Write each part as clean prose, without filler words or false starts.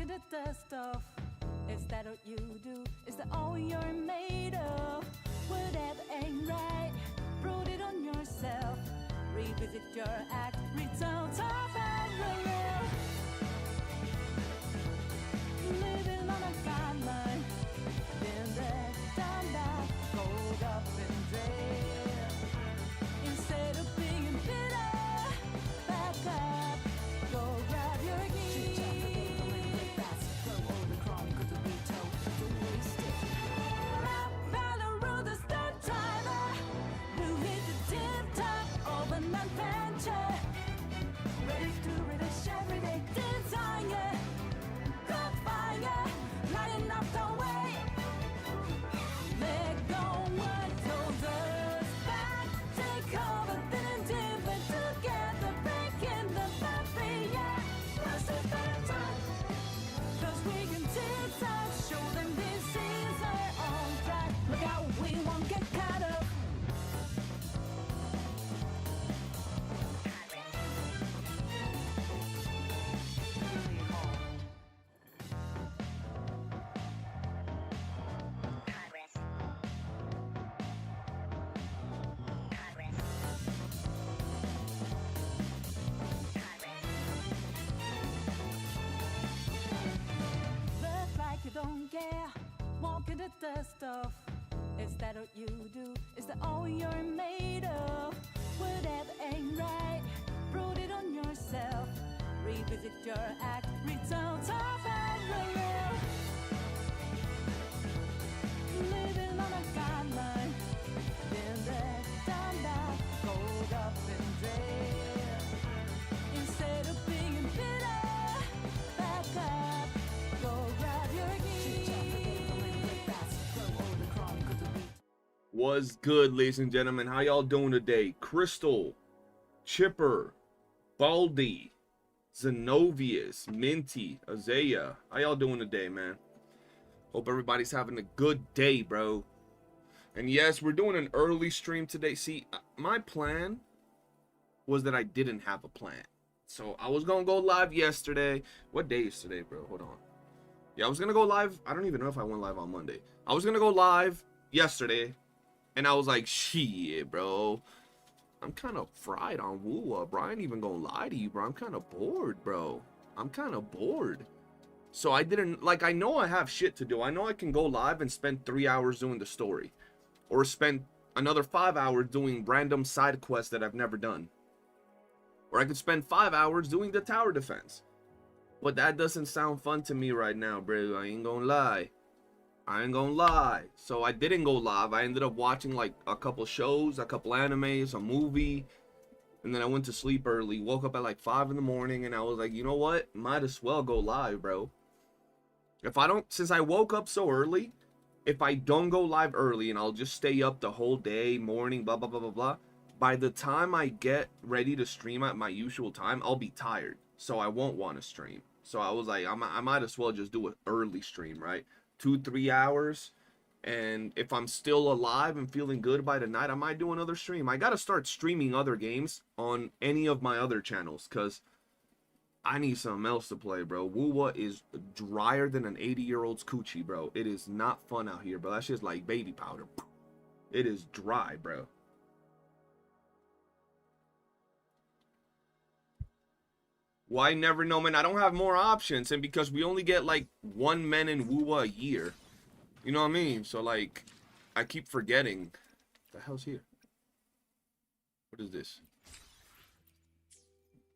walking the dust off. Is that what you do? Is that all you're made of? Whatever ain't right, wrote it on yourself. Revisit your act, return to parallel. Living on a guideline, been there, done that, rolled up and dead. Instead of being bitter, back up, go grab your keys. Ready to relish every day, desire, good fire, lighting up the way. Let go what holds us back, take over, then different together, breaking the barrier. Let's take our time, 'cause we can zigzag, show them this is our own track. Look out, we won't get caught up. You don't care, walking the dust off. Is that what you do? Is that all you're made of? Whatever ain't right, wrote it on yourself. Revisit your act, return to parallel. Living on a guideline, been there, done that, rolled up and dead. Instead of being bitter, back up, go grab your keys. What's good, ladies and gentlemen? How y'all doing today? Crystal, Chipper, Baldy, Zenovius, Minty, Azaya. How y'all doing today, man? Hope everybody's having a good day, bro. And yes, we're doing an early stream today. See, my plan was that I didn't have a plan. So I was gonna go live yesterday. What day is today, bro? Hold on. Yeah, I was gonna go live. I don't even know if I went live on Monday. I was gonna go live yesterday. And I was like, shit, bro. I'm kind of fried on Wuwa, bro. I ain't even gonna lie to you, bro. I'm kind of bored, bro. I'm kind of bored. So I didn't, like, I know I have shit to do. I know I can go live and spend 3 hours doing the story. Or spend another 5 hours doing random side quests that I've never done. Or I could spend 5 hours doing the tower defense. But that doesn't sound fun to me right now, bro. I ain't gonna lie. I ain't gonna lie. So I didn't go live. I ended up watching like a couple shows, a couple animes, a movie. And then I went to sleep early. Woke up at like 5 in the morning. And I was like, you know what? Might as well go live, bro. If I don't, since I woke up so early, if I don't go live early and I'll just stay up the whole day, morning, blah, blah, blah, blah, blah. By the time I get ready to stream at my usual time, I'll be tired. So I won't want to stream. So I was like, I might as well just do an early stream, right? 2-3 hours, and if I'm still alive and feeling good by the night, I might do another stream. I gotta start streaming other games on any of my other channels, because I need something else to play, bro. Wuwa is drier than an 80-year-old's coochie, bro. It is not fun out here, bro. That shit's like baby powder. It is dry, bro. Why never know, man? I don't have more options, and because we only get like 1 man in Wuwa a year, you know what I mean? So like, I keep forgetting. What the hell's here? What is this?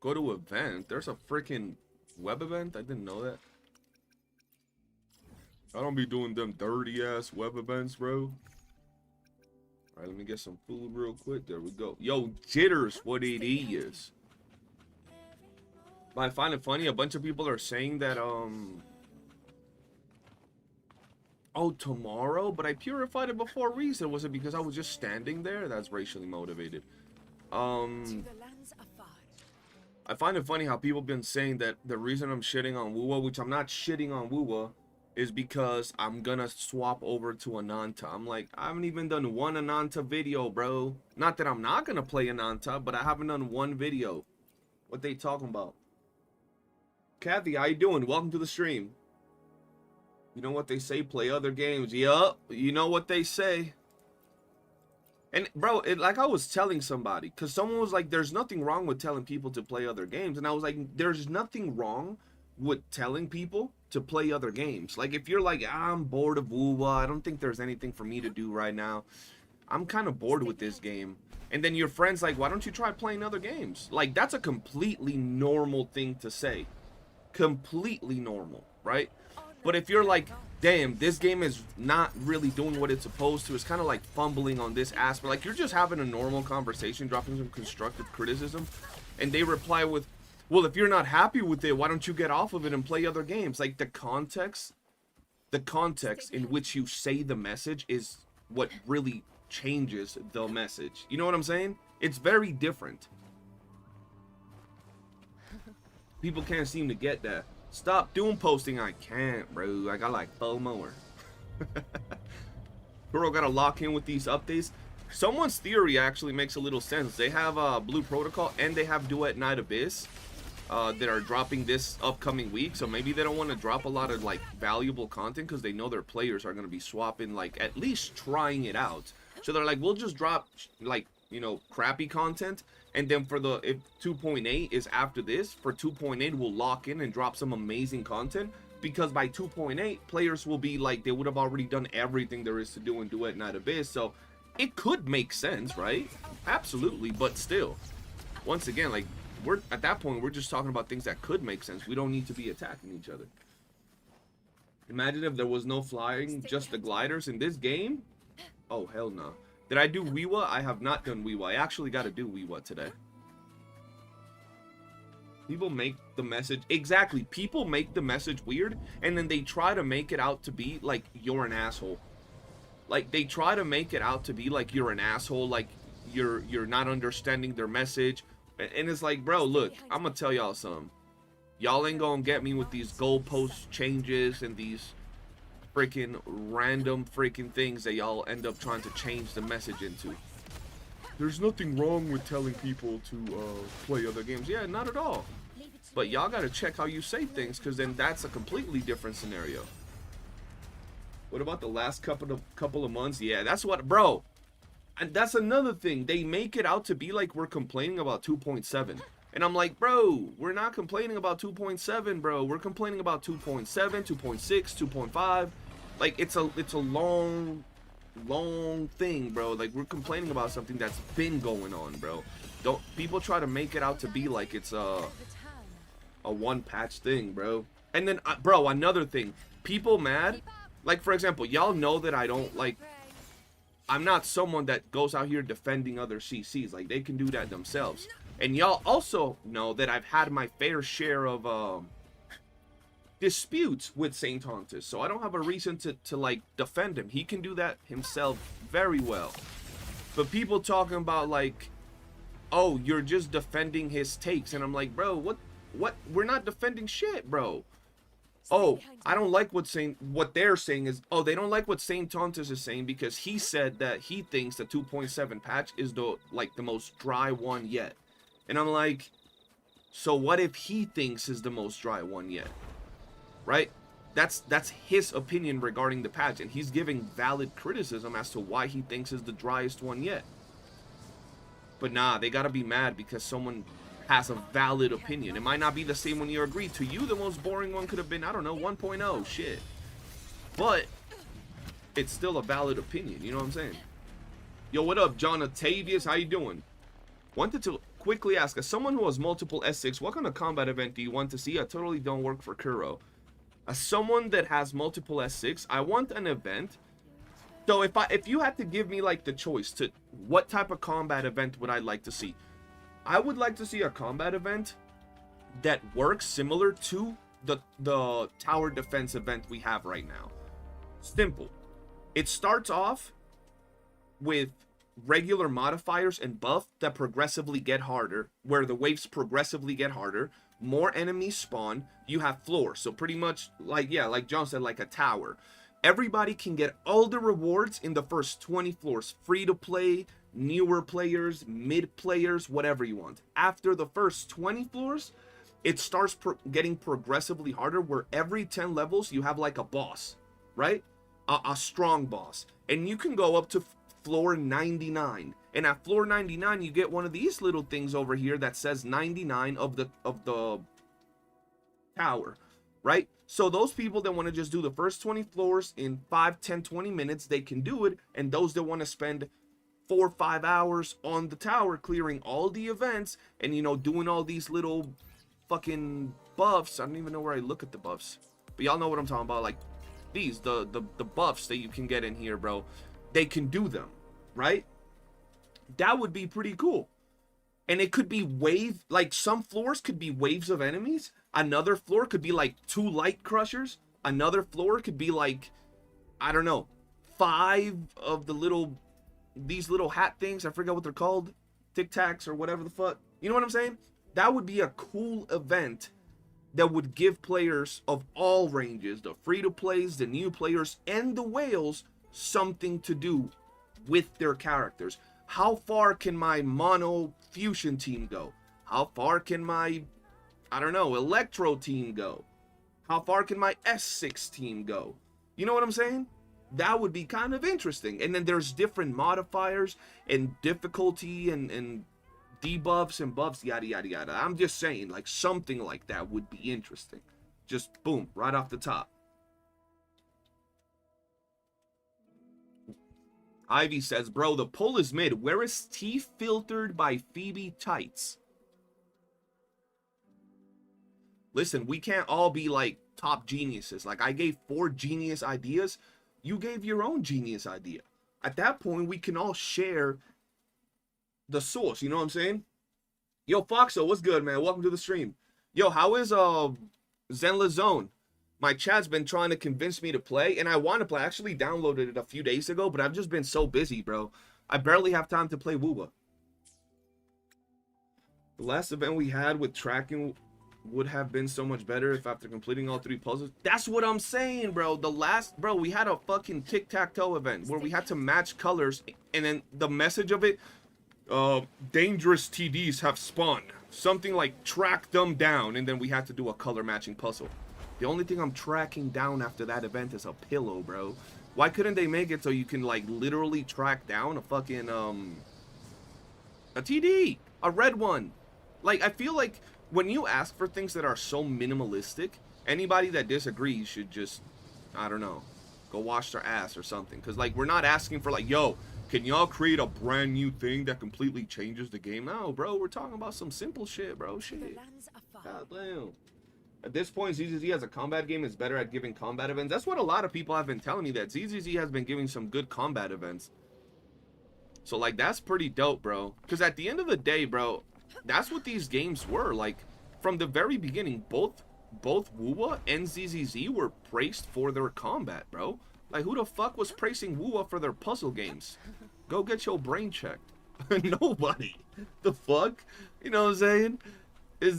Go to event. There's a freaking web event. I didn't know that. I don't be doing them dirty ass web events, bro. All right, let me get some food real quick. There we go. Yo, jitters, what it is. But I find it funny, a bunch of people are saying that, oh, tomorrow? But I purified it before reason. Was it because I was just standing there? That's racially motivated. I find it funny how people have been saying that the reason I'm shitting on Wuwa, which I'm not shitting on Wuwa, is because I'm gonna swap over to Ananta. I'm like, I haven't even done one Ananta video, bro. Not that I'm not gonna play Ananta, but I haven't done one video. What they talking about? Kathy, how you doing? Welcome to the stream. You know what they say, play other games. Yup, you know what they say. And bro, like I was telling somebody, because someone was like, there's nothing wrong with telling people to play other games. And I was like, there's nothing wrong with telling people to play other games. Like if you're like, I'm bored of Wuwa, I don't think there's anything for me to do right now. I'm kind of bored with this game. And then your friend's like, why don't you try playing other games? Like that's a completely normal thing to say. Completely normal, right? But if you're like, damn, this game is not really doing what it's supposed to, it's kind of like fumbling on this aspect, like you're just having a normal conversation, dropping some constructive criticism, and they reply with, well, if you're not happy with it, why don't you get off of it and play other games? Like the context in which you say the message is what really changes the message. You know what I'm saying? It's very different. People can't seem to get that. Stop doing posting. I can't, bro. I got like 4 more. Bro, gotta lock in with these updates. Someone's theory actually makes a little sense. They have Blue Protocol and they have Duet Night Abyss that are dropping this upcoming week. So maybe they don't want to drop a lot of like valuable content because they know their players are going to be swapping, like at least trying it out. So they're like, we'll just drop like, you know, crappy content. And then for the, if 2.8 is after this, for 2.8 we'll lock in and drop some amazing content, because by 2.8 players will be like, they would have already done everything there is to do in Duet Night Abyss. So it could make sense, right? Absolutely. But still, once again, like we're at that point, we're just talking about things that could make sense. We don't need to be attacking each other. Imagine if there was no flying, just the gliders in this game. Oh hell no. Did I do Wuwa? I have not done Wuwa. I actually got to do Wuwa today. People make the message... Exactly. People make the message weird, and then they try to make it out to be like you're an asshole. Like, they try to make it out to be like you're an asshole, like you're not understanding their message. And it's like, bro, look, I'm going to tell y'all something. Y'all ain't going to get me with these goalpost changes and these freaking random freaking things that y'all end up trying to change the message into. There's nothing wrong with telling people to play other games. Yeah, not at all. But y'all gotta check how you say things, because then that's a completely different scenario. What about the last couple of months? Yeah, that's what, bro. And that's another thing. They make it out to be like we're complaining about 2.7. And I'm like, bro, we're not complaining about 2.7, bro. We're complaining about 2.7, 2.6, 2.5. Like, it's a long thing, bro. Like, we're complaining about something that's been going on, bro. Don't people try to make it out to be like it's a one patch thing, bro. And then, bro, another thing. People mad. Like, for example, y'all know that I don't, like, I'm not someone that goes out here defending other CCs. Like, they can do that themselves. And y'all also know that I've had my fair share of disputes with Saint Hontus, so I don't have a reason to like defend him. He can do that himself very well. But people talking about like, oh, you're just defending his takes, and I'm like, bro, what? We're not defending shit, bro. Oh, I don't like what they're saying is, oh, they don't like what Saint Hontus is saying because he said that he thinks the 2.7 patch is the most dry one yet. And I'm like, so what if he thinks is the most dry one yet? Right? That's his opinion regarding the patch, and he's giving valid criticism as to why he thinks is the driest one yet. But nah, they gotta be mad because someone has a valid opinion. It might not be the same when you agree. To you, the most boring one could have been, I don't know, 1.0, shit. But it's still a valid opinion, you know what I'm saying? Yo, what up, John Octavius? How you doing? Wanted to quickly ask, as someone who has multiple S6, what kind of combat event do you want to see? I totally don't work for Kuro. As someone that has multiple S6, I want an event. So if you had to give me like the choice to what type of combat event would I like to see? I would like to see a combat event that works similar to the tower defense event we have right now. Simple. It starts off with regular modifiers and buff that progressively get harder, where the waves progressively get harder. More enemies spawn. You have floors, so pretty much like, yeah, like John said, like a tower. Everybody can get all the rewards in the first 20 floors, free to play, newer players, mid players, whatever you want. After the first 20 floors, it starts getting progressively harder, where every 10 levels you have like a boss. right? A strong boss. And you can go up to floor 99. And at floor 99, you get one of these little things over here that says 99 of the tower, right? So those people that want to just do the first 20 floors in 5, 10, 20 minutes, they can do it. And those that want to spend 4 or 5 hours on the tower clearing all the events and, you know, doing all these little fucking buffs. I don't even know where I look at the buffs, but y'all know what I'm talking about. Like these, the buffs that you can get in here, bro. They can do them, right? That would be pretty cool. And it could be like some floors could be waves of enemies. Another floor could be like 2 light crushers. Another floor could be like, I don't know, 5 of these little hat things. I forget what they're called. Tic Tacs or whatever the fuck. You know what I'm saying? That would be a cool event that would give players of all ranges, the free-to-plays, the new players, and the whales, something to do with their characters. How far can my mono fusion team go? How far can my, I don't know, electro team go? How far can my S6 team go? You know what I'm saying? That would be kind of interesting. And then there's different modifiers and difficulty and debuffs and buffs, yada, yada, yada. I'm just saying, like, something like that would be interesting. Just boom, right off the top. Ivy says, bro, the poll is mid. Where is T filtered by Phoebe Tights? Listen, we can't all be like top geniuses. Like, I gave 4 genius ideas. You gave your own genius idea. At that point, we can all share the source. You know what I'm saying? Yo, Foxo, what's good, man? Welcome to the stream. Yo, how is Zenla Zone? My chat's been trying to convince me to play, and I want to play. I actually downloaded it a few days ago, but I've just been so busy, bro. I barely have time to play WooWoo. The last event we had with tracking would have been so much better if after completing all 3 puzzles. That's what I'm saying, bro. Bro, we had a fucking tic-tac-toe event where we had to match colors, and then the message of it, dangerous TDs have spawned. Something like track them down, and then we had to do a color matching puzzle. The only thing I'm tracking down after that event is a pillow, bro. Why couldn't they make it so you can, like, literally track down a fucking, a TD? A red one. Like, I feel like when you ask for things that are so minimalistic, anybody that disagrees should just, I don't know, go wash their ass or something. Because, like, we're not asking for, like, yo, can y'all create a brand new thing that completely changes the game? No, bro, we're talking about some simple shit, bro. Shit. God damn. At this point, ZZZ as a combat game is better at giving combat events. That's what a lot of people have been telling me, that ZZZ has been giving some good combat events. So, like, that's pretty dope, bro. Because at the end of the day, bro, that's what these games were. Like, from the very beginning, both WooWoo and ZZZ were praised for their combat, bro. Like, who the fuck was praising WooWoo for their puzzle games? Go get your brain checked. Nobody. The fuck? You know what I'm saying?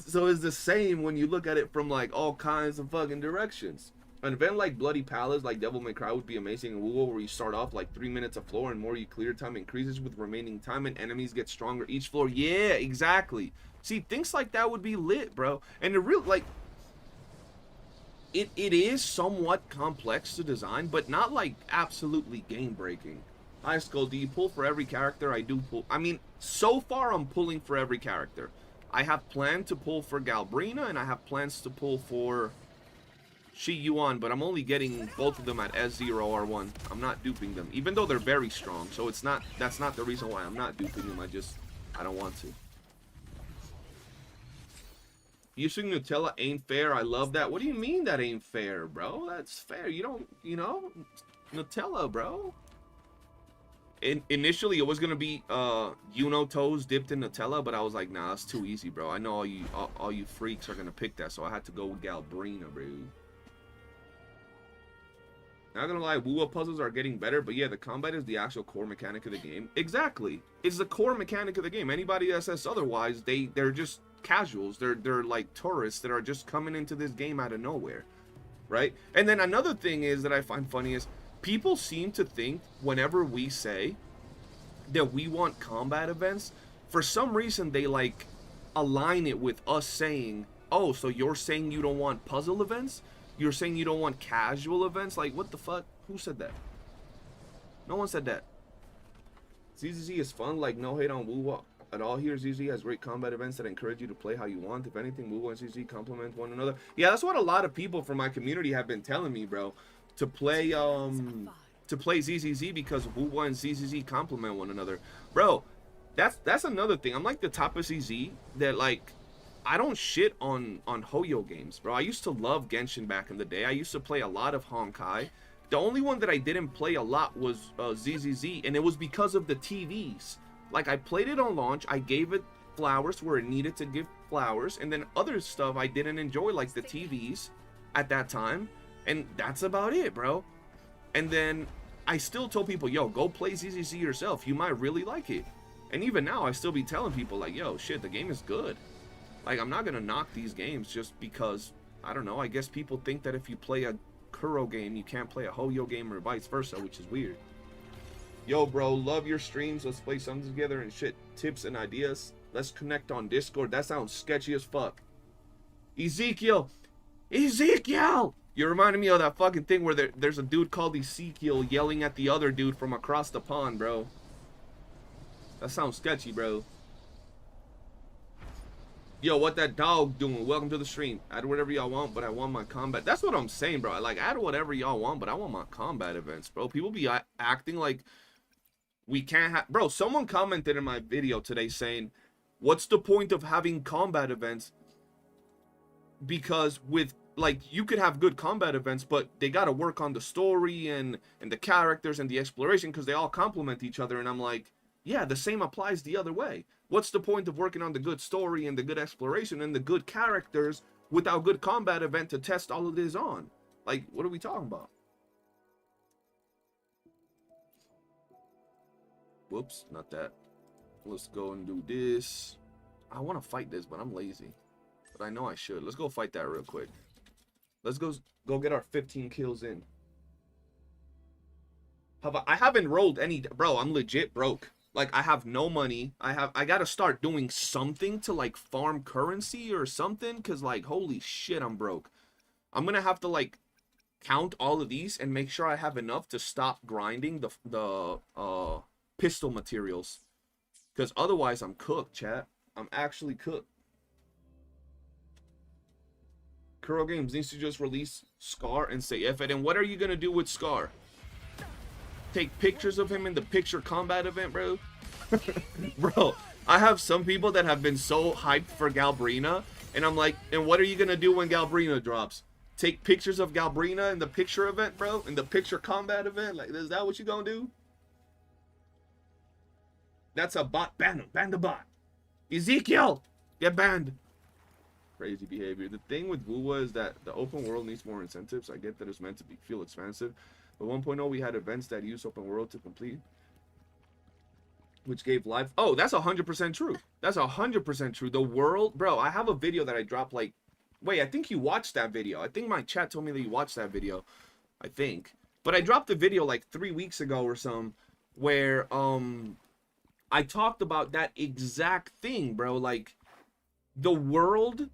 So it's the same when you look at it from, like, all kinds of fucking directions. An event like Bloody Palace, like Devil May Cry, would be amazing in WooWoo, where you start off like 3 minutes of floor, and more you clear, time increases with remaining time, and enemies get stronger each floor. Yeah, exactly. See, things like that would be lit, bro. And the real, like, it is somewhat complex to design, but not like absolutely game breaking. Hi, Skull. Do you pull for every character? I do pull. I mean, so far I'm pulling for every character. I have planned to pull for Galbrena, and I have plans to pull for Shi Yuan, but I'm only getting both of them at S0 R1. I'm not duping them, even though they're very strong. So it's not, that's not the reason why I'm not duping them. I don't want to. Using Nutella ain't fair. I love that. What do you mean that ain't fair, bro? That's fair. You don't, you know, Nutella, bro. Initially, it was gonna be toes dipped in Nutella, but I was like, nah, that's too easy, bro. I know all you freaks are gonna pick that, so I had to go with Galbrena, bro. Not gonna lie, WooWoo puzzles are getting better, but yeah, the combat is the actual core mechanic of the game. Exactly, it's the core mechanic of the game. Anybody that says otherwise, they're just casuals. They're like tourists that are just coming into this game out of nowhere, right? And then another thing is that I find funny is, people seem to think whenever we say that we want combat events, for some reason they like align it with us saying, oh, so you're saying you don't want puzzle events? You're saying you don't want casual events? Like, what the fuck? Who said that? No one said that. ZZZ is fun, like no hate on Wuwa at all here. ZZ has great combat events that encourage you to play how you want. If anything, Wuwa and ZZ complement one another. Yeah, that's what a lot of people from my community have been telling me, bro. To play ZZZ because Wuwa and ZZZ complement one another. Bro, that's another thing. I'm like the type of ZZ that, like, I don't shit on Hoyo games, bro. I used to love Genshin back in the day. I used to play a lot of Honkai. The only one that I didn't play a lot was ZZZ, and it was because of the TVs. Like, I played it on launch, I gave it flowers where it needed to give flowers, and then other stuff I didn't enjoy, like the TVs at that time, and that's about it, bro. And then I still told people, yo, go play ZZZ yourself, you might really like it. And even now, I still be telling people, like, yo, shit, the game is good. Like, I'm not gonna knock these games just because, I don't know, I guess people think that if you play a Kuro game, you can't play a Hoyo game or vice versa, which is weird. Yo, bro, love your streams. Let's play something together and shit. Tips and ideas. Let's connect on Discord. That sounds sketchy as fuck. Ezekiel! Ezekiel! You reminded me of that fucking thing where there's a dude called Ezekiel yelling at the other dude from across the pond, bro. That sounds sketchy, bro. Yo, what that dog doing? Welcome to the stream. Add whatever y'all want, but I want my combat. That's what I'm saying, bro. Like, add whatever y'all want, but I want my combat events, bro. People be acting like we can't have... Bro, someone commented in my video today saying, what's the point of having combat events? Because with, like, you could have good combat events, but they got to work on the story and the characters and the exploration because they all complement each other. And I'm like, yeah, the same applies the other way. What's the point of working on the good story and the good exploration and the good characters without good combat event to test all of this on? Like, what are we talking about? Whoops, not that. Let's go and do this. I want to fight this, but I'm lazy. But I know I should. Let's go fight that real quick. Let's go get our 15 kills in. I haven't rolled any... Bro, I'm legit broke. Like, I have no money. I gotta start doing something to, like, farm currency or something. Because, like, holy shit, I'm broke. I'm gonna have to, like, count all of these and make sure I have enough to stop grinding the pistol materials. Because otherwise, I'm cooked, chat. I'm actually cooked. Kuro Games needs to just release Scar and say F it. And what are you gonna do with Scar? Take pictures of him in the picture combat event, bro? Bro, I have some people that have been so hyped for Galbrena, and I'm like, and what are you gonna do when Galbrena drops? Take pictures of Galbrena in the picture event, bro? In the picture combat event? Like, is that what you gonna do? That's a bot. Ban him. Ban the bot. Ezekiel! Get banned. Crazy behavior. The thing with Wuwa is that the open world needs more incentives. I get that it's meant to feel expansive. But 1.0, we had events that use open world to complete, which gave life. Oh, that's 100% true. That's 100% true. The world, bro, I have a video that I dropped, like, wait, I think you watched that video. I think my chat told me that you watched that video. I think. But I dropped the video like 3 weeks ago or some, where I talked about that exact thing, bro. Like, the world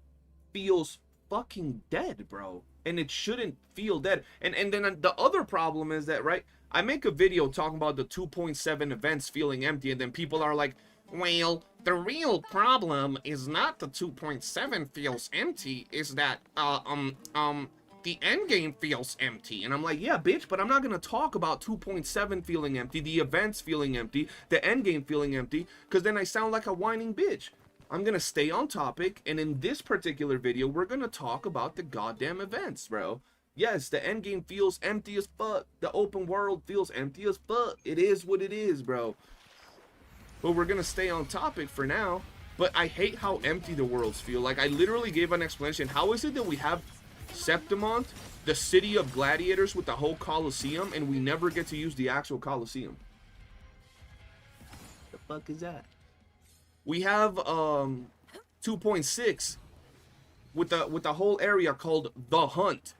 feels fucking dead, bro. And it shouldn't feel dead. And then the other problem is that, right, I make a video talking about the 2.7 events feeling empty, and then people are like, well, the real problem is not the 2.7 feels empty, is that the end game feels empty. And I'm like, yeah, bitch, but I'm not gonna talk about 2.7 feeling empty, the events feeling empty, the end game feeling empty, because then I sound like a whining bitch. I'm gonna stay on topic, and in this particular video, we're gonna talk about the goddamn events, bro. Yes, the end game feels empty as fuck. The open world feels empty as fuck. It is what it is, bro. But we're gonna stay on topic for now. But I hate how empty the worlds feel. Like, I literally gave an explanation. How is it that we have Septimont, the city of gladiators with the whole Colosseum, and we never get to use the actual Colosseum? The fuck is that? We have 2.6 with the whole area called The Hunt,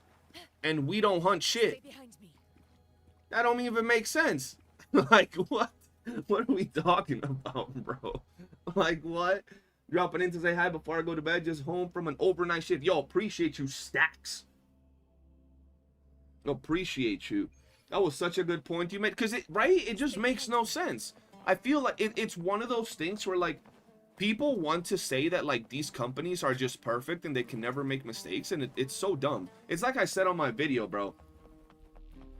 and we don't hunt shit. That don't even make sense. Like, what? What are we talking about, bro? Like, what? Dropping in to say hi before I go to bed, just home from an overnight shift. Yo, appreciate you, Stacks. Appreciate you. That was such a good point you made, because it just makes no sense. I feel like it's one of those things where like people want to say that like these companies are just perfect and they can never make mistakes, and it's so dumb. It's like I said on my video, bro.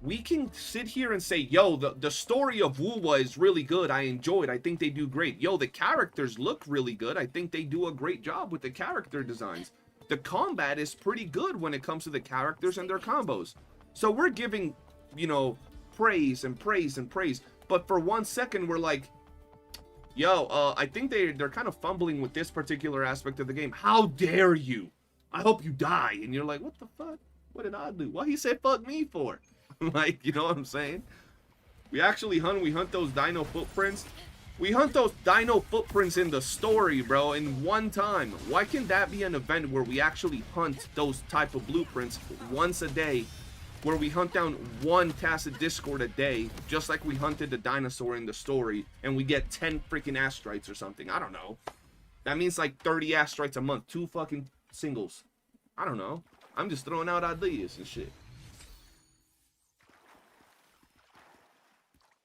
We can sit here and say, yo, the story of Wuwa is really good. I enjoyed. I think they do great. Yo, the characters look really good. I think they do a great job with the character designs. The combat is pretty good when it comes to the characters and their combos. So we're giving, you know, praise and praise and praise. But for 1 second, we're like, yo, I think they're kind of fumbling with this particular aspect of the game. How dare you? I hope you die. And you're like, what the fuck? What did I do? What he said fuck me for? Like, you know what I'm saying? We actually hunt those dino footprints. We hunt those dino footprints in the story, bro, in one time. Why can't that be an event where we actually hunt those type of blueprints once a day, where we hunt down one Tacit Discord a day, just like we hunted the dinosaur in the story, and we get 10 freaking astrites or something? I don't know. That means like 30 astrites a month, 2 fucking singles. I don't know. I'm just throwing out ideas and shit.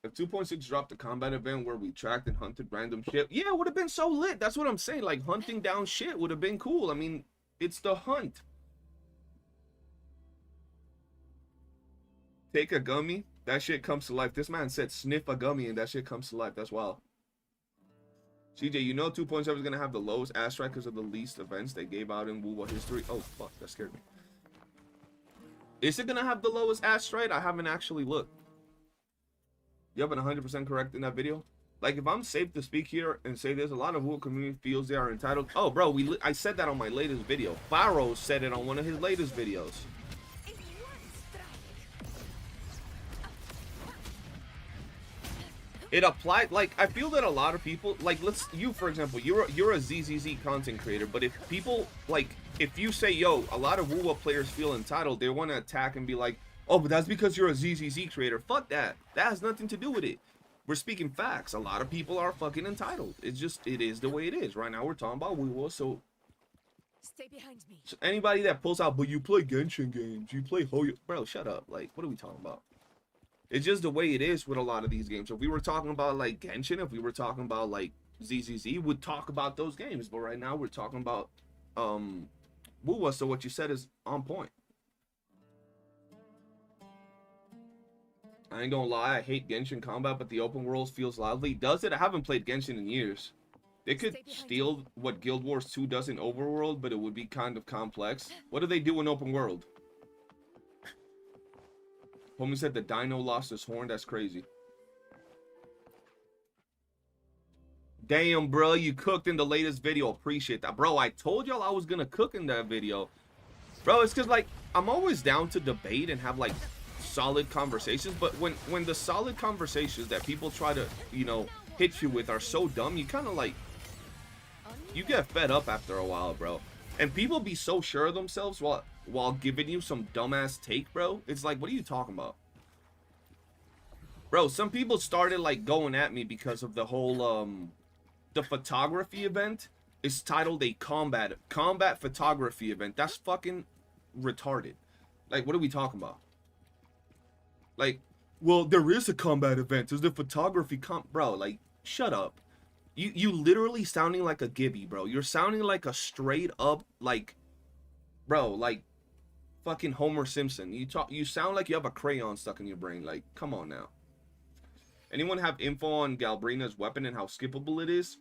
If 2.6 dropped the combat event where we tracked and hunted random shit, yeah, it would have been so lit. That's what I'm saying. Like, hunting down shit would have been cool. I mean, it's the hunt. Take a gummy, that shit comes to life. This man said sniff a gummy and that shit comes to life. That's wild. CJ, you know 2.7 is going to have the lowest astrite because of the least events they gave out in Wuwa history. Oh, fuck, that scared me. Is it going to have the lowest astrite? I haven't actually looked. You have been 100% correct in that video. Like, if I'm safe to speak here and say there's a lot of Wuwa community feels they are entitled. Oh, bro, I said that on my latest video. Pharaoh said it on one of his latest videos. It applied, like, I feel that a lot of people, like, you, for example, you're a ZZZ content creator, but if people, like, if you say, yo, a lot of Wuwa players feel entitled, they want to attack and be like, oh, but that's because you're a ZZZ creator. Fuck that. That has nothing to do with it. We're speaking facts. A lot of people are fucking entitled. It's just, it is the way it is. Right now, we're talking about Wuwa, so... Stay behind me. So anybody that pulls out, but you play Genshin games, you play Hoyo... Bro, shut up. Like, what are we talking about? It's just the way it is with a lot of these games. So if we were talking about, like, Genshin, if we were talking about, like, ZZZ, we'd talk about those games. But right now, we're talking about, Wuwa, so what you said is on point. I ain't gonna lie, I hate Genshin combat, but the open world feels lively. Does it? I haven't played Genshin in years. They could steal what Guild Wars 2 does in overworld, but it would be kind of complex. What do they do in open world? Homie said the dino lost his horn. That's crazy. Damn, bro, you cooked in the latest video. Appreciate that. Bro, I told y'all I was gonna cook in that video. Bro, it's because, like, I'm always down to debate and have, like, solid conversations, but when the solid conversations that people try to, you know, hit you with are so dumb, you kind of like, you get fed up after a while, bro. And people be so sure of themselves while giving you some dumbass take, bro. It's like, what are you talking about? Bro, some people started like going at me because of the whole the photography event is titled a combat photography event. That's fucking retarded. Like, what are we talking about? Like, well, there is a combat event. There's the photography bro, like, shut up. You literally sounding like a Gibby, bro. You're sounding like a straight up, like, bro, like, fucking Homer Simpson. You sound like you have a crayon stuck in your brain. Like, come on now. Anyone have info on Galbrena's weapon and how skippable it is?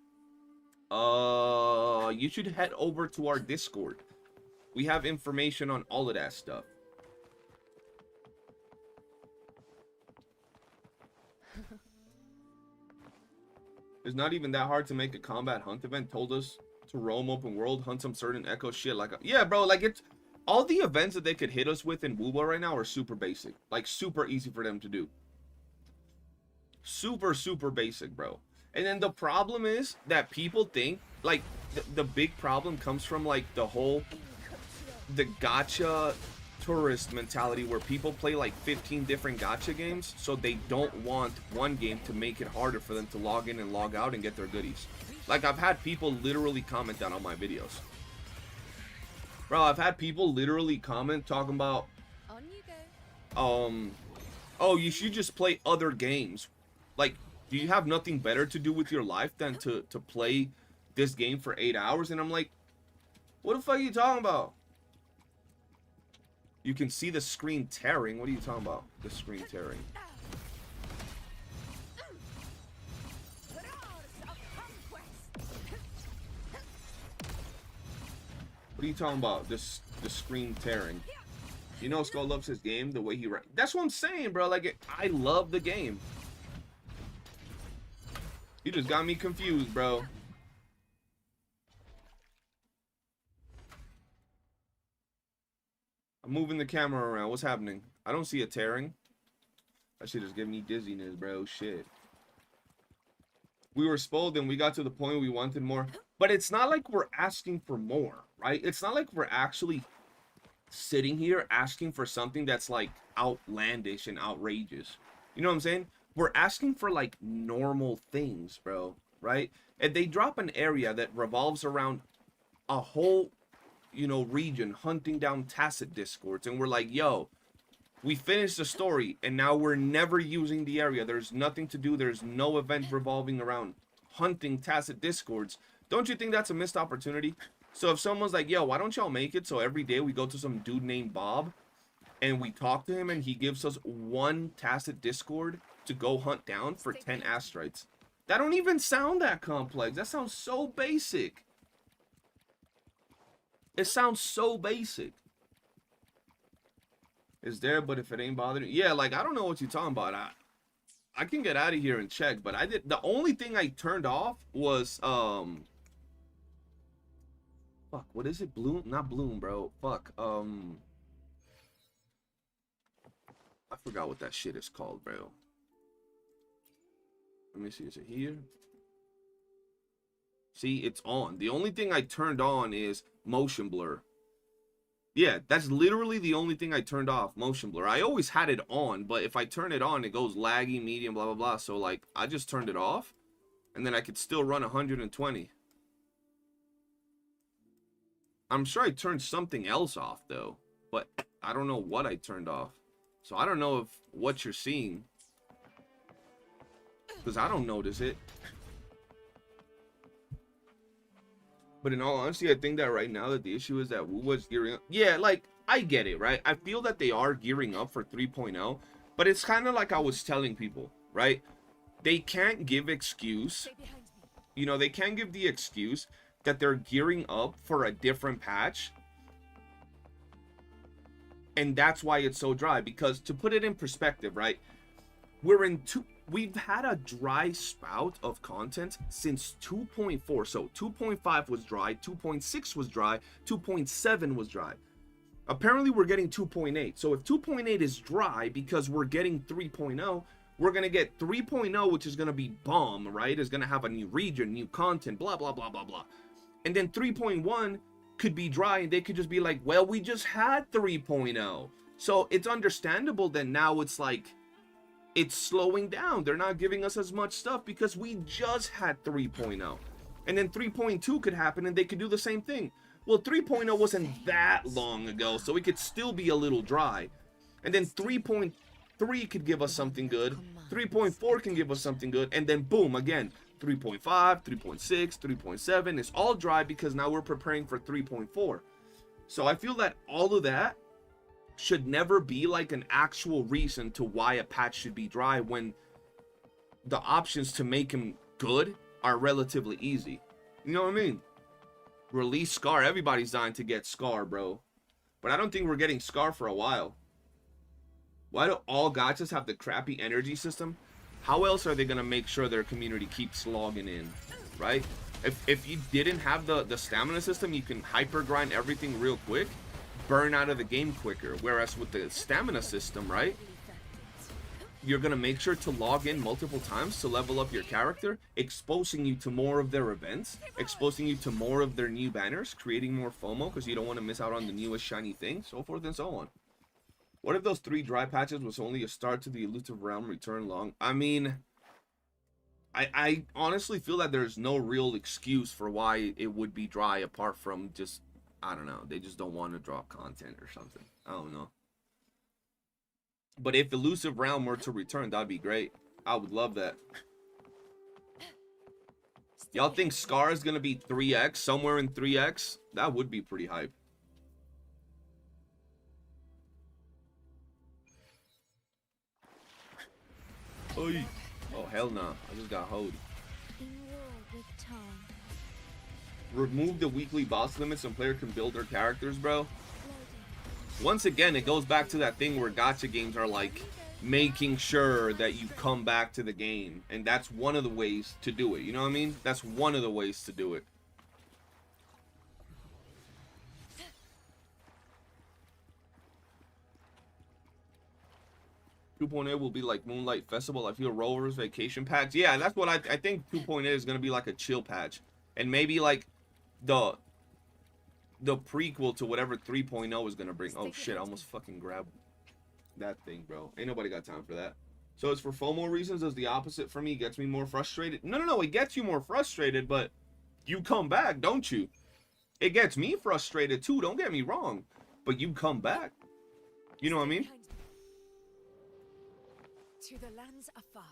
You should head over to our Discord. We have information on all of that stuff. It's not even that hard to make a combat hunt event. Told us to roam open world, hunt some certain echo shit. Like, yeah, bro, like, it's all the events that they could hit us with in Wuwa right now are super basic. Like, super easy for them to do. Super, super basic, bro. And then the problem is that people think, like, the big problem comes from, like, the gacha tourist mentality where people play like 15 different gacha games, so they don't want one game to make it harder for them to log in and log out and get their goodies. Like, I've had people literally comment that on my videos. Bro, I've had people literally comment talking about, On you go. Oh, you should just play other games. Like, do you have nothing better to do with your life than to play this game for 8 hours? And I'm like, what the fuck are you talking about? You can see the screen tearing. What are you talking about? The screen tearing. What are you talking about? The screen tearing. You know, Skull loves his game, the way he writes. That's what I'm saying, bro. Like, I love the game. You just got me confused, bro. I'm moving the camera around. What's happening? I don't see it tearing. That shit is giving me dizziness, bro. Shit. We were spoiled and we got to the point we wanted more. But it's not like we're asking for more, right? It's not like we're actually sitting here asking for something that's like outlandish and outrageous. You know what I'm saying? We're asking for like normal things, bro, right? And they drop an area that revolves around a whole, you know, region hunting down tacit discords, and we're like, yo, we finished the story and now we're never using the area. There's nothing to do. There's no event revolving around hunting tacit discords. Don't you think that's a missed opportunity? So if someone's like, yo, why don't y'all make it so every day we go to some dude named Bob and we talk to him and he gives us one tacit discord to go hunt down for 10 asteroids? That don't even sound that complex. That sounds so basic. It sounds so basic. It's there, but if it ain't bothering, yeah, like, I don't know what you're talking about. I can get out of here and check, but I did. The only thing I turned off was fuck, what is it? Bloom? Not Bloom, bro. Fuck. I forgot what that shit is called, bro. Let me see. Is it here? See, it's on. The only thing I turned on is motion blur. Yeah, that's literally the only thing I turned off, motion blur. I always had it on, but if I turn it on, it goes laggy, medium, blah, blah, blah. So, like, I just turned it off, and then I could still run 120. I'm sure I turned something else off, though, but I don't know what I turned off. So I don't know if what you're seeing, because I don't notice it. But in all honesty, I think that right now that the issue is that Wuwa's gearing up. Yeah, like, I get it, right? I feel that they are gearing up for 3.0, but it's kind of like I was telling people, right? They can't give excuse. You know, they can't give the excuse that they're gearing up for a different patch. And that's why it's so dry. Because to put it in perspective, right? We've had a dry spout of content since 2.4. So 2.5 was dry, 2.6 was dry, 2.7 was dry. Apparently we're getting 2.8. So if 2.8 is dry because we're getting 3.0, we're going to get 3.0, which is going to be bomb, right? It's going to have a new region, new content, blah, blah, blah, blah, blah. And then 3.1 could be dry and they could just be like, well, we just had 3.0. So it's understandable that now it's like, it's slowing down. They're not giving us as much stuff because we just had 3.0. And then 3.2 could happen and they could do the same thing. Well, 3.0 wasn't that long ago, so it could still be a little dry. And then 3.3 could give us something good. 3.4 can give us something good. And then boom, again, 3.5, 3.6, 3.7. It's all dry because now we're preparing for 3.4. So I feel that all of that should never be like an actual reason to why a patch should be dry when the options to make him good are relatively easy. You know what I mean? Release Scar. Everybody's dying to get Scar, bro. But I don't think we're getting Scar for a while. Why do all gachas have the crappy energy system? How else are they going to make sure their community keeps logging in, right? If you didn't have the stamina system, you can hyper grind everything real quick, burn out of the game quicker. Whereas with the stamina system, right, you're going to make sure to log in multiple times to level up your character, exposing you to more of their events, exposing you to more of their new banners, creating more FOMO because you don't want to miss out on the newest shiny thing, so forth and so on. What if those 3 dry patches was only a start to the elusive realm return long? I mean, I honestly feel that there's no real excuse for why it would be dry apart from just, I don't know, they just don't want to drop content or something. I don't know. But if Elusive Realm were to return, that'd be great. I would love that. Y'all think Scar is gonna be 3x, somewhere in 3x? That would be pretty hype. Oy. Oh hell nah, I just got hoed. In war with time. Remove the weekly boss limits and player can build their characters, bro. Once again, it goes back to that thing where gacha games are like making sure that you come back to the game, and that's one of the ways to do it. You know what I mean? That's one of the ways to do it. .2.8 will be like Moonlight Festival. I feel Rover's Vacation patch. Yeah, that's what I think 2.8 is going to be, like a chill patch. And maybe like the prequel to whatever 3.0 is going to bring. Oh shit, I almost fucking grabbed that thing, bro. Ain't nobody got time for that. So it's for FOMO reasons. Does the opposite for me. Gets me more frustrated. No, it gets you more frustrated, but you come back, don't you? It gets me frustrated too, don't get me wrong, but you come back. You know what I mean? To the lands afar.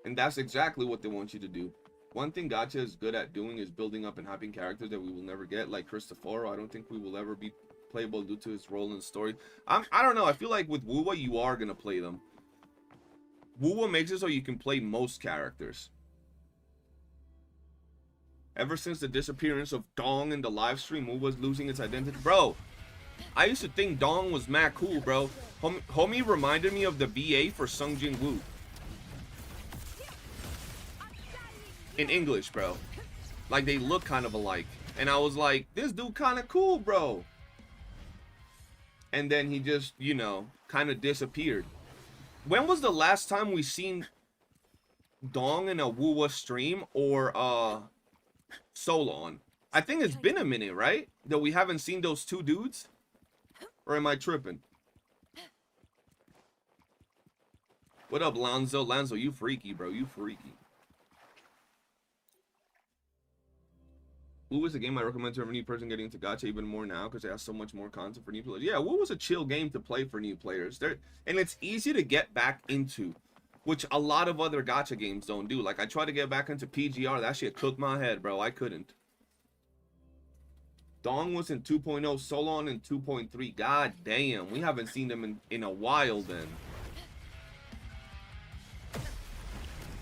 And that's exactly what they want you to do. One thing Gacha is good at doing is building up and hyping characters that we will never get, like Cristoforo. I don't think we will ever be playable due to his role in the story. I don't know. I feel like with Wuwa, you are going to play them. Wuwa makes it so you can play most characters. Ever since the disappearance of Dong in the live stream, Wuwa's losing its identity. Bro, I used to think Dong was mad cool, bro. Homie reminded me of the VA for Sung Jin Woo. In English, bro. Like, they look kind of alike. And I was like, this dude kind of cool, bro. And then he just, you know, kind of disappeared. When was the last time we seen Dong in a Wuwa stream or Solon? I think it's been a minute, right? That we haven't seen those two dudes? Or am I tripping? What up, Lonzo? Lonzo, you freaky, bro. You freaky. WoOoo is a game I recommend to every new person getting into gacha even more now because it has so much more content for new players. Yeah, WoOoo is a chill game to play for new players. And it's easy to get back into, which a lot of other gacha games don't do. Like, I tried to get back into PGR. That shit cooked my head, bro. I couldn't. Dong was in 2.0, Solon in 2.3. God damn, we haven't seen them in a while then.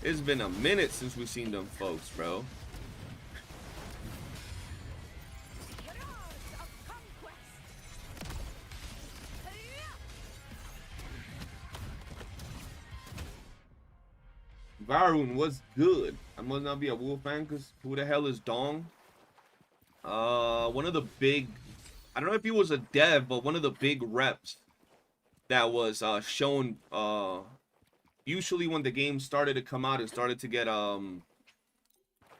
It's been a minute since we've seen them folks, bro. Varun was good. I must not be a WoOoo fan because who the hell is Dong? One of the big, I don't know if he was a dev, but one of the big reps that was shown usually when the game started to come out and started to get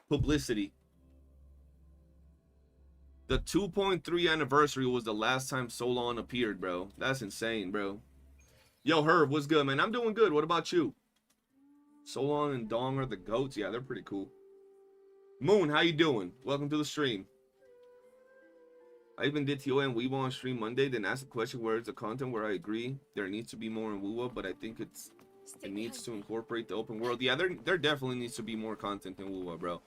publicity. The 2.3 anniversary was the last time Solon appeared, bro. That's insane, bro. Yo, Herb, what's good, man? I'm doing good. What about you? Solon and Dong are the goats. Yeah, they're pretty cool. Moon, how you doing? Welcome to the stream. I even did TOA and Weibo on stream Monday, then asked the question where is the content where I agree there needs to be more in Wuwa, but I think it needs to incorporate the open world. Yeah, there definitely needs to be more content in Wuwa, bro.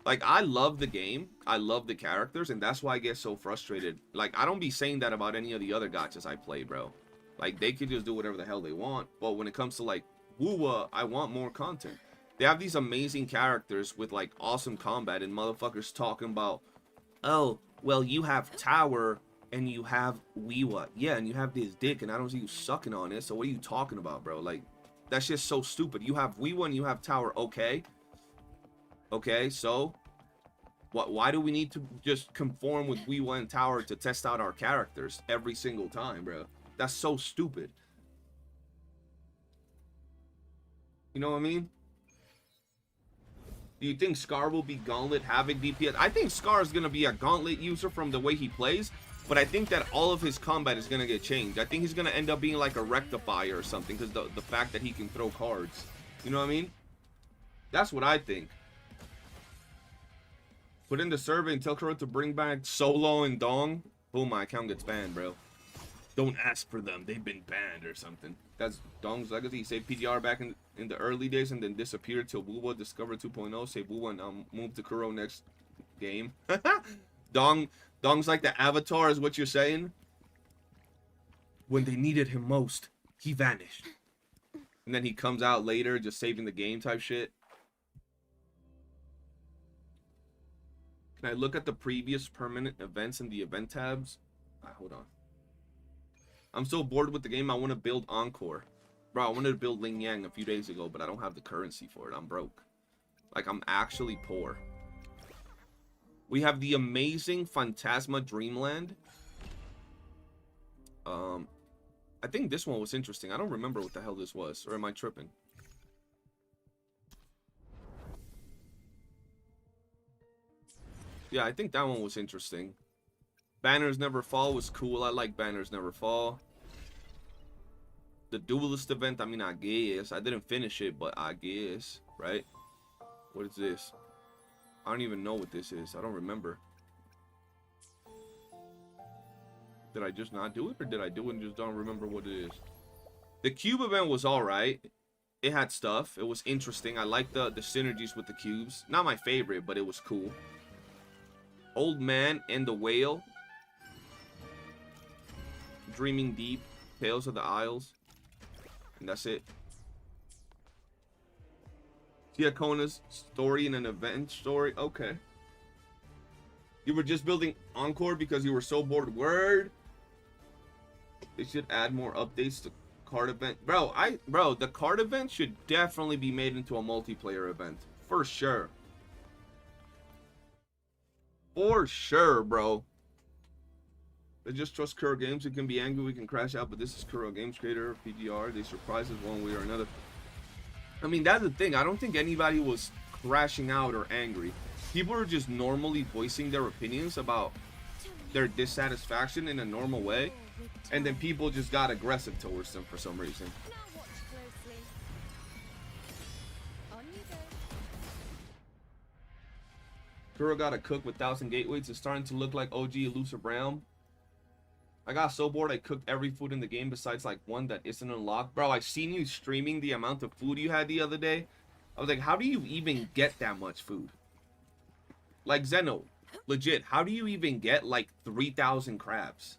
Like, I love the game, I love the characters, and that's why I get so frustrated. Like, I don't be saying that about any of the other gachas I play, bro. Like, they can just do whatever the hell they want, but when it comes to, like, Wuwa, I want more content. They have these amazing characters with, like, awesome combat, and motherfuckers talking about, oh, well, you have Tower, and you have Wiwa. Yeah, and you have this dick, and I don't see you sucking on it, so what are you talking about, bro? Like, that's just so stupid. You have Wiwa and you have Tower, okay? Okay, so why do we need to just conform with Wiwa and Tower to test out our characters every single time, bro? That's so stupid. You know what I mean? Do you think Scar will be Gauntlet, Havoc, DPS? I think Scar is going to be a Gauntlet user from the way he plays, but I think that all of his combat is going to get changed. I think he's going to end up being like a Rectifier or something because the fact that he can throw cards. You know what I mean? That's what I think. Put in the survey and tell Kuro to bring back Solo and Dong. Boom, my account gets banned, bro. Don't ask for them. They've been banned or something. That's Dong's legacy. He saved PDR back in the early days and then disappeared till Wuwa discovered 2.0. Save Wuwa and now move to Kuro next game. Dong's like the Avatar is what you're saying? When they needed him most, he vanished. And then he comes out later just saving the game type shit. Can I look at the previous permanent events in the event tabs? Hold on. I'm so bored with the game, I want to build Encore. Bro, I wanted to build Ling Yang a few days ago, but I don't have the currency for it. I'm broke. Like, I'm actually poor. We have the amazing Phantasma Dreamland. I think this one was interesting. I don't remember what the hell this was. Or am I tripping? Yeah, I think that one was interesting. Banners Never Fall was cool. I like Banners Never Fall. The Duelist event, I mean, I guess. I didn't finish it, but I guess. Right? What is this? I don't even know what this is. I don't remember. Did I just not do it? Or did I do it and just don't remember what it is? The Cube event was alright. It had stuff. It was interesting. I liked the synergies with the cubes. Not my favorite, but it was cool. Old Man and the Whale. Dreaming Deep. Tales of the Isles. And that's it. Tiakona's story and an event story. Okay. You were just building Encore because you were so bored. Word. They should add more updates to card event. Bro, the card event should definitely be made into a multiplayer event. For sure. For sure, bro. They just trust Kuro Games. We can be angry, we can crash out, but this is Kuro Games creator, PGR. They surprise us one way or another. I mean, that's the thing. I don't think anybody was crashing out or angry. People are just normally voicing their opinions about their dissatisfaction in a normal way. And then people just got aggressive towards them for some reason. Now watch closely. On you go. Kuro got a cook with 1,000 gateways. It's starting to look like OG Elusive Realm. I got so bored I cooked every food in the game besides like one that isn't unlocked. Bro, I seen you streaming the amount of food you had the other day. I was like, how do you even get that much food? Like, Zeno, legit, how do you even get like 3,000 crabs?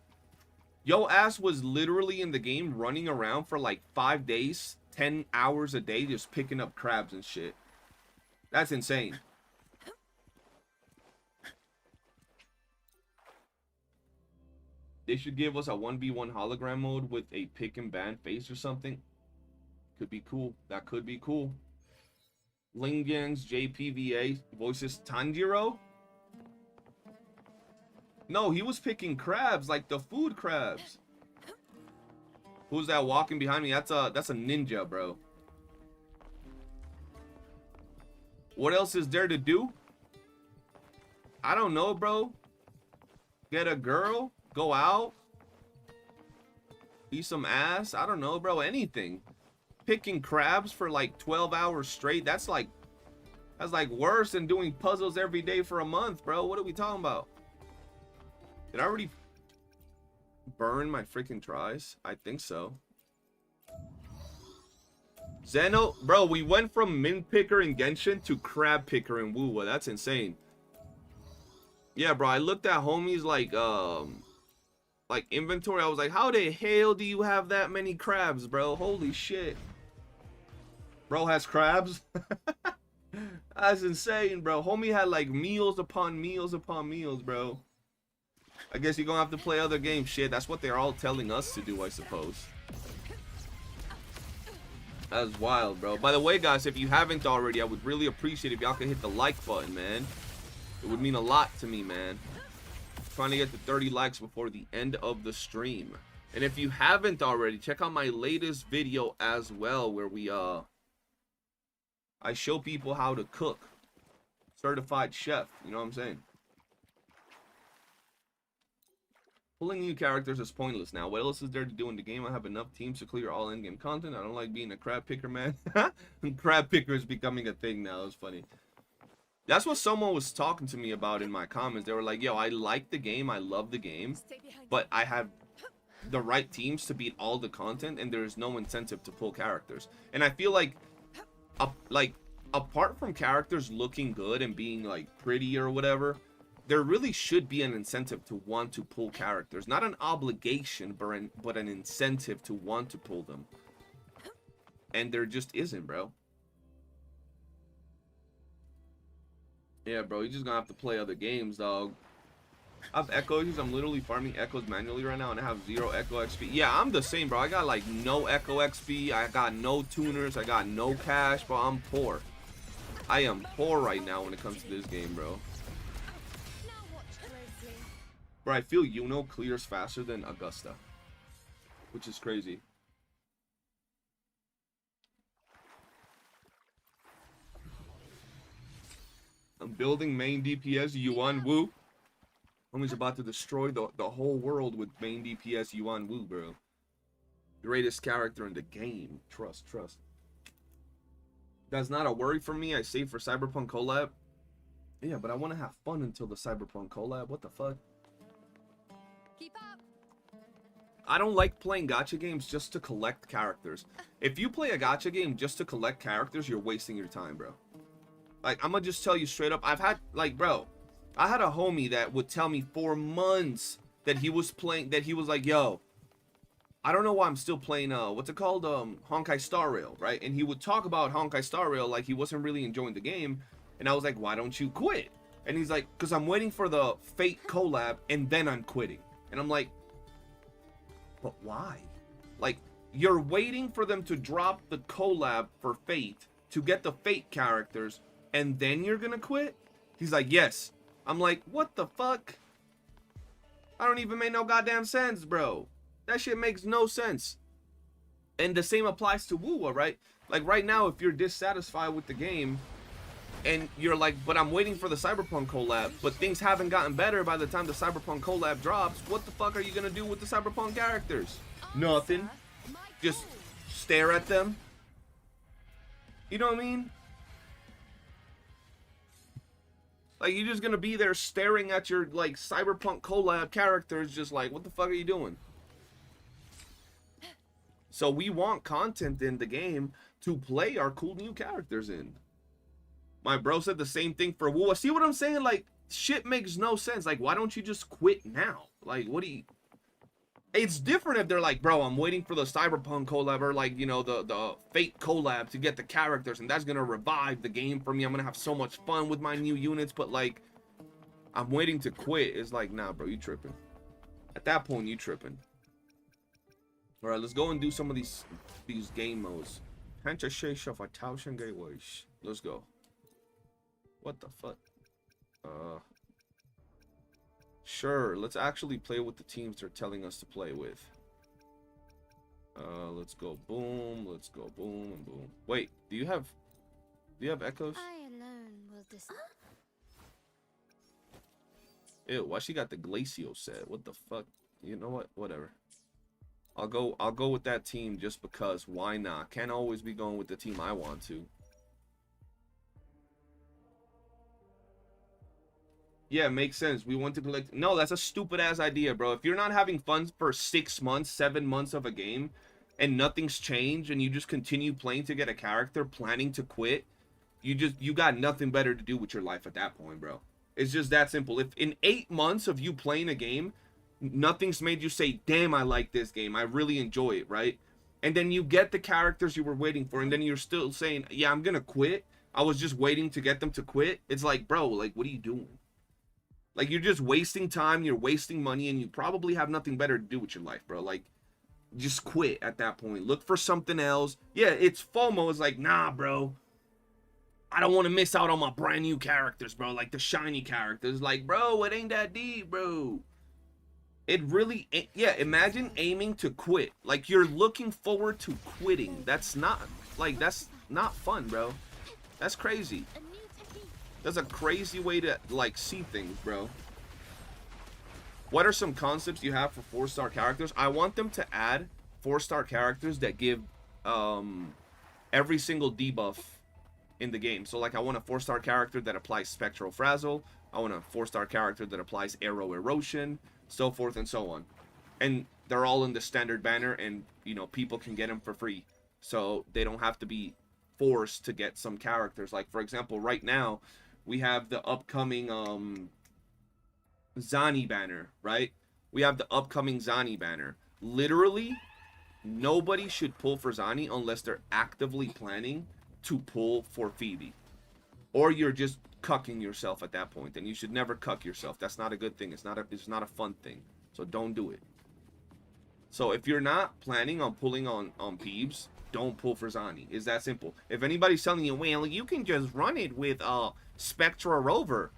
Yo ass was literally in the game running around for like 5 days, 10 hours a day, just picking up crabs and shit. That's insane. They should give us a 1v1 hologram mode with a pick and ban face or something. Could be cool. That could be cool. Ling Yang's JPVA voices Tanjiro? No, he was picking crabs, like the food crabs. Who's that walking behind me? That's a ninja, bro. What else is there to do? I don't know, bro. Get a girl, go out, eat some ass. I don't know, bro. Anything. Picking crabs for like 12 hours straight. That's like worse than doing puzzles every day for a month, bro. What are we talking about? Did I already burn my freaking tries? I think so. Zeno, bro, we went from mint picker in Genshin to crab picker in Wuwa. That's insane. Yeah, bro, I looked at homies like inventory. I was like, how the hell do you have that many crabs, bro? Holy shit. Bro has crabs? That's insane, bro. Homie had like meals upon meals upon meals, bro. I guess you're gonna have to play other games. Shit, that's what they're all telling us to do, I suppose. That's wild, bro. By the way, guys, if you haven't already, I would really appreciate if y'all could hit the like button, man. It would mean a lot to me, man. Trying to get to 30 likes before the end of the stream. And if you haven't already, check out my latest video as well, where we I show people how to cook. Certified chef, you know what I'm saying? Pulling new characters is pointless now. What else is there to do in the game? I have enough teams to clear all in-game content. I don't like being a crab picker, man. Crab picker is becoming a thing now. It's funny. That's what someone was talking to me about in my comments. They were like, yo, I like the game. I love the game. But I have the right teams to beat all the content, and there's no incentive to pull characters. And I feel like apart from characters looking good and being like pretty or whatever, there really should be an incentive to want to pull characters. Not an obligation, but an incentive to want to pull them. And there just isn't, bro. Yeah, bro, you're just gonna have to play other games, dog. I have echoes. I'm literally farming echoes manually right now, and I have 0 echo XP. Yeah, I'm the same, bro. I got like no echo XP. I got no tuners. I got no cash, bro. I'm poor. I am poor right now when it comes to this game, bro. Bro, I feel YOOOO clears faster than Augusta, which is crazy. I'm building main DPS. YOOOO. Homie's about to destroy the whole world with main DPS YOOOO, bro. Greatest character in the game. Trust. That's not a worry for me. I save for Cyberpunk collab. Yeah, but I want to have fun until the Cyberpunk collab. What the fuck? Keep up. I don't like playing gacha games just to collect characters. If you play a gacha game just to collect characters, you're wasting your time, bro. Like, I'm gonna just tell you straight up. I've had, like, bro, I had a homie that would tell me for months that he was playing, that he was like, yo, I don't know why I'm still playing, what's it called? Honkai Star Rail, right? And he would talk about Honkai Star Rail like he wasn't really enjoying the game. And I was like, why don't you quit? And he's like, because I'm waiting for the Fate collab and then I'm quitting. And I'm like, but why? Like, you're waiting for them to drop the collab for Fate to get the Fate characters and then you're gonna quit? He's like, yes. I'm like, what the fuck? I don't even make no goddamn sense, bro. That shit makes no sense. And the same applies to Wuwa, right? Like right now, if you're dissatisfied with the game and you're like, but I'm waiting for the Cyberpunk collab, but things haven't gotten better by the time the Cyberpunk collab drops, what the fuck are you gonna do with the Cyberpunk characters? Nothing. Just stare at them. You know what I mean? Like, you're just gonna be there staring at your, like, Cyberpunk collab characters, just like, what the fuck are you doing? So we want content in the game to play our cool new characters in. My bro said the same thing for Wuwa. See what I'm saying? Like, shit makes no sense. Like, why don't you just quit now? Like, what do you... It's different if they're like, bro, I'm waiting for the Cyberpunk collab or, like, you know, the Fate collab to get the characters, and that's gonna revive the game for me. I'm gonna have so much fun with my new units, but, like, I'm waiting to quit. It's like, nah, bro, you tripping. At that point, you tripping. All right, let's go and do some of these game modes. Let's go. What the fuck? Sure, let's actually play with the teams they're telling us to play with. Let's go boom, let's go boom and boom. Wait, do you have echoes? I alone will decide. Ew, why she got the Glacio set? What the fuck? You know what? Whatever. I'll go with that team just because. Why not? Can't always be going with the team I want to. Yeah, makes sense. We want to collect. No, that's a stupid ass idea, bro. If you're not having fun for 6 months, 7 months of a game, and nothing's changed, and you just continue playing to get a character, planning to quit, you got nothing better to do with your life at that point, bro. It's just that simple. If in 8 months of you playing a game, nothing's made you say, damn, I like this game, I really enjoy it, right? And then you get the characters you were waiting for, and then you're still saying, yeah, I'm gonna quit. I was just waiting to get them to quit. It's like, bro, like, what are you doing? Like, you're just wasting time, you're wasting money, and you probably have nothing better to do with your life, bro. Like, just quit at that point. Look for something else. Yeah, it's FOMO. It's like, nah, bro. I don't want to miss out on my brand new characters, bro. Like, the shiny characters. Like, bro, it ain't that deep, bro. It really, yeah, imagine aiming to quit. Like, you're looking forward to quitting. That's not fun, bro. That's crazy. That's a crazy way to, like, see things, bro. What are some concepts you have for 4-star characters? I want them to add 4-star characters that give every single debuff in the game. So, like, I want a 4-star character that applies Spectral Frazzle. I want a 4-star character that applies Arrow Erosion, so forth and so on. And they're all in the standard banner, and you know, people can get them for free, so they don't have to be forced to get some characters. Like for example, right now we have the upcoming Zani banner, right? We have the upcoming Zani banner. Literally, nobody should pull for Zani unless they're actively planning to pull for Phoebe. Or you're just cucking yourself at that point, and you should never cuck yourself. That's not a good thing. It's not a fun thing. So don't do it. So if you're not planning on pulling on Peebs, don't pull for Zani. It's that simple. If anybody's telling you, well, you can just run it with Spectra Rover.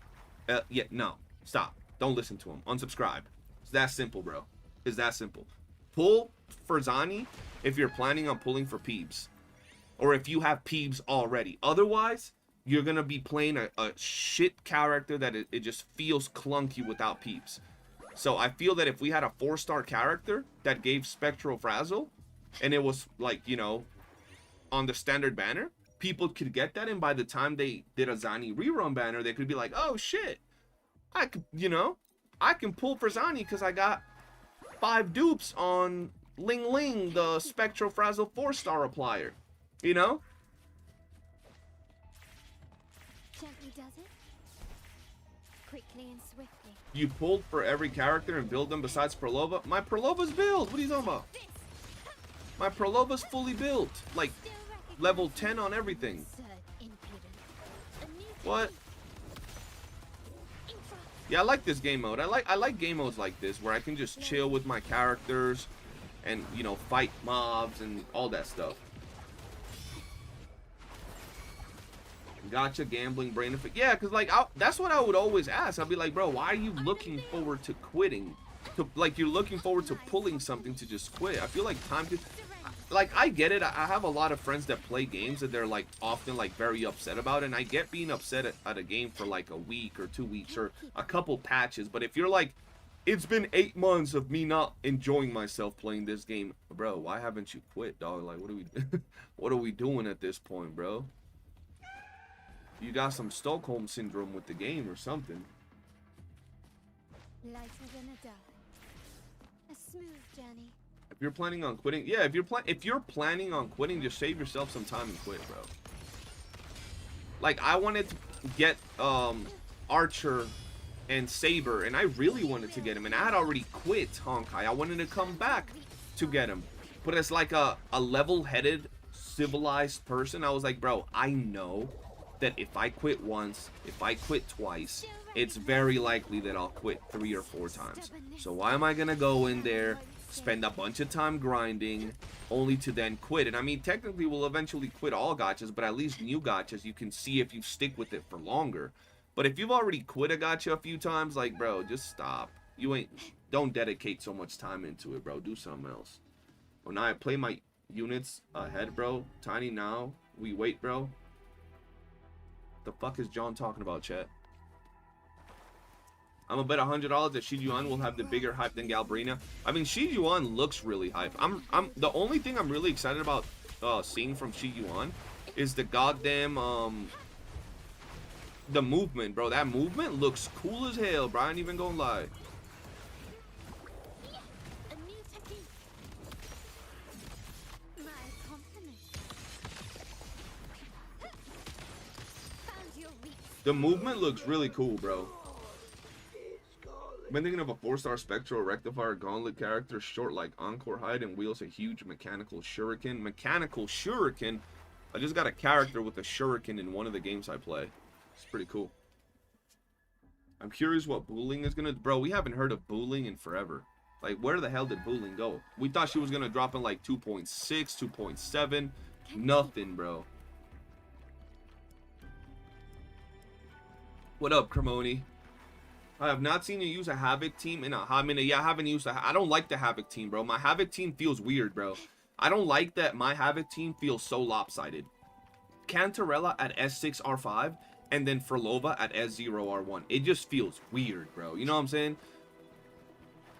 Yeah, no. Stop. Don't listen to him. Unsubscribe. It's that simple, bro. It's that simple. Pull for Zani if you're planning on pulling for Peebs. Or if you have Peebs already. Otherwise, you're going to be playing a shit character that it just feels clunky without Peebs. So I feel that if we had a 4-star character that gave Spectral Frazzle, and it was like, you know, on the standard banner, people could get that, and by the time they did a Zani rerun banner, they could be like, oh shit, I could, you know, I can pull for Zani because I got 5 dupes on Ling Ling, the Spectral Frazzle 4-star applier, you know? Gently does it. Quickly and swiftly. You pulled for every character and build them besides Perlova? My Perlova's built. What are you talking about? My Perlova's fully built. Like, level 10 on everything. What? Yeah, I like this game mode. I like game modes like this where I can just chill with my characters and, you know, fight mobs and all that stuff. Gotcha, gambling, brain effect. Yeah, because, like, that's what I would always ask. I'd be like, bro, why are you looking forward to quitting? Like, you're looking forward to pulling something to just quit. I feel like time to... Like, I get it. I have a lot of friends that play games that they're, like, often, like, very upset about. And I get being upset at a game for, like, a week or 2 weeks or a couple patches. But if you're, like, it's been 8 months of me not enjoying myself playing this game. Bro, why haven't you quit, dog? Like, what are we doing at this point, bro? You got some Stockholm syndrome with the game or something. Lighter than a dove. A smooth journey. If you're planning on quitting, yeah, if you're planning on quitting, just save yourself some time and quit, bro. Like, I wanted to get Archer and Saber, and I really wanted to get him, and I had already quit Honkai. I wanted to come back to get him, but as like a level-headed, civilized person, I was like, bro, I know that if I quit once, if I quit twice, it's very likely that I'll quit 3 or 4 times. So why am I gonna go in there, spend a bunch of time grinding, only to then quit? And I mean, technically we'll eventually quit all gachas, but at least new gachas, you can see if you stick with it for longer. But if you've already quit a gacha a few times, like, bro, just stop. Don't dedicate so much time into it, bro. Do something else. When I play my units ahead, bro, Tiny, now we wait, bro. The fuck is John talking about, chat? I'm gonna bet $100 that Shi Yuan will have the bigger hype than Galbrena. I mean, Shi Yuan looks really hype. The only thing I'm really excited about seeing from Shi Yuan is the goddamn the movement, bro. That movement looks cool as hell, bro. I ain't even gonna lie. The movement looks really cool, bro. I've been thinking of a 4-star Spectral Rectifier Gauntlet character, short like Encore height and wields a huge mechanical shuriken. Mechanical shuriken? I just got a character with a shuriken in one of the games I play. It's pretty cool. I'm curious what Booling is gonna... Bro, we haven't heard of Booling in forever. Like, where the hell did Booling go? We thought she was gonna drop in like 2.6, 2.7. Nothing, bro. What up, Cremoni? I have not seen you use a Havoc team in a hot minute. Yeah, I haven't used I don't like the Havoc team, bro. My Havoc team feels weird, bro. I don't like that my Havoc team feels so lopsided. Cantarella at S6 R5 and then Frolova at S0 R1. It just feels weird, bro. You know what I'm saying?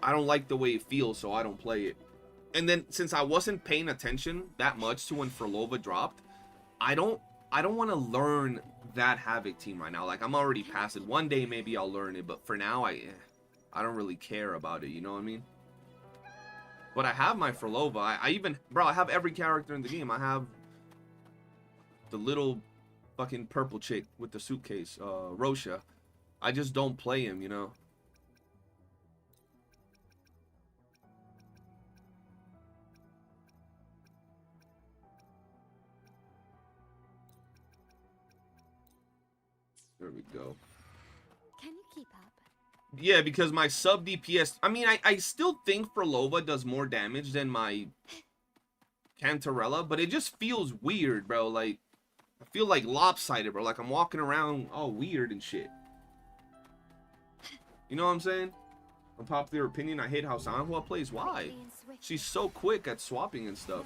I don't like the way it feels, so I don't play it. And then since I wasn't paying attention that much to when Frolova dropped, I don't want to learn that Havoc team right now. Like, I'm already past it. One day maybe I'll learn it, but for now I don't really care about it, you know what I mean? But I have my Frolova. I even, bro, I have every character in the game. I have the little fucking purple chick with the suitcase, Rosha. I just don't play him, you know. There we go. Can you keep up? Yeah, because my sub DPS, I mean, I still think Frolova does more damage than my Cantarella, but it just feels weird, bro. Like, I feel like lopsided, bro. Like I'm walking around all weird and shit. You know what I'm saying? Unpopular opinion, I hate how Sanhua plays. Why? She's so quick at swapping and stuff.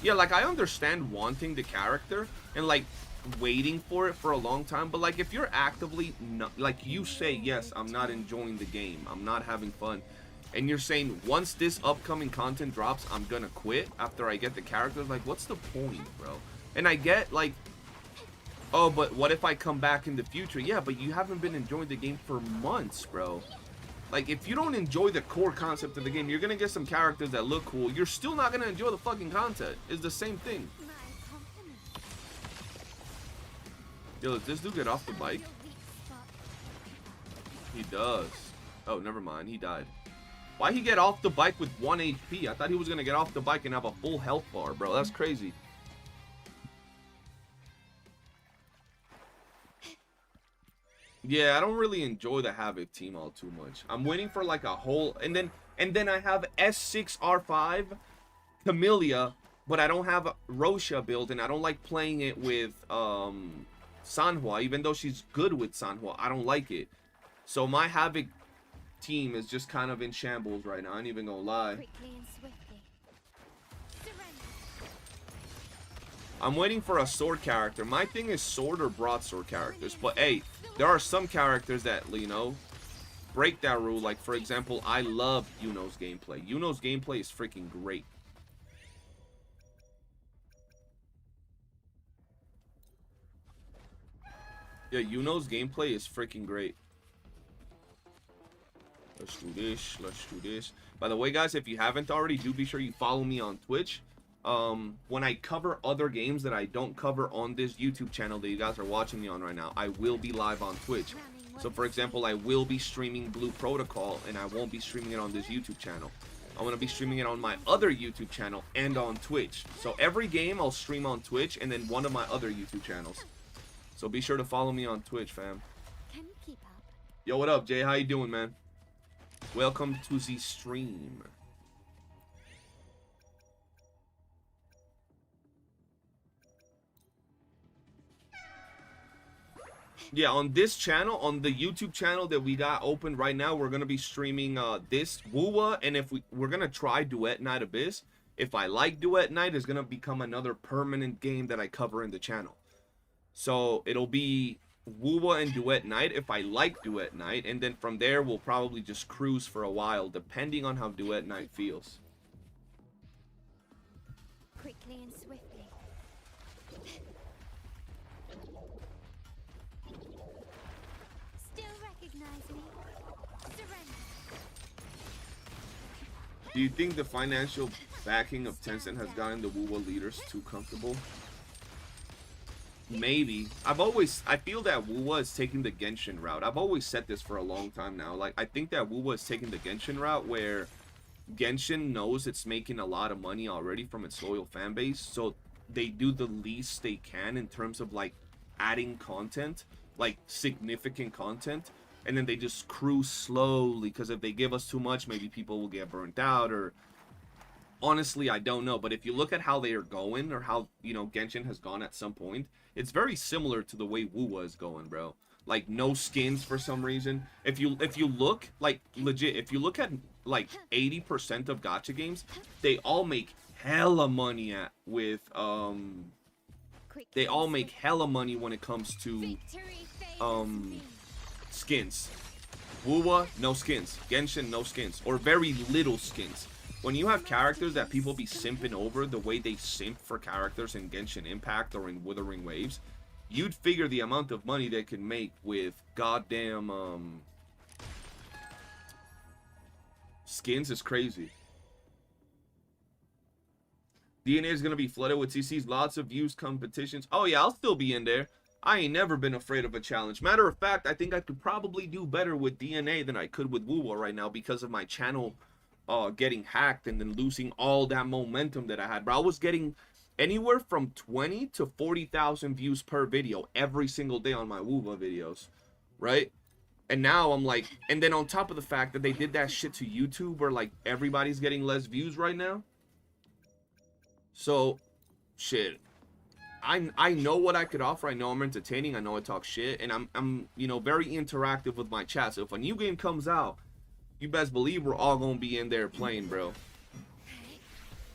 Yeah, like, I understand wanting the character and, like, waiting for it for a long time, but, like, if you're actively not, like, you say, yes, I'm not enjoying the game, I'm not having fun, and you're saying, once this upcoming content drops, I'm gonna quit after I get the characters, like, what's the point, bro? And I get, like, oh, but what if I come back in the future? Yeah, but you haven't been enjoying the game for months, bro. Like, if you don't enjoy the core concept of the game, you're gonna get some characters that look cool. You're still not gonna enjoy the fucking content. It's the same thing. Yo, does this dude get off the bike? He does. Oh, never mind. He died. Why'd he get off the bike with 1 HP? I thought he was gonna get off the bike and have a full health bar, bro. That's crazy. Yeah, I don't really enjoy the Havoc team all too much. I'm waiting for like a whole, and then I have S6R5 Camellia, but I don't have Rosha build, and I don't like playing it with Sanhua, even though she's good with Sanhua. I don't like it. So my Havoc team is just kind of in shambles right now. I ain't even gonna lie. I'm waiting for a sword character. My thing is sword or broadsword characters. But hey, there are some characters that, you know, break that rule. Like, for example, I love YOOOO's gameplay. YOOOO's gameplay is freaking great. Yeah, YOOOO's gameplay is freaking great. Let's do this. Let's do this. By the way, guys, if you haven't already, do be sure you follow me on Twitch. When I cover other games that I don't cover on this YouTube channel that you guys are watching me on right now, I will be live on Twitch. So for example, I will be streaming Blue Protocol, and I won't be streaming it on this YouTube channel. I'm going to be streaming it on my other YouTube channel and on Twitch. So every game I'll stream on Twitch and then one of my other YouTube channels. So be sure to follow me on Twitch, fam. Can you keep up? Yo, what up, Jay? How you doing, man? Welcome to the stream. Yeah, on this channel, on the YouTube channel that we got open right now, we're gonna be streaming this Wuwa, and if we're gonna try Duet Night Abyss. If I like Duet Night, it's gonna become another permanent game that I cover in the channel. So it'll be Wuwa and Duet Night if I like Duet Night, and then from there we'll probably just cruise for a while, depending on how Duet Night feels. Quickly and swiftly. Still recognize me? Surrender. Do you think the financial backing of Tencent has gotten the Wuwa leaders too comfortable? Maybe. I feel that Wuwa is taking the Genshin route. I've always said this for a long time now. Like, I think that Wuwa is taking the Genshin route where Genshin knows it's making a lot of money already from its loyal fan base, so they do the least they can in terms of, like, adding content, like, significant content, and then they just cruise slowly, because if they give us too much, maybe people will get burnt out, or honestly, I don't know. But if you look at how they are going, or how, you know, Genshin has gone at some point, it's very similar to the way Wuwa is going, bro. Like, no skins for some reason. If you look, like, legit, if you look at, like, 80% of gacha games, they all make hella money with, they all make hella money when it comes to, skins. Wuwa, no skins. Genshin, no skins. Or very little skins. When you have characters that people be simping over the way they simp for characters in Genshin Impact or in Wuthering Waves, you'd figure the amount of money they can make with goddamn skins is crazy. DNA is gonna be flooded with CCs, lots of views, competitions. Oh yeah, I'll still be in there. I ain't never been afraid of a challenge. Matter of fact, I think I could probably do better with DNA than I could with Wuwa right now because of my channel getting hacked and then losing all that momentum that I had. Bro, I was getting anywhere from 20 to 40,000 views per video every single day on my Wuwa videos, right? And now I'm like, and then on top of the fact that they did that shit to YouTube where like everybody's getting less views right now. So, shit. I know what I could offer. I know I'm entertaining. I know I talk shit, and I'm you know, very interactive with my chat. So if a new game comes out, you best believe we're all gonna be in there playing, bro.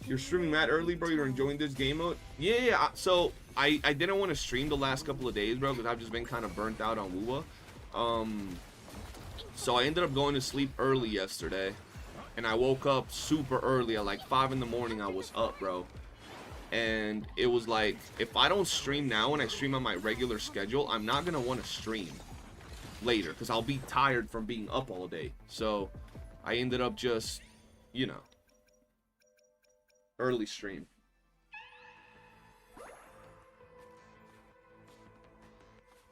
You're streaming mad early, bro. You're enjoying this game mode? Yeah. So I didn't want to stream the last couple of days, bro, because I've just been kind of burnt out on Wuwa. So I ended up going to sleep early yesterday, and I woke up super early at like 5 in the morning. I was up, bro. And it was like, if I don't stream now and I stream on my regular schedule, I'm not gonna want to stream later because I'll be tired from being up all day. So I ended up just, you know, early stream.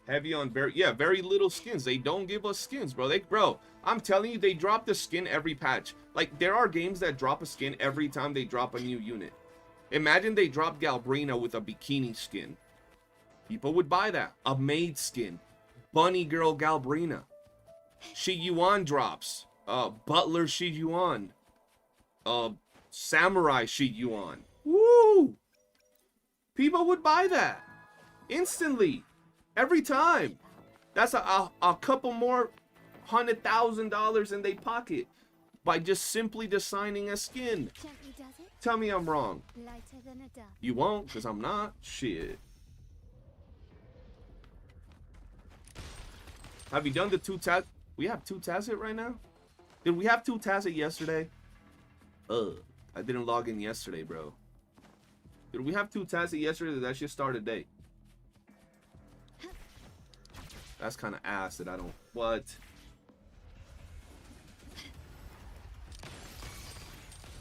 Heavy on very little skins. They don't give us skins, bro. Bro, I'm telling you, they drop the skin every patch. Like, there are games that drop a skin every time they drop a new unit. Imagine they dropped Galbrena with a bikini skin. People would buy that. A maid skin. Bunny Girl Galbrena. Shi Yuan drops. Butler Shi Yuan. Samurai Shi Yuan. Woo! People would buy that. Instantly. Every time. That's a couple more $100,000 in their pocket. By just simply designing a skin. Tell me I'm wrong. You won't, because I'm not. Shit. Have you done the 2 Taz? We have 2 Tazit right now? Did we have 2 Tazit yesterday? I didn't log in yesterday, bro. Did we have 2 Tazit yesterday? Did that shit start today? That's kind of ass that I don't... What?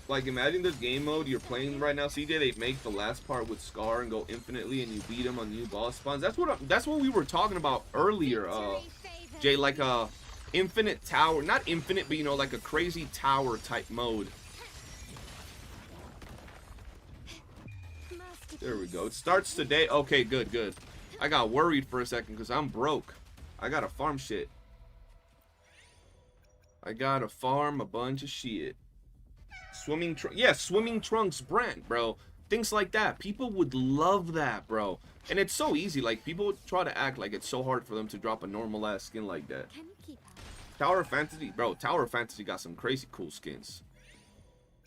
Like, imagine this game mode you're playing right now, CJ. They make the last part with Scar and go infinitely, and you beat him on new boss spawns. That's what we were talking about earlier, Jay. Like a infinite tower, not infinite, but you know, like a crazy tower type mode. There we go. It starts today. Okay, good. I got worried for a second because I'm broke. I gotta farm shit. I gotta farm a bunch of shit. Swimming trunks brand, bro. Things like that. People would love that, bro. And it's so easy. Like, people would try to act like it's so hard for them to drop a normal ass skin like that. Tower of Fantasy, bro. Tower of Fantasy got some crazy cool skins.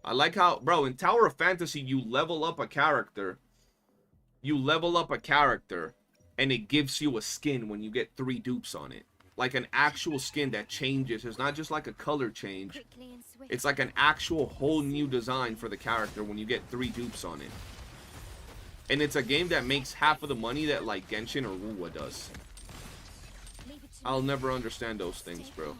I like how, bro, in Tower of Fantasy, you level up a character. And it gives you a skin when you get 3 dupes on it. Like an actual skin that changes. It's not just like a color change. It's like an actual whole new design for the character when you get 3 dupes on it. And it's a game that makes half of the money that like Genshin or Wuwa does. I'll never understand those things, bro.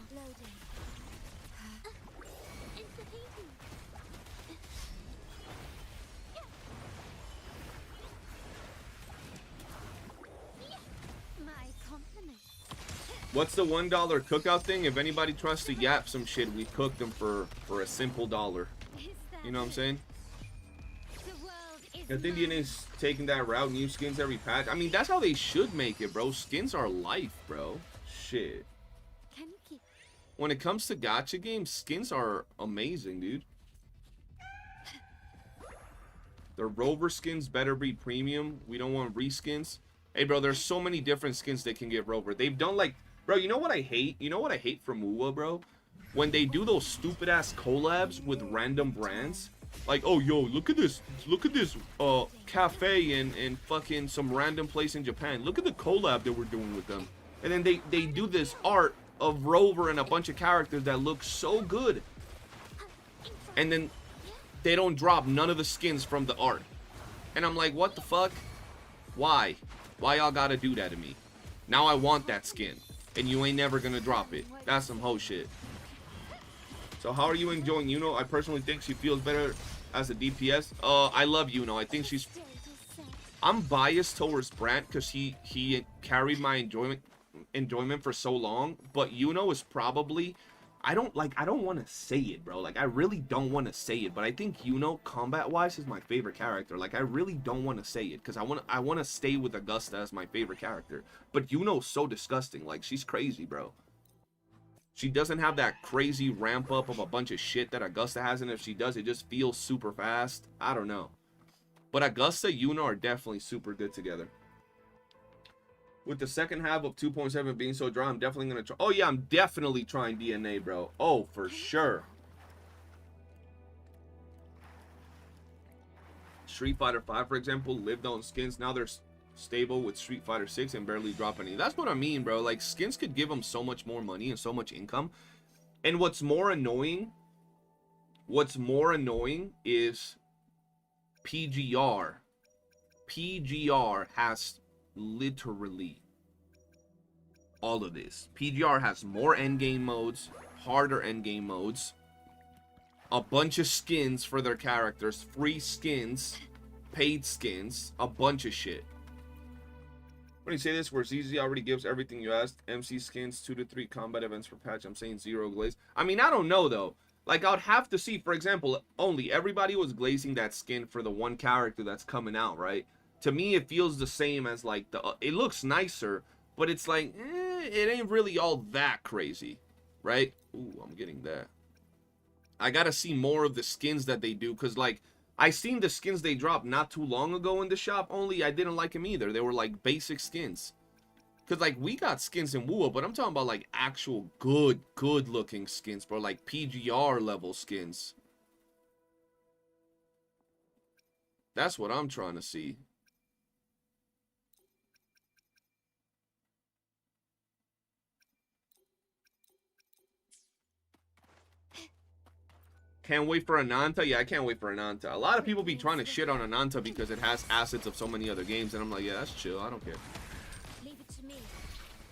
What's the $1 cookout thing? If anybody tries to yap some shit, we cook them for a simple $1. You know what I'm saying? I think DNA's taking that route. New skins every patch. I mean, that's how they should make it, bro. Skins are life, bro. Shit. When it comes to gacha games, skins are amazing, dude. The Rover skins better be premium. We don't want reskins. Hey, bro, there's so many different skins they can give Rover. They've done like... Bro, you know what I hate? You know what I hate from Wuwa, bro? When they do those stupid-ass collabs with random brands. Like, oh, yo, look at this cafe in fucking some random place in Japan. Look at the collab that we're doing with them. And then they do this art of Rover and a bunch of characters that look so good. And then they don't drop none of the skins from the art. And I'm like, what the fuck? Why? Why y'all gotta do that to me? Now I want that skin. And you ain't never gonna drop it. That's some hoe shit. So how are you enjoying Yuno? I personally think she feels better as a DPS. I love Yuno. I think she's... I'm biased towards Brant because he carried my enjoyment for so long. But Yuno is probably... I don't want to say it, bro. Like, I really don't want to say it. But I think Yuno, combat-wise, is my favorite character. Like, I really don't want to say it because I want to stay with Augusta as my favorite character. But Yuno's so disgusting. Like, she's crazy, bro. She doesn't have that crazy ramp up of a bunch of shit that Augusta has, and if she does, it just feels super fast. I don't know. But Augusta, Yuno are definitely super good together. With the second half of 2.7 being so dry, I'm definitely going to try. Oh, yeah, I'm definitely trying DNA, bro. Oh, for sure. Street Fighter 5, for example, lived on skins. Now they're stable with Street Fighter 6 and barely drop any. That's what I mean, bro. Like, skins could give them so much more money and so much income. And what's more annoying is PGR. PGR has literally all of this. PGR has more endgame modes, harder endgame modes, a bunch of skins for their characters, free skins, paid skins, a bunch of shit. When you say this, where ZZ already gives everything you asked, MC skins, 2 to 3 combat events per patch, I'm saying 0 glaze. I mean, I don't know, though. Like, I'd have to see, for example, only everybody was glazing that skin for the one character that's coming out, right? To me, it feels the same as, like, it looks nicer, but it's like, it ain't really all that crazy, right? Ooh, I'm getting that. I gotta see more of the skins that they do, because, like, I seen the skins they dropped not too long ago in the shop, only I didn't like them either. They were, like, basic skins. Because, like, we got skins in WOOO, but I'm talking about, like, actual good-looking skins, bro. Like, PGR-level skins. That's what I'm trying to see. Can't wait for Ananta. Yeah, I can't wait for Ananta. A lot of people be trying to shit on Ananta because it has assets of so many other games, and I'm like, yeah, that's chill. I don't care.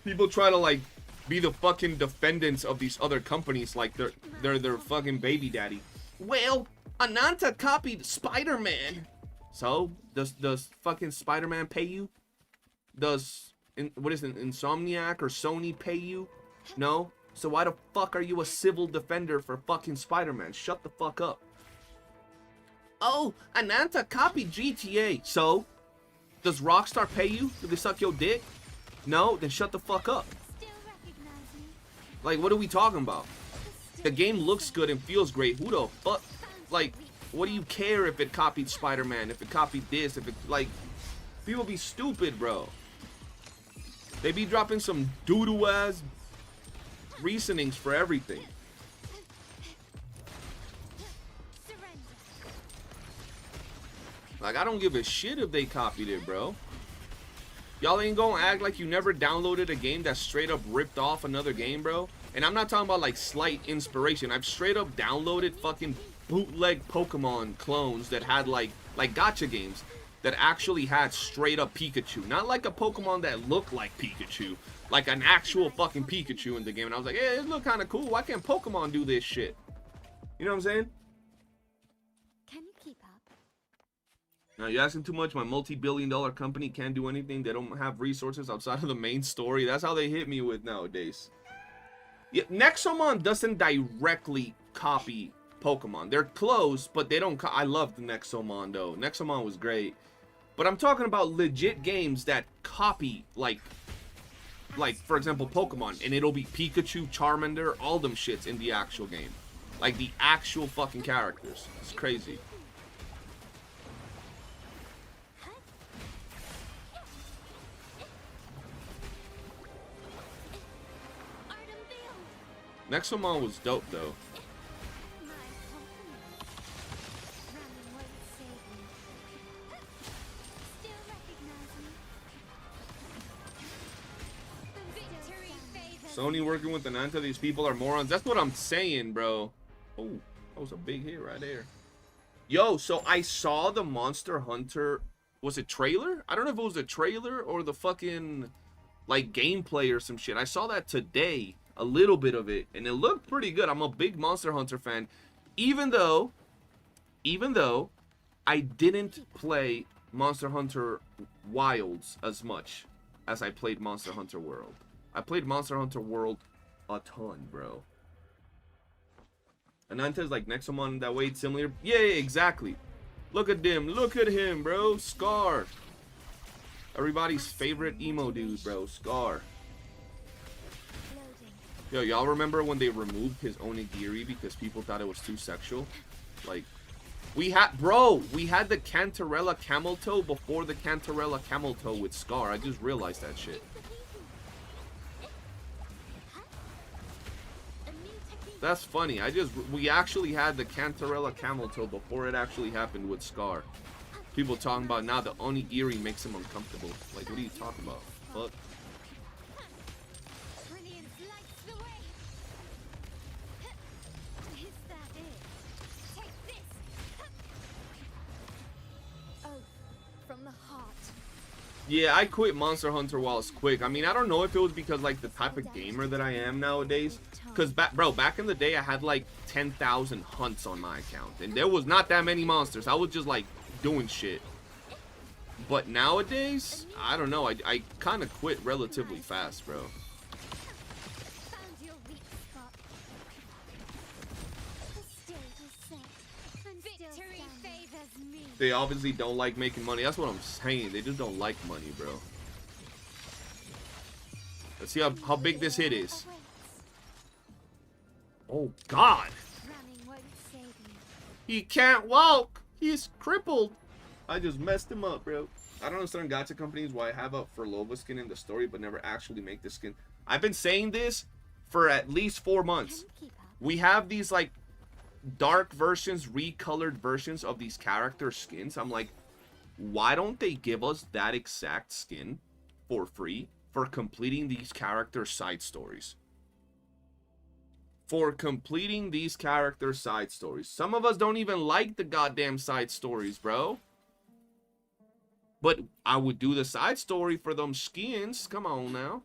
People try to, like, be the fucking defendants of these other companies like they're their fucking baby daddy. Well, Ananta copied Spider-Man. So, does fucking Spider-Man pay you? Does, what is it, Insomniac or Sony pay you? No? So why the fuck are you a civil defender for fucking Spider-Man? Shut the fuck up. Oh, Ananta copied GTA. So, does Rockstar pay you? Do they suck your dick? No? Then shut the fuck up. Like, what are we talking about? The game looks good and feels great. Who the fuck? Like, what do you care if it copied Spider-Man? If it copied this? If it, like, people be stupid, bro. They be dropping some doo-doo-ass reasonings for everything. Like, I don't give a shit if they copied it, bro. Y'all ain't gonna act like you never downloaded a game that straight up ripped off another game, bro. And I'm not talking about, like, slight inspiration. I've straight up downloaded fucking bootleg Pokemon clones that had, like gacha games that actually had straight up Pikachu. Not like a Pokemon that looked like Pikachu. Like an actual fucking Pikachu in the game. And I was like, hey, it look kind of cool. Why can't Pokemon do this shit? You know what I'm saying? Can you keep up? Now, you're asking too much. My multi-billion-dollar company can't do anything. They don't have resources outside of the main story. That's how they hit me with nowadays. Yeah, Nexomon doesn't directly copy Pokemon. They're close, but they don't. I loved Nexomon, though. Nexomon was great. But I'm talking about legit games that copy, like for example, Pokemon, and it'll be Pikachu, Charmander, all them shits in the actual game. Like the actual fucking characters. It's crazy. Nexomon was dope, though. Sony working with Ananta, these people are morons. That's what I'm saying, bro. Oh, that was a big hit right there. Yo, so I saw the Monster Hunter, was it trailer? I don't know if it was a trailer or the fucking, like, gameplay or some shit. I saw that today a little bit of it, and it looked pretty good. I'm a big Monster Hunter fan, even though I didn't play Monster Hunter Wilds as much as I played Monster Hunter World. I played Monster Hunter World a ton, bro. Ananta's like Nexomon that way, similar. Yeah, exactly. Look at them. Look at him, bro. Scar. Everybody's favorite emo dude, bro. Scar. Yo, y'all remember when they removed his onigiri because people thought it was too sexual? Like, we had the Cantarella camel toe before the Cantarella camel toe with Scar. I just realized that shit. That's funny. We actually had the Cantarella camel toe before it actually happened with Scar. People talking about now the onigiri makes him uncomfortable. Like, what are you talking about? Fuck. Yeah, I quit Monster Hunter while it's quick. I mean, I don't know if it was because, like, the type of gamer that I am nowadays. Because, back in the day, I had, like, 10,000 hunts on my account. And there was not that many monsters. I was just, like, doing shit. But nowadays, I don't know. I kind of quit relatively fast, bro. They obviously don't like making money. That's what I'm saying. They just don't like money, bro. Let's see how big this hit is. Oh, God. He can't walk. He's crippled. I just messed him up, bro. I don't understand gacha companies why I have a Furlova skin in the story but never actually make the skin. I've been saying this for at least 4 months. We have these, like, dark versions, recolored versions of these character skins. I'm like, why don't they give us that exact skin for free for completing these character side stories? For completing these character side stories. Some of us don't even like the goddamn side stories, bro. But I would do the side story for them skins. Come on now.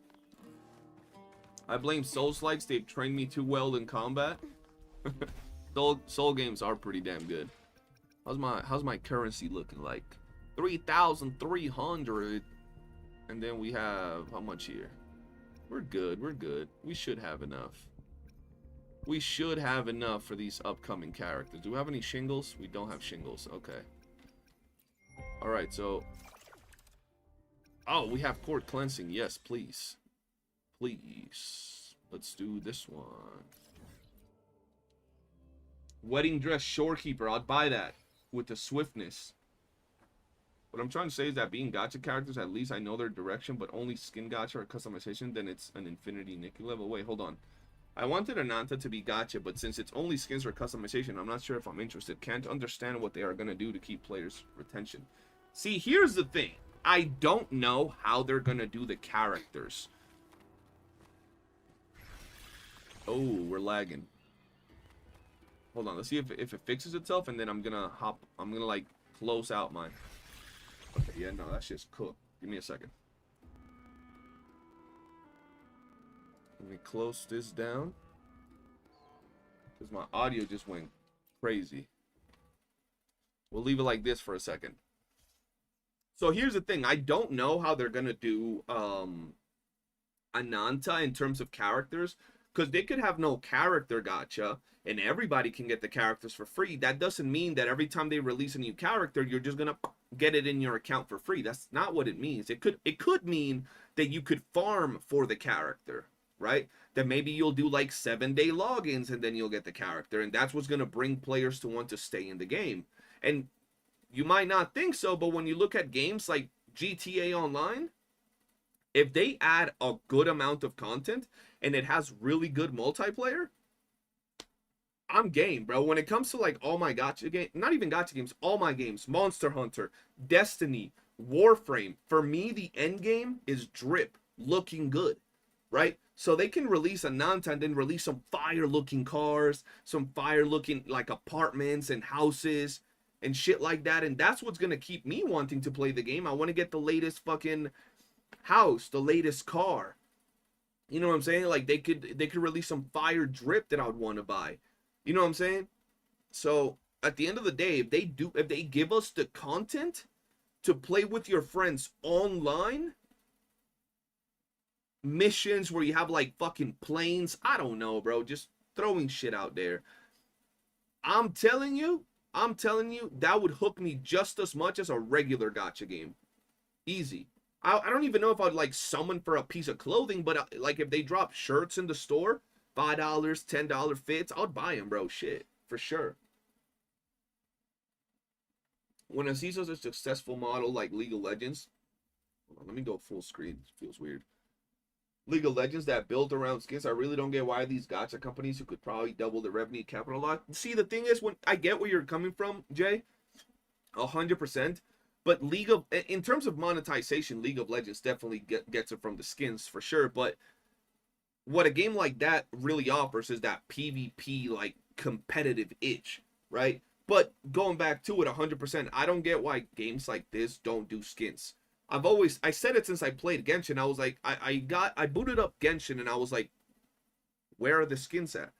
I blame Souls-likes. They've trained me too well in combat. Soul games are pretty damn good. How's my currency looking like? 3,300. And then we have how much here? We're good. We're good. We should have enough. We should have enough for these upcoming characters. Do we have any shingles? We don't have shingles. Okay. All right. So. Oh, we have court cleansing. Yes, please. Please. Let's do this one. Wedding dress shorekeeper. I'd buy that with the swiftness. What I'm trying to say is that being gacha characters, at least I know their direction, but only skin gacha or customization, then it's an infinity Nikki level. Wait, hold on. I wanted Ananta to be gacha, but since it's only skins or customization, I'm not sure if I'm interested. Can't understand what they are going to do to keep players' retention. See, here's the thing. I don't know how they're going to do the characters. Oh, we're lagging. Hold on, let's see if it fixes itself, and then I'm gonna like close out mine. Okay, yeah, no, that's just cooked. Give me a second. Let me close this down. Because my audio just went crazy. We'll leave it like this for a second. So here's the thing. I don't know how they're gonna do Ananta in terms of characters. Because they could have no character gacha, and everybody can get the characters for free. That doesn't mean that every time they release a new character, you're just gonna get it in your account for free. That's not what it means. It could mean that you could farm for the character, right? That maybe you'll do like 7-day logins and then you'll get the character, and that's what's gonna bring players to want to stay in the game. And you might not think so, but when you look at games like GTA Online, if they add a good amount of content and it has really good multiplayer, I'm game, bro. When it comes to like all my gacha games, not even gacha games, all my games, Monster Hunter, Destiny, Warframe, for me, the end game is drip, looking good, right? So they can release Ananta and then release some fire-looking cars, some fire-looking like apartments and houses and shit like that. And that's what's going to keep me wanting to play the game. I want to get the latest fucking house, the latest car. You know what I'm saying? Like they could release some fire drip that I would want to buy. You know what I'm saying? So at the end of the day, if they give us the content to play with your friends online, missions where you have like fucking planes, I don't know, bro, just throwing shit out there. I'm telling you, that would hook me just as much as a regular gacha game. Easy. I don't even know if I'd like summon for a piece of clothing, but like if they drop shirts in the store, $5, $10 fits, I'd buy them, bro. Shit, for sure. When a CISO's a successful model like League of Legends, hold on, let me go full screen. It feels weird. League of Legends that built around skins, I really don't get why these gacha companies who could probably double the revenue capitalize. See, the thing is, when I get where you're coming from, Jay, 100%. But in terms of monetization, League of Legends definitely gets it from the skins for sure. But what a game like that really offers is that PvP like competitive itch, right? But going back to it 100%, I don't get why games like this don't do skins. I said it since I played Genshin. I was like, I booted up Genshin and I was like, where are the skins at?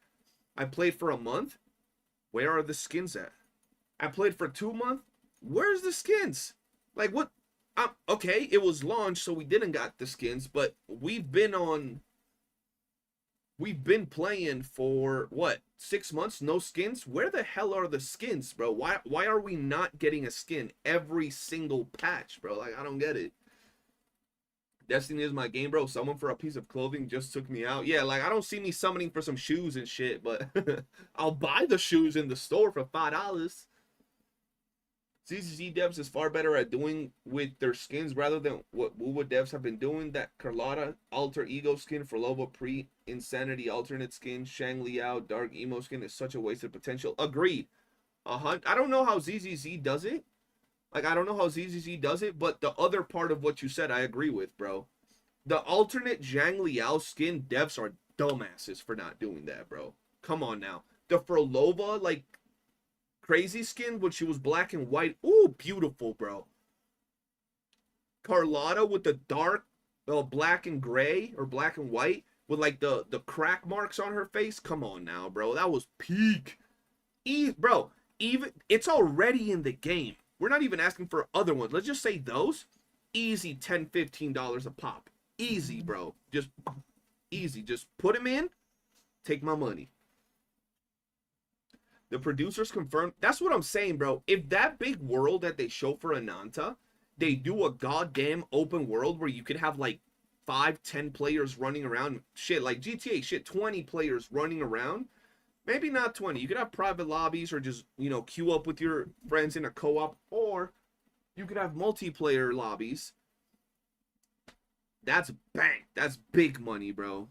I played for a month. Where are the skins at? I played for 2 months. Where's the skins? Like what? Okay, it was launched, so we didn't got the skins, but we've been playing for what, 6 months, no skins? Where the hell are the skins, bro? Why are we not getting a skin every single patch, bro? Like, I don't get it. Destiny is my game, bro. Someone for a piece of clothing just took me out. Yeah, like I don't see me summoning for some shoes and shit, but I'll buy the shoes in the store for $5. CCC devs is far better at doing with their skins rather than what Wuwa devs have been doing. That Carlotta alter ego skin for Lobo pre-insanity alternate skin, Shang Liao dark emo skin is such a waste of potential. Agreed. I don't know how ZZZ does it. Like, I don't know how ZZZ does it, but the other part of what you said, I agree with, bro. The alternate Zhang Liao skin devs are dumbasses for not doing that, bro. Come on now. The Frolova, like, crazy skin when she was black and white. Ooh, beautiful, bro. Carlotta with the dark black and gray or black and white with like the crack marks on her face. Come on now, bro. That was peak. Bro, even it's already in the game. We're not even asking for other ones. Let's just say those. Easy $10, $15 a pop. Easy, bro. Just easy. Just put them in. Take my money. The producers confirmed. That's what I'm saying, bro. If that big world that they show for Ananta, they do a goddamn open world where you could have like 5, 10 players running around. Shit, like GTA, shit, 20 players running around. Maybe not 20. You could have private lobbies or just, you know, queue up with your friends in a co-op. Or you could have multiplayer lobbies. That's bang. That's big money, bro.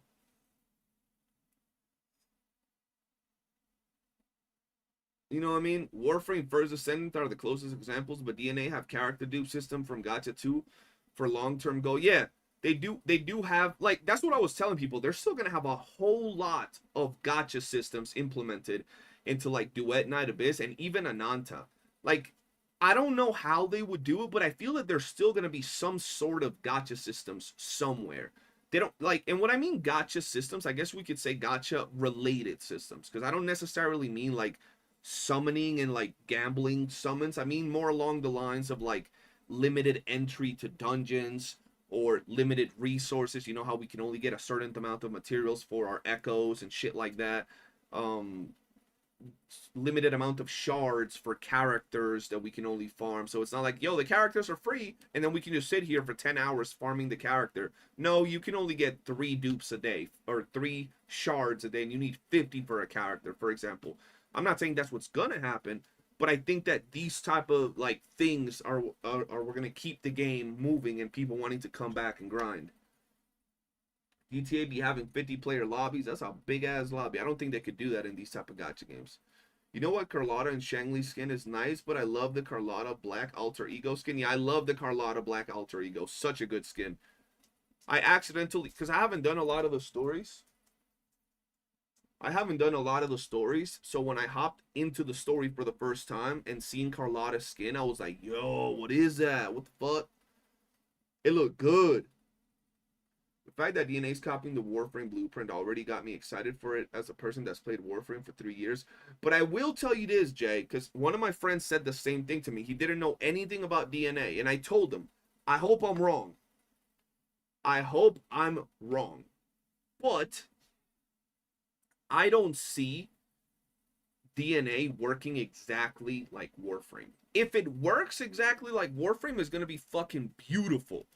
You know what I mean? Warframe First Ascendant are the closest examples, but DNA have character dupe system from Gacha 2 for long-term goal. Yeah, they do have, like, that's what I was telling people. They're still gonna have a whole lot of gacha systems implemented into like Duet, Night Abyss, and even Ananta. Like, I don't know how they would do it, but I feel that there's still gonna be some sort of gacha systems somewhere. They don't like, and what I mean gacha systems, I guess we could say gacha related systems, because I don't necessarily mean like summoning and like gambling summons. I mean more along the lines of like limited entry to dungeons or limited resources. You know how we can only get a certain amount of materials for our echoes and shit like that. Limited amount of shards for characters that we can only farm. So it's not like, yo, the characters are free and then we can just sit here for 10 hours farming the character. No, you can only get 3 dupes a day or 3 shards a day, and you need 50 for a character, for example. I'm not saying that's what's gonna happen, but I think that these type of like things are we're gonna keep the game moving and people wanting to come back and grind. GTA be having 50-player lobbies. That's a big ass lobby. I don't think they could do that in these type of gacha games. You know what? Carlotta and Shangli skin is nice, but I love the Carlotta Black Alter Ego skin. Yeah, I love the Carlotta Black Alter Ego. Such a good skin. I accidentally, because I haven't done a lot of the stories. So when I hopped into the story for the first time and seen Carlotta's skin, I was like, yo, what is that? What the fuck? It looked good. fact that DNA is copying the Warframe blueprint already got me excited for it as a person that's played Warframe for 3 years. But I will tell you this, Jay, because one of my friends said the same thing to me. He didn't know anything about DNA, and I told him, I hope I'm wrong. I hope I'm wrong. But I don't see DNA working exactly like Warframe. If it works exactly like Warframe, it's going to be fucking beautiful.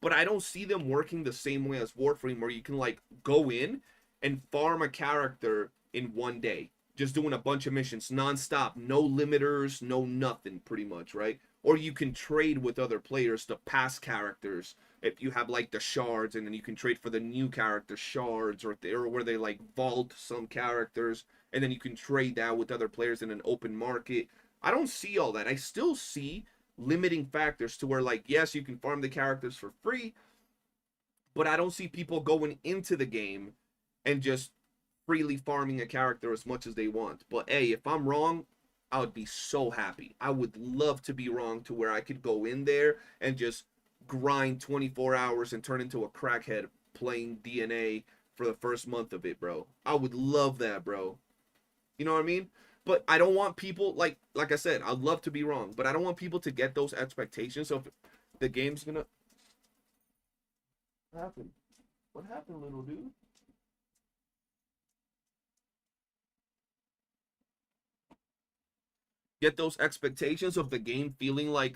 But I don't see them working the same way as Warframe, where you can like go in and farm a character in one day. Just doing a bunch of missions non-stop, no limiters, no nothing pretty much, right? Or you can trade with other players to pass characters if you have like the shards, and then you can trade for the new character shards, or where they like vault some characters, and then you can trade that with other players in an open market. I don't see all that. I still see limiting factors to where, like, yes, you can farm the characters for free, but I don't see people going into the game and just freely farming a character as much as they want. But hey, if I'm wrong, I would be so happy. I would love to be wrong to where I could go in there and just grind 24 hours and turn into a crackhead playing DNA for the first month of it, bro. I would love that, bro. You know what I mean? But I don't want people, like I said, I'd love to be wrong, but I don't want people to get those expectations of the game's gonna... What happened? What happened, little dude? Get those expectations of the game feeling like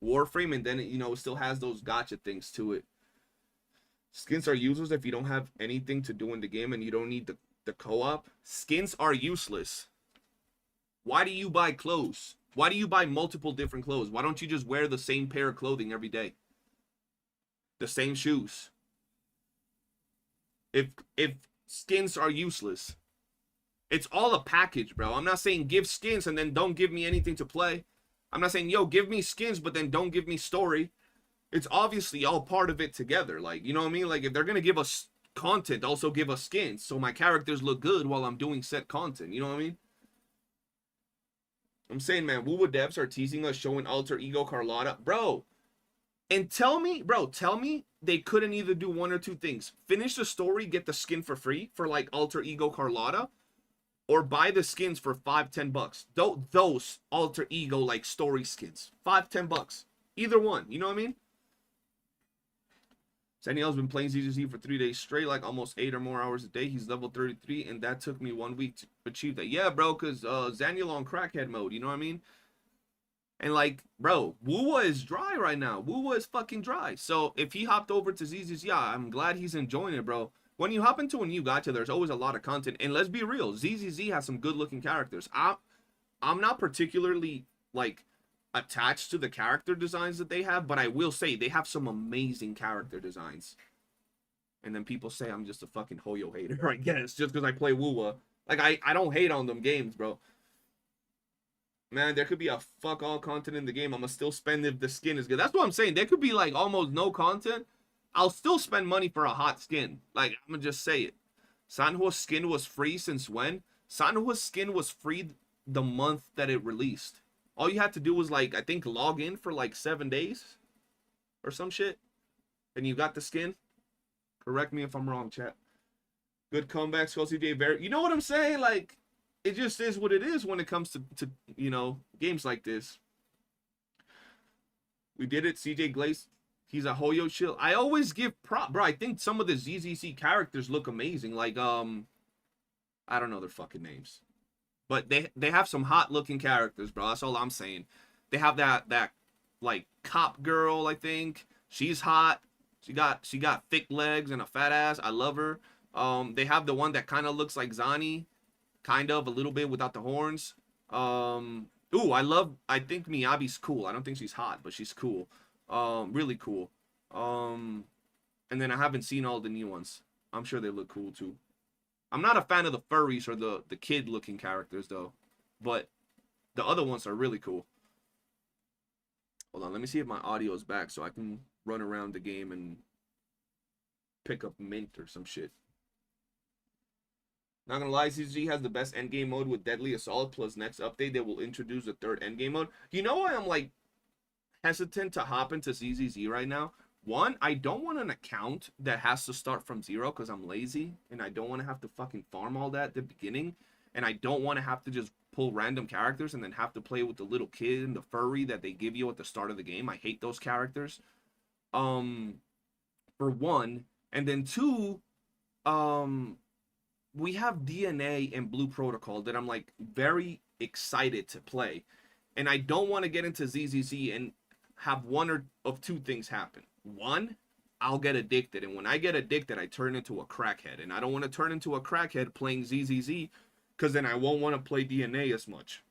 Warframe, and then it still has those gacha things to it. Skins are useless if you don't have anything to do in the game and you don't need the co-op. Skins are useless. Why do you buy clothes? Why do you buy multiple different clothes? Why don't you just wear the same pair of clothing every day? The same shoes. If skins are useless, it's all a package, bro. I'm not saying give skins and then don't give me anything to play. I'm not saying, yo, give me skins, but then don't give me story. It's obviously all part of it together. Like, you know what I mean? Like, if they're going to give us content, also give us skins, so my characters look good while I'm doing set content. You know what I mean? I'm saying, man, Wuwa devs are teasing us showing alter ego Carlotta. Bro, and tell me they couldn't either do one or two things. Finish the story, get the skin for free for, like, alter ego Carlotta, or buy the skins for $5-10. Those alter ego, like, story skins. $5-10. Either one. You know what I mean? Daniel's been playing ZZZ for 3 days straight, like almost 8 or more hours a day. He's level 33, and that took me 1 week to achieve that. Yeah, bro, because Zaniel on crackhead mode, you know what I mean? And, like, bro, Wuwa is dry right now. Wuwa is fucking dry. So if he hopped over to ZZZ, yeah, I'm glad he's enjoying it, bro. When you hop into a new gacha, there's always a lot of content. And let's be real, ZZZ has some good-looking characters. I'm not particularly, like, attached to the character designs that they have, but I will say they have some amazing character designs. And then people say I'm just a fucking Hoyo hater, I guess, just because I play Wuwa. Like, I don't hate on them games, bro. Man, there could be a fuck all content in the game. I'm gonna still spend if the skin is good. That's what I'm saying. There could be, like, almost no content. I'll still spend money for a hot skin. Like, I'm gonna just say it. Sanhua's skin was free since when? Sanhua's skin was free the month that it released. All you had to do was, like, I think log in for, like, 7 days or some shit, and you got the skin. Correct me if I'm wrong, chat. Good comeback, Skull CJ. Very, you know what I'm saying? Like, it just is what it is when it comes to games like this. We did it, CJ Glaze. He's a Hoyo chill. I always give prop, bro. I think some of the ZZC characters look amazing. Like, I don't know their fucking names. But they have some hot looking characters, bro. That's all I'm saying. They have that like cop girl, I think. She's hot. She got thick legs and a fat ass. I love her. They have the one that kind of looks like Zani, kind of a little bit without the horns. Ooh, I think Miyabi's cool. I don't think she's hot, but she's cool. Really cool. And then I haven't seen all the new ones. I'm sure they look cool too. I'm not a fan of the furries or the kid-looking characters, though. But the other ones are really cool. Hold on, let me see if my audio is back so I can run around the game and pick up mint or some shit. Not gonna lie, CG has the best endgame mode with Deadly Assault, plus next update they will introduce a third endgame mode. You know why I'm, like, hesitant to hop into ZZZ right now? One, I don't want an account that has to start from zero because I'm lazy and I don't want to have to fucking farm all that at the beginning. And I don't want to have to just pull random characters and then have to play with the little kid and the furry that they give you at the start of the game. I hate those characters. For one. And then two, we have DNA and Blue Protocol that I'm like very excited to play. And I don't want to get into ZZZ and have one or of two things happen. One, I'll get addicted. And when I get addicted, I turn into a crackhead. And I don't want to turn into a crackhead playing ZZZ because then I won't want to play DNA as much.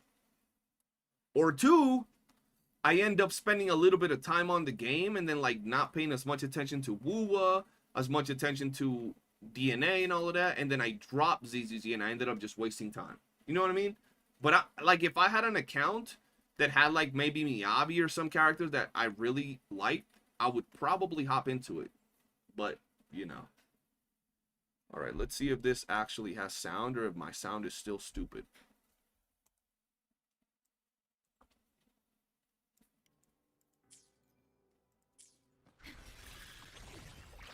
Or two, I end up spending a little bit of time on the game and then like not paying as much attention to Wuwa, as much attention to DNA and all of that, and then I dropped ZZZ and I ended up just wasting time. You know what I mean? But like if I had an account that had like maybe Miyabi or some characters that I really liked, I would probably hop into it. But, you know. Alright, let's see if this actually has sound or if my sound is still stupid.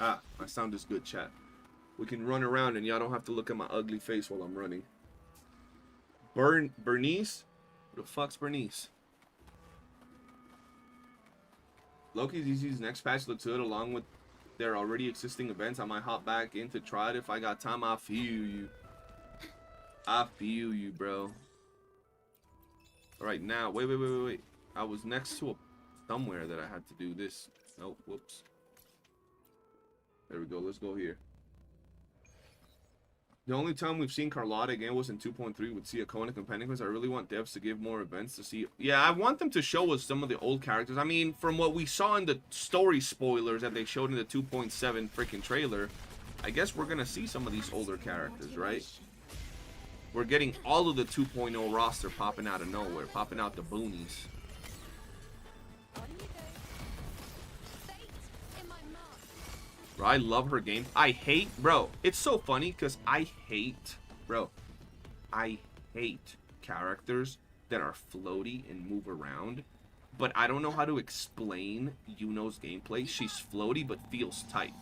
Ah, my sound is good, chat. We can run around and y'all don't have to look at my ugly face while I'm running. Bernice? Who the fuck's Bernice? Loki ZZ's next patch looks good along with their already existing events. I might hop back in to try it if I got time. I feel you. I feel you, bro. Alright, now, wait. I was next to somewhere that I had to do this. Oh, whoops. There we go. Let's go here. The only time we've seen Carlotta again was in 2.3 with Sia Koenig and Pentagon. I really want devs to give more events to see. Yeah, I want them to show us some of the old characters. I mean, from what we saw in the story spoilers that they showed in the 2.7 freaking trailer, I guess we're going to see some of these older characters, right? We're getting all of the 2.0 roster popping out of nowhere, popping out the boonies. Bro, I love her game. I hate, bro, it's so funny because I hate characters that are floaty and move around, but I don't know how to explain Yuno's gameplay. She's floaty but feels tight.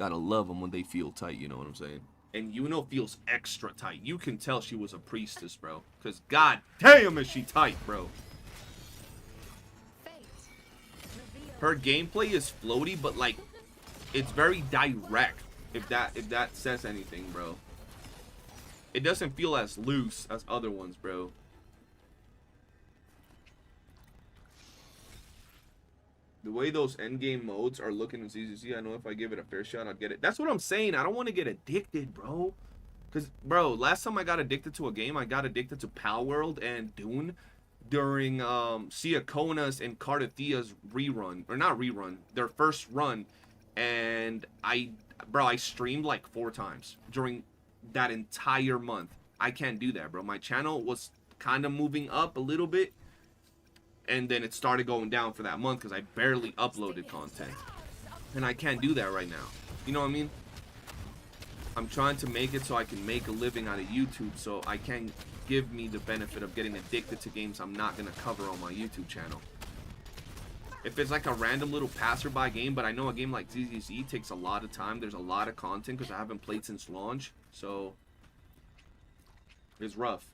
Gotta love them when they feel tight, you know what I'm saying? And Yuno feels extra tight. You can tell she was a priestess, bro, because god damn is she tight, bro. Her gameplay is floaty, but like it's very direct, if that says anything, bro. It doesn't feel as loose as other ones, bro. The way those endgame modes are looking in ZZZ, I know if I give it a fair shot, I'll get it. That's what I'm saying. I don't want to get addicted, bro. Because, bro, last time I got addicted to a game, I got addicted to Pal World and Dune during Sia Kona's and Cardathia's rerun. Or not rerun, their first run. And I streamed like 4 times during that entire month. I can't do that, bro. My channel was kind of moving up a little bit, and then it started going down for that month because I barely uploaded content. And I can't do that right now. You know what I mean? I'm trying to make it so I can make a living out of YouTube, so I can't give me the benefit of getting addicted to games I'm not going to cover on my YouTube channel. If it's like a random little passerby game, but I know a game like ZZZ takes a lot of time. There's a lot of content because I haven't played since launch. So, it's rough.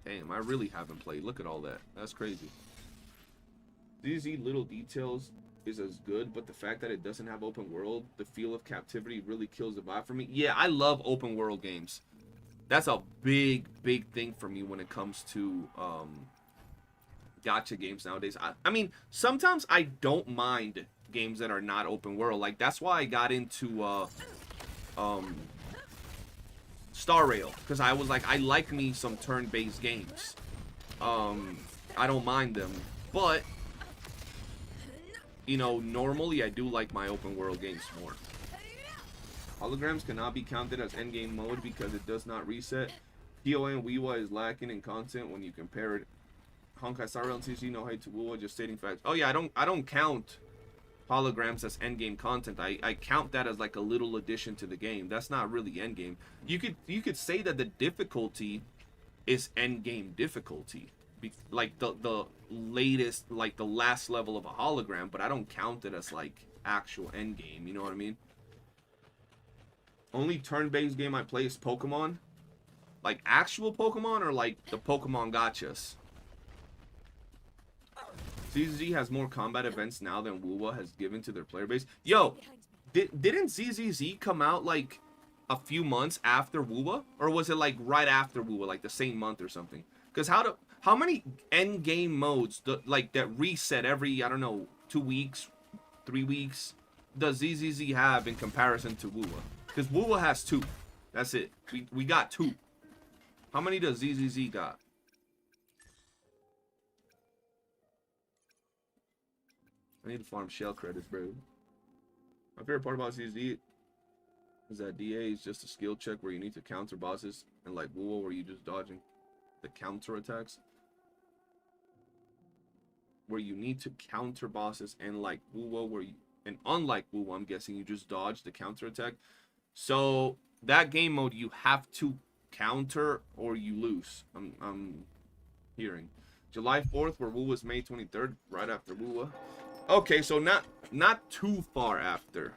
Damn, I really haven't played. Look at all that. That's crazy. ZZZ Little Details is as good, but the fact that it doesn't have open world, the feel of captivity really kills the vibe for me. Yeah, I love open world games. That's a big thing for me when it comes to gacha games nowadays. I mean, sometimes I don't mind games that are not open world. Like, that's why I got into Star Rail, because I was like, I like me some turn-based games. I don't mind them, but you know, normally I do like my open world games more. Holograms cannot be counted as endgame mode because it does not reset. POA and Wuwa is lacking in content when you compare it. Honkai Star Rail and CC no hate to Wuwa, just stating facts. Oh yeah, I don't count holograms as endgame content. I count that as like a little addition to the game. That's not really endgame. You could say that the difficulty is endgame difficulty, like the latest, like the last level of a hologram, but I don't count it as like actual end game. You know what I mean? Only turn-based game I play is Pokemon. Like actual Pokemon or like the Pokemon gachas. ZZZ has more combat events now than Wuwa has given to their player base. Yo, didn't ZZZ come out like a few months after Wuwa, or was it like right after Wuwa, like the same month or something? Because how many end game modes like that reset every, I don't know, 2 weeks, 3 weeks does ZZZ have in comparison to Wuwa? Because Wuwa has 2. That's it. We got 2. How many does ZZZ got? I need to farm shell credits, bro. My favorite part about ZZZ is that DA is just a skill check where you need to counter bosses, and like Wuwa where you just dodging the counter attacks. Where you need to counter bosses, and like Wuwa where you, and unlike Wuwa, I'm guessing you just dodge the counter attack. So that game mode you have to counter or you lose. I'm hearing. July 4th, where Wuwa was May 23rd, right after Wuwa. Okay, so not too far after.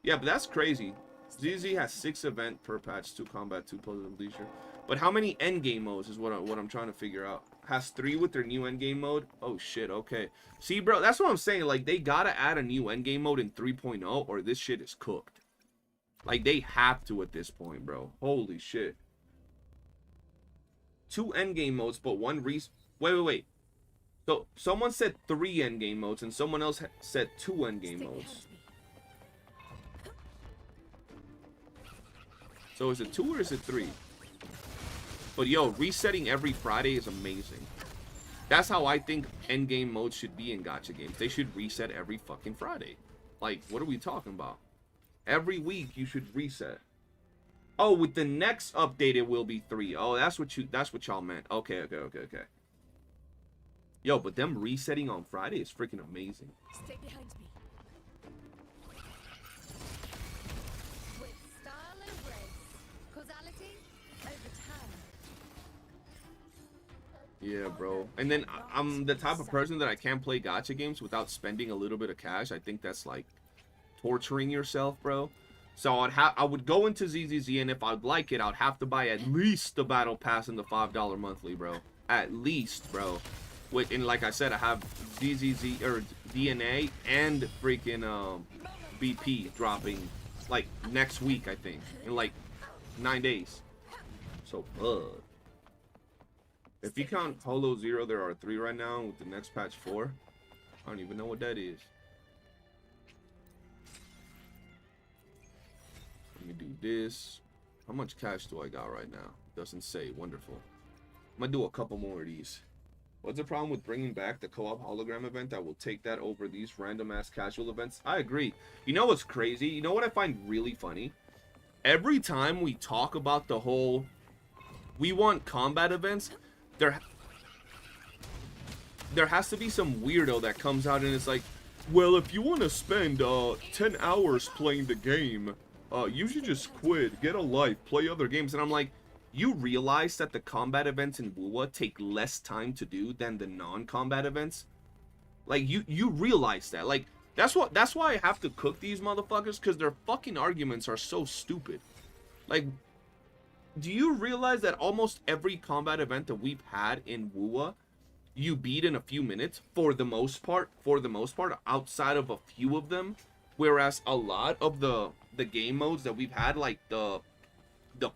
Yeah, but that's crazy. ZZ has 6 event per patch, 2 combat, 2 puzzle leisure. But how many endgame modes is what I'm trying to figure out. Has 3 with their new endgame mode. Oh shit, okay. See, bro, that's what I'm saying. Like, they gotta add a new endgame mode in 3.0 or this shit is cooked. Like, they have to at this point, bro. Holy shit. 2 endgame modes, but 1 wait. So, someone said 3 endgame modes, and someone else said 2 endgame modes. So, is it 2 or is it 3? But, yo, resetting every Friday is amazing. That's how I think endgame modes should be in gacha games. They should reset every fucking Friday. Like, what are we talking about? Every week, you should reset. Oh, with the next update, it will be 3. Oh, that's what y'all meant. Okay. Yo, but them resetting on Friday is freaking amazing. Stay behind me. With style and grace. Causality over time. Yeah, bro. And then I'm the type of person that I can't play gacha games without spending a little bit of cash. I think that's like torturing yourself, bro. So I would go into ZZZ, and if I'd like it, I'd have to buy at least the battle pass and the $5 monthly, bro. At least, bro. And like I said, I have ZZZ or DNA and freaking BP dropping like next week, I think, in like 9 days. So if you count Holo 0, there are 3 right now. With the next patch 4, I don't even know what that is. Let me do this. How much cash do I got right now? Doesn't say. Wonderful. I'm gonna do a couple more of these. What's the problem with bringing back the co-op hologram event that will take that over these random ass casual events? I agree. You know what's crazy? You know what I find really funny? Every time we talk about the whole we want combat events, there has to be some weirdo that comes out and is like, well, if you want to spend 10 hours playing the game, you should just quit, get a life, play other games. And I'm like, you realize that the combat events in Wuwa take less time to do than the non-combat events? Like, you realize that. Like, that's why I have to cook these motherfuckers, because their fucking arguments are so stupid. Like, do you realize that almost every combat event that we've had in Wuwa, you beat in a few minutes, for the most part, outside of a few of them, whereas a lot of the game modes that we've had, like the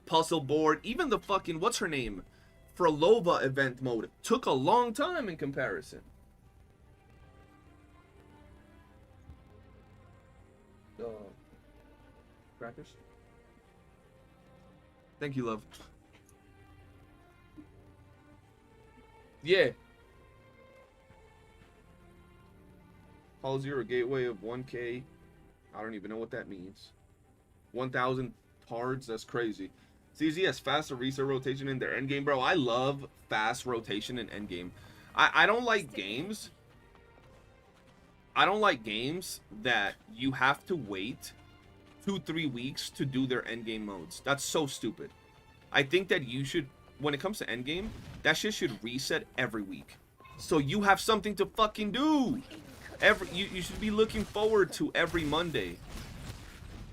puzzle board, even the fucking, what's her name, Frolova event mode, took a long time in comparison. Crackers? Thank you, love. Yeah. Call 0 gateway of 1K. I don't even know what that means. 1,000 cards, that's crazy. CZ has faster reset rotation in their endgame, bro. I love fast rotation in endgame. I don't like games. I don't like games that you have to wait 2-3 weeks to do their endgame modes. That's so stupid. I think that you should when it comes to endgame, that shit should reset every week. So you have something to fucking do. You should be looking forward to every Monday.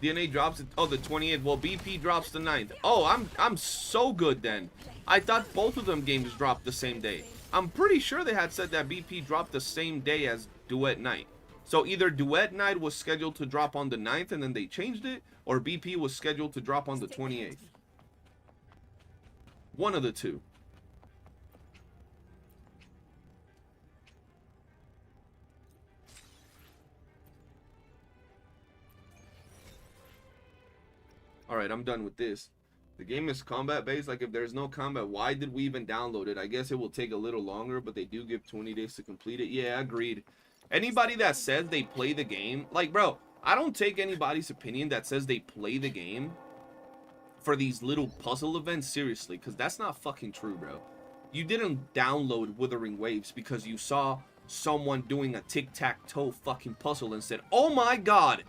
DNA drops the 28th. Well, BP drops the 9th. Oh, I'm so good then. I thought both of them games dropped the same day. I'm pretty sure they had said that BP dropped the same day as Duet Night. So either Duet Night was scheduled to drop on the 9th and then they changed it, or BP was scheduled to drop on the 28th. One of the two. Alright, I'm done with this. The game is combat based. Like, if there's no combat, why did we even download it? I guess it will take a little longer, but they do give 20 days to complete it. Yeah, agreed. Anybody that says they play the game, like, bro, I don't take anybody's opinion that says they play the game for these little puzzle events seriously, because that's not fucking true, bro. You didn't download Withering Waves because you saw someone doing a tic-tac-toe fucking puzzle and said, oh my god,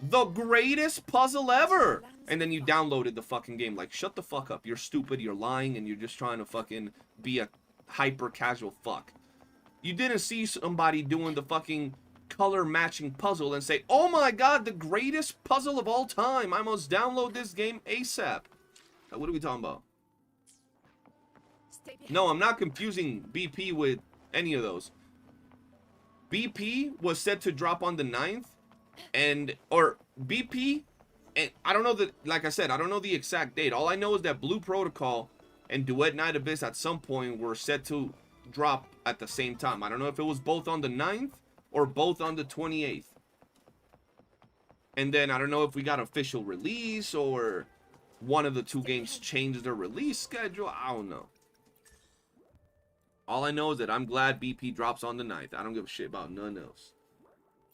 the greatest puzzle ever, and then you downloaded the fucking game. Like, shut the fuck up. You're stupid, you're lying, and you're just trying to fucking be a hyper casual fuck. You didn't see somebody doing the fucking color matching puzzle and say, oh my god, the greatest puzzle of all time, I must download this game ASAP. What are we talking about? No, I'm not confusing BP with any of those. BP was set to drop on the 9th, or BP, and I don't know the, like I said, I don't know the exact date. All I know is that Blue Protocol and Duet Night Abyss at some point were set to drop at the same time. I don't know if it was both on the 9th or both on the 28th. And then I don't know if we got official release or one of the two games changed their release schedule. I don't know. All I know is that I'm glad BP drops on the 9th. I don't give a shit about none else.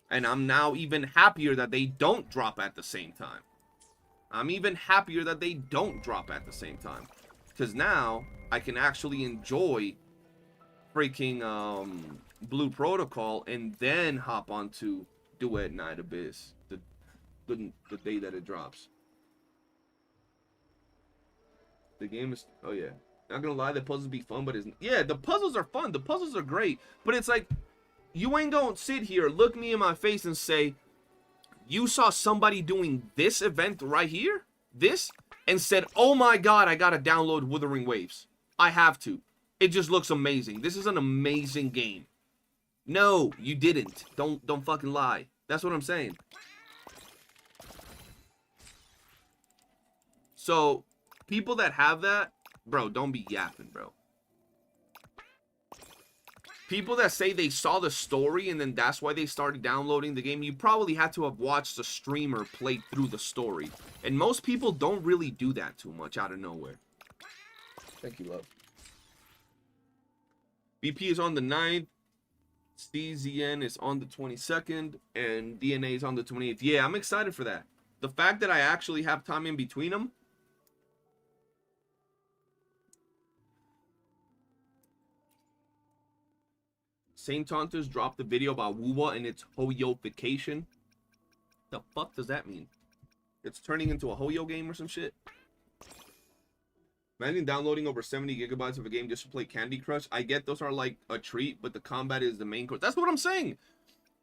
And I'm now even happier that they don't drop at the same time. I'm even happier that they don't drop at the same time. Because now I can actually enjoy freaking Blue Protocol and then hop onto Duet Night Abyss the day that it drops. The game is, oh yeah, not gonna lie, the puzzles be fun, but yeah, the puzzles are fun, the puzzles are great, but it's like, you ain't gonna sit here, look me in my face and say, you saw somebody doing this event right here, this, and said, oh my god, I gotta download Withering Waves. I have to. It just looks amazing. This is an amazing game. No, you didn't. Don't fucking lie. That's what I'm saying. So, people that have that, bro, don't be yapping, bro. People that say they saw the story and then that's why they started downloading the game, you probably had to have watched a streamer play through the story. And most people don't really do that too much out of nowhere. Thank you, love. BP is on the 9th, CZN is on the 22nd, and DNA is on the 28th. Yeah, I'm excited for that. The fact that I actually have time in between them. Saint Tontos dropped the video about Wuwa and its Hoyoification. The fuck does that mean? It's turning into a Hoyo game or some shit? Imagine downloading over 70 gigabytes of a game just to play Candy Crush. I get those are like a treat, but the combat is the main course. That's what I'm saying.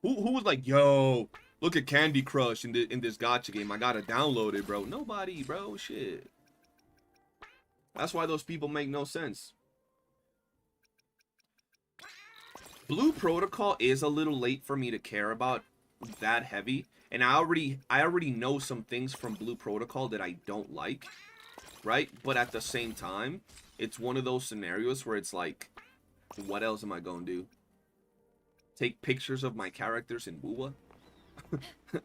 Who was like, yo, look at Candy Crush in this gacha game. I gotta download it, bro. Nobody, bro. Shit. That's why those people make no sense. Blue Protocol is a little late for me to care about that heavy. And I already know some things from Blue Protocol that I don't like. Right? But at the same time, it's one of those scenarios where it's like, what else am I gonna do? Take pictures of my characters in Wuwa?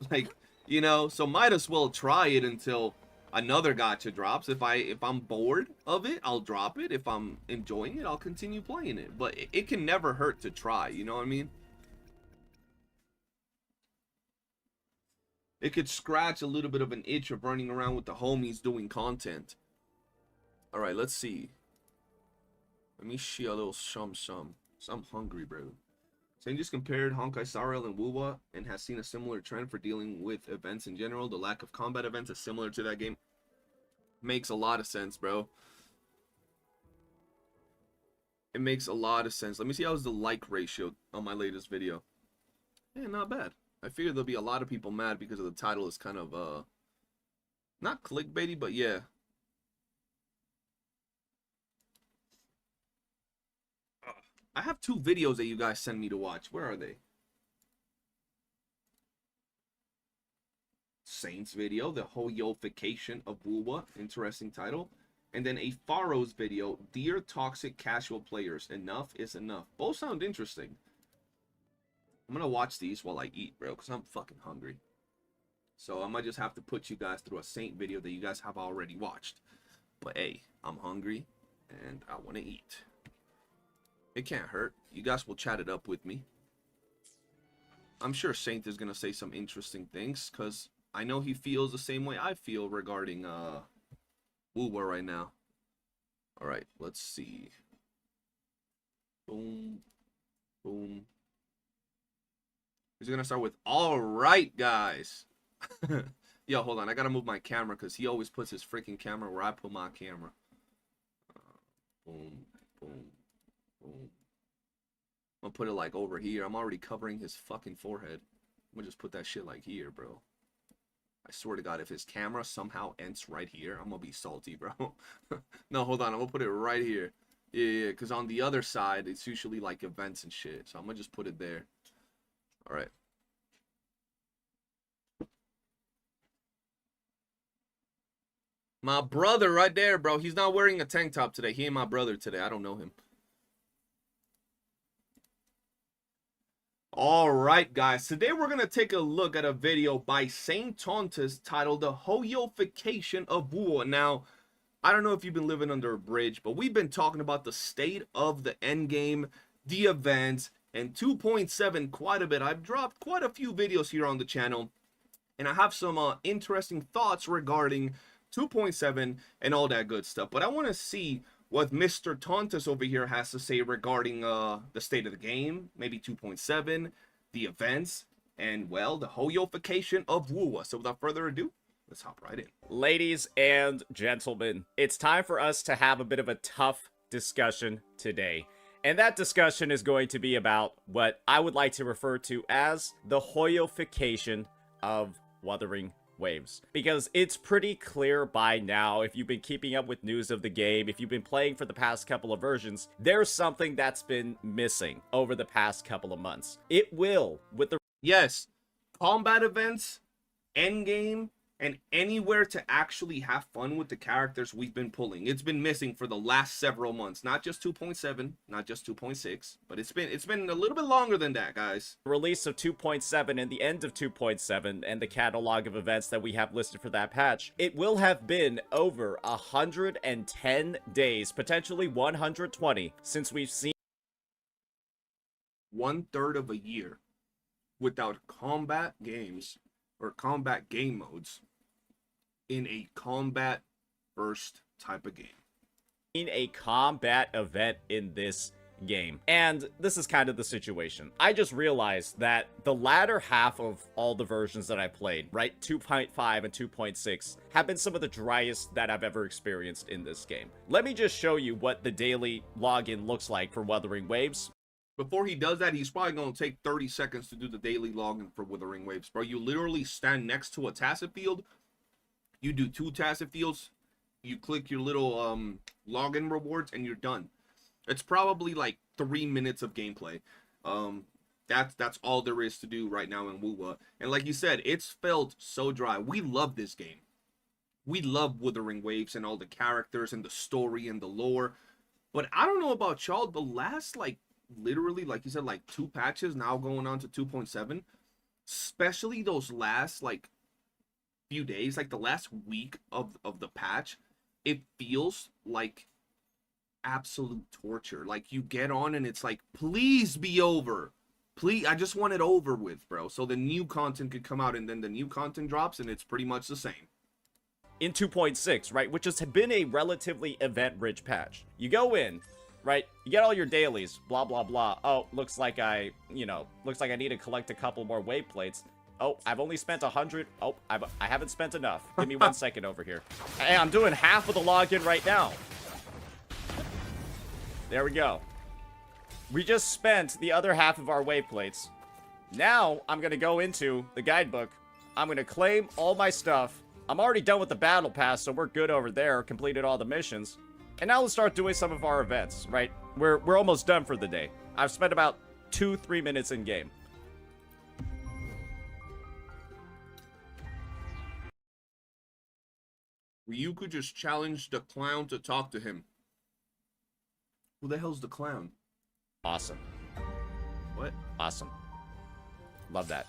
Like, you know, so might as well try it until another gacha drops. If I'm bored of it, I'll drop it. If I'm enjoying it, I'll continue playing it. But it can never hurt to try, you know what I mean? It could scratch a little bit of an itch of running around with the homies doing content. Alright, let's see. Let me see a little some. I'm hungry, bro. Same just compared Honkai Star Rail and Wuwa and has seen a similar trend for dealing with events in general. The lack of combat events is similar to that game. Makes a lot of sense, bro. It makes a lot of sense. Let me see how's the like ratio on my latest video. Yeah, not bad. I figure there'll be a lot of people mad because of the title is kind of not clickbaity, but yeah. I have 2 videos that you guys send me to watch. Where are they? Saints video, the Hoyoification of Wuwa, interesting title. And then a Pharaoh's video, Dear Toxic Casual Players, Enough is Enough. Both sound interesting. I'm gonna watch these while I eat, bro, because I'm fucking hungry. So I might just have to put you guys through a Saint video that you guys have already watched. But hey, I'm hungry and I want to eat. It can't hurt. You guys will chat it up with me. I'm sure Saint is gonna say some interesting things, because I know he feels the same way I feel regarding Wuwa right now. Alright, let's see. Boom. Boom. He's gonna start with, alright, guys. Yo, hold on. I gotta move my camera because he always puts his freaking camera where I put my camera. Boom, boom, boom. I'm gonna put it like over here. I'm already covering his fucking forehead. I'm gonna just put that shit like here, bro. I swear to God, if his camera somehow ends right here, I'm gonna be salty, bro. No, hold on. I'm gonna put it right here. Yeah, because on the other side, it's usually like events and shit. So I'm gonna just put it there. All right. My brother right there, bro. He's not wearing a tank top today. He ain't my brother today. I don't know him. Alright, guys. Today we're going to take a look at a video by Saint Tontus titled The Hoyoification of Wuwa. Now, I don't know if you've been living under a bridge, but we've been talking about the state of the endgame, the events, and 2.7 quite a bit. I've dropped quite a few videos here on the channel, and I have some interesting thoughts regarding 2.7 and all that good stuff. But I want to see what Mr. Tontus over here has to say regarding the state of the game, maybe 2.7, the events, and, well, the Hoyoification of Wuwa. So without further ado, let's hop right in. Ladies and gentlemen, it's time for us to have a bit of a tough discussion today. And that discussion is going to be about what I would like to refer to as the Hoyoification of Wuthering Waves, because it's pretty clear by now, if you've been keeping up with news of the game, if you've been playing for the past couple of versions, there's something that's been missing over the past couple of months. It will, with the combat events, endgame, and anywhere to actually have fun with the characters we've been pulling. It's been missing for the last several months. Not just 2.7, not just 2.6, but it's been a little bit longer than that, guys. release of 2.7 and the end of 2.7 and the catalog of events that we have listed for that patch, it will have been over 110 days, potentially 120, since we've seen 1/3 of a year without combat games or combat game modes in a combat first type of game. a combat event in this game. And this is kind of the situation. I just realized that the latter half of all the versions that I played, right, 2.5 and 2.6, have been some of the driest that I've ever experienced in this game. Let me just show you what the daily login looks like for Wuthering Waves. Before he does that, he's probably going to take 30 seconds to do the daily login for Wuthering Waves, bro. You literally stand next to a tacit field. You do 2 tacit fields. You click your little login rewards, and you're done. It's probably like 3 minutes of gameplay. That's all there is to do right now in Wuwa. And like you said, it's felt so dry. We love this game. We love Wuthering Waves and all the characters and the story and the lore. But I don't know about y'all, the last, like, literally, like you said, like 2 patches, now going on to 2.7, especially those last, like, few days, like the last week of the patch, it feels like absolute torture. Like, you get on and it's like, please be over. Please, I just want it over with, bro. So the new content could come out, and then the new content drops, and it's pretty much the same. In 2.6, right, which has been a relatively event-rich patch. You go in, right, you get all your dailies, blah, blah, blah. Oh, looks like I need to collect a couple more wave plates. Oh, I've only spent 100. Oh, I haven't spent enough. Give me 1 second over here. Hey, I'm doing half of the login right now. There we go. We just spent the other half of our wayplates. Now, I'm going to go into the guidebook. I'm going to claim all my stuff. I'm already done with the battle pass, so we're good over there. Completed all the missions. And now let's start doing some of our events, right? We're almost done for the day. I've spent about 2-3 minutes in game. You could just challenge the clown to talk to him. Who the hell's the clown? Awesome. What? Awesome. Love that.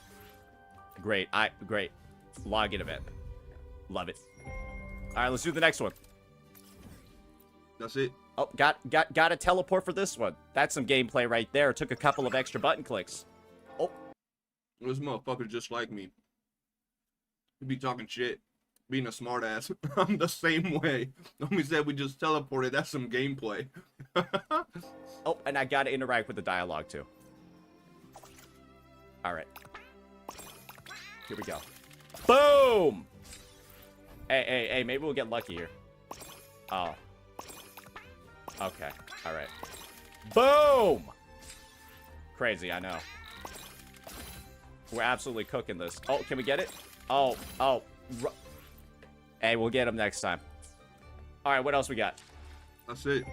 Great. Great. Login event. Love it. All right, let's do the next one. That's it. Oh, got a teleport for this one. That's some gameplay right there. Took a couple of extra button clicks. Oh. This motherfucker's just like me. He be talking shit, being a smartass. I'm the same way. Homie said we just teleported. That's some gameplay. Oh, and I gotta interact with the dialogue too. All right. Here we go. Boom! Hey, maybe we'll get lucky here. Oh. Okay, all right. Boom! Crazy, I know. We're absolutely cooking this. Oh, can we get it? Oh. Hey, we'll get him next time. All right, what else we got? That's it.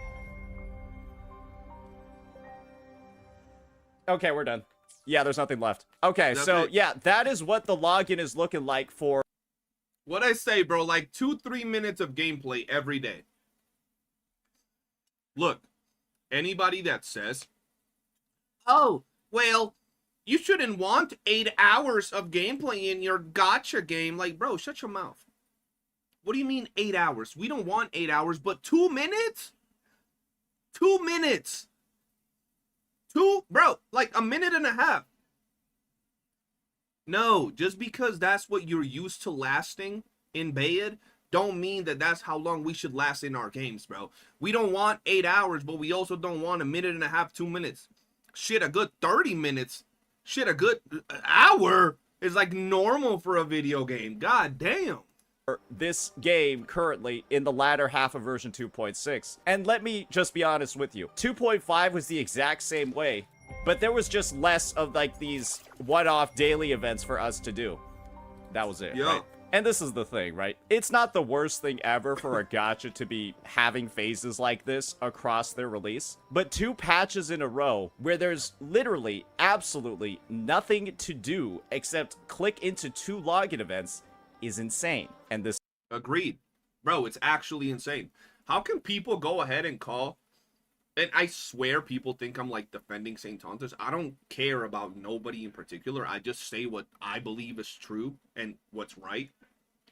Okay, we're done. Yeah, there's nothing left. Okay, That's so it. yeah, that is what the login is looking like for. What I say, bro, like 2-3 minutes of gameplay every day. Look, anybody that says, oh, well, you shouldn't want 8 hours of gameplay in your gacha game. Like, bro, shut your mouth. What do you mean 8 hours? We don't want 8 hours, but 2 minutes? 2 minutes. Bro, like a minute and a half. No, just because that's what you're used to lasting in bed, don't mean that that's how long we should last in our games, bro. We don't want 8 hours, but we also don't want a minute and a half, 2 minutes. Shit, a good 30 minutes. Shit, a good hour is like normal for a video game. God damn. This game currently in the latter half of version 2.6. And let me just be honest with you. 2.5 was the exact same way, but there was just less of like these one-off daily events for us to do. That was it, Yeah. right? And this is the thing, right? It's not the worst thing ever for a gacha to be having phases like this across their release, but 2 patches in a row where there's literally absolutely nothing to do except click into 2 login events is insane. And this Agreed. Bro, it's actually insane. How can people go ahead and call, and I swear people think I'm like defending Saint Tontas. I don't care about nobody in particular. I just say what I believe is true and what's right.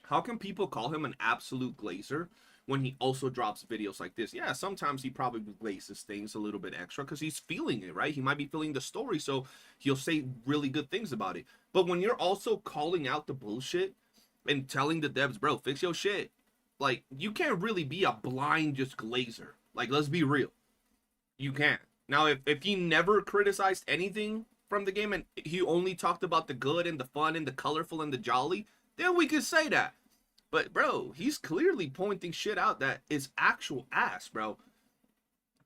How can people call him an absolute glazer when he also drops videos like this? Yeah, sometimes he probably glazes things a little bit extra because he's feeling it, right? He might be feeling the story, so he'll say really good things about it. But when you're also calling out the bullshit and telling the devs, bro, fix your shit, like, you can't really be a blind just glazer. Like, let's be real. You can't. Now, if he never criticized anything from the game and he only talked about the good and the fun and the colorful and the jolly, then we could say that. But, bro, he's clearly pointing shit out that is actual ass, bro.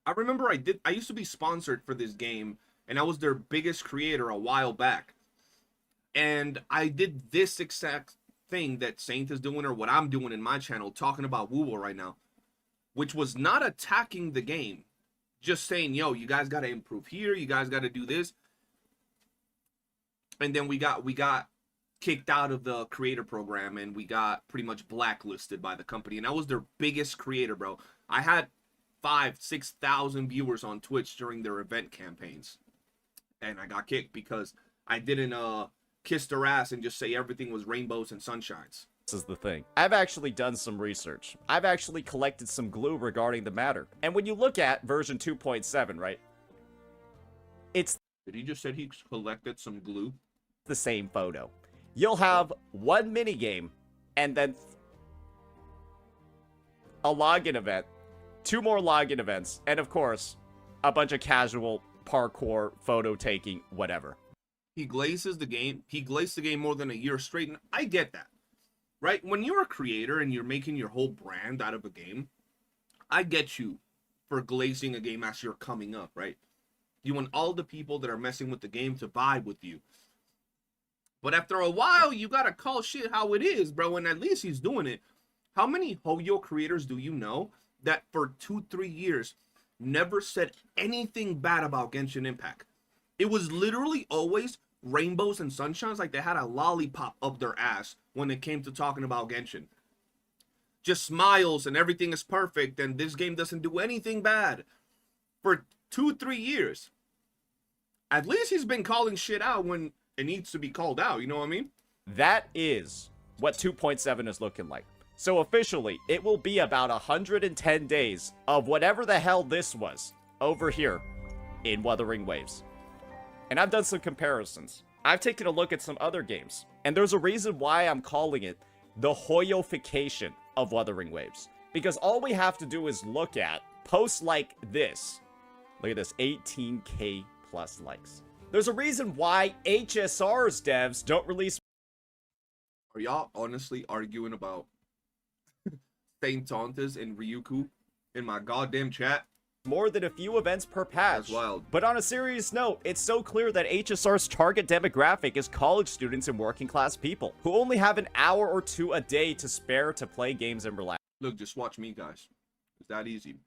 I remember I used to be sponsored for this game, and I was their biggest creator a while back. And I did this exact thing that Saint is doing, or what I'm doing in my channel, talking about Wuwa right now, which was not attacking the game, just saying, yo, you guys got to improve here, you guys got to do this. And then we got kicked out of the creator program, and we got pretty much blacklisted by the company, and I was their biggest creator, bro. I had 5,000-6,000 viewers on Twitch during their event campaigns, and I got kicked because I didn't kiss their ass and just say everything was rainbows and sunshines. is the thing. I've actually done some research. I've actually collected some glue regarding the matter. And when you look at version 2.7, right? It's Did he just said he collected some glue? the same photo. You'll have one minigame and then a login event, 2 more login events, and of course, a bunch of casual parkour, photo taking, whatever. He glazes the game. He glazed the game more than a year straight, and I get that, right? When you're a creator and you're making your whole brand out of a game, I get you for glazing a game as you're coming up, right? You want all the people that are messing with the game to vibe with you. But after a while, you gotta call shit how it is, bro. And at least he's doing it. How many YOOOO creators do you know that for 2-3 years never said anything bad about Genshin Impact? It was literally always rainbows and sunshines, like they had a lollipop up their ass when it came to talking about Genshin. Just smiles and everything is perfect and this game doesn't do anything bad. For 2-3 years. At least he's been calling shit out when it needs to be called out, you know what I mean? That is what 2.7 is looking like. So officially, it will be about 110 days of whatever the hell this was over here in Wuthering Waves. And I've done some comparisons. I've taken a look at some other games, and there's a reason why I'm calling it the YOOOification of Wuthering Waves. Because all we have to do is look at posts like this. Look at this, 18k plus likes. There's a reason why HSR's devs don't release. Are y'all honestly arguing about Saint Tauntas and Ryuku in my goddamn chat? More than a few events per patch. That's wild. But on a serious note, it's so clear that HSR's target demographic is college students and working class people who only have an hour or two a day to spare to play games and relax. Look, just watch me, guys. It's that easy.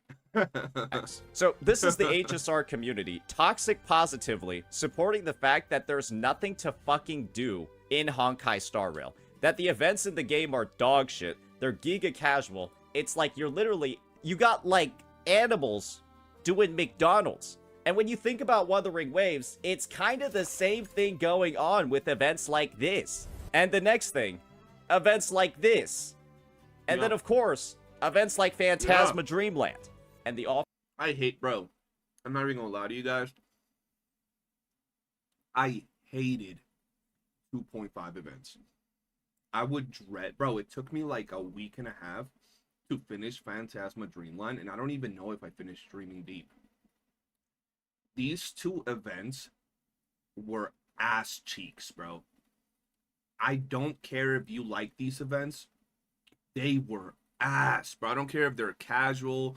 So this is the HSR community, toxic positively, supporting the fact that there's nothing to fucking do in Honkai Star Rail. That the events in the game are dog shit. They're giga casual. It's like you're literally, you got like animals doing McDonald's. And when you think about Wuthering Waves, it's kind of the same thing going on with events like this. And the next thing, events like this. And then of course, events like Phantasma Dreamland. And the off. I hate, bro. I'm not even gonna lie to you guys. I hated 2.5 events. I would dread, bro. It took me like a week and a half to finish Phantasma Dreamland, and I don't even know if I finished Streaming Deep. These two events were ass cheeks, bro. I don't care if you like these events. They were ass, bro. I don't care if they're casual,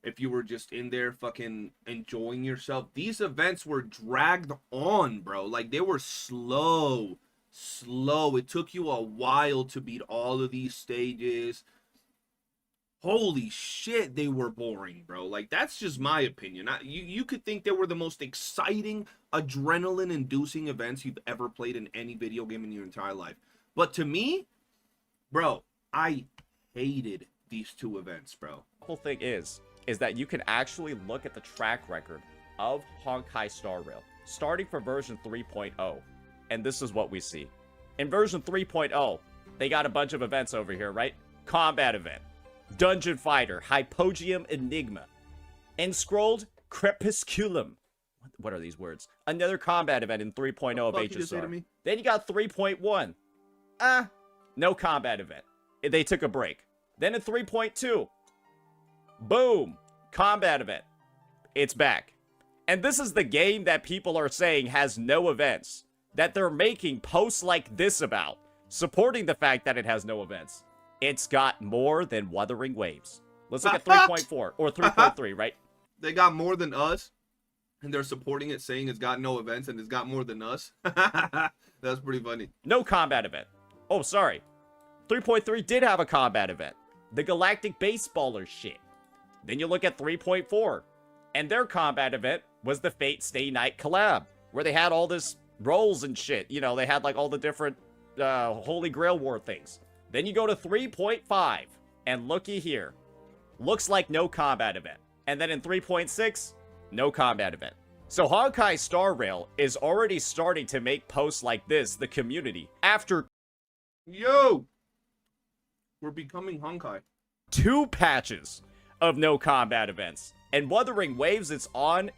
if you were just in there fucking enjoying yourself. These events were dragged on, bro. Like, they were slow. It took you a while to beat all of these stages. Holy shit, they were boring, bro. Like, that's just my opinion. You could think they were the most exciting, adrenaline-inducing events you've ever played in any video game in your entire life. But to me, bro, I hated these two events, bro. The whole thing is that you can actually look at the track record of Honkai Star Rail, starting from version 3.0. And this is what we see. In version 3.0, they got a bunch of events over here, right? Combat event, Dungeon Fighter, Hypogeum Enigma, Enscrolled Crepusculum. What are these words? Another combat event in 3.0 of HSR. Then you got 3.1. No combat event. They took a break. Then in 3.2, boom, combat event. It's back. And this is the game that people are saying has no events, that they're making posts like this about, supporting the fact that it has no events. It's got more than Wuthering Waves. Let's look at 3.4 or 3.3, right? They got more than us, and they're supporting it, saying it's got no events, and it's got more than us. That's pretty funny. No combat event. Oh, sorry. 3.3 did have a combat event. The Galactic Baseballer shit. Then you look at 3.4, and their combat event was the Fate Stay Night collab, where they had all this rolls and shit. You know, they had like all the different Holy Grail War things. Then you go to 3.5, and looky here. Looks like no combat event. And then in 3.6, no combat event. So Honkai Star Rail is already starting to make posts like this, the community, after Yo! We're becoming Honkai. 2 patches of no combat events. And Wuthering Waves is on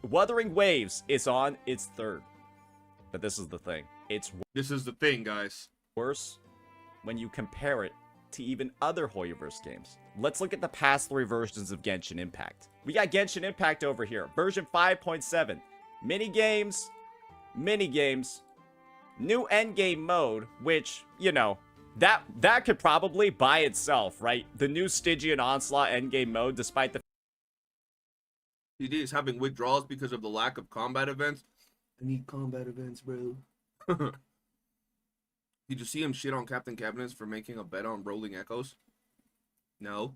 its 3rd. But this is the thing. This is the thing, guys. Worse when you compare it to even other Hoyoverse games. Let's look at the past 3 versions of Genshin Impact. We got Genshin Impact over here, version 5.7. Minigames, new endgame mode, which, you know, that could probably by itself, right? The new Stygian Onslaught endgame mode, despite the He is having withdrawals because of the lack of combat events. I need combat events, bro. Did you see him shit on Captain Cabinets for making a bet on Rolling Echoes? No.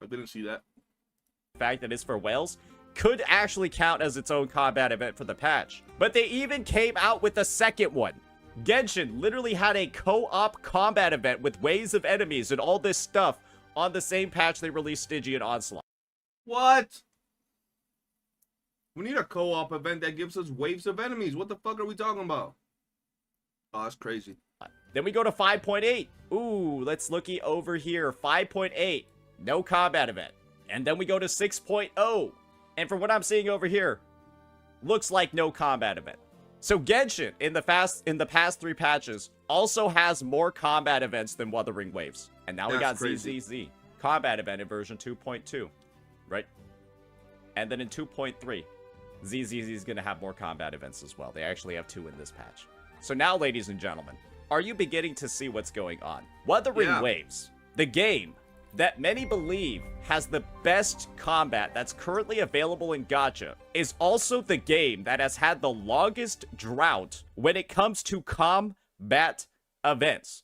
I didn't see that. The fact that it's for whales could actually count as its own combat event for the patch. But they even came out with a second one. Genshin literally had a co-op combat event with waves of enemies and all this stuff on the same patch they released Stygian Onslaught. What? We need a co-op event that gives us waves of enemies. What the fuck are we talking about? Oh, that's crazy. Then we go to 5.8. Ooh, let's looky over here. 5.8. No combat event. And then we go to 6.0. And from what I'm seeing over here, looks like no combat event. So Genshin, in the past 3 patches, also has more combat events than Wuthering Waves. And now we got crazy. ZZZ. Combat event in version 2.2. Right? And then in 2.3, ZZZ is going to have more combat events as well. They actually have 2 in this patch. So now, ladies and gentlemen, are you beginning to see what's going on? Wuthering Waves, the game that many believe has the best combat that's currently available in Gacha, is also the game that has had the longest drought when it comes to combat events.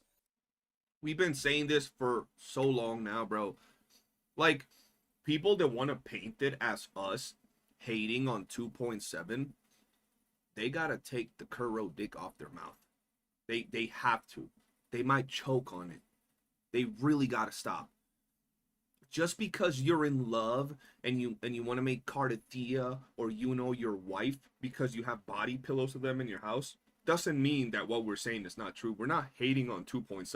We've been saying this for so long now, bro. Like, people that want to paint it as us hating on 2.7, they gotta take the Kuro dick off their mouth. They have to. They might choke on it. They really gotta stop. Just because you're in love and you want to make Cardathea or your wife because you have body pillows of them in your house, doesn't mean that what we're saying is not true. We're not hating on 2.7.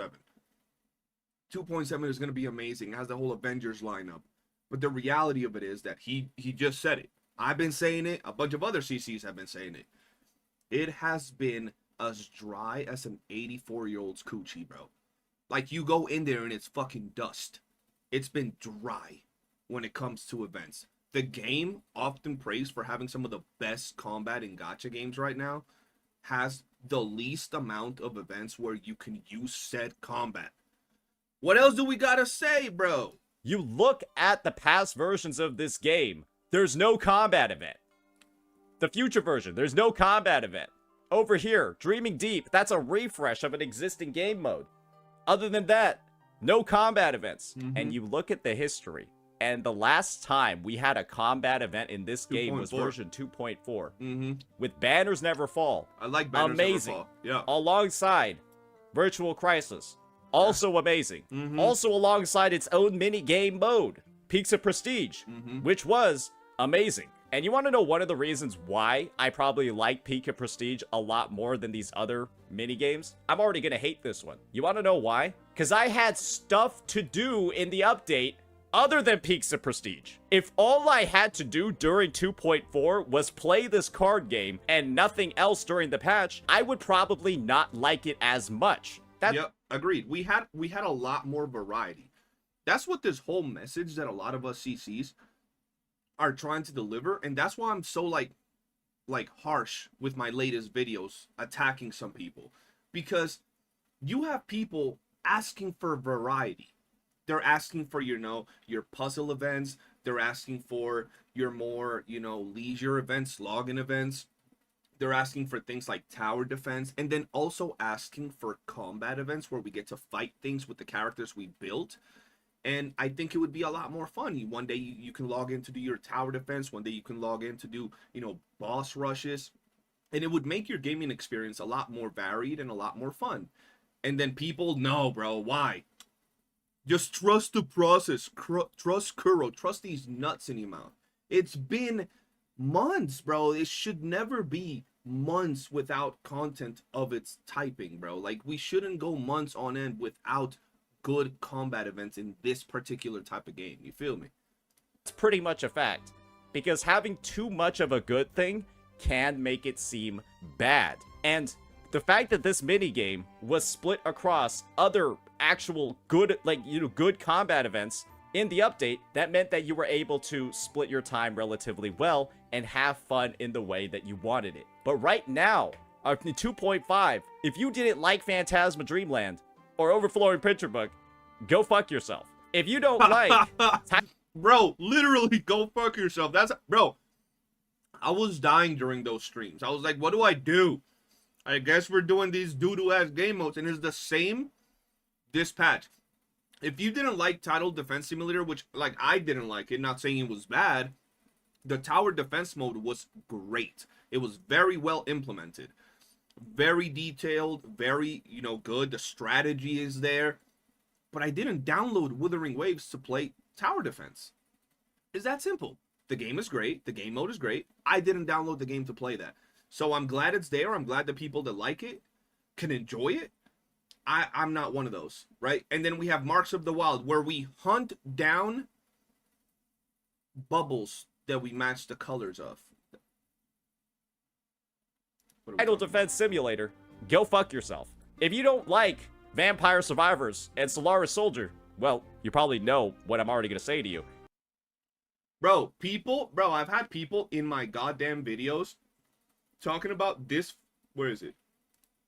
2.7 is going to be amazing. It has the whole Avengers lineup. But the reality of it is that he just said it. I've been saying it. A bunch of other CCs have been saying it. It has been as dry as an 84-year-old's coochie, bro. Like, you go in there and it's fucking dust. It's been dry when it comes to events. The game, often praised for having some of the best combat in gacha games right now, has the least amount of events where you can use said combat. What else do we gotta say, bro? You look at the past versions of this game, there's no combat event. The future version, there's no combat event. Over here, Dreaming Deep, that's a refresh of an existing game mode. Other than that, no combat events. And you look at the history, and the last time we had a combat event in this game was version 2.4. With Banners Never Fall. I like Banners Never Fall. Yeah. Alongside Virtual Crisis. Also amazing. Also alongside its own mini-game mode, Peaks of Prestige, which was amazing. And you want to know one of the reasons why I probably like Peak of Prestige a lot more than these other mini-games? I'm already going to hate this one. You want to know why? Because I had stuff to do in the update other than Peaks of Prestige. If all I had to do during 2.4 was play this card game and nothing else during the patch, I would probably not like it as much. Yep, agreed. We had a lot more variety. That's what this whole message that a lot of us CCs are trying to deliver, and that's why I'm so like harsh with my latest videos attacking some people, because you have people asking for variety. They're asking for your puzzle events, they're asking for your more leisure events, login events, they're asking for things like tower defense, and then also asking for combat events where we get to fight things with the characters we built. And I think it would be a lot more fun. One day you can log in to do your tower defense. One day you can log in to do, boss rushes. And it would make your gaming experience a lot more varied and a lot more fun. And then people, no, bro, why? Just trust the process. Trust Kuro. Trust these nuts in your mouth. It's been months, bro. It should never be months without content of its typing, bro. Like, we shouldn't go months on end without good combat events in this particular type of game. You feel me? It's pretty much a fact, because having too much of a good thing can make it seem bad. And the fact that this minigame was split across other actual good, good combat events in the update, that meant that you were able to split your time relatively well and have fun in the way that you wanted it. But right now, in 2.5, if you didn't like Phantasma Dreamland or Overflowing Picture Book, go fuck yourself. If you don't like Bro, literally, go fuck yourself. That's, bro, I was dying during those streams. I was like, what do I do? I guess we're doing these doo-doo ass game modes, and it's the same this patch. If you didn't like Title Defense Simulator, which, like, I didn't like it, not saying it was bad, the tower defense mode was great. It was very well implemented. Very detailed, very, you know, good. The strategy is there. But I didn't download Withering Waves to play tower defense. It's that simple. The game is great. The game mode is great. I didn't download the game to play that. So I'm glad it's there. I'm glad the people that like it can enjoy it. I'm not one of those, right? And then we have Marks of the Wild, where we hunt down bubbles that we match the colors of. Title Defense Simulator, go fuck yourself. If you don't like Vampire Survivors and Solaris Soldier, well, you probably know what I'm already gonna say to you. Bro, I've had people in my goddamn videos talking about this, where is it?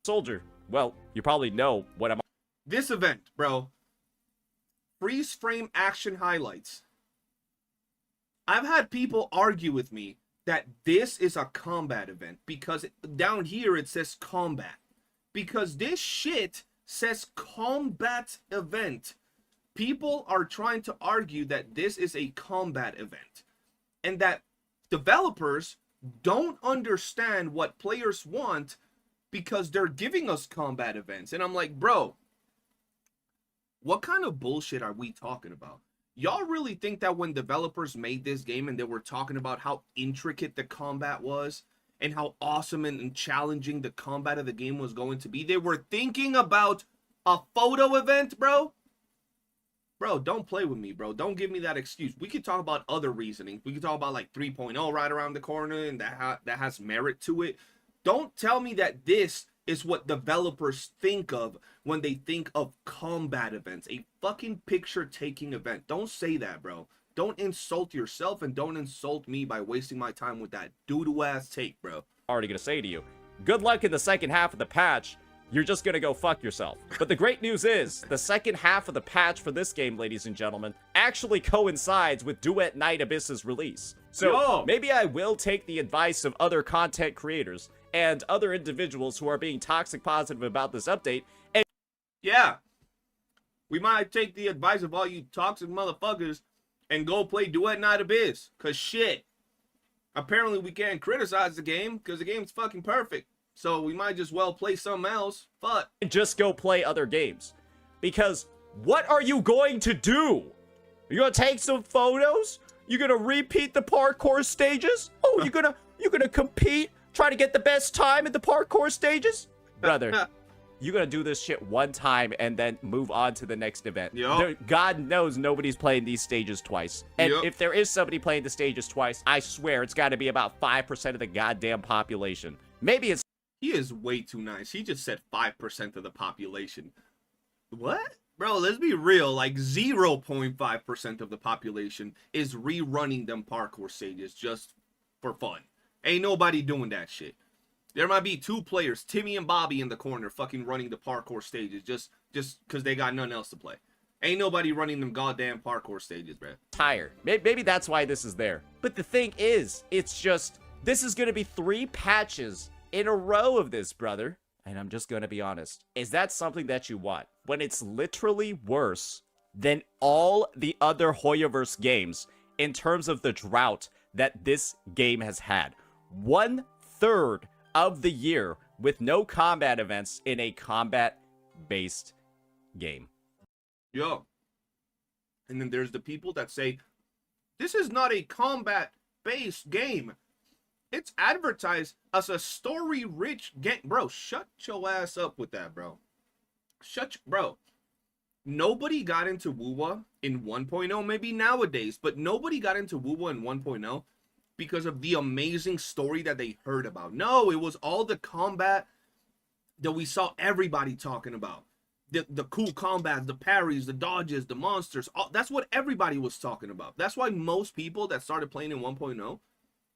Soldier, well, you probably know what I'm... This event, bro. Freeze frame action highlights. I've had people argue with me that this is a combat event because down here it says combat. Because this shit says combat event. People are trying to argue that this is a combat event and that developers don't understand what players want because they're giving us combat events. And I'm like, bro, what kind of bullshit are we talking about? Y'all really think that when developers made this game and they were talking about how intricate the combat was and how awesome and challenging the combat of the game was going to be, they were thinking about a photo event, bro? Bro, don't play with me, bro. Don't give me that excuse. We could talk about other reasoning. We could talk about like 3.0 right around the corner and that has merit to it. Don't tell me that this is what developers think of when they think of combat events. A fucking picture-taking event. Don't say that, bro. Don't insult yourself and don't insult me by wasting my time with that doo-doo-ass take, bro. Already gonna say to you, good luck in the second half of the patch. You're just gonna go fuck yourself. But the great news is, the second half of the patch for this game, ladies and gentlemen, actually coincides with Duet Night Abyss's release. So maybe I will take the advice of other content creators and other individuals who are being toxic positive about this update. And yeah, we might take the advice of all you toxic motherfuckers and go play Duet Night Abyss. Cause shit, apparently we can't criticize the game because the game's fucking perfect. So we might just well play something else. But just go play other games. Because what are you going to do? You're gonna take some photos? You're gonna repeat the parkour stages? Oh, you're gonna compete? Try to get the best time at the parkour stages? Brother, you're gonna do this shit one time and then move on to the next event. God knows nobody's playing these stages twice. And if there is somebody playing the stages twice, I swear it's gotta be about 5% of the goddamn population. Maybe it's... He is way too nice. He just said 5% of the population. What? Bro, let's be real. Like 0.5% of the population is rerunning them parkour stages just for fun. Ain't nobody doing that shit. There might be 2 players, Timmy and Bobby, in the corner fucking running the parkour stages just because they got nothing else to play. Ain't nobody running them goddamn parkour stages, bro. Tired. Maybe that's why this is there. But the thing is, it's just, this is going to be 3 patches in a row of this, brother. And I'm just going to be honest. Is that something that you want? When it's literally worse than all the other Hoyoverse games in terms of the drought that this game has had. 1/3 of the year with no combat events in a combat-based game. Yo. And then there's the people that say, this is not a combat-based game. It's advertised as a story-rich game. Bro, shut your ass up with that, bro. Bro. Nobody got into Wuwa in 1.0, maybe nowadays, but nobody got into Wuwa in 1.0 because of the amazing story that they heard about. No, it was all the combat that we saw everybody talking about. The cool combats, the parries, the dodges, the monsters. That's what everybody was talking about. That's why most people that started playing in 1.0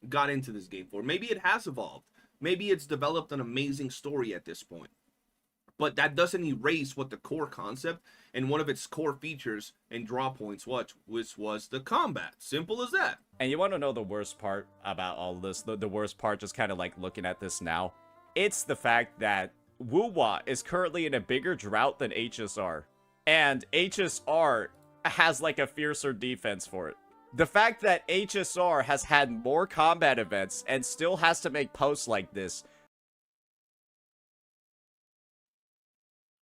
got into this game for. Maybe it has evolved. Maybe it's developed an amazing story at this point. But that doesn't erase what the core concept and one of its core features and draw points which was the combat. Simple as that. And you want to know the worst part about all this? The worst part, just kind of like looking at this now, it's the fact that Wuwa is currently in a bigger drought than HSR. And HSR has like a fiercer defense for it. The fact that HSR has had more combat events and still has to make posts like this.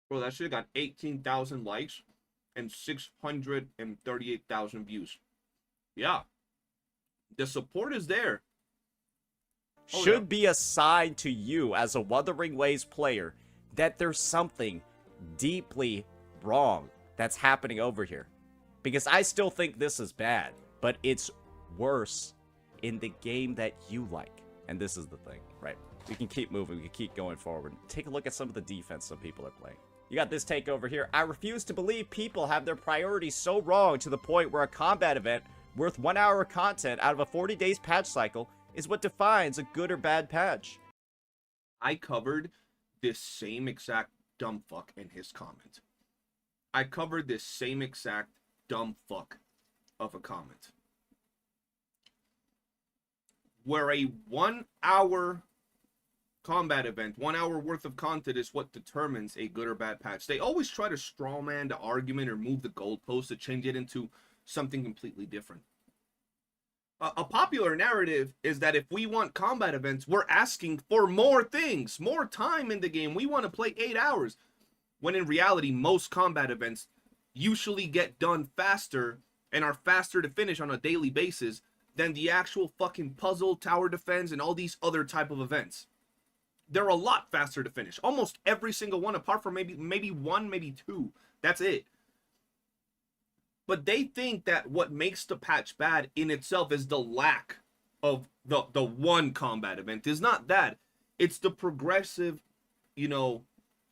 Bro, that shit got 18,000 likes and 638,000 views. Yeah. The support is there. Oh, Should be a sign to you as a Wuthering Waves player that there's something deeply wrong that's happening over here. Because I still think this is bad, but it's worse in the game that you like. And this is the thing, right? We can keep moving, we can keep going forward. Take a look at some of the defense some people are playing. You got this take over here. I refuse to believe people have their priorities so wrong to the point where a combat event worth 1 hour of content out of a 40 days patch cycle is what defines a good or bad patch. I covered this same exact dumb fuck in his comment. I covered this same exact dumb fuck of a comment. Where a 1 hour combat event, 1 hour worth of content is what determines a good or bad patch. They always try to strawman the argument or move the goalpost to change it into something completely different. A popular narrative is that if we want combat events, we're asking for more things, more time in the game. We want to play 8 hours. When in reality, most combat events usually get done faster and are faster to finish on a daily basis than the actual fucking puzzle, tower defense, and all these other type of events. They're a lot faster to finish. Almost every single one, apart from maybe one, maybe two. That's it. But they think that what makes the patch bad in itself is the lack of the one combat event. It's not that. It's the progressive,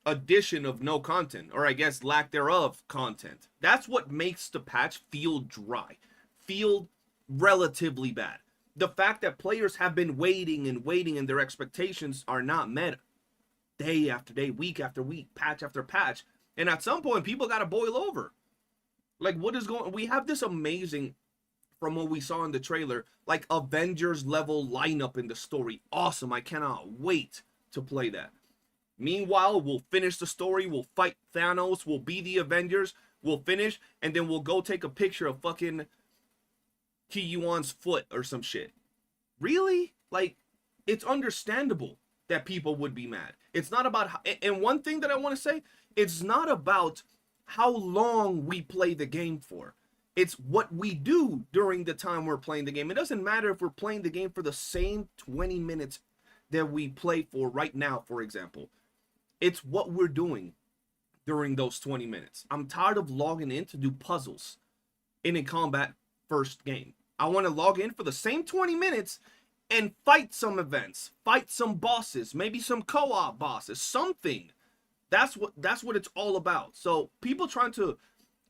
addition of no content, or I guess lack thereof content. That's what makes the patch feel dry, feel relatively bad. The fact that players have been waiting and their expectations are not met day after day, week after week, patch after patch. And at some point, people got to boil over. Like, what is going on? We have this amazing, from what we saw in the trailer, like Avengers level lineup in the story. Awesome. I cannot wait to play that. Meanwhile, we'll finish the story. We'll fight Thanos. We'll be the Avengers. We'll finish. And then we'll go take a picture of fucking Ki-Yuan's foot or some shit. Really? Like, it's understandable that people would be mad. It's not about and one thing that I want to say, it's not about how long we play the game for. It's what we do during the time we're playing the game. It doesn't matter if we're playing the game for the same 20 minutes that we play for right now, for example. It's what we're doing during those 20 minutes. I'm tired of logging in to do puzzles in a combat first game. I want to log in for the same 20 minutes and fight some events, fight some bosses, maybe some co-op bosses, something. That's what it's all about. So people trying to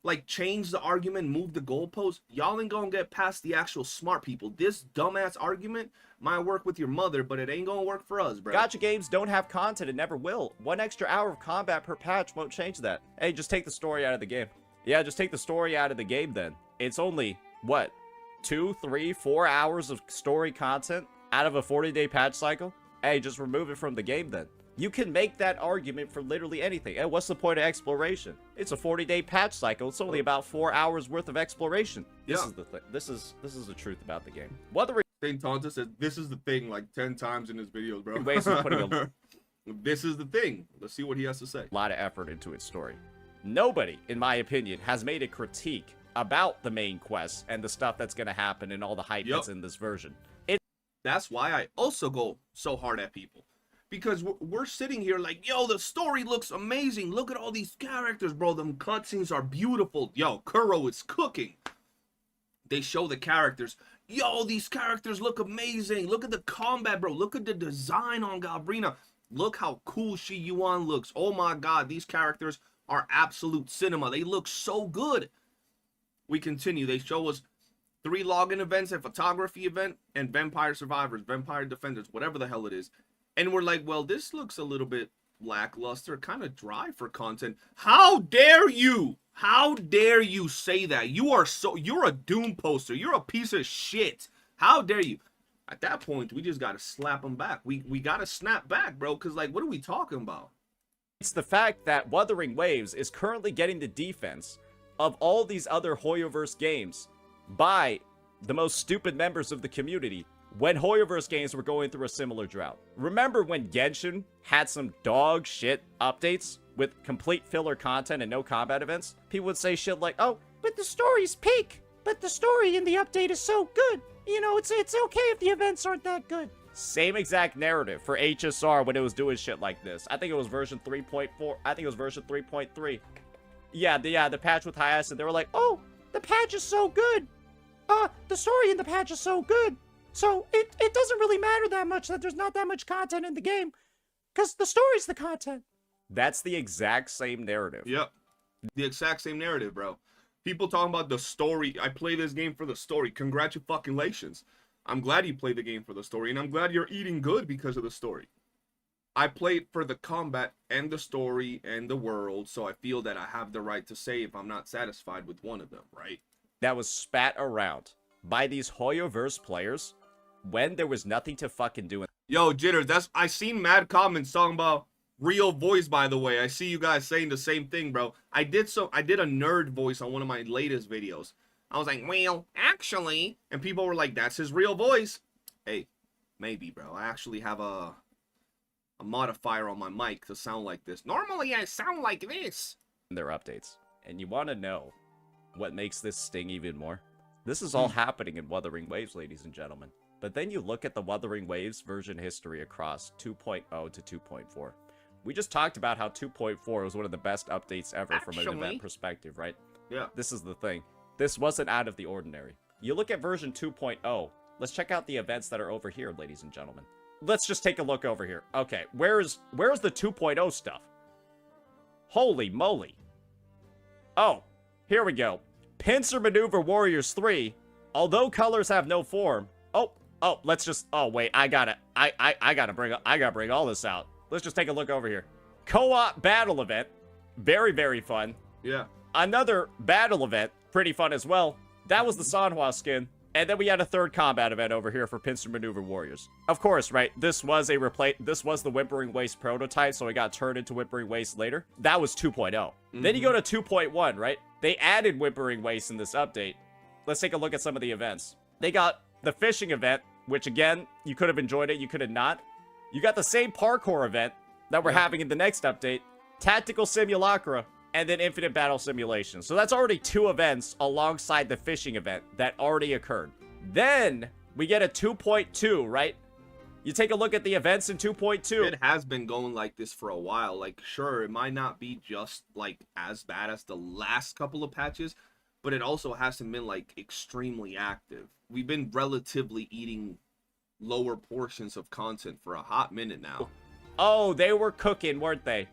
like change the argument, move the goalpost, y'all ain't gonna get past the actual smart people. This dumbass argument might work with your mother, but it ain't gonna work for us, bro. Gacha games don't have content and never will. 1 extra hour of combat per patch won't change that. Hey, just take the story out of the game. Yeah, just take the story out of the game then. It's only, what, 2, 3, 4 hours of story content out of a 40-day patch cycle? Hey, just remove it from the game then. You can make that argument for literally anything. And what's the point of exploration? It's a 40-day patch cycle. It's only about 4 hours worth of exploration. This is the thing. This is the truth about the game. Wuthering Saint Tonta said this is the thing like 10 times in his videos, bro. Waves is putting a This is the thing. Let's see what he has to say. lot of effort into its story. Nobody, in my opinion, has made a critique about the main quest and the stuff that's going to happen and all the hype that's in this version. That's why I also go so hard at people. Because we're sitting here like, yo, the story looks amazing. Look at all these characters, bro. Them cutscenes are beautiful. Yo, Kuro is cooking. They show the characters. Yo, these characters look amazing. Look at the combat, bro. Look at the design on Galbrena. Look how cool Shi-Yuan looks. Oh my god, these characters are absolute cinema. They look so good. We continue. They show us 3 login events, a photography event, and Vampire Survivors, Vampire Defenders, whatever the hell it is. And we're like, well, this looks a little bit lackluster, kind of dry for content. How dare you? How dare you say that? You're a Doom poster. You're a piece of shit. How dare you? At that point, we just gotta slap them back. We gotta snap back, bro. Cause like, what are we talking about? It's the fact that Wuthering Waves is currently getting the defense of all these other Hoyoverse games by the most stupid members of the community when Hoyoverse games were going through a similar drought. Remember when Genshin had some dog shit updates with complete filler content and no combat events? People would say shit like, oh, but the story's peak. But the story in the update is so good. You know, it's okay if the events aren't that good. Same exact narrative for HSR when it was doing shit like this. I think it was version 3.4. I think it was version 3.3. Yeah, the patch with Hyas, and they were like, oh, the patch is so good. The story in the patch is so good. So it doesn't really matter that much that there's not that much content in the game. Because the story's the content. That's the exact same narrative. Yep. The exact same narrative, bro. People talking about the story. I play this game for the story. Congratulations. I'm glad you play the game for the story, and I'm glad you're eating good because of the story. I played for the combat and the story and the world, so I feel that I have the right to say if I'm not satisfied with one of them, right? That was spat around by these Hoyoverse players when there was nothing to fucking do. Yo, Jitters, I seen mad comments talking about real voice, by the way. I see you guys saying the same thing, bro. I did a nerd voice on one of my latest videos. I was like, well, actually, and people were like, that's his real voice. Hey, maybe, bro. I actually have a modifier on my mic to sound like this. Normally, I sound like this. Their updates. And you want to know what makes this sting even more? This is all happening in Wuthering Waves, ladies and gentlemen. But then you look at the Wuthering Waves version history across 2.0 to 2.4. We just talked about how 2.4 was one of the best updates ever from an event perspective, right? Yeah. This is the thing. This wasn't out of the ordinary. You look at version 2.0. Let's check out the events that are over here, ladies and gentlemen. Let's just take a look over here. Okay, where's the 2.0 stuff? Holy moly. Oh, here we go. Pincer Maneuver Warriors 3. Although colors have no form. Oh, let's just, oh wait, I gotta bring all this out. Let's just take a look over here. Co-op battle event. Very, very fun. Yeah. Another battle event. Pretty fun as well. That was the Sanhua skin. And then we had a third combat event over here for Pincer Maneuver Warriors. Of course, right? This was the Whimpering Waste prototype, so it got turned into Whimpering Waste later. That was 2.0. Then you go to 2.1, right? They added Whimpering Waste in this update. Let's take a look at some of the events. They got the fishing event, which again, you could have enjoyed it, you could have not. You got the same parkour event that we're having in the next update, Tactical Simulacra, and then Infinite Battle Simulation. So that's already 2 events alongside the fishing event that already occurred. Then we get a 2.2, right? You take a look at the events in 2.2. It has been going like this for a while. Like, sure, it might not be just like as bad as the last couple of patches, but it also hasn't been like extremely active. We've been relatively eating lower portions of content for a hot minute now. Oh, they were cooking, weren't they?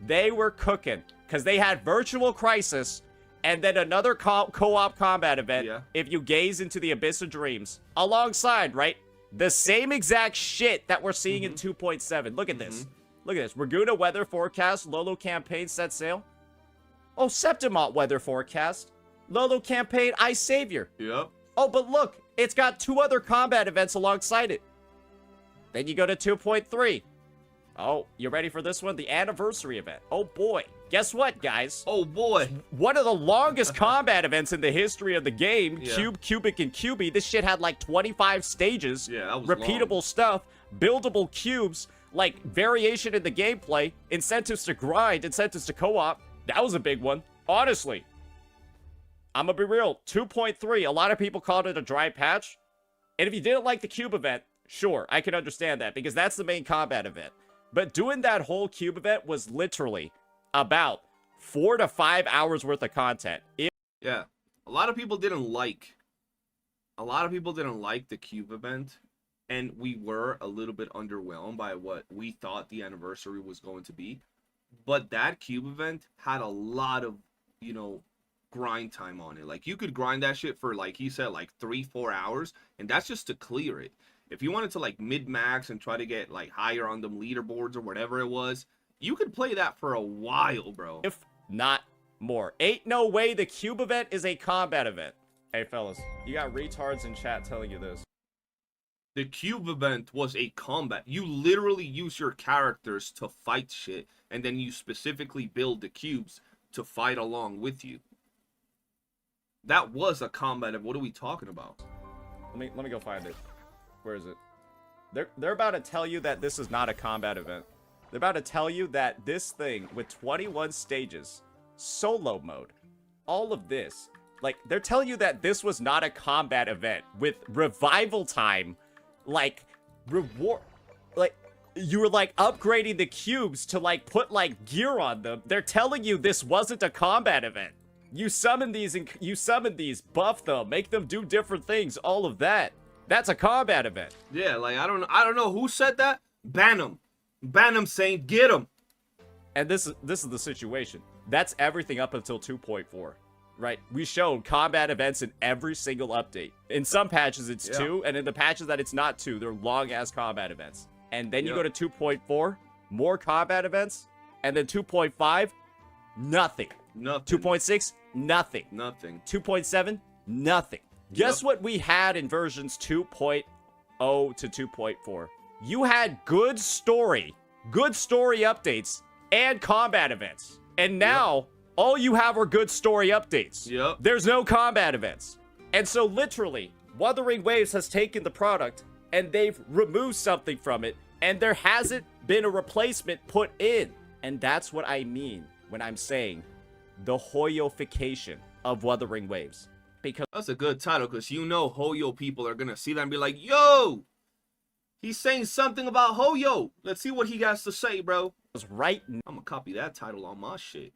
They were cooking. Because they had Virtual Crisis and then another co-op combat event, If You Gaze Into the Abyss of Dreams, alongside, right? The same exact shit that we're seeing in 2.7. Look at this. Look at this. Raguna Weather Forecast, Lolo Campaign Set Sail. Oh, Septimont Weather Forecast. Lolo Campaign Ice Savior. Yep. Oh, but look, it's got 2 other combat events alongside it. Then you go to 2.3. Oh, you ready for this one? The Anniversary event. Oh boy. Guess what, guys? Oh boy. One of the longest combat events in the history of the game. Cube, Cubic, and Cubie. This shit had like 25 stages. Yeah, that was repeatable long stuff. Buildable cubes. Like variation in the gameplay. Incentives to grind. Incentives to co-op. That was a big one. Honestly. I'm gonna be real. 2.3. A lot of people called it a dry patch. And if you didn't like the cube event, sure, I can understand that. Because that's the main combat event. But doing that whole cube event was literally about 4 to 5 hours worth of content. Yeah. A lot of people didn't like the cube event, and we were a little bit underwhelmed by what we thought the anniversary was going to be. But that cube event had a lot of, you know, grind time on it. Like, you could grind that shit for, like he said, like 3-4 hours, and that's just to clear it. If you wanted to like mid-max and try to get like higher on them leaderboards or whatever it was, You could play that for a while, bro. If not more. Ain't no way the cube event is a combat event. Hey, fellas, you got retards in chat telling you this. The cube event was a combat. You literally use your characters to fight shit, and then you specifically build the cubes to fight along with you. That was a combat event. What are we talking about? Let me go find it. Where is it? They're about to tell you that this is not a combat event. They're about to tell you that this thing with 21 stages, solo mode, all of this, like, they're telling you that this was not a combat event with revival time, like, reward, like, you were, like, upgrading the cubes to, like, put, like, gear on them. They're telling you this wasn't a combat event. You summon these, and you summon these, buff them, make them do different things, all of that. That's a combat event. Yeah, like, I don't know who said that. Ban them. Ban them, saying get them. And this is the situation. That's everything up until 2.4, right? We showed combat events in every single update. In some patches, it's 2, and in the patches that it's not 2, they're long-ass combat events. And then you go to 2.4, more combat events, and then 2.5, nothing. Nothing. 2.6, nothing. Nothing. 2.7, nothing. Guess what we had in versions 2.0 to 2.4? You had good story updates, and combat events. And now, all you have are good story updates. Yep. There's no combat events. And so literally, Wuthering Waves has taken the product, and they've removed something from it, and there hasn't been a replacement put in. And that's what I mean when I'm saying the Hoyoification of Wuthering Waves. Because that's a good title, because you know Hoyo people are gonna see that and be like, yo, he's saying something about Hoyo. Let's see what he has to say, bro. right I'm gonna copy that title on my shit.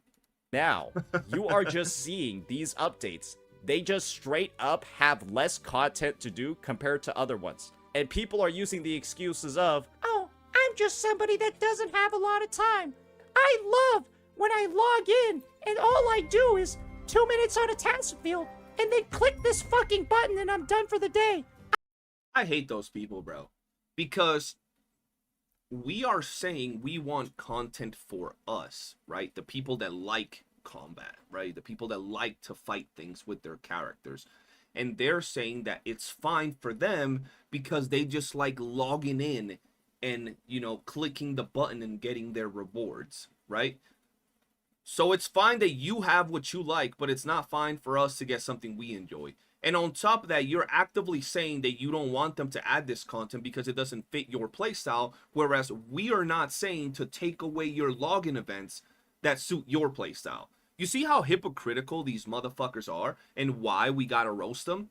now, you are just seeing these updates. They just straight up have less content to do compared to other ones. And people are using the excuses of, oh, I'm just somebody that doesn't have a lot of time. I love when I log in and all I do is 2 minutes on a task field and then click this fucking button and I'm done for the day. I hate those people, bro. Because we are saying we want content for us, right? The people that like combat, right? The people that like to fight things with their characters. And they're saying that it's fine for them because they just like logging in and, you know, clicking the button and getting their rewards, right? So it's fine that you have what you like, but it's not fine for us to get something we enjoy. And on top of that, you're actively saying that you don't want them to add this content because it doesn't fit your playstyle, whereas we are not saying to take away your login events that suit your playstyle. You see how hypocritical these motherfuckers are and why we gotta roast them?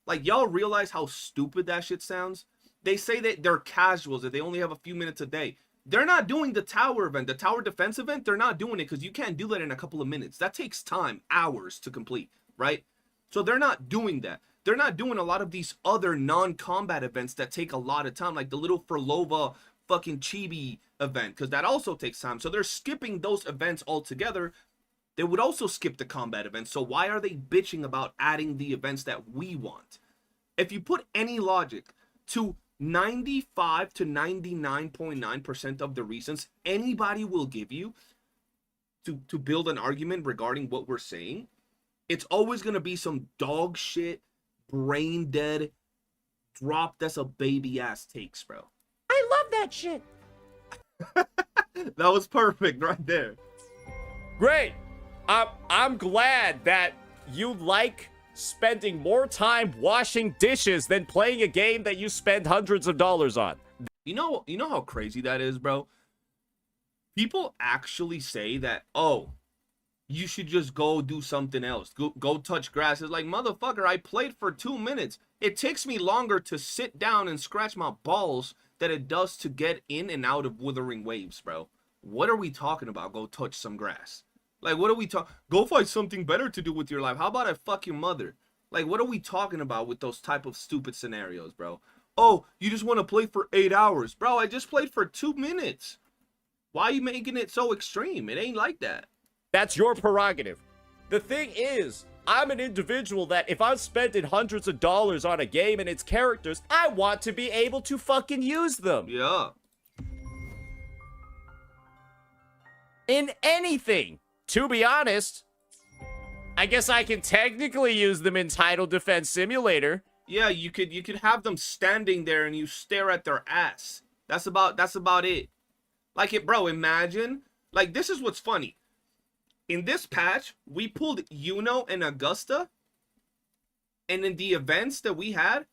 Like, y'all realize how stupid that shit sounds? They say that they're casuals, that they only have a few minutes a day. They're not doing the tower event, the tower defense event. They're not doing it because you can't do that in a couple of minutes. That takes time, hours to complete, right? So they're not doing that. They're not doing a lot of these other non-combat events that take a lot of time, like the little Furlova fucking chibi event, because that also takes time. So they're skipping those events altogether. They would also skip the combat events. So why are they bitching about adding the events that we want? If you put any logic to 95 to 99.9% of the reasons anybody will give you to build an argument regarding what we're saying, it's always going to be some dog shit, brain dead, drop that's a baby ass takes, bro. I love that shit. That was perfect right there. Great. I'm glad that you like spending more time washing dishes than playing a game that you spend hundreds of dollars on. You know how crazy that is, bro? People actually say that, oh, you should just go do something else. Go touch grass. It's like, motherfucker, I played for 2 minutes. It takes me longer to sit down and scratch my balls than it does to get in and out of Wuthering Waves, bro. What are we talking about? Go touch some grass. Like, what are we talking? Go find something better to do with your life. How about I fuck your mother? Like, what are we talking about with those type of stupid scenarios, bro? Oh, you just want to play for 8 hours. Bro, I just played for 2 minutes. Why are you making it so extreme? It ain't like that. That's your prerogative. The thing is, I'm an individual that if I'm spending hundreds of dollars on a game and its characters, I want to be able to fucking use them. Yeah. in anything. To be honest, I guess I can technically use them in Title Defense Simulator. Yeah, you could have them standing there and you stare at their ass. That's about it. Like it, bro, imagine. Like, this is what's funny. In this patch, we pulled YOOOO and Augusta. And in the events that we had,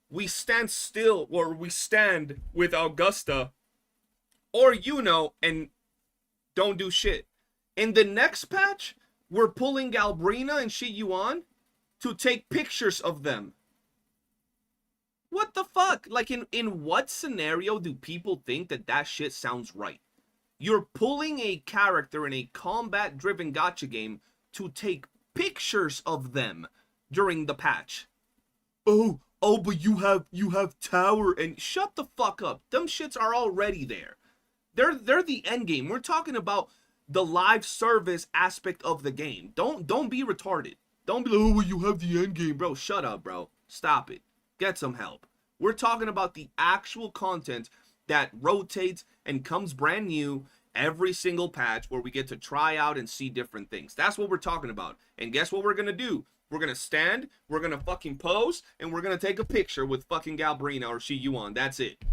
we stand still, or we stand with Augusta or YOOOO and don't do shit. In the next patch, we're pulling Galbrena and Yuan to take pictures of them. What the fuck? Like, in what scenario do people think that that shit sounds right? You're pulling a character in a combat-driven gacha game to take pictures of them during the patch. Oh, but you have tower and shut the fuck up. Them shits are already there. They're the end game. We're talking about the live service aspect of the game. Don't be retarded. Don't be like, oh, well, you have the end game, bro. Shut up, bro. Stop it. Get some help. We're talking about the actual content that rotates and comes brand new every single patch where we get to try out and see different things. That's what we're talking about. And guess what we're going to do? We're going to stand, we're going to fucking pose, and we're going to take a picture with fucking Galbrena or Yuan. That's it.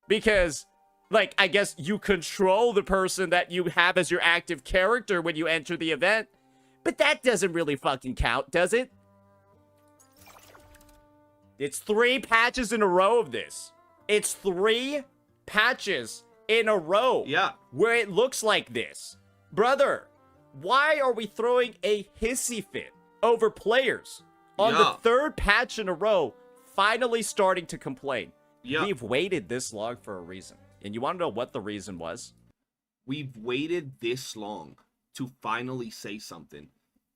Because, like, I guess you control the person that you have as your active character when you enter the event. But that doesn't really fucking count, does it? It's 3 patches in a row of this. It's 3 patches in a row. Yeah. Where it looks like this. Brother, why are we throwing a hissy fit over players on the 3rd patch in a row finally starting to complain? Yeah. We've waited this long for a reason. And you want to know what the reason was? We've waited this long to finally say something.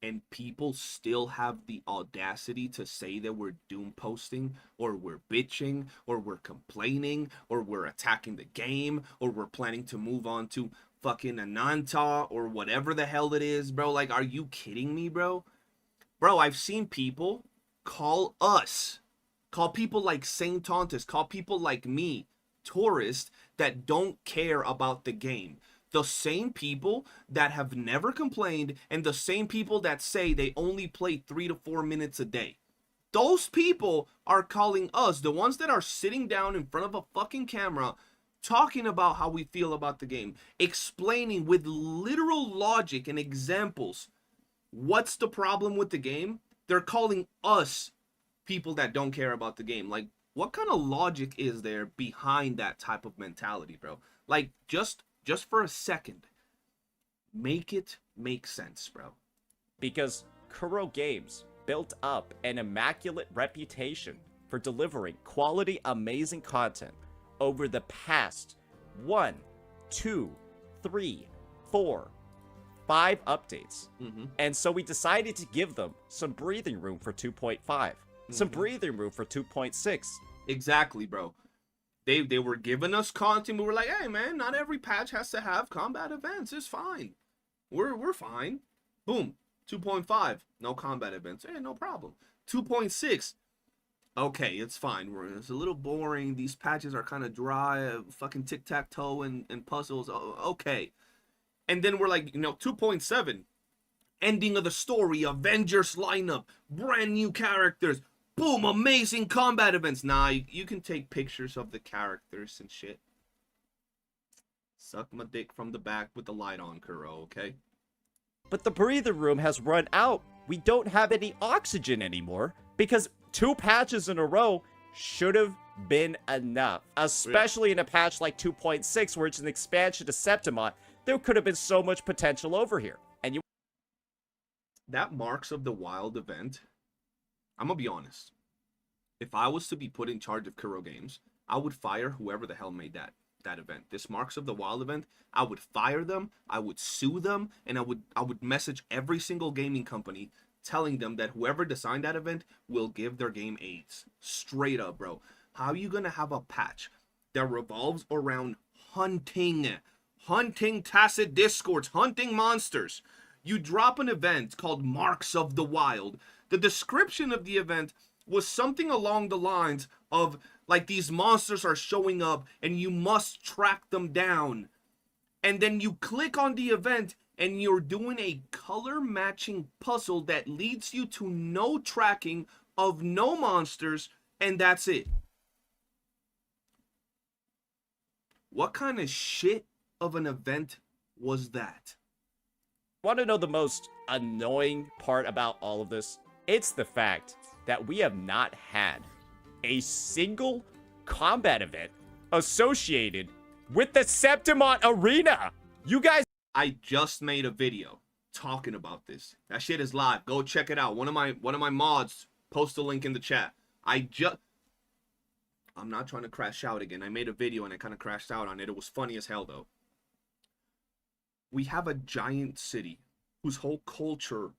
And people still have the audacity to say that we're doom posting, or we're bitching, or we're complaining, or we're attacking the game, or we're planning to move on to fucking Ananta, or whatever the hell it is, bro. Like, are you kidding me, bro? Bro, I've seen people call people like Saint Tontus, call people like me, tourists that don't care about the game. The same people that have never complained, and the same people that say they only play 3 to 4 minutes a day. Those people are calling us, the ones that are sitting down in front of a fucking camera, talking about how we feel about the game, explaining with literal logic and examples what's the problem with the game. They're calling us people that don't care about the game. Like, what kind of logic is there behind that type of mentality, bro? Like, just for a second, make it make sense, bro. Because Kuro Games built up an immaculate reputation for delivering quality, amazing content over the past 1, 2, 3, 4, 5 updates. And so we decided to give them some breathing room for 2.5, some breathing room for 2.6. Exactly, bro. They were giving us content. We were like, hey, man, not every patch has to have combat events. It's fine. We're fine. Boom. 2.5. No combat events. Hey, no problem. 2.6. Okay, it's fine. It's a little boring. These patches are kind of dry. Fucking tic-tac-toe and puzzles. Okay. And then we're like, 2.7. Ending of the story. Avengers lineup. Brand new characters. Boom, amazing combat events. Nah, you can take pictures of the characters and shit. Suck my dick from the back with the light on, Kuro, okay? But the breather room has run out. We don't have any oxygen anymore because 2 patches in a row should have been enough. Especially in a patch like 2.6 where it's an expansion to Septimon. There could have been so much potential over here. And that Marks of the Wild event, I'm gonna be honest. If I was to be put in charge of Kuro Games, I would fire whoever the hell made that event. This Marks of the Wild event, I would fire them, I would sue them, and I would message every single gaming company telling them that whoever designed that event will give their game AIDS. Straight up, bro. How are you gonna have a patch that revolves around hunting tacit discords, hunting monsters? You drop an event called Marks of the Wild. The description of the event was something along the lines of, like, these monsters are showing up and you must track them down. and then you click on the event and you're doing a color matching puzzle that leads you to no tracking of no monsters, and that's it. What kind of shit of an event was that? Want to know the most annoying part about all of this? It's the fact that we have not had a single combat event associated with the Septimont Arena. You guys... I just made a video talking about this. That shit is live. Go check it out. One of my mods post a link in the chat. I'm not trying to crash out again. I made a video and I kind of crashed out on it. It was funny as hell though. We have a giant city whose whole culture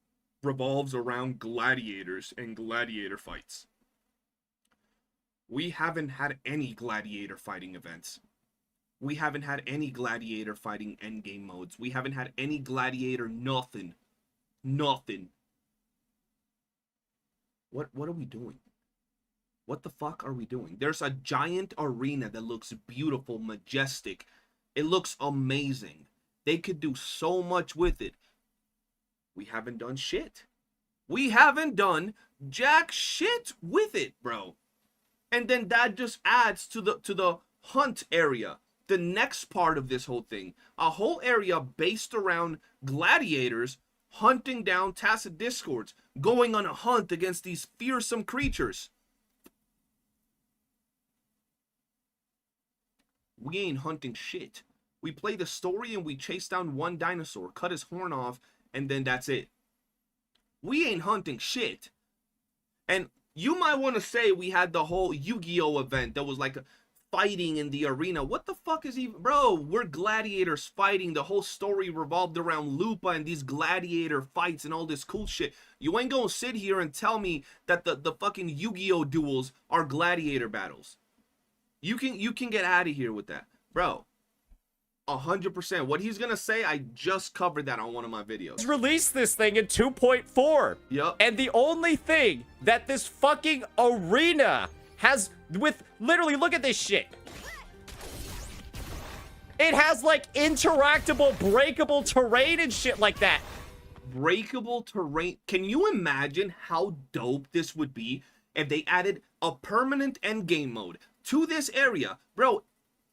revolves around gladiators and gladiator fights. We haven't had any gladiator fighting events. We haven't had any gladiator fighting endgame modes. We haven't had any gladiator nothing. Nothing. What are we doing? What the fuck are we doing? There's a giant arena that looks beautiful, majestic. It looks amazing. They could do so much with it. We haven't done shit. We haven't done jack shit with it, bro. And then that just adds to the hunt area. The next part of this whole thing. A whole area based around gladiators hunting down tacit discords, going on a hunt against these fearsome creatures. We ain't hunting shit. We play the story and we chase down one dinosaur, cut his horn off, and then that's it. We ain't hunting shit. And you might want to say we had the whole Yu-Gi-Oh event that was like fighting in the arena. What the fuck is even... Bro, we're gladiators fighting. The whole story revolved around Lupa and these gladiator fights and all this cool shit. You ain't gonna sit here and tell me that the fucking Yu-Gi-Oh duels are gladiator battles. You can get out of here with that. Bro, 100%. What he's gonna say, I just covered that on one of my videos. Released this thing in 2.4. Yep. And the only thing that this fucking arena has with... Literally, look at this shit. It has, like, interactable, breakable terrain and shit like that. Breakable terrain. Can you imagine how dope this would be if they added a permanent endgame mode to this area? Bro,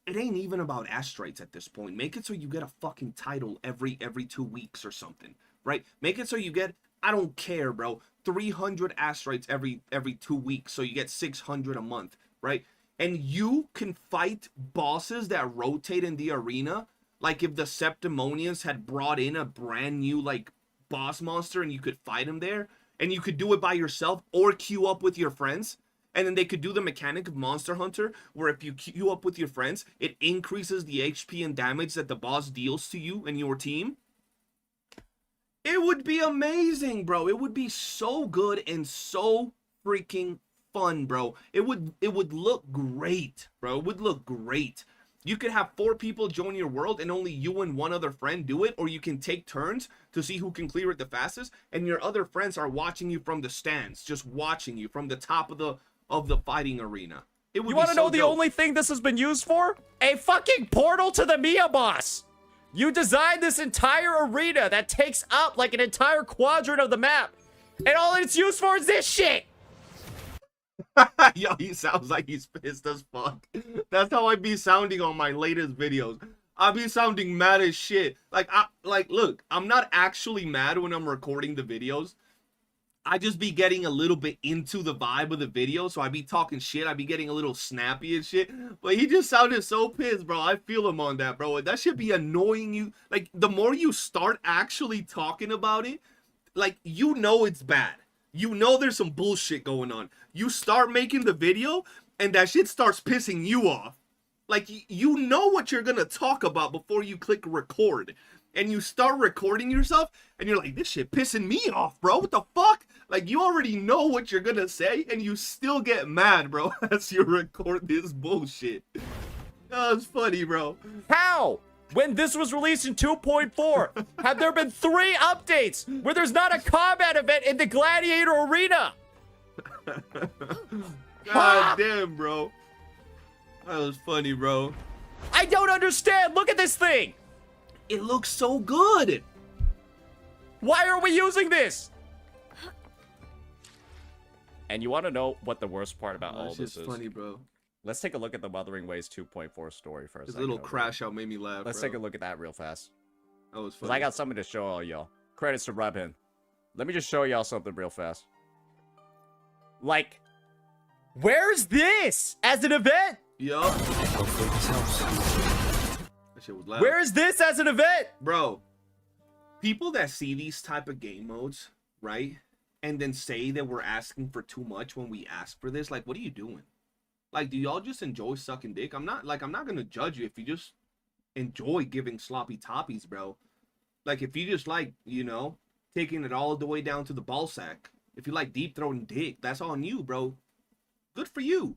it ain't even about asteroids at this point. Make it so you get a fucking title every 2 weeks or something, right? Make it so you get, I don't care, bro, 300 asteroids every 2 weeks, so you get 600 a month, right? And you can fight bosses that rotate in the arena, like if the Septimonians had brought in a brand new, like, boss monster and you could fight him there, and you could do it by yourself or queue up with your friends. And then they could do the mechanic of Monster Hunter, where if you queue up with your friends, it increases the HP and damage that the boss deals to you and your team. It would be amazing, bro. It would be so good and so freaking fun, bro. It would look great, bro. It would look great. You could have 4 people join your world and only you and one other friend do it, or you can take turns to see who can clear it the fastest, and your other friends are watching you from the stands, just watching you from the top of the fighting arena. It would. You want to know the only thing this has been used for? A fucking portal to the Mia boss. You designed this entire arena that takes up like an entire quadrant of the map, and all it's used for is this shit. Yo, he sounds like he's pissed as fuck. That's how I be sounding on my latest videos. I be sounding mad as shit. Like, look, I'm not actually mad when I'm recording the videos. I just be getting a little bit into the vibe of the video, so I be talking shit. I be getting a little snappy and shit. But he just sounded so pissed, bro. I feel him on that, bro. That should be annoying you. Like, the more you start actually talking about it, like, you know it's bad. You know there's some bullshit going on. You start making the video, and that shit starts pissing you off. Like, you know what you're gonna talk about before you click record. And you start recording yourself, and you're like, this shit pissing me off, bro. What the fuck? Like, you already know what you're gonna say, and you still get mad, bro, as you record this bullshit. That's funny, bro. How? When this was released in 2.4, have there been 3 updates where there's not a combat event in the Gladiator Arena? God damn, bro. That was funny, bro. I don't understand. Look at this thing. It looks so good. Why are we using this? And you want to know what the worst part about all It's this just is? funny, bro. Let's take a look at the Wuthering Waves 2.4 story for a His second. little crash out made me laugh. Let's take a look at that real fast. That was Because funny. I got something to show all y'all. Credits to Rubin. Let me just show y'all something real fast. Like, where's this as an event? Yup. That shit was loud. Where is this as an event? Bro, people that see these type of game modes, right? And then say that we're asking for too much when we ask for this, like, what are you doing? Like, do y'all just enjoy sucking dick? I'm not gonna judge you if you just enjoy giving sloppy toppies, bro. Like, if you just like, you know, taking it all the way down to the ball sack. If you like deep throating dick, that's on you, bro. Good for you.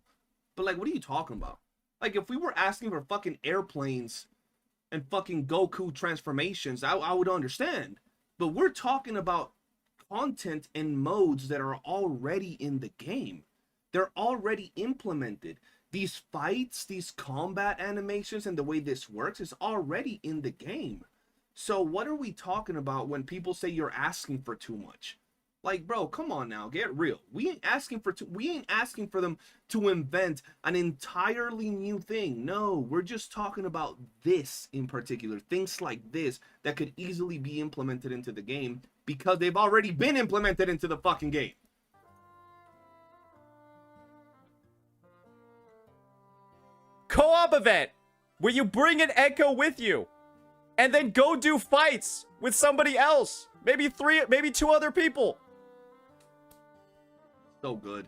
But like, what are you talking about? Like, if we were asking for fucking airplanes and fucking Goku transformations, I would understand. But we're talking about content and modes that are already in the game. They're already implemented. These fights, these combat animations, and the way this works is already in the game. So what are we talking about when people say you're asking for too much? Like, bro, come on now, get real. We ain't asking for them to invent an entirely new thing. No, we're just talking about this in particular, things like this that could easily be implemented into the game because they've already been implemented into the fucking game. Co-op event where you bring an Echo with you and then go do fights with somebody else. Maybe two other people. So good.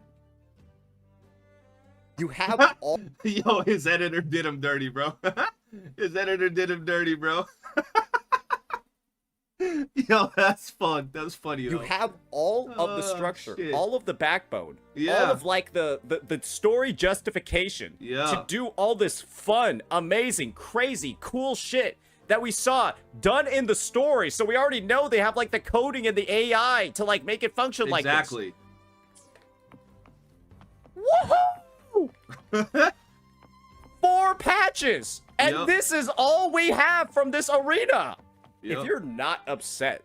You have all... Yo, his editor did him dirty, bro. His editor did him dirty, bro. Yo, that's fun. That's funny. You though. have all of the structure, shit. all of the backbone, Yeah. all of like the story justification Yeah. to do all this fun, amazing, crazy, cool shit that we saw done in the story. So we already know they have like the coding and the AI to like make it function like this. Exactly. Woohoo! 4 patches, and Yep. this is all we have from this arena. Yep. If you're not upset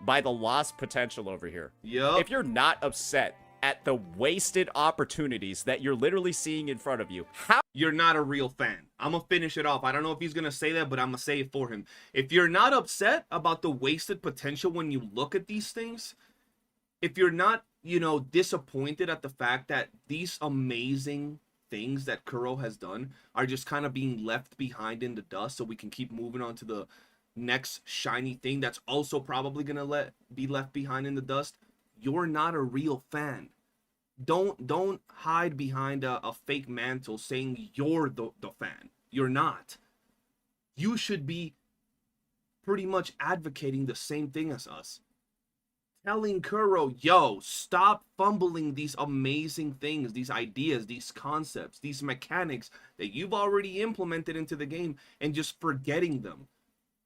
by the lost potential over here, Yep. if you're not upset at the wasted opportunities that you're literally seeing in front of you, how You're not a real fan. I'm gonna finish it off. I don't know if he's gonna say that, but I'm gonna say it for him. If you're not upset about the wasted potential when you look at these things, if you're not, you know, disappointed at the fact that these amazing things that Kuro has done are just kind of being left behind in the dust so we can keep moving on to the next shiny thing that's also probably gonna be left behind in the dust, you're not a real fan. Don't hide behind a fake mantle saying you're the fan. You're not. You should be pretty much advocating the same thing as us. Telling Kuro, yo, stop fumbling these amazing things, these ideas, these concepts, these mechanics that you've already implemented into the game and just forgetting them.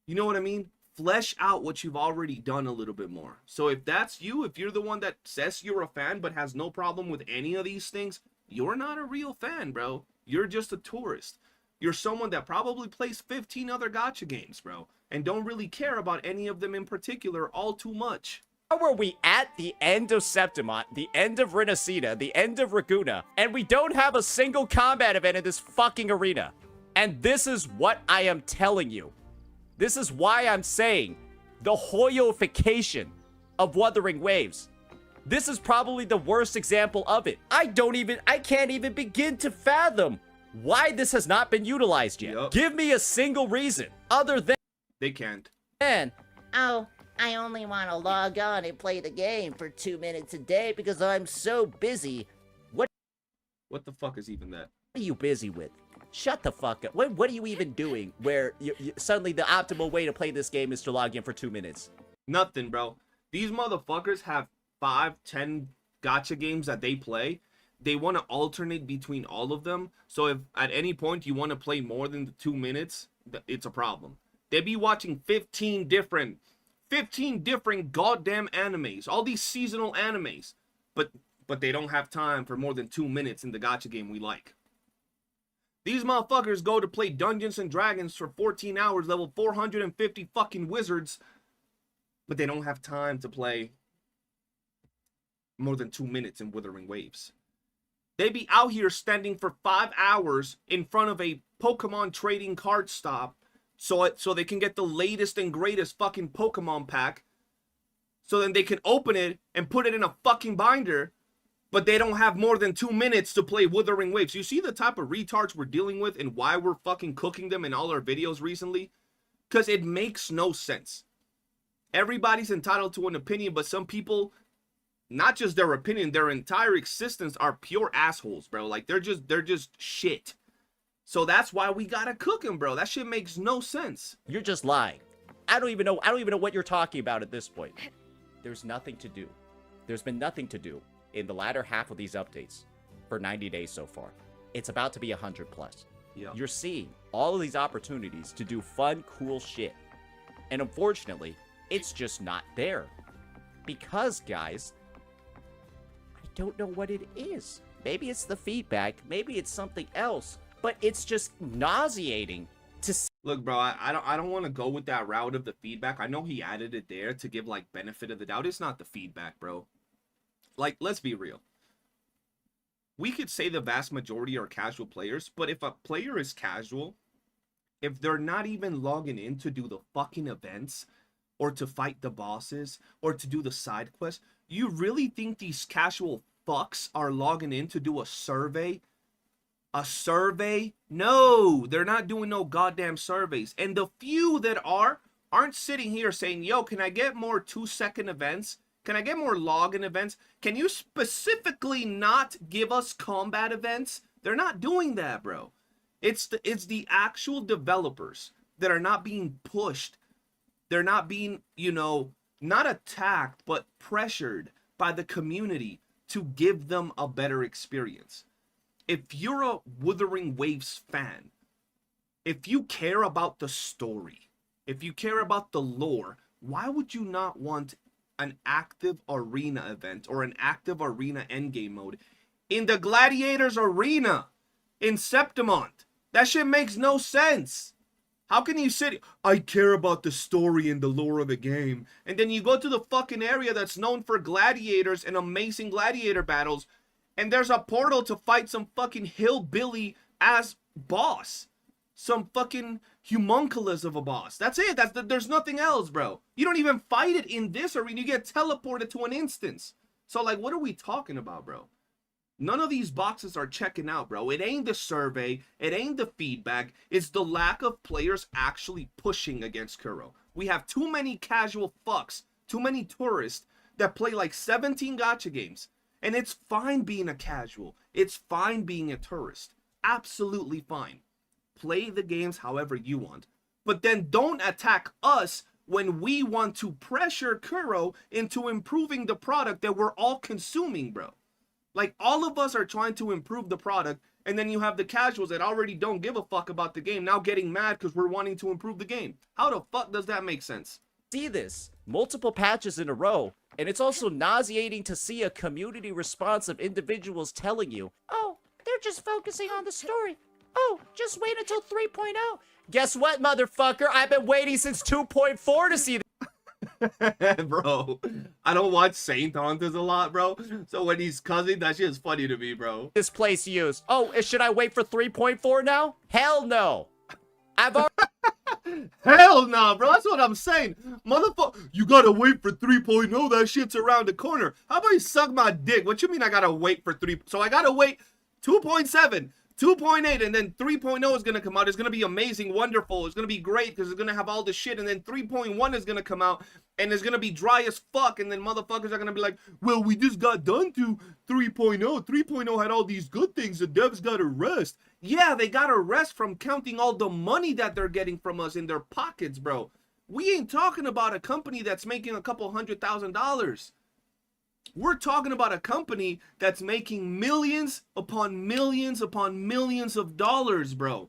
You know what I mean? Flesh out what you've already done a little bit more. So if that's you, if you're the one that says you're a fan but has no problem with any of these things, you're not a real fan, bro. You're just a tourist. You're someone that probably plays 15 other gacha games, bro, and don't really care about any of them in particular all too much. are we at the end of Septimont, the end of Renacida, the end of Raguna, and we don't have a single combat event in this fucking arena? And this is what I am telling you. This is why I'm saying the Hoyoification of Wuthering Waves. This is probably the worst example of it. I can't even begin to fathom why this has not been utilized yet. Yup. Give me a single reason other They can't. than, Oh, I only want to log on and play the game for 2 minutes a day because I'm so busy. What the fuck is even that? what are you busy with? Shut the fuck up. What are you even doing where suddenly the optimal way to play this game is to log in for 2 minutes? Nothing, bro. These motherfuckers have 5-10 gacha games that they play. They want to alternate between all of them. So if at any point you want to play more than 2 minutes, it's a problem. They be watching 15 different goddamn animes, all these seasonal animes, but they don't have time for more than 2 minutes in the gacha game we like. These motherfuckers go to play Dungeons and Dragons for 14 hours, level 450 fucking wizards, but they don't have time to play more than 2 minutes in Wuthering Waves. They be out here standing for 5 hours in front of a Pokemon trading card stop so they can get the latest and greatest fucking Pokemon pack, so then they can open it and put it in a fucking binder, but they don't have more than 2 minutes to play Wuthering Waves. You see the type of retards we're dealing with and why we're fucking cooking them in all our videos recently? Because it makes no sense. Everybody's entitled to an opinion, but some people, not just their opinion, their entire existence are pure assholes, bro. Like, they're just shit. So that's why we gotta cook them, bro. That shit makes no sense. You're just lying. I don't even know what you're talking about at this point. There's nothing to do. There's been nothing to do in the latter half of these updates for 90 days so far. It's about to be 100 plus. Yeah. You're seeing all of these opportunities to do fun, cool shit. And unfortunately, it's just not there. Because, guys, I don't know what it is. Maybe it's the feedback, maybe it's something else, but it's just nauseating to see. Look, bro, I don't want to go with that route of the feedback. I know he added it there to give, like, benefit of the doubt. It's not the feedback, bro. Like, let's be real. We could say the vast majority are casual players, but if a player is casual, if they're not even logging in to do the fucking events, or to fight the bosses, or to do the side quests, you really think these casual fucks are logging in to do a survey? A survey? No, they're not doing no goddamn surveys. And the few that aren't sitting here saying, yo, can I get more 2-second events? Can I get more login events? Can you specifically not give us combat events? They're not doing that, bro. It's the actual developers that are not being pushed. They're not being, you know, not attacked, but pressured by the community to give them a better experience. If you're a Wuthering Waves fan, if you care about the story, if you care about the lore, why would you not want an active arena event or an active arena endgame mode in the Gladiators Arena in Septimont? That shit makes no sense. How can you say, I care about the story and the lore of the game, and then you go to the fucking area that's known for gladiators and amazing gladiator battles, and there's a portal to fight some fucking hillbilly ass boss, some fucking homunculus of a boss. That's it. There's nothing else, bro. You don't even fight it in this arena. You get teleported to an instance. So, like, what are we talking about, bro? None of these boxes are checking out, bro. It ain't the survey. It ain't the feedback. It's the lack of players actually pushing against Kuro. We have too many casual fucks, too many tourists that play like 17 gacha games. And it's fine being a casual. It's fine being a tourist. Absolutely fine. Play the games however you want. But then don't attack us when we want to pressure Kuro into improving the product that we're all consuming, bro. Like, all of us are trying to improve the product, and then you have the casuals that already don't give a fuck about the game now getting mad because we're wanting to improve the game. How the fuck does that make sense? See this multiple patches in a row, and it's also nauseating to see a community response of individuals telling you, oh, they're just focusing on the story. Oh, just wait until 3.0. Guess what, motherfucker? I've been waiting since 2.4 to see this. Bro, I don't watch Saint Hunters a lot, bro. So when he's cussing, that shit is funny to me, bro. This place used. Oh, should I wait for 3.4 now? Hell no. I've already... Hell no, bro. That's what I'm saying. Motherfucker, you gotta wait for 3.0. That shit's around the corner. How about you suck my dick? What you mean I gotta wait for 3? So I gotta wait 2.7. 2.8 and then 3.0 is going to come out. It's going to be amazing, wonderful. It's going to be great because it's going to have all the shit. And then 3.1 is going to come out and it's going to be dry as fuck. And then motherfuckers are going to be like, well, we just got done to 3.0. 3.0 had all these good things. The devs got to rest. Yeah, they got to rest from counting all the money that they're getting from us in their pockets, bro. We ain't talking about a company that's making a couple $100,000. We're talking about a company that's making millions upon millions upon millions of dollars, bro.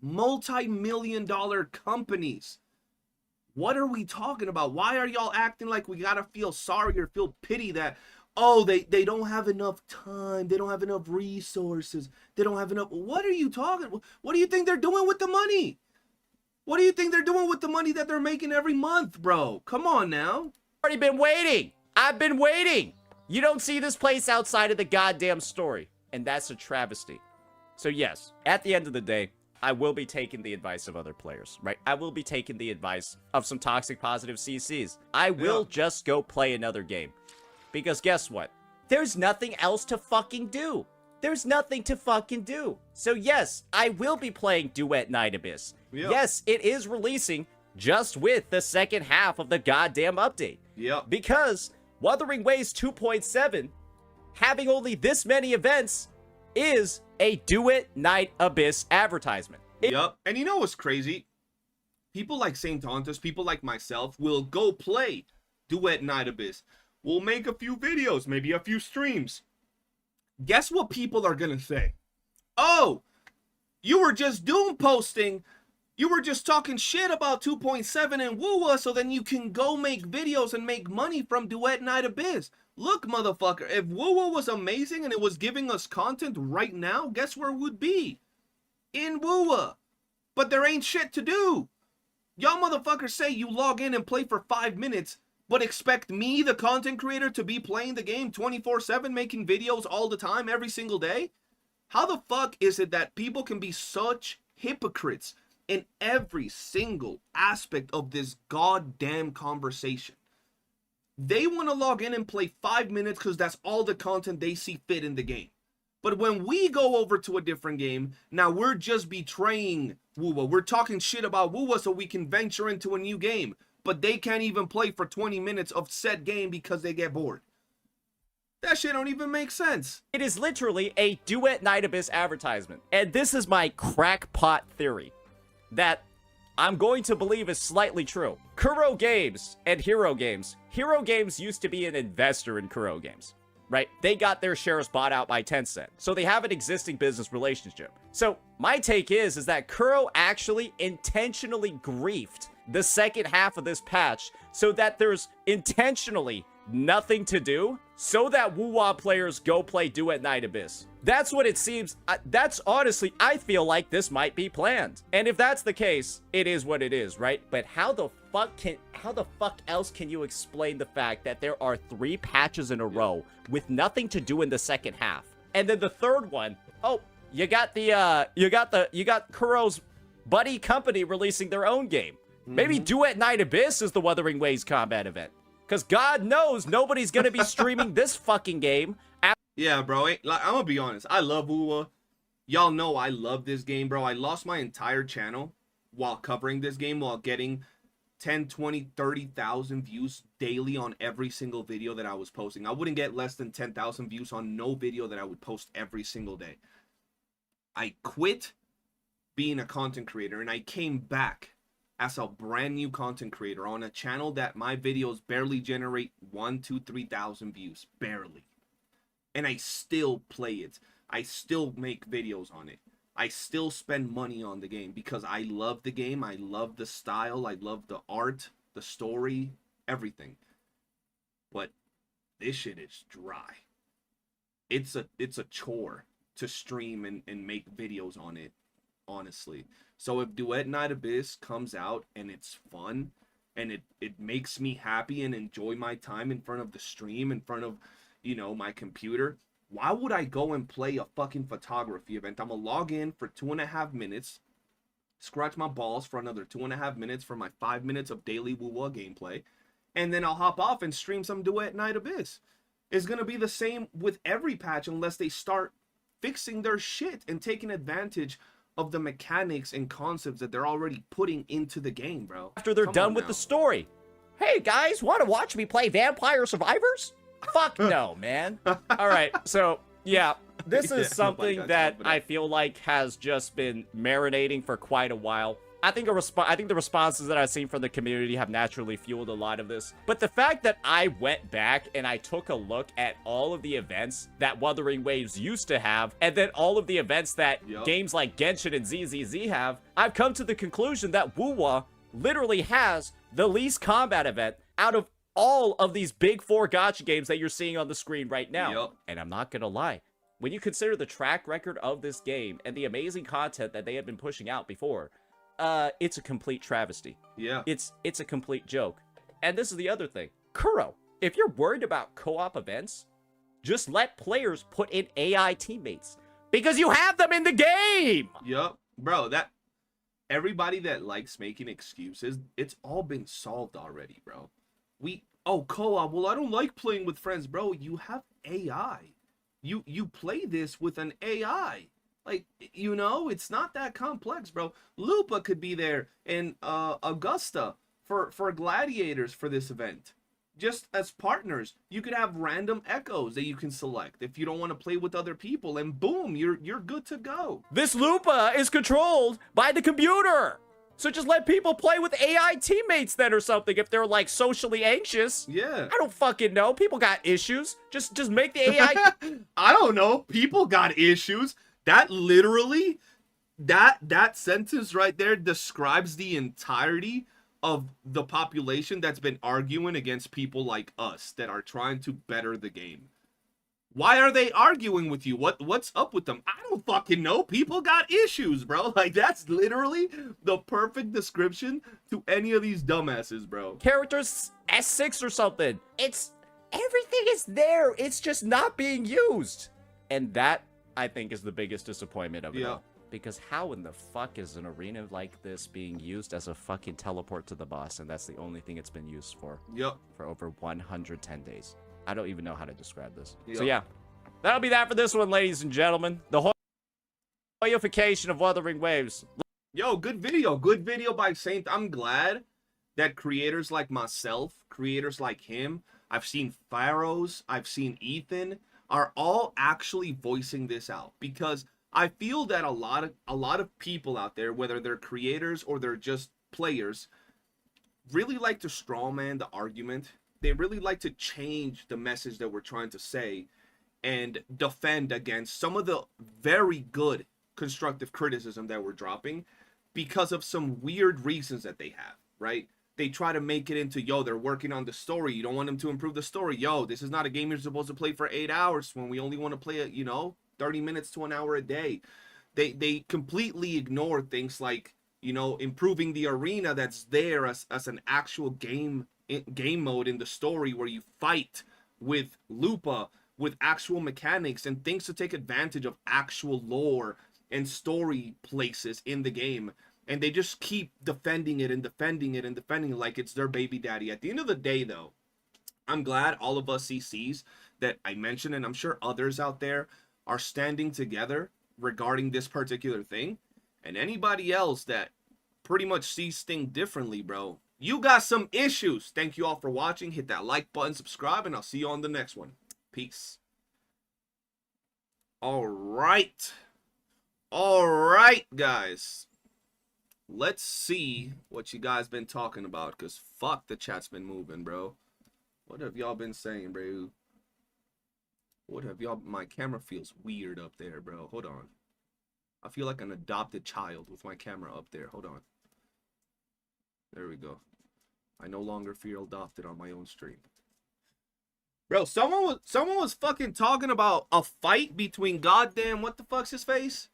Multi-million-dollar companies. What are we talking about? Why are y'all acting like we gotta feel sorry or feel pity that, oh, they don't have enough time, they don't have enough resources, they don't have enough. What are you talking? What do you think they're doing with the money? What do you think they're doing with the money that they're making every month, bro? Come on now. Already been waiting. I've been waiting. You don't see this place outside of the goddamn story, and that's a travesty. So yes, at the end of the day, I will be taking the advice of other players, right? I will be taking the advice of some toxic positive CCs. I will just go play another game. Because guess what? There's nothing else to fucking do. There's nothing to fucking do. So yes, I will be playing Duet Night Abyss. Yep. Yes, it is releasing just with the second half of the goddamn update. Yep. Because Wuthering Waves 2.7, having only this many events, is a Duet Night Abyss advertisement. Yep. And you know what's crazy? People like Saint Tontus, people like myself, will go play Duet Night Abyss. We'll make a few videos, maybe a few streams. Guess what people are gonna say? Oh, you were just doom posting. You were just talking shit about 2.7 and Wuwa, so then you can go make videos and make money from Duet Night Abyss. Look, motherfucker, if Wuwa was amazing and it was giving us content right now, guess where it would be? In Wuwa. But there ain't shit to do. Y'all motherfuckers say you log in and play for 5 minutes, but expect me, the content creator, to be playing the game 24/7, making videos all the time, every single day? How the fuck is it that people can be such hypocrites in every single aspect of this goddamn conversation? They want to log in and play 5 minutes because that's all the content they see fit in the game. But when we go over to a different game, now we're just betraying Wuwa. We're talking shit about Wuwa so we can venture into a new game. But they can't even play for 20 minutes of said game because they get bored. That shit don't even make sense. It is literally a Duet Night Abyss advertisement. And this is my crackpot theory that I'm going to believe is slightly true. Kuro Games and Hero Games. Hero Games used to be an investor in Kuro Games, right? They got their shares bought out by Tencent. So they have an existing business relationship. So my take is that Kuro actually intentionally griefed the second half of this patch so that there's intentionally nothing to do so that Wuwa players go play Duet Night Abyss. That's what it seems. That's honestly, I feel like this might be planned. And if that's the case, it is what it is, right? But how the fuck else can you explain the fact that there are 3 patches in a row with nothing to do in the second half? And then the third one, oh, you got Kuro's buddy company releasing their own game. Maybe Duet Night Abyss is the Wuthering Waves combat event. Because God knows nobody's going to be streaming this fucking game. Yeah, bro. Like, I'm going to be honest. I love Wuwa. Y'all know I love this game, bro. I lost my entire channel while covering this game, while getting 10, 20, 30,000 views daily on every single video that I was posting. I wouldn't get less than 10,000 views on no video that I would post every single day. I quit being a content creator and I came back as a brand new content creator on a channel that my videos barely generate 1, 2, 3,000 views. Barely. And I still play it. I still make videos on it. I still spend money on the game because I love the game. I love the style. I love the art, the story, everything. But this shit is dry. It's a chore to stream and make videos on it, honestly. So if Duet Night Abyss comes out and it's fun and it makes me happy and enjoy my time in front of the stream, in front of, you know, my computer, why would I go and play a fucking photography event? I'm gonna log in for 2.5 minutes, scratch my balls for another 2.5 minutes for my 5 minutes of daily Wuwa gameplay, and then I'll hop off and stream some Duet Night Abyss. It's gonna be the same with every patch unless they start fixing their shit and taking advantage of the mechanics and concepts that they're already putting into the game, bro. After they're done with the story. Hey guys, want to watch me play Vampire Survivors? Fuck no, man. All right, so yeah, this is something that I feel like has just been marinating for quite a while. I think the responses that I've seen from the community have naturally fueled a lot of this. But the fact that I went back and I took a look at all of the events that Wuthering Waves used to have, and then all of the events that games like Genshin and ZZZ have, I've come to the conclusion that Wuwa literally has the least combat event out of all of these big four gacha games that you're seeing on the screen right now. Yep. And I'm not gonna lie, when you consider the track record of this game and the amazing content that they have been pushing out before, it's a complete travesty. Yeah. It's a complete joke. And this is the other thing. Kuro, if you're worried about co-op events, just let players put in AI teammates. Because you have them in the game! Yep. Bro, that everybody that likes making excuses, it's all been solved already, bro. Co-op, well, I don't like playing with friends, bro. You have AI. You play this with an AI. Like, you know, it's not that complex, bro. Lupa could be there and Augusta for gladiators for this event. Just as partners, you could have random echoes that you can select if you don't want to play with other people, and boom, you're good to go. This Lupa is controlled by the computer. So just let people play with AI teammates then or something if they're like socially anxious. Yeah. I don't fucking know. People got issues. Just make the AI. I don't know. People got issues. That literally, that sentence right there describes the entirety of the population that's been arguing against people like us that are trying to better the game. Why are they arguing with you? What's up with them? I don't fucking know. People got issues, bro. Like, that's literally the perfect description to any of these dumbasses, bro. Characters S6 or something. Everything is there. It's just not being used. And that, I think, is the biggest disappointment of it all. Because how in the fuck is an arena like this being used as a fucking teleport to the boss? And that's the only thing it's been used for. Yep. For over 110 days. I don't even know how to describe this. Yep. So yeah, that'll be that for this one, ladies and gentlemen. The hoyoification of Wuthering Waves. Yo, good video. Good video by Saint. I'm glad that creators like myself, creators like him, I've seen Pharaohs, I've seen Ethan, are all actually voicing this out. Because I feel that a lot of people out there, whether they're creators or they're just players, really like to strawman the argument. They really like to change the message that we're trying to say and defend against some of the very good constructive criticism that we're dropping because of some weird reasons that they have, right? They try to make it into, yo, they're working on the story. You don't want them to improve the story. Yo, this is not a game you're supposed to play for 8 hours when we only want to play it, 30 minutes to an hour a day. They completely ignore things like, improving the arena that's there as an actual game mode in the story where you fight with Lupa, with actual mechanics and things to take advantage of actual lore and story places in the game. And they just keep defending it and defending it and defending it like it's their baby daddy. At the end of the day, though, I'm glad all of us CCs that I mentioned, and I'm sure others out there, are standing together regarding this particular thing. And anybody else that pretty much sees things differently, bro, you got some issues. Thank you all for watching. Hit that like button, subscribe, and I'll see you on the next one. Peace. All right, guys. Let's see what you guys been talking about, because fuck, the chat's been moving, bro. What have y'all been saying, bro? What have y'all... My camera feels weird up there, bro. Hold on. I feel like an adopted child with my camera up there. Hold on. There we go. I no longer feel adopted on my own stream. Bro, someone was fucking talking about a fight between goddamn... What the fuck's his face?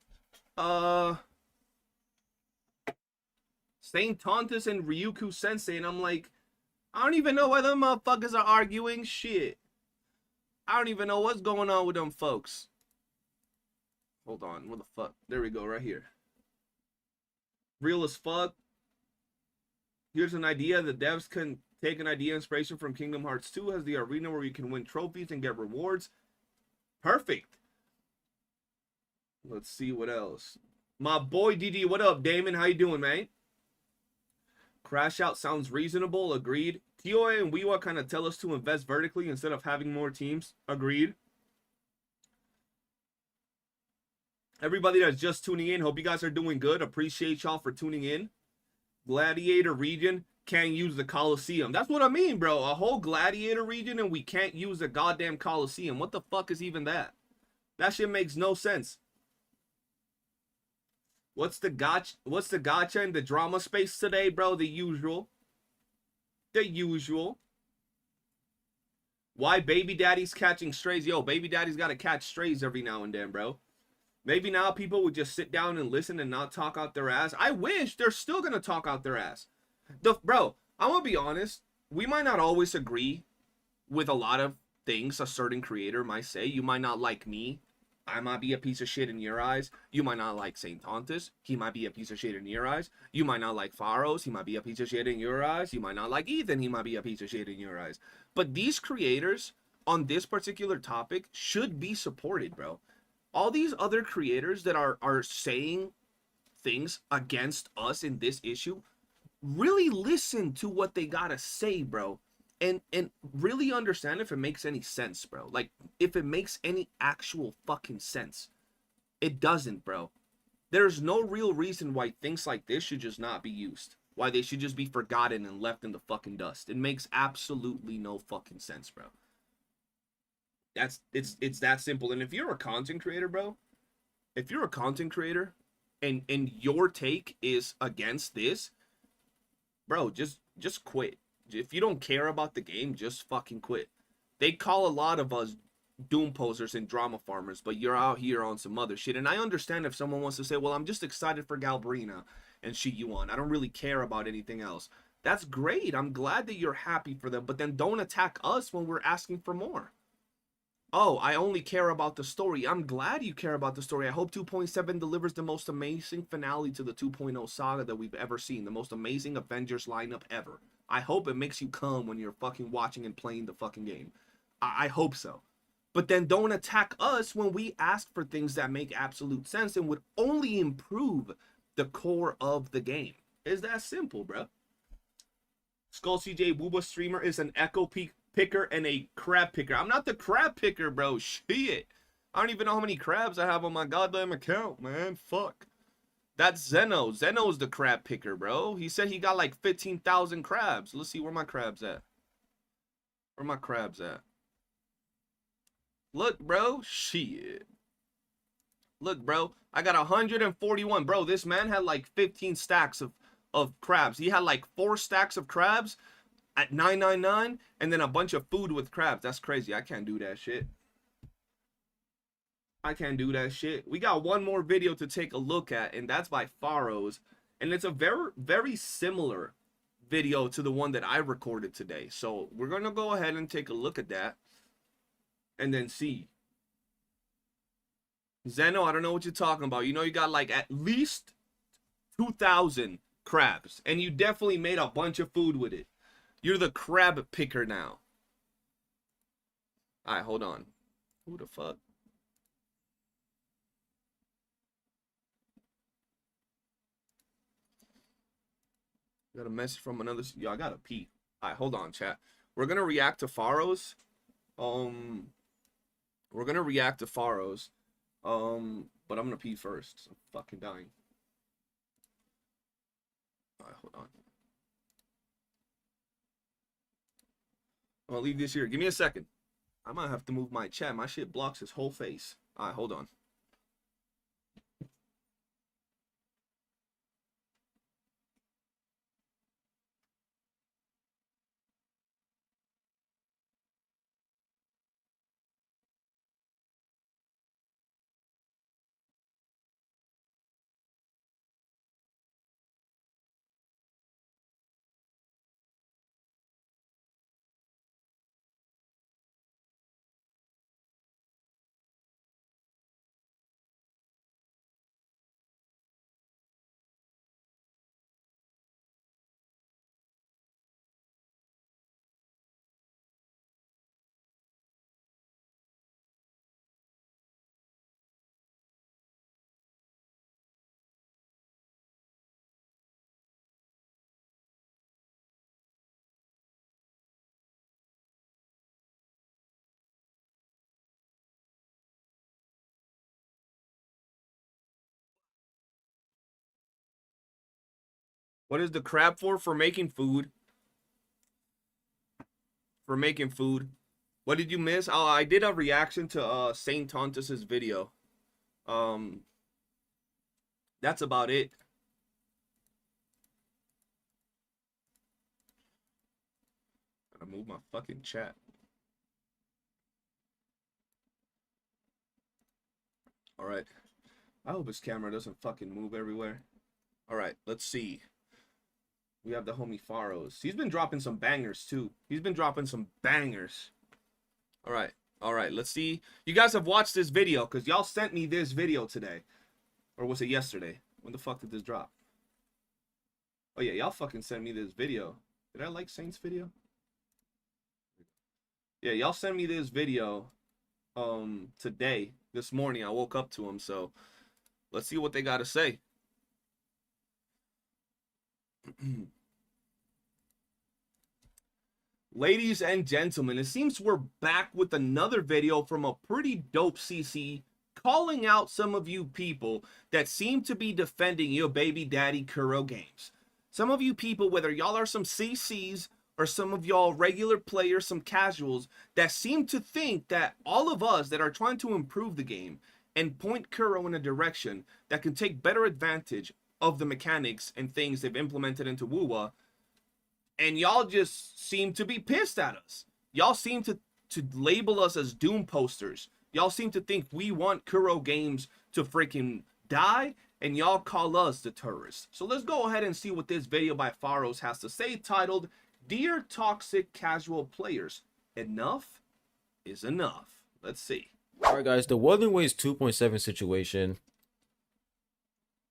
Saint Tontus and Ryuku Sensei, and I'm like, I don't even know why them motherfuckers are arguing shit. I don't even know what's going on with them folks. Hold on, what the fuck? There we go, right here. Real as fuck. Here's an idea. The devs can take an idea inspiration from Kingdom Hearts 2 as the arena where you can win trophies and get rewards. Perfect. Let's see what else. My boy DD, what up, Damon? How you doing, man? Crash Out sounds reasonable. Agreed. TOA and WIWA kind of tell us to invest vertically instead of having more teams. Agreed. Everybody that's just tuning in, hope you guys are doing good. Appreciate y'all for tuning in. Gladiator region can't use the Coliseum. That's what I mean, bro. A whole Gladiator region and we can't use the goddamn Coliseum. What the fuck is even that? That shit makes no sense. What's the gacha in the drama space today, bro? The usual. The usual. Why baby daddy's catching strays? Yo, baby daddy's got to catch strays every now and then, bro. Maybe now people would just sit down and listen and not talk out their ass. I wish they're still going to talk out their ass. Bro, I'm going to be honest. We might not always agree with a lot of things a certain creator might say. You might not like me. I might be a piece of shit in your eyes. You might not like Saint Tontus. He might be a piece of shit in your eyes. You might not like Pharos. He might be a piece of shit in your eyes. You might not like Ethan. He might be a piece of shit in your eyes. But these creators on this particular topic should be supported, bro. All these other creators that are saying things against us in this issue, really listen to what they gotta say, bro. And really understand if it makes any sense, bro. Like, if it makes any actual fucking sense. It doesn't, bro. There's no real reason why things like this should just not be used. Why they should just be forgotten and left in the fucking dust. It makes absolutely no fucking sense, bro. It's that simple. And if you're a content creator, bro, if you're a content creator and your take is against this, bro, just quit. If you don't care about the game, just fucking quit. They call a lot of us doom posers and drama farmers, but you're out here on some other shit. And I understand if someone wants to say, well, I'm just excited for Galbrena and YOOOO. I don't really care about anything else. That's great. I'm glad that you're happy for them, but then don't attack us when we're asking for more. Oh, I only care about the story. I'm glad you care about the story. I hope 2.7 delivers the most amazing finale to the 2.0 saga that we've ever seen. The most amazing Avengers lineup ever. I hope it makes you come when you're fucking watching and playing the fucking game. I hope so. But then don't attack us when we ask for things that make absolute sense and would only improve the core of the game. It's that simple, bro. Skull CJ Wuwa streamer is an echo picker and a crab picker. I'm not the crab picker, bro. Shit. I don't even know how many crabs I have on my goddamn account, man. Fuck. That's Zeno. Zeno's the crab picker, bro. He said he got like 15,000 crabs. Let's see where my crabs at. Where my crabs at? Look, bro. Shit. Look, bro. I got 141. Bro, this man had like 15 stacks of crabs. He had like 4 stacks of crabs at 999 and then a bunch of food with crabs. That's crazy. I can't do that shit. I can't do that shit. We got one more video to take a look at, and that's by Pharos. And it's a very, very similar video to the one that I recorded today. So we're going to go ahead and take a look at that and then see. Zeno, I don't know what you're talking about. You know, you got like at least 2,000 crabs, and you definitely made a bunch of food with it. You're the crab picker now. All right, hold on. Who the fuck? Got a message from another. Yo, I gotta pee. All right, hold on, chat. We're gonna react to Pharos. We're gonna react to Pharos. But I'm gonna pee first. I'm fucking dying. All right, hold on. I'm gonna leave this here. Give me a second. I might have to move my chat. My shit blocks his whole face. All right, hold on. What is the crab for? For making food. For making food. What did you miss? Oh, I did a reaction to Saint Tontus's video. That's about it. Gotta move my fucking chat. All right. I hope his camera doesn't fucking move everywhere. All right, let's see. We have the homie Faros. He's been dropping some bangers too. He's been dropping some bangers. All right. All right, let's see. You guys have watched this video because y'all sent me this video today. Or was it yesterday? When the fuck did this drop? Oh yeah, y'all fucking sent me this video. Did I like Saint's video? Yeah, y'all sent me this video today, this morning. I woke up to him, so let's see what they got to say. Ladies and gentlemen, it seems we're back with another video from a pretty dope CC calling out some of you people that seem to be defending your baby daddy Kuro games. Some of you people, whether y'all are some CCs or some of y'all regular players, some casuals, that seem to think that all of us that are trying to improve the game and point Kuro in a direction that can take better advantage of the mechanics and things they've implemented into Wuwa, and y'all just seem to be pissed at us. Y'all seem to label us as doom posters. Y'all seem to think we want Kuro games to freaking die, and y'all call us the terrorists. So let's go ahead and see what this video by Faros has to say, titled, Dear Toxic Casual Players, Enough is Enough. Let's see. Alright guys, the Wuthering Waves 2.7 situation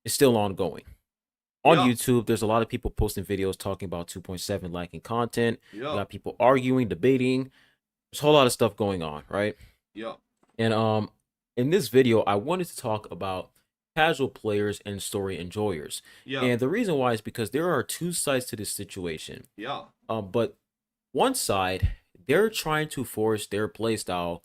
is still ongoing. On YouTube, there's a lot of people posting videos talking about 2.7 lacking content. You got people arguing, debating. There's a whole lot of stuff going on, right? Yeah. And in this video, I wanted to talk about casual players and story enjoyers. Yeah. And the reason why is because there are two sides to this situation. Yeah. But one side, they're trying to force their playstyle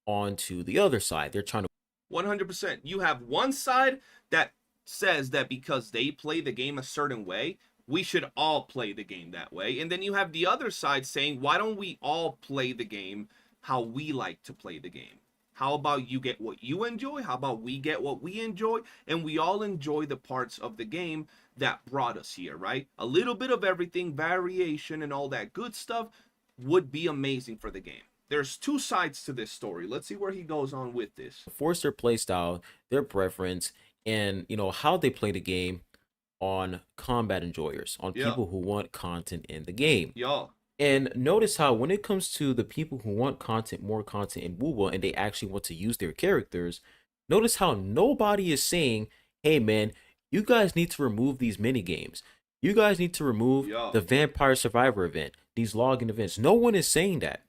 onto the other side. They're trying to 100%. You have one side that says that because they play the game a certain way, we should all play the game that way. And then you have the other side saying, why don't we all play the game how we like to play the game? How about you get what you enjoy? How about we get what we enjoy? And we all enjoy the parts of the game that brought us here, right? A little bit of everything, variation, and all that good stuff would be amazing for the game. There's two sides to this story. Let's see where he goes on with this. force their playstyle, their preference, and how they play the game on combat enjoyers, on people who want content in the game. Yeah. And notice how when it comes to the people who want content, more content in Wuwa, and they actually want to use their characters, notice how nobody is saying, hey man, you guys need to remove these mini games. You guys need to remove the Vampire Survivor event, these login events. No one is saying that.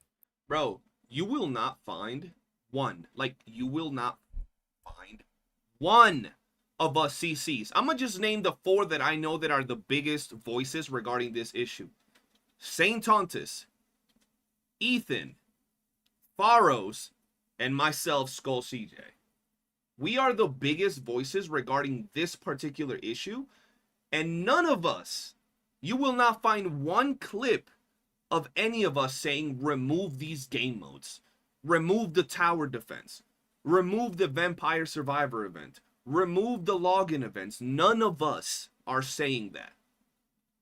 Bro, you will not find one. Like, you will not find one of us CCs. I'm gonna just name the four that I know that are the biggest voices regarding this issue. Saint Tontus, Ethan, Faros, and myself, Skull CJ. We are the biggest voices regarding this particular issue, and none of us, you will not find one clip of any of us saying remove these game modes, remove the tower defense, remove the Vampire Survivor event, remove the login events. None of us are saying that.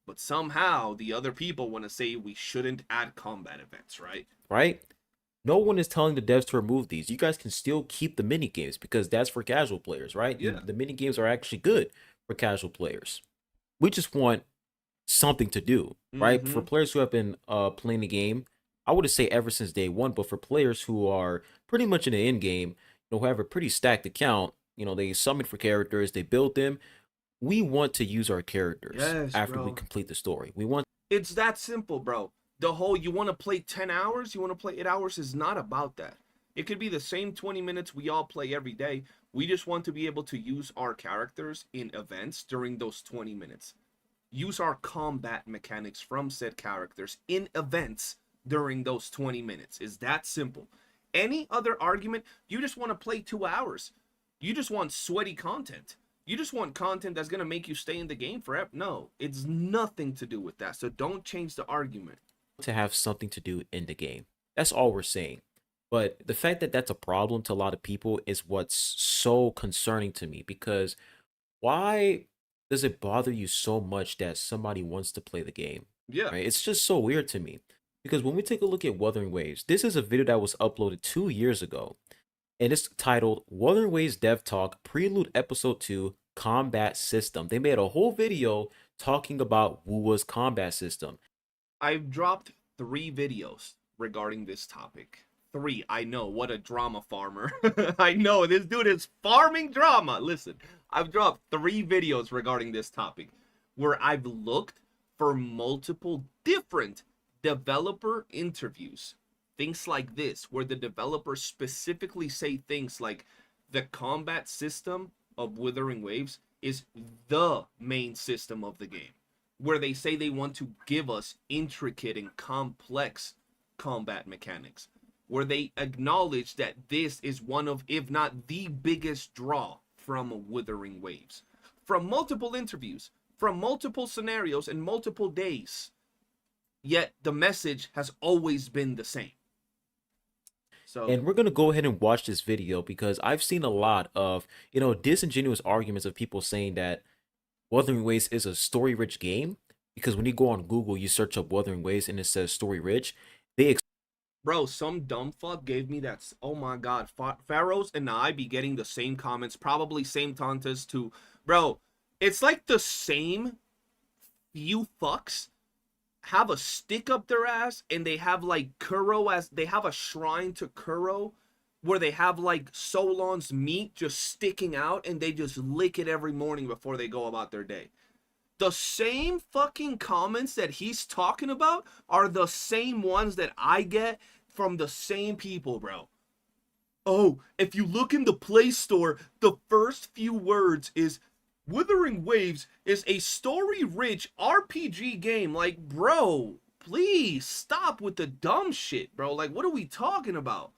But somehow the other people want to say we shouldn't add combat events, right? Right? No one is telling the devs to remove these. You guys can still keep the mini games because that's for casual players, right? Yeah. The mini games are actually good for casual players. We just want something to do, right? For players who have been playing the game, I would say ever since day one, but for players who are pretty much in the end game, who have a pretty stacked account, they summon for characters, they build them. We want to use our characters after we complete the story. It's that simple, bro. The whole you want to play 10 hours, you want to play 8 hours is not about that. It could be the same 20 minutes we all play every day. We just want to be able to use our characters in events during those 20 minutes. Use our combat mechanics from said characters in events during those 20 minutes. Is that simple. Any other argument, you just want to play 2 hours. You just want sweaty content. You just want content that's going to make you stay in the game forever. No, it's nothing to do with that. So don't change the argument. To have something to do in the game. That's all we're saying. But the fact that that's a problem to a lot of people is what's so concerning to me, because why does it bother you so much that somebody wants to play the game? Yeah. Right? It's just so weird to me. Because when we take a look at Wuthering Waves, this is a video that was uploaded 2 years ago. and it's titled Wuthering Waves Dev Talk Prelude Episode 2 Combat System. They made a whole video talking about Wuwa's combat system. I've dropped 3 videos regarding this topic. 3. I know, what a drama farmer. I know, this dude is farming drama. Listen, I've dropped 3 videos regarding this topic where I've looked for multiple different developer interviews. Things like this, where the developers specifically say things like the combat system of Wuthering Waves is the main system of the game. Where they say they want to give us intricate and complex combat mechanics. Where they acknowledge that this is one of, if not the biggest draw from Wuthering Waves. From multiple interviews, from multiple scenarios and multiple days. Yet the message has always been the same. So, and we're going to go ahead and watch this video because I've seen a lot of, disingenuous arguments of people saying that Wuthering Waves is a story-rich game. Because when you go on Google, you search up Wuthering Waves and it says story-rich. Bro, some dumb fuck gave me that. Oh my god. Pharaohs and I be getting the same comments. Probably same tauntas too. Bro, it's like the same few fucks have a stick up their ass and they have like Kuro as they have a shrine to Kuro where they have like Solon's meat just sticking out and they just lick it every morning before they go about their day. The same fucking comments that he's talking about are the same ones that I get from the same people, bro. Oh, if you look in the Play Store, the first few words is Wuthering Waves is a story-rich RPG game. Like, bro, please stop with the dumb shit, bro. Like, what are we talking about?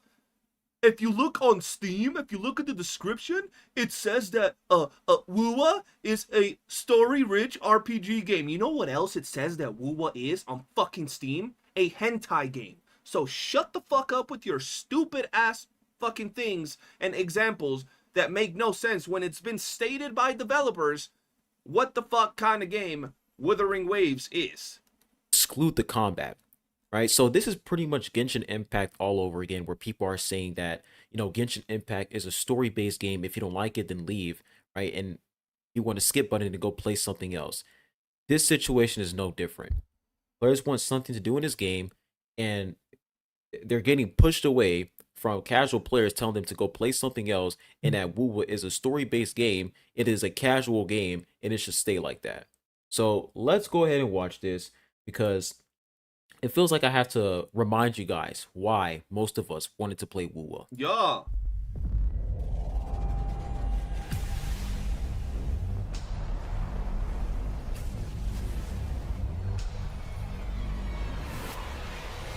If you look on Steam, if you look at the description, it says that Wuwa is a story-rich RPG game. You know what else it says that Wuwa is on fucking Steam? A hentai game. So shut the fuck up with your stupid ass fucking things and examples that make no sense when it's been stated by developers what the fuck kind of game Wuthering Waves is. Exclude the combat, right? So this is pretty much Genshin Impact all over again, where people are saying that, Genshin Impact is a story-based game. If you don't like it, then leave, right? And you want to skip button and go play something else. This situation is no different. Players want something to do in this game, and they're getting pushed away from casual players telling them to go play something else, and that Wuwa is a story-based game. It is a casual game, and it should stay like that. So let's go ahead and watch this because it feels like I have to remind you guys why most of us wanted to play Wuwa. Yeah.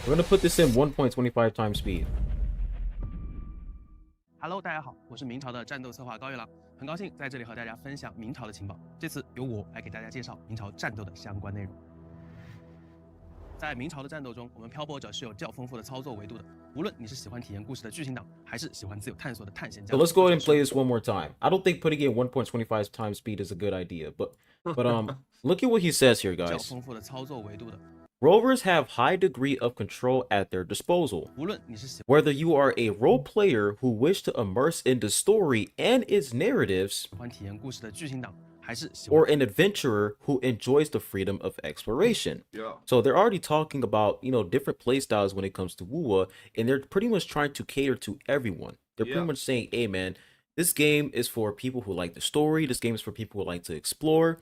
We're going to put this in 1.25 times speed. Hello， 大家好，我是明朝的战斗策划高月朗，很高兴在这里和大家分享明朝的情报。这次由我来给大家介绍明朝战斗的相关内容。在明朝的战斗中，我们漂泊者是有较丰富的操作维度的。无论你是喜欢体验故事的剧情党，还是喜欢自由探索的探险家。So let's go ahead and play this one more time. I don't think putting it 1.25 times speed is a good idea, but look at what he says here, 较 guys. 丰富的操作维度的。 Rovers have high degree of control at their disposal. 无论你是喜 Whether you are a role player who wish to immerse in the story and its narratives, 欢体验故事的剧情党，还是喜欢 or an adventurer who enjoys the freedom of exploration. Yeah. So they're already talking about, different play styles when it comes to Wuwa, and they're pretty much trying to cater to everyone. They're Yeah. pretty much saying, hey man, this game is for people who like the story, this game is for people who like to explore,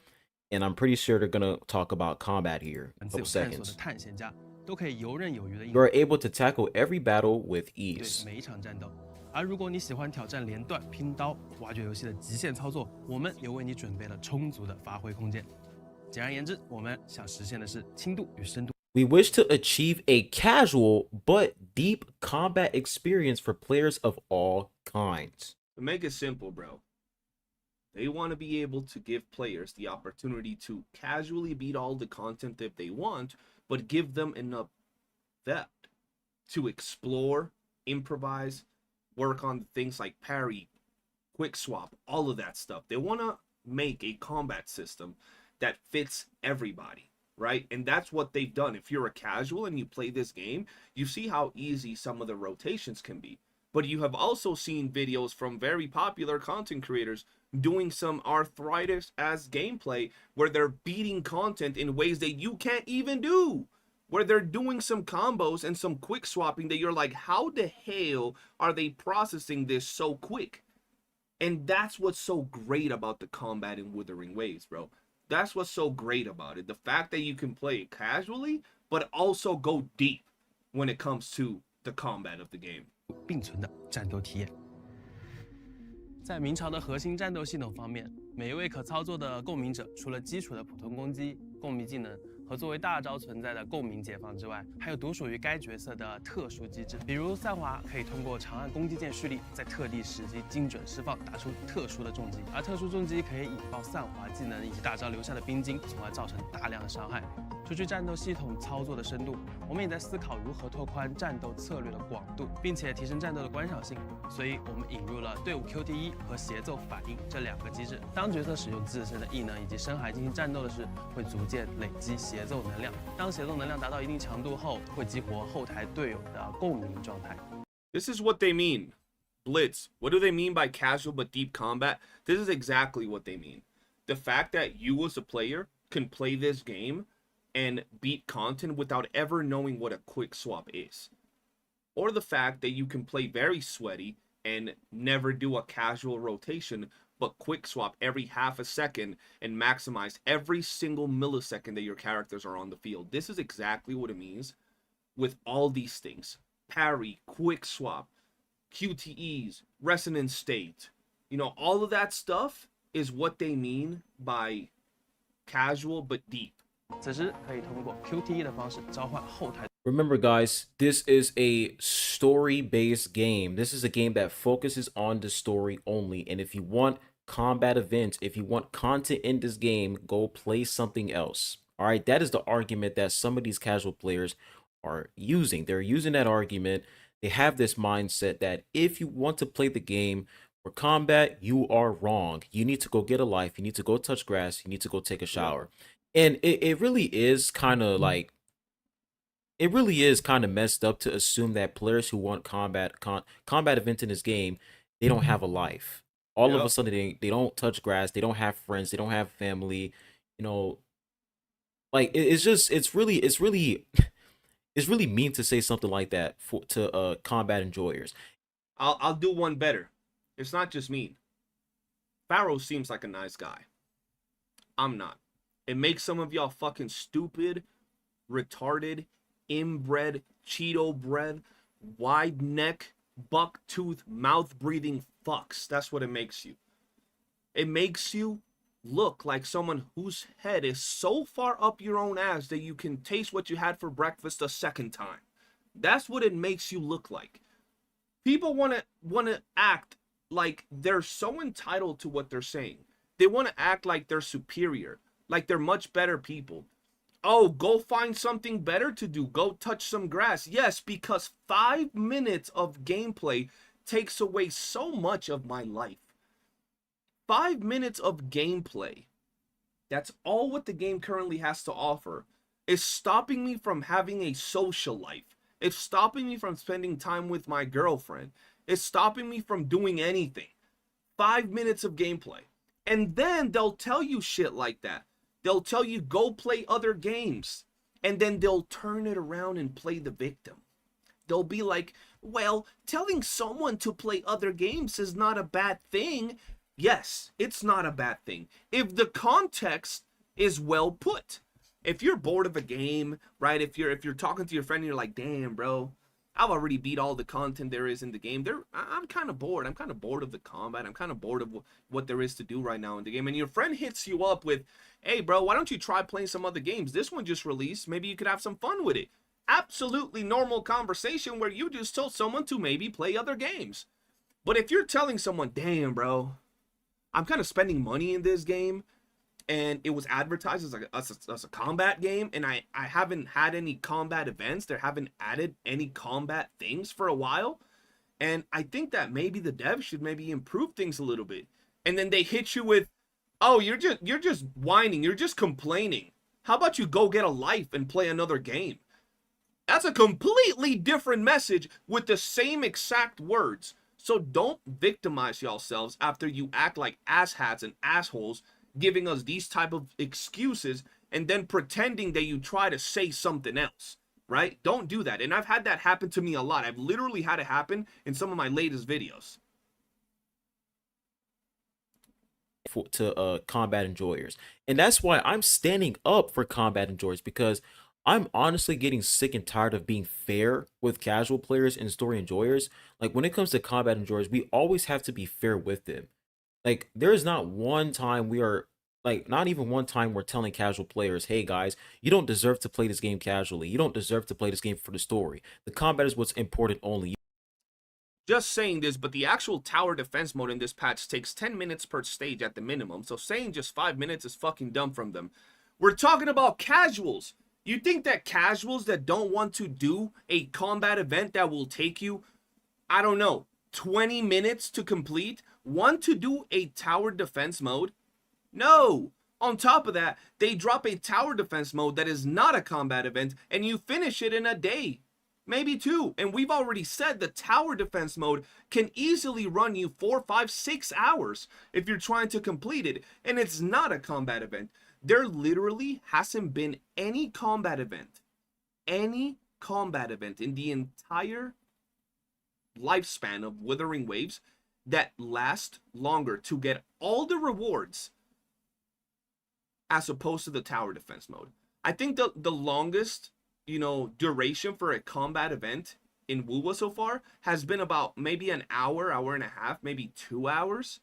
and I'm pretty sure they're gonna talk about combat here in a 自由 couple 探索的 seconds. 探险家，都可以游刃有余的应 You are able to tackle every battle with 对 ease. 每一场战斗。而如果你喜欢挑战连段、拼刀、挖掘游戏的极限操作，我们也为你准备了充足的发挥空间。简而言之，我们想实现的是轻度与深度。 We wish to achieve a casual but deep combat experience for players of all kinds. To make it simple, bro. They want to be able to give players the opportunity to casually beat all the content that they want, but give them enough depth to explore, improvise, work on things like parry, quick swap, all of that stuff. They want to make a combat system that fits everybody, right? And that's what they've done. If you're a casual and you play this game, you see how easy some of the rotations can be. But you have also seen videos from very popular content creators doing some arthritis as gameplay where they're beating content in ways that you can't even do, where they're doing some combos and some quick swapping that you're like, how the hell are they processing this so quick? And that's what's so great about the combat in Wuthering Waves, bro. That's what's so great about it. The fact that you can play it casually, but also go deep when it comes to the combat of the game. 并存的战斗体验。在明朝的核心战斗系统方面，每一位可操作的共鸣者，除了基础的普通攻击、共鸣技能和作为大招存在的共鸣解放之外，还有独属于该角色的特殊机制，比如散华可以通过长按攻击键蓄力，在特定时机精准释放，打出特殊的重击，而特殊重击可以引爆散华技能以及大招留下的冰晶，从而造成大量的伤害。除去战斗系统操作的深度，我们也在思考如何拓宽战斗策略的广度，并且提升战斗的观赏性。所以，我们引入了队伍 QTE 和协奏反应这2个机制。当角色使用自身的异能以及深海进行战斗的时，会逐渐累积协奏能量。当协奏能量达到一定强度后，会激活后台队友的共鸣状态。This is what they mean. Blitz. What do they mean by casual but deep combat? This is exactly what they mean. The fact that you as a player can play this game and beat content without ever knowing what a quick swap is. Or the fact that you can play very sweaty and never do a casual rotation, but quick swap every half a second and maximize every single millisecond that your characters are on the field. This is exactly what it means with all these things. Parry, quick swap, QTEs, resonance state. You know, all of that stuff is what they mean by casual but deep. 此时可以通过 QTE 的方式召唤后台。 Remember, guys, this is a story-based game. This is a game that focuses on the story only. And if you want combat events, if you want content in this game, go play something else. All right, that is the argument that some of these casual players are using. They're using that argument. They have this mindset that if you want to play the game for combat, you are wrong. You need to go get a life. You need to go touch grass. You need to go take a shower. And it really is kind of like, it really is kind of messed up to assume that players who want combat events in this game, they don't have a life. All of a sudden, they don't touch grass. They don't have friends. They don't have family. You know, like it's really mean to say something like that to combat enjoyers. I'll do one better. It's not just mean. Pharaoh seems like a nice guy. I'm not. It makes some of y'all fucking stupid, retarded, inbred, Cheeto bred, wide neck, buck tooth, mouth breathing fucks. That's what it makes you. It makes you look like someone whose head is so far up your own ass that you can taste what you had for breakfast a second time. That's what it makes you look like. People want to act like they're so entitled to what they're saying. They want to act like they're superior, like they're much better people. Oh, go find something better to do. Go touch some grass. Yes, because 5 minutes of gameplay takes away so much of my life. 5 minutes of gameplay. That's all what the game currently has to offer. It's stopping me from having a social life. It's stopping me from spending time with my girlfriend. It's stopping me from doing anything. 5 minutes of gameplay. And then they'll tell you shit like that. They'll tell you go play other games. And then they'll turn it around and play the victim. They'll be like, well, telling someone to play other games is not a bad thing. Yes, it's not a bad thing. If the context is well put. If you're bored of a game, right? If you're talking to your friend and you're like, damn, bro, I've already beat all the content there is in the game. I'm kind of bored. I'm kind of bored of the combat. I'm kind of bored of what there is to do right now in the game. And your friend hits you up with, hey, bro, why don't you try playing some other games? This one just released. Maybe you could have some fun with it. Absolutely normal conversation where you just told someone to maybe play other games. But if you're telling someone, damn, bro, I'm kind of spending money in this game, and it was advertised as a combat game, and I haven't had any combat events. They haven't added any combat things for a while. And I think that maybe the devs should maybe improve things a little bit. And then they hit you with, oh, you're just whining. You're just complaining. How about you go get a life and play another game? That's a completely different message with the same exact words. So don't victimize yourselves after you act like asshats and assholes, giving us these type of excuses and then pretending that you try to say something else, right? Don't do that. And I've had that happen to me a lot. I've literally had it happen in some of my latest videos. To combat enjoyers, and that's why I'm standing up for combat enjoyers, because I'm honestly getting sick and tired of being fair with casual players and story enjoyers. Like, when it comes to combat enjoyers, we always have to be fair with them. Like, there is not one time we are, like, not even one time we're telling casual players, hey guys, you don't deserve to play this game casually, you don't deserve to play this game for the story. The combat is what's important only. Just saying this, but the actual tower defense mode in this patch takes 10 minutes per stage at the minimum, so saying just 5 minutes is fucking dumb from them. We're talking about casuals. You think that casuals that don't want to do a combat event that will take you, I don't know, 20 minutes to complete, want to do a tower defense mode? No! On top of that, they drop a tower defense mode that is not a combat event, and you finish it in a day. Maybe 2. And we've already said the tower defense mode can easily run you 4, 5, 6 hours if you're trying to complete it. And it's not a combat event. There literally hasn't been any combat event in the entire lifespan of Withering Waves that last longer to get all the rewards as opposed to the tower defense mode. I think the longest, you know, duration for a combat event in Wuwa so far has been about maybe an hour, hour and a half, maybe 2 hours.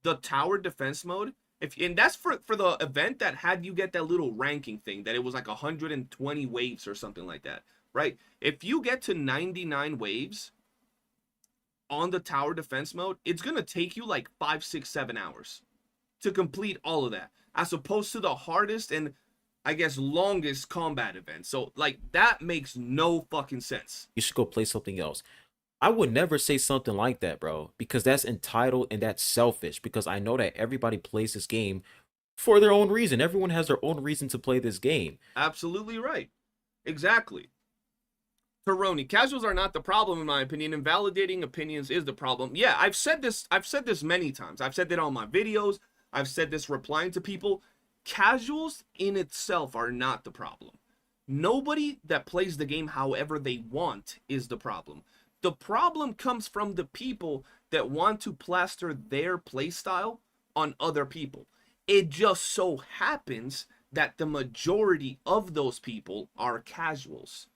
The tower defense mode, and that's for the event that had you get that little ranking thing, that it was like 120 waves or something like that, right? If you get to 99 waves on the tower defense mode, it's gonna take you like 5, 6, 7 hours to complete all of that, as opposed to the hardest and, I guess, longest combat event. So, like, that makes no fucking sense. You should go play something else. I would never say something like that, bro, because that's entitled and that's selfish, because I know that everybody plays this game for their own reason. Everyone has their own reason to play this game. Absolutely right. Exactly. Peroni, casuals are not the problem, in my opinion. Invalidating opinions is the problem. Yeah, I've said this many times. I've said that on my videos. I've said this replying to people. Casuals in itself are not the problem. Nobody that plays the game however they want is the problem. The problem comes from the people that want to plaster their playstyle on other people. It just so happens that the majority of those people are casuals.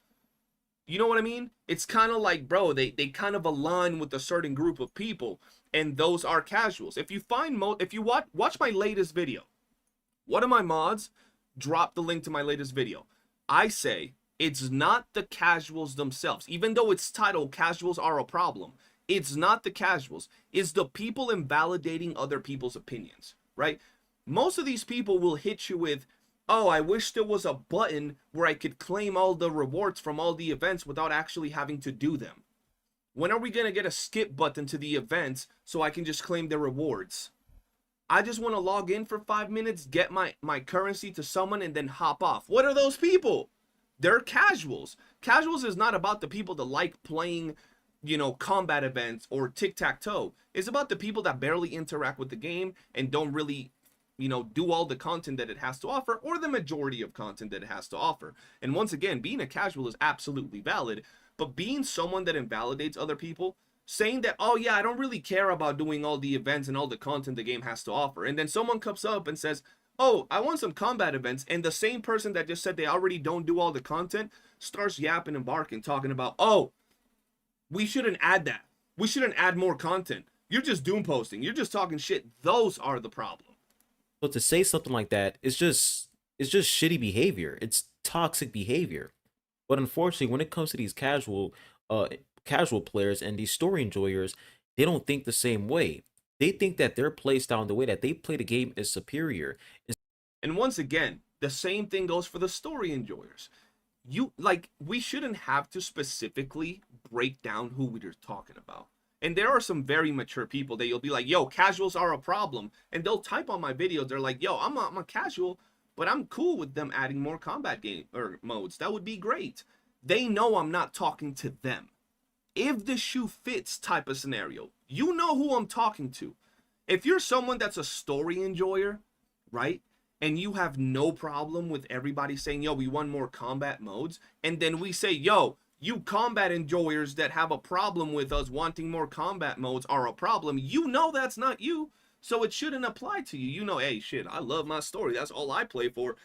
You know what I mean? It's kind of like, bro, they kind of align with a certain group of people, and those are casuals. If you watch my latest video, one of my mods dropped the link to my latest video. I say it's not the casuals themselves. Even though it's titled Casuals Are a Problem, it's not the casuals. It's the people invalidating other people's opinions, right? Most of these people will hit you with, oh, I wish there was a button where I could claim all the rewards from all the events without actually having to do them. When are we going to get a skip button to the events so I can just claim the rewards? I just want to log in for 5 minutes, get my currency to someone, and then hop off. What are those people? They're casuals. Casuals is not about the people that like playing, you know, combat events or tic-tac-toe. It's about the people that barely interact with the game and don't really, you know, do all the content that it has to offer, or the majority of content that it has to offer. And once again, being a casual is absolutely valid, but being someone that invalidates other people, saying that, oh yeah, I don't really care about doing all the events and all the content the game has to offer, and then someone comes up and says, oh, I want some combat events, and the same person that just said they already don't do all the content starts yapping and barking, talking about, oh, we shouldn't add that. We shouldn't add more content. You're just doom posting. You're just talking shit. Those are the problem. So to say something like that is just shitty behavior. It's toxic behavior. But unfortunately, when it comes to these casual players and these story enjoyers, they don't think the same way. They think that their playstyle and the way that they play the game is superior. And once again, the same thing goes for the story enjoyers. We shouldn't have to specifically break down who we're talking about. And there are some very mature people that you'll be like, yo, casuals are a problem. And they'll type on my video, they're like, yo, I'm a casual, but I'm cool with them adding more combat game or modes. That would be great. they know I'm not talking to them. If the shoe fits type of scenario, you know who I'm talking to. If you're someone that's a story enjoyer, right? And you have no problem with everybody saying, yo, we want more combat modes. And then we say, yo, you combat enjoyers that have a problem with us wanting more combat modes are a problem. You know that's not you. So it shouldn't apply to you. You know, hey, shit, I love my story. That's all I play for.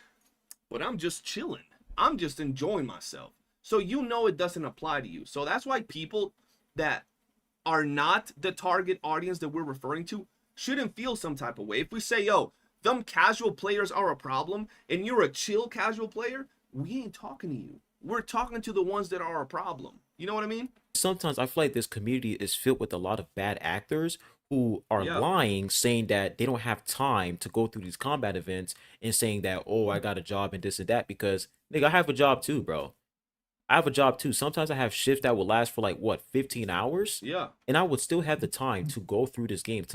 But I'm just chilling. I'm just enjoying myself. So you know it doesn't apply to you. So that's why people that are not the target audience that we're referring to shouldn't feel some type of way. If we say, yo, them casual players are a problem and you're a chill casual player, we ain't talking to you. We're talking to the ones that are a problem. You know what I mean? Sometimes I feel like this community is filled with a lot of bad actors who are Yeah. lying, saying that they don't have time to go through these combat events and saying that, oh, I got a job and this and that, because nigga, I have a job too, bro. I have a job too. Sometimes I have shifts that will last for like what, 15 hours? Yeah. And I would still have the time to go through this game.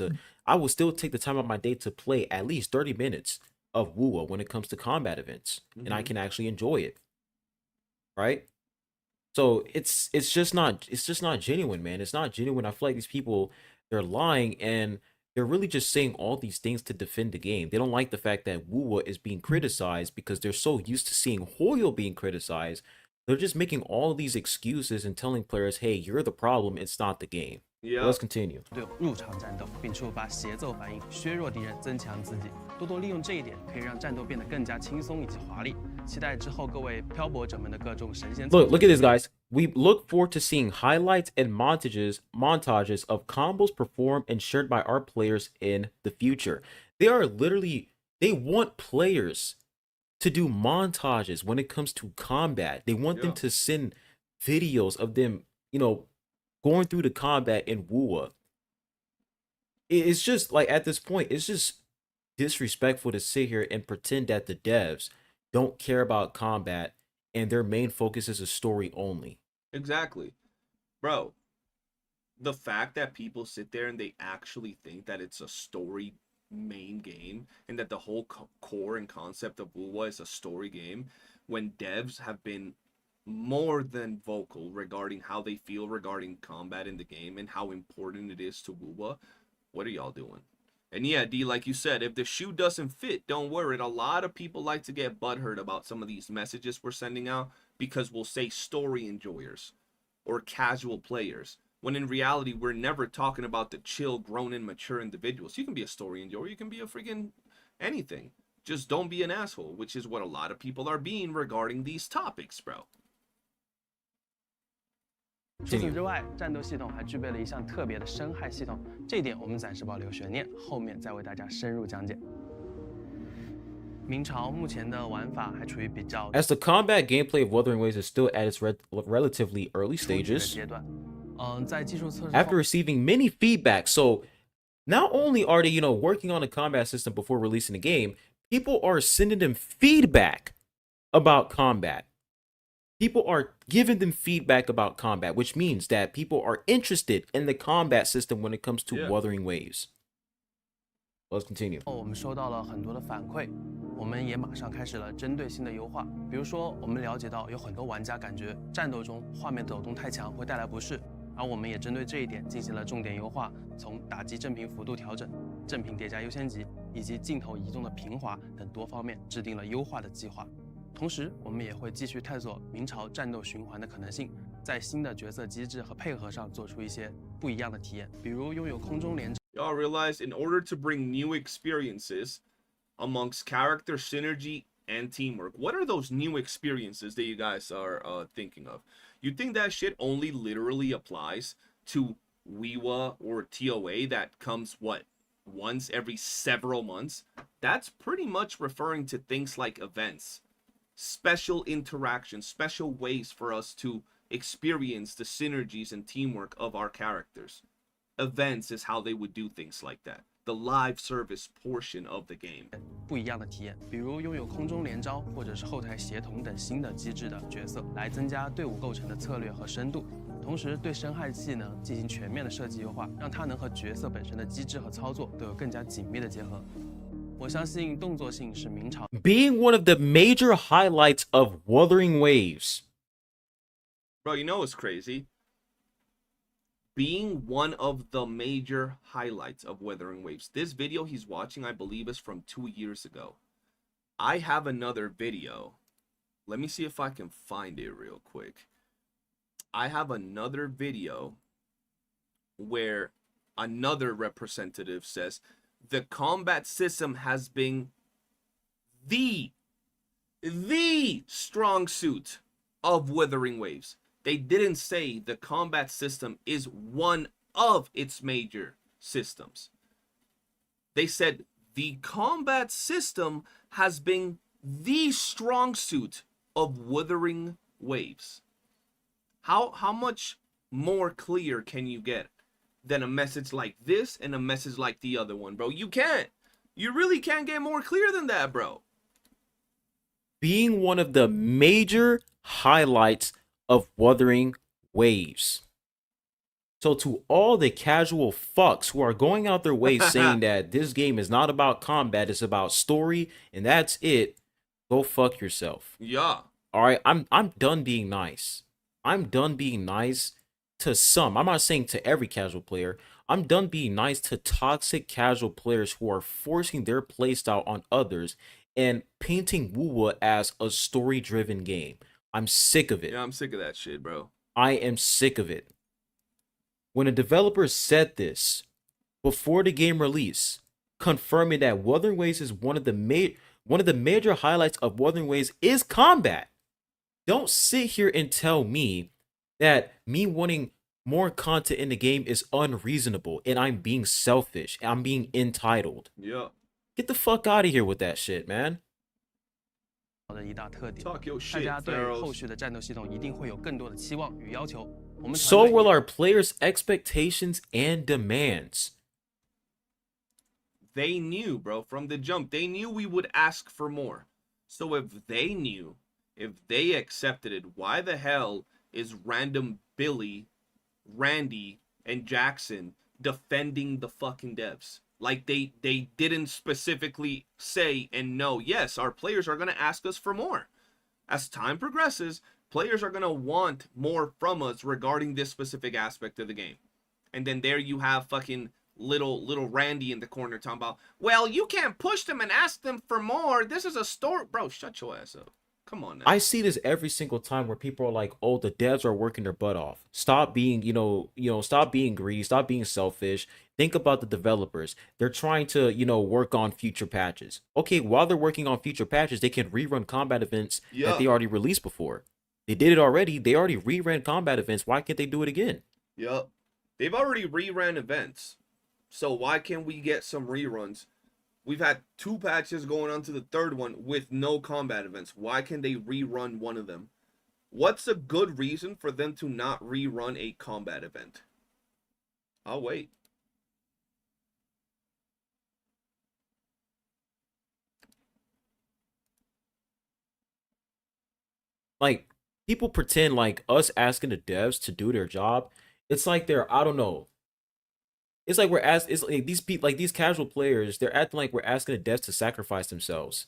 I would still take the time of my day to play at least 30 minutes of Wuwa when it comes to combat events. And I can actually enjoy it. Right? So it's just not genuine, man. It's not genuine. I feel like these people, they're lying and they're really just saying all these things to defend the game. They don't like the fact that Wuwa is being criticized because they're so used to seeing YOOOO being criticized. They're just making all these excuses and telling players, hey, you're the problem, it's not the game. Yeah. Let's continue. 队友入场战斗，并触发节奏反应，削弱敌人，增强自己。多多利用这一点，可以让战斗变得更加轻松以及华丽。期待之后各位漂泊者们的各种神仙。Look at this, guys. We look forward to seeing highlights and montages of combos performed and shared by our players in the future. They want players to do montages when it comes to combat. They want them to send videos of them, going through the combat in Wuwa. It's just like, at this point, it's just disrespectful to sit here and pretend that the devs don't care about combat and their main focus is a story only. Exactly. Bro, the fact that people sit there and they actually think that it's a story main game and that the whole core and concept of Wuwa is a story game, when devs have been more than vocal regarding how they feel regarding combat in the game and how important it is to Wuwa, what are y'all doing? And yeah, D, like you said, if the shoe doesn't fit, don't worry. A lot of people like to get butthurt about some of these messages we're sending out because we'll say story enjoyers or casual players, when in reality, we're never talking about the chill, grown and mature individuals. You can be a story enjoyer, you can be a freaking anything. Just don't be an asshole, which is what a lot of people are being regarding these topics, bro. 除此之外，战斗系统还具备了一项特别的深害系统，这一点我们暂时保留悬念，后面再为大家深入讲解。明朝目前的玩法还处于比较 As the combat gameplay of Wuthering Waves is still at its relatively early 初级的 stages, 阶段，在技术测试 after 后 receiving many feedback, so not only are they, working on a combat system before releasing the game, people are sending them feedback about combat. People are giving them feedback about combat, which means that people are interested in the combat system when it comes to Wuthering Waves. Let's continue. 我们收到了很多的反馈，我们也马上开始了针对性的优化。比如说，我们了解到有很多玩家感觉战斗中画面抖动太强会带来不适，而我们也针对这一点进行了重点优化，从打击正品幅度调整、正品叠加优先级以及镜头移动的平滑等多方面制定了优化的计划。同时，我们也会继续探索明朝战斗循环的可能性，在新的角色机制和配合上做出一些不一样的体验，比如拥有空中连。 Y'all realize in order to bring new experiences amongst character synergy and teamwork, what are those new experiences that you guys are thinking of? You think that shit only literally applies to WIWA or TOA that comes, what, once every several months? That's pretty much referring to things like events, special interactions, special ways for us to experience the synergies and teamwork of our characters. Events is how they would do things like that. The live service portion of the game. 不一样的体验，比如拥有空中连招或者是后台协同等新的机制的角色，来增加队伍构成的策略和深度。同时，对深害技能进行全面的设计优化，让它能和角色本身的机制和操作都有更加紧密的结合。我相信动作性是明朝 Being one of the major highlights of Wuthering Waves, Bro, you know what's crazy? Being one of the major highlights of Wuthering Waves. This video he's watching, I believe, is from 2 years ago. I have another video. Let me see if I can find it real quick. I have another video where another representative says the combat system has been the strong suit of Wuthering Waves. They didn't say the combat system is one of its major systems. They said the combat system has been the strong suit of Wuthering Waves. How much more clear can you get than a message like this and a message like the other one, bro? You can't. You really can't get more clear than that, bro. Being one of the major highlights of Wuthering Waves. So to all the casual fucks who are going out their way saying that this game is not about combat, it's about story, and that's it, go fuck yourself. Yeah. All right, I'm done being nice. I'm done being nice to some. I'm not saying to every casual player. I'm done being nice to toxic casual players who are forcing their playstyle on others and painting Wuwa as a story-driven game. I'm sick of it. Yeah, I'm sick of that shit, bro. I am sick of it. When a developer said this before the game release, confirming that Wuthering Waves is one of the major highlights of Wuthering Waves is combat. Don't sit here and tell me that me wanting more content in the game is unreasonable and I'm being selfish and I'm being entitled. Yeah. Get the fuck out of here with that shit, man. 的一大特点， Talk your 大 shit, 家对 Pharaohs. 后续的战斗系统一定会有更多的期望与要求。我们 So 团队 will our players' expectations and demands. They knew, bro, from the jump. They knew we would ask for more. So if they knew, if they accepted it, why the hell is random Billy, Randy, and Jackson defending the fucking devs? Like they didn't specifically say and know, yes, our players are going to ask us for more. As time progresses, players are going to want more from us regarding this specific aspect of the game. And then there you have fucking little Randy in the corner talking about, well, you can't push them and ask them for more. This is a story. Bro, shut your ass up. Come on now. I see this every single time where people are like, "Oh, the devs are working their butt off. Stop being, stop being greedy. Stop being selfish. Think about the developers. They're trying to, work on future patches. Okay, while they're working on future patches, they can rerun combat events that they already released before. They did it already. They already reran combat events. Why can't they do it again? Yep. They've already reran events. So why can't we get some reruns? We've had 2 patches going on to the 3rd one with no combat events. Why can't they rerun one of them? What's a good reason for them to not rerun a combat event? I'll wait. Like, people pretend like us asking the devs to do their job. It's like they're, I don't know. It's like it's like these people, like these casual players, they're acting like we're asking the devs to sacrifice themselves,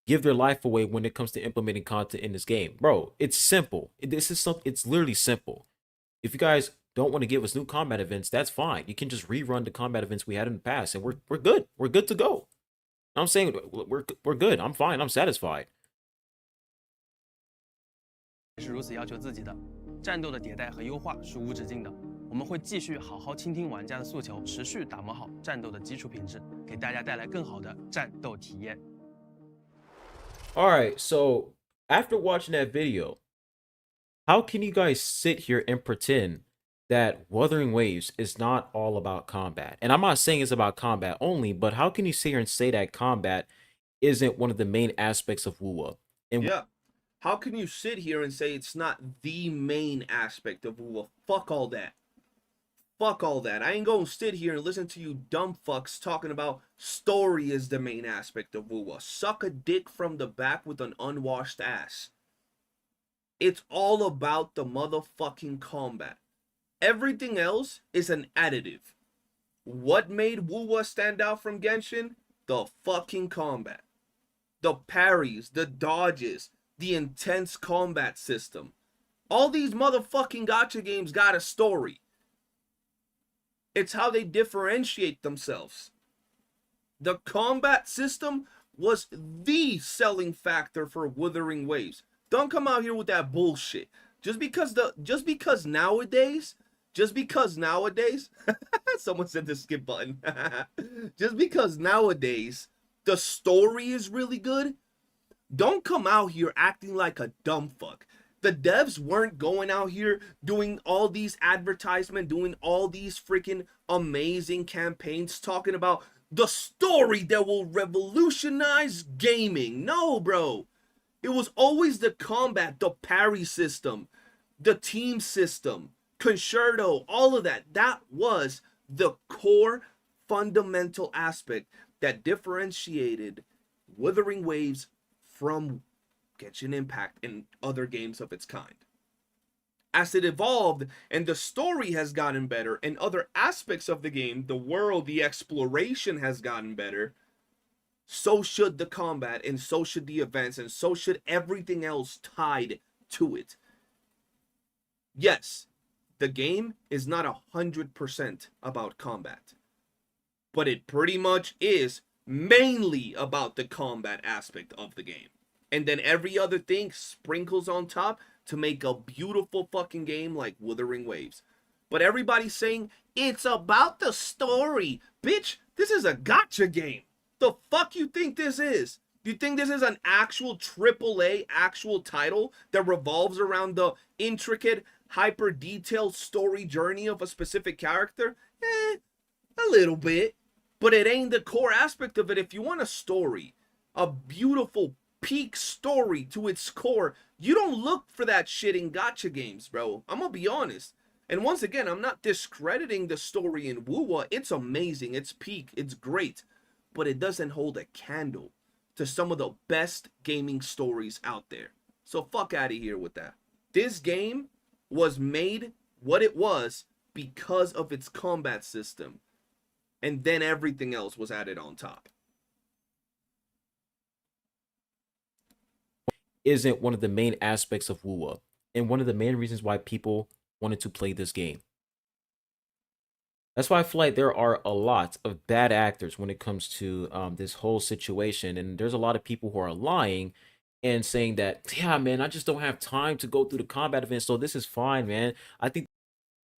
give their life away when it comes to implementing content in this game. Bro, it's simple. It's literally simple. If you guys don't want to give us new combat events, that's fine. You can just rerun the combat events we had in the past, and we're good. We're good to go. I'm saying we're good. I'm fine. I'm satisfied. 是如此要求自己的。战斗的迭代和优化是无止境的，我们会继续好好倾听玩家的诉求，持续打磨好战斗的基础品质，给大家带来更好的战斗体验。All right, so after watching that video, how can you guys sit here and pretend that Wuthering Waves is not all about combat? And I'm not saying it's about combat only, but how can you sit here and say that combat isn't one of the main aspects of WOOOO? And yeah. How can you sit here and say it's not the main aspect of WOOOO? Fuck all that. Fuck all that. I ain't gonna sit here and listen to you dumb fucks talking about story is the main aspect of WOOOO. Suck a dick from the back with an unwashed ass. It's all about the motherfucking combat. Everything else is an additive. What made WOOOO stand out from Genshin? The fucking combat. The parries, the dodges, the intense combat system. All these motherfucking gacha games got a story. It's how they differentiate themselves. The combat system was the selling factor for Wuthering Waves. Don't come out here with that bullshit. Just because nowadays, someone said the skip button. Just because nowadays the story is really good, don't come out here acting like a dumb fuck. The devs weren't going out here doing all these advertisements, doing all these freaking amazing campaigns, talking about the story that will revolutionize gaming. No, bro. It was always the combat, the parry system, the team system, concerto, all of that. That was the core fundamental aspect that differentiated Wuthering Waves from Genshin Impact and other games of its kind. As it evolved and the story has gotten better and other aspects of the game, the world, the exploration has gotten better, so should the combat and so should the events and so should everything else tied to it. Yes, the game is not 100% about combat, but it pretty much is mainly about the combat aspect of the game. And then every other thing sprinkles on top to make a beautiful fucking game like Wuthering Waves. But everybody's saying it's about the story. Bitch, this is a gacha game. The fuck you think this is? You think this is an actual AAA actual title that revolves around the intricate, hyper detailed story journey of a specific character? A little bit. But it ain't the core aspect of it. If you want a story, a beautiful peak story to its core, you don't look for that shit in gacha games, bro. I'm gonna be honest. And once again, I'm not discrediting the story in Wuwa. It's amazing, it's peak, it's great. But it doesn't hold a candle to some of the best gaming stories out there. So fuck out of here with that. This game was made what it was because of its combat system. And then everything else was added on top. Isn't one of the main aspects of Wuwa and one of the main reasons why people wanted to play this game. That's why I feel like there are a lot of bad actors when it comes to this whole situation. And there's a lot of people who are lying and saying that, yeah, man, I just don't have time to go through the combat events. So this is fine, man. I think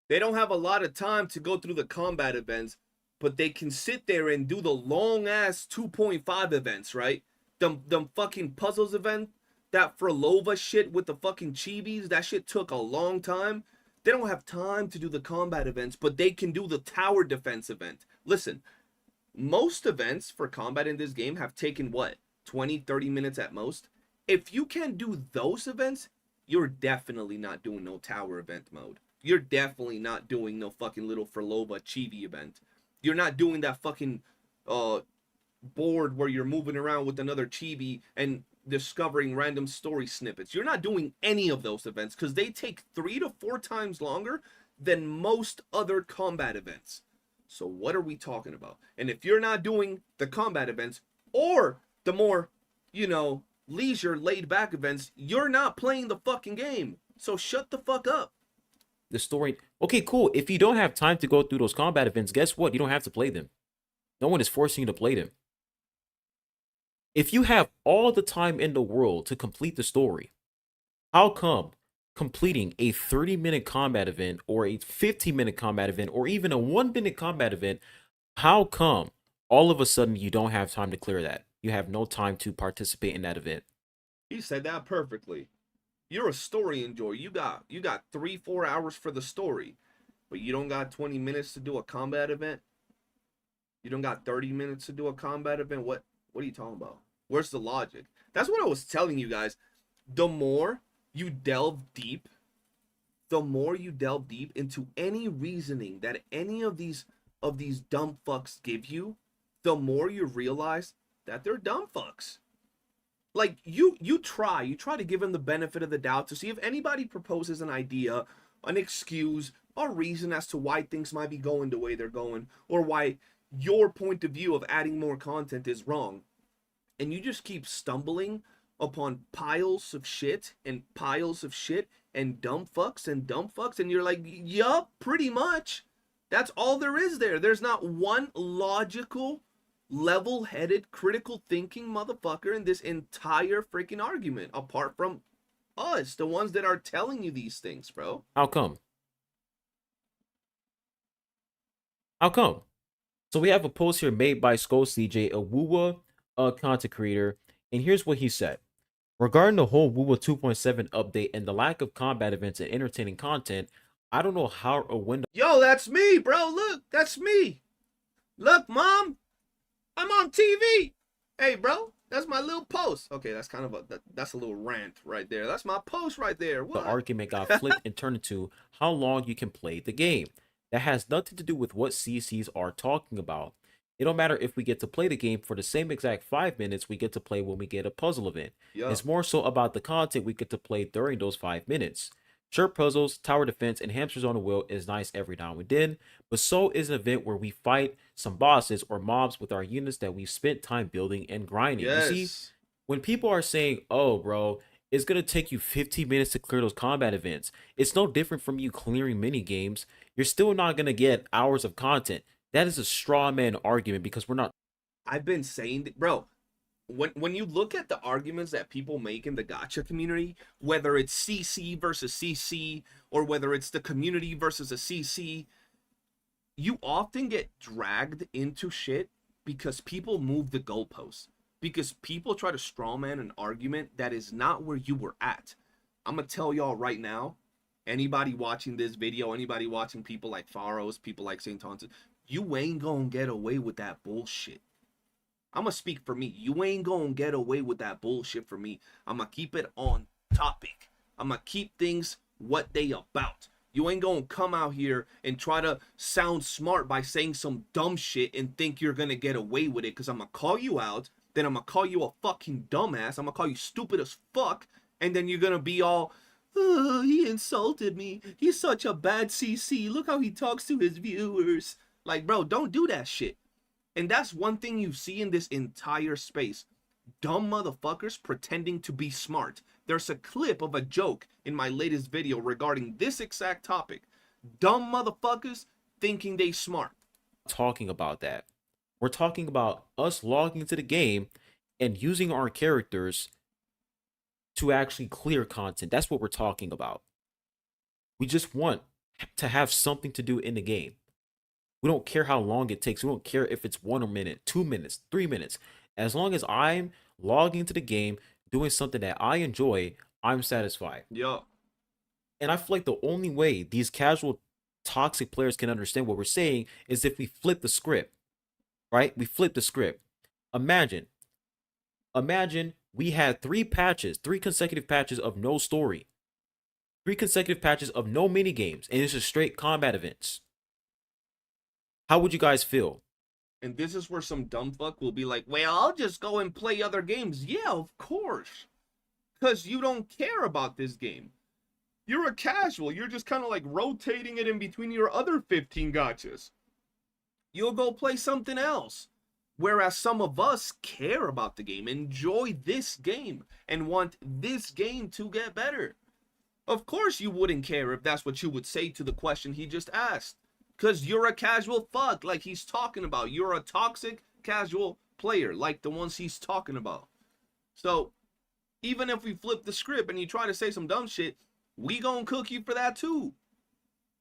they don't have a lot of time to go through the combat events, but they can sit there and do the long ass 2.5 events, right? Them fucking puzzles event, that Frolova shit with the fucking chibis, that shit took a long time. They don't have time to do the combat events, but they can do the tower defense event. Listen, most events for combat in this game have taken, what, 20, 30 minutes at most? If you can't do those events, you're definitely not doing no tower event mode. You're definitely not doing no fucking little Frolova chibi event. You're not doing that fucking board where you're moving around with another chibi and discovering random story snippets. You're not doing any of those events because they take 3 to 4 times longer than most other combat events. So what are we talking about? And if you're not doing the combat events or the more, leisure laid back events, you're not playing the fucking game. So shut the fuck up. the story, okay, cool. If you don't have time to go through those combat events, guess what? You don't have to play them. No one is forcing you to play them. If you have all the time in the world to complete the story, how come completing a 30-minute combat event or a 15-minute combat event or even a 1-minute combat event, how come all of a sudden you don't have time to clear that? You have no time to participate in that event. He said that perfectly. You're a story enjoyer. You got 3-4 hours for the story, but you don't got 20 minutes to do a combat event. You don't got 30 minutes to do a combat event. What are you talking about? Where's the logic? That's what I was telling you guys. The more you delve deep into any reasoning that any of these dumb fucks give you, the more you realize that they're dumb fucks. Like, you try to give them the benefit of the doubt to see if anybody proposes an idea, an excuse, a reason as to why things might be going the way they're going, or why your point of view of adding more content is wrong. And you just keep stumbling upon piles of shit, and and dumb fucks and dumb fucks, and you're like, yup, pretty much. That's all there is there. There's not one logical, level-headed, critical thinking motherfucker in this entire freaking argument, apart from us, the ones that are telling you these things, bro. How come? How come? So we have a post here made by Skull CJ, a Wuwa content creator, and here's what he said. Regarding the whole Wuwa 2.7 update and the lack of combat events and entertaining content, I don't know how a window. Yo, that's me, bro. Look, that's me. Look, mom, I'm on TV. Hey, bro, that's my little post. Okay, that's kind of that's a little rant right there. That's my post right there. What? The argument got flipped and turned into how long you can play the game. That has nothing to do with what CCs are talking about. It don't matter if we get to play the game for the same exact 5 minutes we get to play when we get a puzzle event. Yeah. It's more so about the content we get to play during those 5 minutes. Sure, puzzles, tower defense, and hamsters on the wheel is nice every now and then, but so is an event where we fight some bosses or mobs with our units that we've spent time building and grinding. Yes. You see, when people are saying, oh, bro, it's going to take you 15 minutes to clear those combat events, it's no different from you clearing mini games. You're still not going to get hours of content. That is a straw man argument because we're not. I've been saying that, bro. When you look at the arguments that people make in the gacha community, whether it's CC versus CC or whether it's the community versus a CC, you often get dragged into shit because people move the goalposts. Because people try to strawman an argument that is not where you were at. I'm gonna tell y'all right now, anybody watching this video, anybody watching people like Pharos, people like St. Thompson, you ain't gonna get away with that bullshit. I'm gonna speak for me. You ain't gonna get away with that bullshit for me. I'm gonna keep it on topic. I'm gonna keep things what they about. You ain't gonna come out here and try to sound smart by saying some dumb shit and think you're gonna get away with it, because I'm gonna call you out, then I'm gonna call you a fucking dumbass, I'm gonna call you stupid as fuck, and then you're gonna be all, oh, he insulted me. He's such a bad CC. Look how he talks to his viewers. Like, bro, don't do that shit. And that's one thing you see in this entire space. Dumb motherfuckers pretending to be smart. There's a clip of a joke in my latest video regarding this exact topic. Dumb motherfuckers thinking they smart. Talking about that. We're talking about us logging into the game and using our characters to actually clear content. That's what we're talking about. We just want to have something to do in the game. We don't care how long it takes. We don't care if it's 1 minute, 2 minutes, 3 minutes. As long as I'm logging into the game, doing something that I enjoy, I'm satisfied. Yeah. And I feel like the only way these casual toxic players can understand what we're saying is if we flip the script, right? We flip the script. Imagine we had 3 consecutive patches of no story, 3 consecutive patches of no mini games, and it's just straight combat events. How would you guys feel? And this is where some dumb fuck will be like, well, I'll just go and play other games. Yeah, of course. Because you don't care about this game. You're a casual. You're just kind of like rotating it in between your other 15 gachas. You'll go play something else. Whereas some of us care about the game, enjoy this game, and want this game to get better. Of course you wouldn't care if that's what you would say to the question he just asked. Because you're a casual fuck like he's talking about. You're a toxic casual player like the ones he's talking about. So, even if we flip the script and you try to say some dumb shit, we gonna cook you for that too.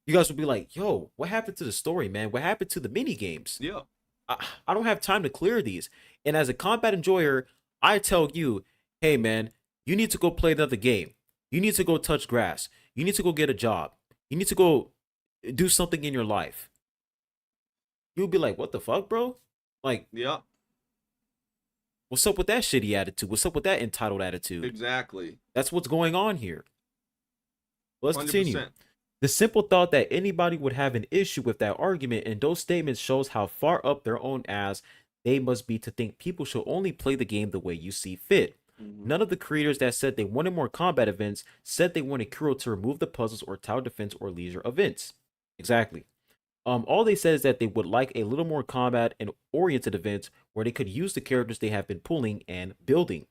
You guys will be like, yo, what happened to the story, man? What happened to the mini games? Yeah. I don't have time to clear these. And as a combat enjoyer, I tell you, hey, man, you need to go play another game. You need to go touch grass. You need to go get a job. You need to go do something in your life. You'll be like, what the fuck, bro? Like, Yeah. what's up with that shitty attitude? What's up with that entitled attitude? Exactly. That's what's going on here. Let's 100%. continue. The simple thought that anybody would have an issue with that argument and those statements shows how far up their own ass they must be to think people should only play the game the way you see fit. None of the creators that said they wanted more combat events said they wanted Kuro to remove the puzzles or tower defense or leisure events. Exactly. All they said is that they would like a little more combat and oriented events where they could use the characters they have been pulling and building.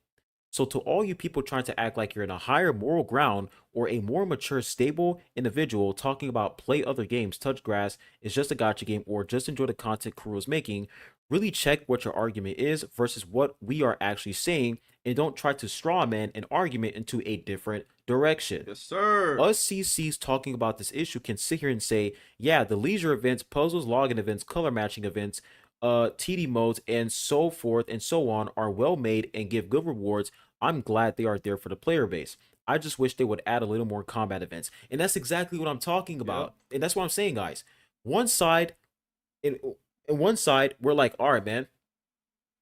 So to all you people trying to act like you're in a higher moral ground or a more mature, stable individual talking about play other games, touch grass, is just a gacha game, or just enjoy the content crew is making, really check what your argument is versus what we are actually saying, and don't try to straw man an argument into a different direction. Yes, sir. Us CCs talking about this issue can sit here and say, yeah, the leisure events, puzzles, login events, color matching events, TD modes, and so forth and so on are well made and give good rewards. I'm glad they are there for the player base. I just wish they would add a little more combat events. And that's exactly what I'm talking about. Yep. And that's what I'm saying, guys. One side, in one side, we're like, all right, man,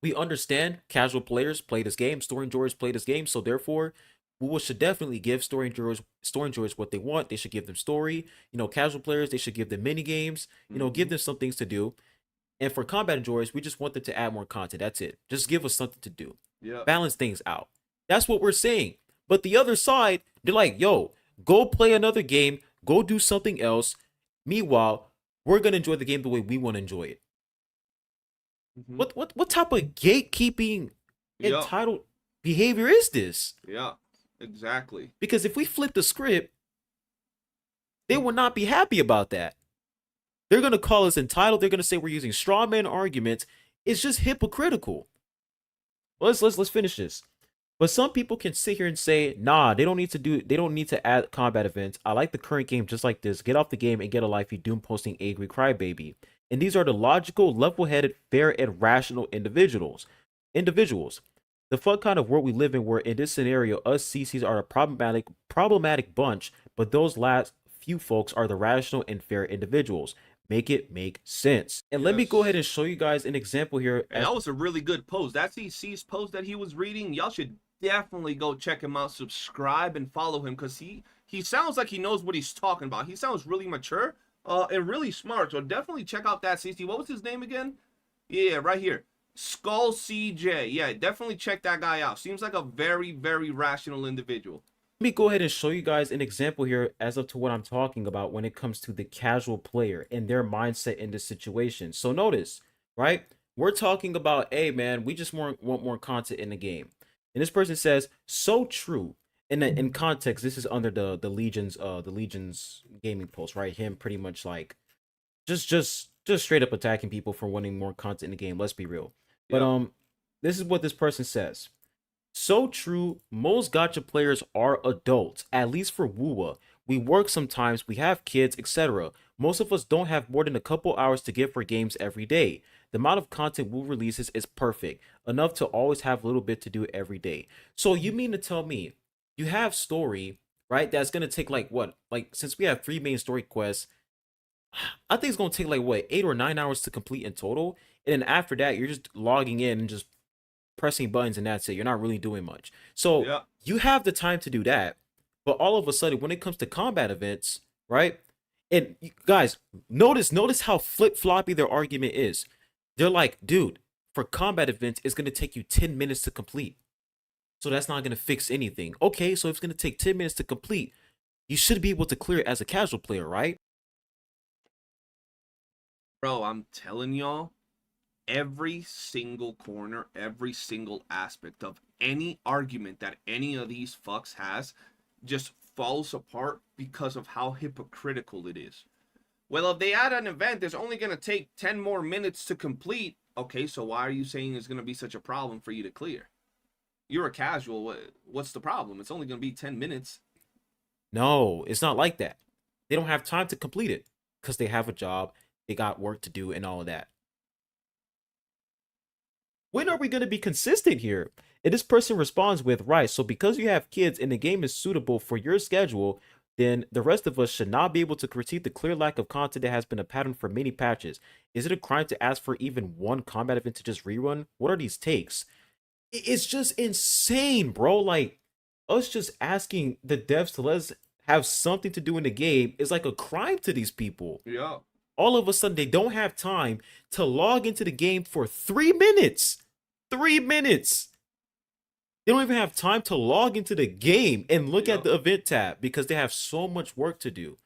we understand casual players play this game, story enjoyers play this game, so therefore we should definitely give story enjoyers what they want. They should give them story. You know, casual players, they should give them mini games, you know, give them some things to do. And for combat enjoyers, we just want them to add more content. That's it. Just give us something to do. Yeah. Balance things out. That's what we're saying. But the other side, they're like, yo, go play another game, go do something else. Meanwhile, we're gonna enjoy the game the way we want to enjoy it. What type of gatekeeping entitled behavior is this? Yeah, exactly. Because if we flip the script, they will not be happy about that. They're gonna call us entitled. They're gonna say we're using straw man arguments. It's just hypocritical. Let's finish this. But some people can sit here and say, nah, they don't need to add combat events. I like the current game just like this. Get off the game and get a life, you doom posting angry crybaby. And these are the logical, level-headed, fair, and rational individuals. The fuck kind of world we live in where in this scenario, us CCs are a problematic bunch, but those last few folks are the rational and fair individuals. Make it make sense. And let me go ahead and show you guys an example here. And that was a really good post. That CC's post that he was reading. Y'all should definitely go check him out, subscribe, and follow him, because he sounds like he knows what he's talking about. He sounds really mature and really smart. So definitely check out that CC. What was his name again? Yeah, right here. Skull CJ. Yeah, definitely check that guy out. Seems like a very, very rational individual. Let me go ahead and show you guys an example here as up to what I'm talking about when it comes to the casual player and their mindset in this situation. So notice, right? We're talking about, hey man, we just want more content in the game. And this person says, so true. And in context, this is under the Legion's gaming post, right? Him pretty much like just straight up attacking people for wanting more content in the game. Let's be real. But this is what this person says. So true, most gacha players are adults, at least for Wuwa. We work sometimes, we have kids, etc. Most of us don't have more than a couple hours to give for games every day. The amount of content Wu releases is perfect, enough to always have a little bit to do every day. So you mean to tell me, you have story, right, that's going to take like what? Like, since we have 3 main story quests, I think it's going to take like what, 8 or 9 hours to complete in total. And then after that, you're just logging in and just pressing buttons and that's it. You're not really doing much. So you have the time to do that, but all of a sudden when it comes to combat events, right? And guys, notice how flip-floppy their argument is. They're like, dude, for combat events, it's going to take you 10 minutes to complete. So that's not going to fix anything. Okay, so if it's going to take 10 minutes to complete, you should be able to clear it as a casual player, right? Bro, I'm telling y'all, every single corner, every single aspect of any argument that any of these fucks has just falls apart because of how hypocritical it is. Well, if they add an event that's only going to take 10 more minutes to complete, okay, so why are you saying it's going to be such a problem for you to clear? You're a casual. What's the problem? It's only going to be 10 minutes. No, it's not like that. They don't have time to complete it because they have a job, they got work to do and all of that. When are we going to be consistent here? And this person responds with, right, so because you have kids and the game is suitable for your schedule, then the rest of us should not be able to critique the clear lack of content that has been a pattern for many patches. Is it a crime to ask for even one combat event to just rerun? What are these takes? It's just insane, bro. Like, us just asking the devs to let us have something to do in the game is like a crime to these people. Yeah. All of a sudden, they don't have time to log into the game for 3 minutes. 3 minutes. They don't even have time to log into the game and look at the event tab because they have so much work to do.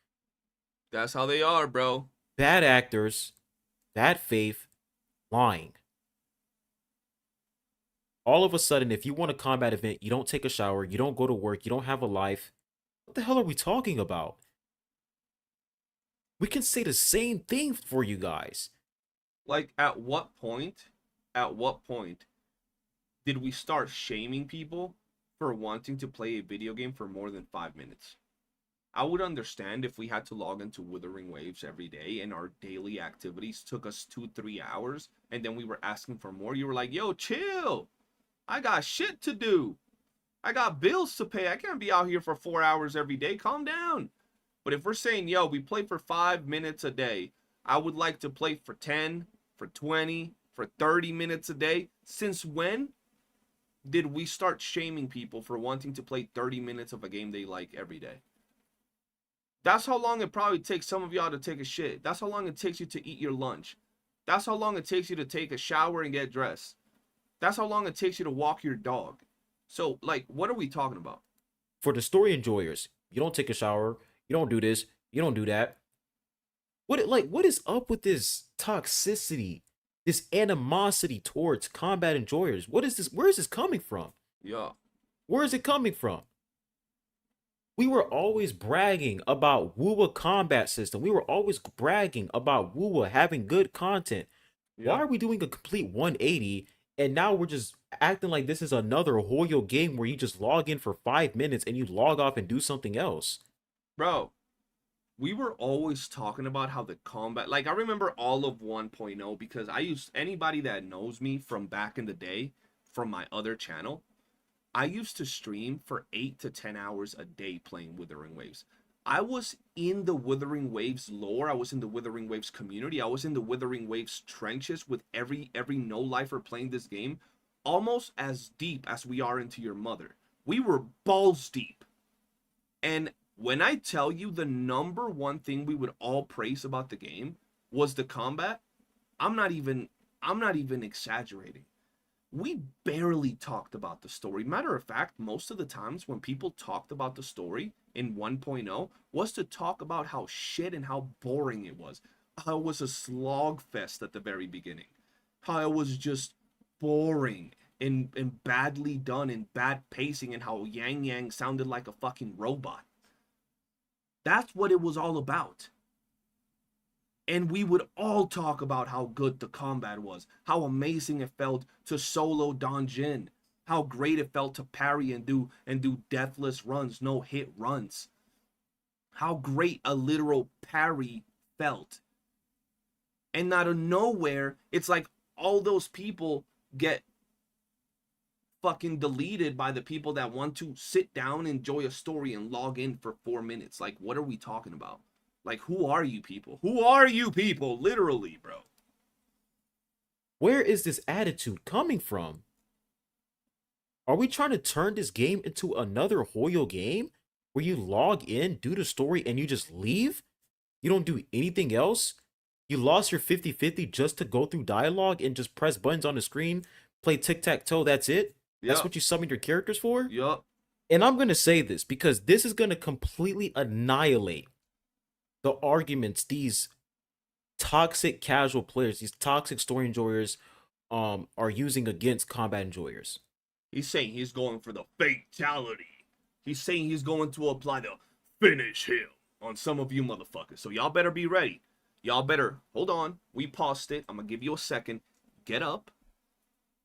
That's how they are, bro. Bad actors, bad faith, lying. All of a sudden, if you want a combat event, you don't take a shower, you don't go to work, you don't have a life. What the hell are we talking about? We can say the same thing for you guys. Like, at what point did we start shaming people for wanting to play a video game for more than 5 minutes? I would understand if we had to log into Wuthering Waves every day and our daily activities took us 2-3 hours and then we were asking for more. You were like, yo, chill. I got shit to do. I got bills to pay. I can't be out here for 4 hours every day. Calm down. But if we're saying, yo, we play for 5 minutes a day, I would like to play for 10, for 20, for 30 minutes a day. Since when did we start shaming people for wanting to play 30 minutes of a game they like every day? That's how long it probably takes some of y'all to take a shit. That's how long it takes you to eat your lunch. That's how long it takes you to take a shower and get dressed. That's how long it takes you to walk your dog. So, like, what are we talking about? For the story enjoyers, you don't take a shower, you don't do this, you don't do that. What is up with this toxicity, this animosity towards combat enjoyers? What is this? Where is this coming from? Yeah. Where is it coming from? We were always bragging about Wuwa combat system. We were always bragging about Wuwa having good content. Yeah. Why are we doing a complete 180 and now we're just acting like this is another YOOOO game where you just log in for 5 minutes and you log off and do something else? Bro, we were always talking about how the combat, like, I remember all of 1.0 because anybody that knows me from back in the day from my other channel, I used to stream for 8 to 10 hours a day playing Wuthering Waves. I was in the Wuthering Waves lore. I was in the Wuthering Waves community. I was in the Wuthering Waves trenches with every no-lifer playing this game, almost as deep as we are into your mother. We were balls deep. And when I tell you the number one thing we would all praise about the game was the combat, I'm not even exaggerating. We barely talked about the story. Matter of fact, most of the times when people talked about the story in 1.0 was to talk about how shit and how boring it was. How it was a slog fest at the very beginning. How it was just boring and badly done and bad pacing and how Yang Yang sounded like a fucking robot. That's what it was all about. And we would all talk about how good the combat was, how amazing it felt to solo Don Jin, how great it felt to parry and do deathless runs, no hit runs. How great a literal parry felt. And out of nowhere, it's like all those people get fucking deleted by the people that want to sit down, enjoy a story, and log in for 4 minutes. Like, what are we talking about? Like, who are you people? Who are you people? Literally, bro. Where is this attitude coming from? Are we trying to turn this game into another YOOOO game where you log in, do the story, and you just leave? You don't do anything else? You lost your 50-50 just to go through dialogue and just press buttons on the screen, play tic-tac-toe, that's it? That's what you summoned your characters for? Yup. And I'm going to say this because this is going to completely annihilate the arguments these toxic casual players, these toxic story enjoyers, are using against combat enjoyers. He's saying he's going for the fatality. He's saying he's going to apply the finish him on some of you motherfuckers. So y'all better be ready. Y'all better, hold on. We paused it. I'm going to give you a second. Get up.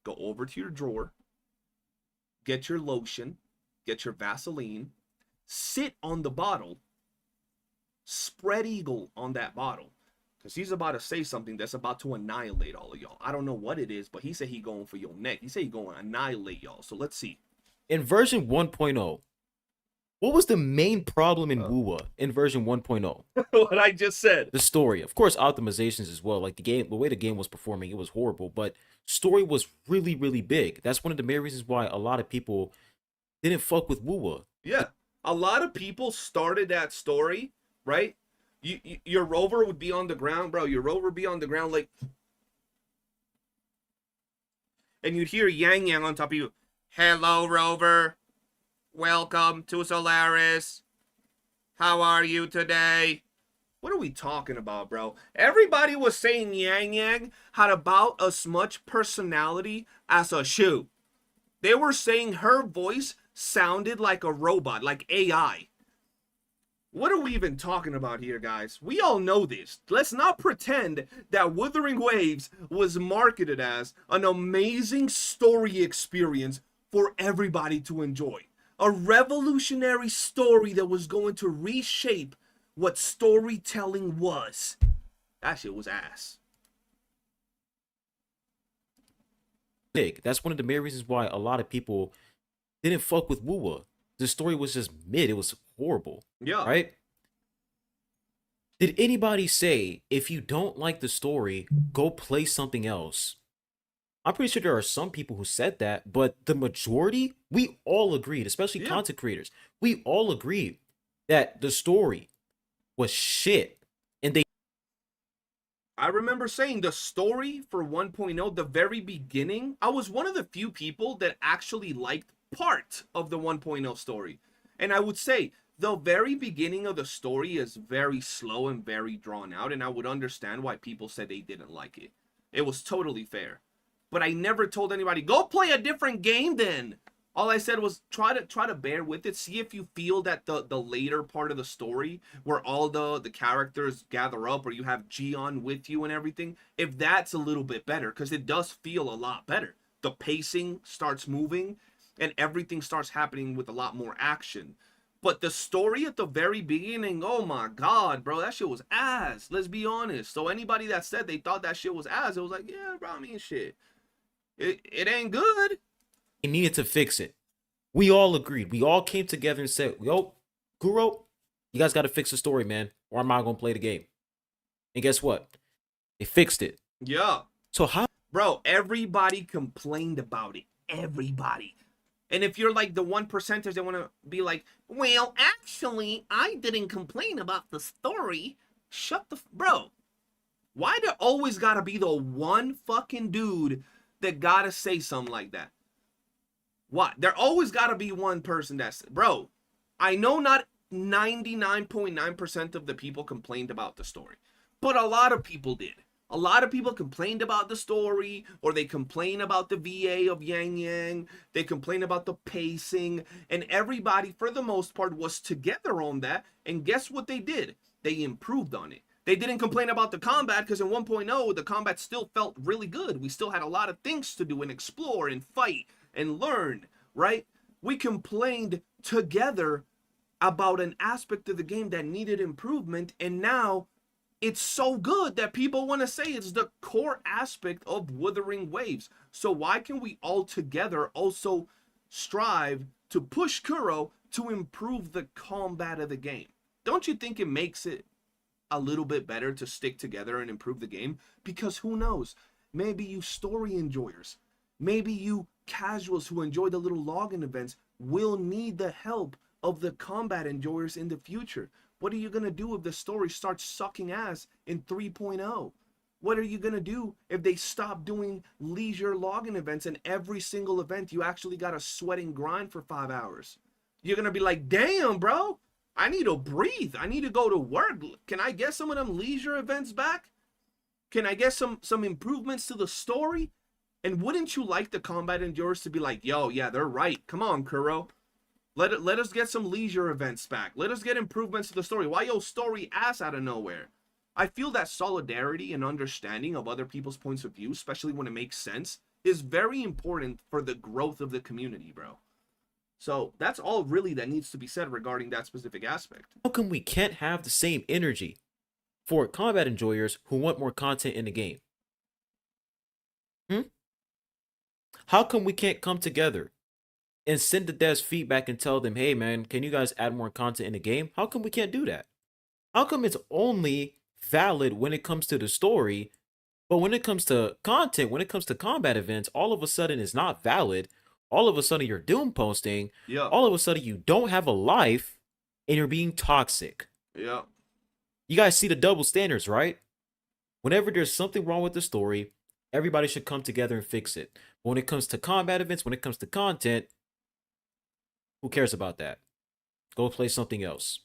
Go over to your drawer. Get your lotion. Get your Vaseline. Sit on the bottle. Spread eagle on that bottle. Because he's about to say something that's about to annihilate all of y'all. I don't know what it is, but he said he going for your neck. He said he going to annihilate y'all. So let's see. In version 1.0, what was the main problem in Wuwa in version 1.0? What I just said. The story. Of course, optimizations as well. Like the way the game was performing, it was horrible. But story was really, really big. That's one of the main reasons why a lot of people didn't fuck with Wuwa. Yeah. A lot of people started that story, right? Your rover would be on the ground, bro. Your rover would be on the ground like... And you'd hear Yang Yang on top of you. Hello, rover. Welcome to Solaris. How are you today? What are we talking about, bro? Everybody was saying Yang Yang had about as much personality as a shoe. They were saying her voice sounded like a robot, like AI. What are we even talking about here, guys? We all know this. Let's not pretend that Wuthering Waves was marketed as an amazing story experience for everybody to enjoy. A revolutionary story that was going to reshape what storytelling was. That shit was ass. That's one of the main reasons why a lot of people didn't fuck with Wuwa. The story was just mid. It was horrible. Yeah. Right? Did anybody say, if you don't like the story, go play something else? I'm pretty sure there are some people who said that, but the majority, we all agreed, especially content creators, we all agreed that the story was shit. And I remember saying the story for 1.0, the very beginning, I was one of the few people that actually liked part of the 1.0 story. And I would say the very beginning of the story is very slow and very drawn out, and I would understand why people said they didn't like it. It was totally fair. But I never told anybody, go play a different game then. All I said was try to bear with it. See if you feel that the later part of the story where all the characters gather up or you have Gion with you and everything, if that's a little bit better, because it does feel a lot better. The pacing starts moving and everything starts happening with a lot more action. But the story at the very beginning, oh my god, bro, that shit was ass. Let's be honest. So anybody that said they thought that shit was ass, it was like, yeah, bro, I mean, shit. It ain't good. they needed to fix it. We all agreed. We all came together and said, yo, Kuro, you guys got to fix the story, man, or I'm not going to play the game. And guess what? They fixed it. Yeah. So how? Bro, everybody complained about it. Everybody. And if you're like the 1%ers that want to be like, well, actually, I didn't complain about the story. Shut the... Bro, why there always gotta be the one fucking dude that gotta say something like that? What? There always gotta be one person that's... Bro, I know not 99.9% of the people complained about the story, but a lot of people did. A lot of people complained about the story, or they complain about the VA of Yang Yang. They complain about the pacing, and everybody, for the most part, was together on that. And guess what they did? They improved on it. They didn't complain about the combat, because in 1.0, the combat still felt really good. We still had a lot of things to do and explore and fight and learn, right? We complained together about an aspect of the game that needed improvement, and now it's so good that people want to say it's the core aspect of Wuthering Waves. So why can we all together also strive to push Kuro to improve the combat of the game? Don't you think it makes it a little bit better to stick together and improve the game? Because who knows? Maybe you story enjoyers, maybe you casuals who enjoy the little login events will need the help of the combat enjoyers in the future. What are you going to do if the story starts sucking ass in 3.0? What are you going to do if they stop doing leisure login events and every single event you actually got to sweat and grind for 5 hours? You're going to be like, damn, bro, I need to breathe. I need to go to work. Can I get some of them leisure events back? Can I get some improvements to the story? And wouldn't you like the combat endurers to be like, yo, yeah, they're right. Come on, Kuro. Let us get some leisure events back. Let us get improvements to the story. Why your story ass out of nowhere? I feel that solidarity and understanding of other people's points of view, especially when it makes sense, is very important for the growth of the community, bro. So that's all really that needs to be said regarding that specific aspect. How come we can't have the same energy for combat enjoyers who want more content in the game? How come we can't come together and send the devs feedback and tell them, hey man, can you guys add more content in the game? How come we can't do that? How come it's only valid when it comes to the story, but when it comes to content, when it comes to combat events, all of a sudden it's not valid? All of a sudden you're doom posting. Yeah. All of a sudden you don't have a life and you're being toxic. Yeah. You guys see the double standards, right? Whenever there's something wrong with the story, everybody should come together and fix it. But when it comes to combat events, when it comes to content, who cares about that? Go play something else.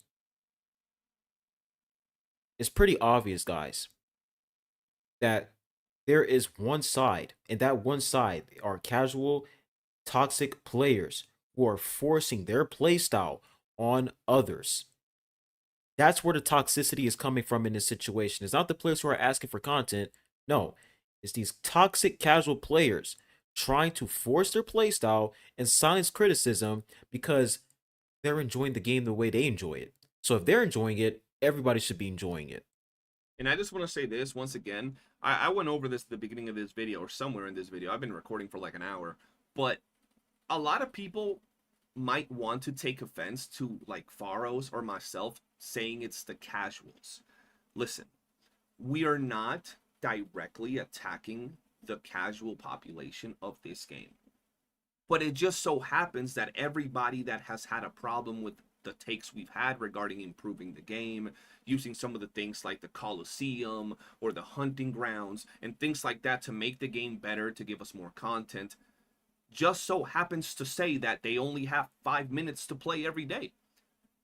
It's pretty obvious, guys, that there is one side, and that one side are casual toxic players who are forcing their playstyle on others. That's where the toxicity is coming from in this situation. It's not the players who are asking for content. No, it's these toxic casual players trying to force their playstyle and silence criticism because they're enjoying the game the way they enjoy it. So if they're enjoying it, everybody should be enjoying it. And I just want to say this once again. I went over this at the beginning of this video or somewhere in this video. I've been recording for like an hour. But a lot of people might want to take offense to like Faros or myself saying it's the casuals. Listen, we are not directly attacking the casual population of this game. But it just so happens that everybody that has had a problem with the takes we've had regarding improving the game, using some of the things like the Coliseum or the hunting grounds and things like that to make the game better, to give us more content, just so happens to say that they only have 5 minutes to play every day,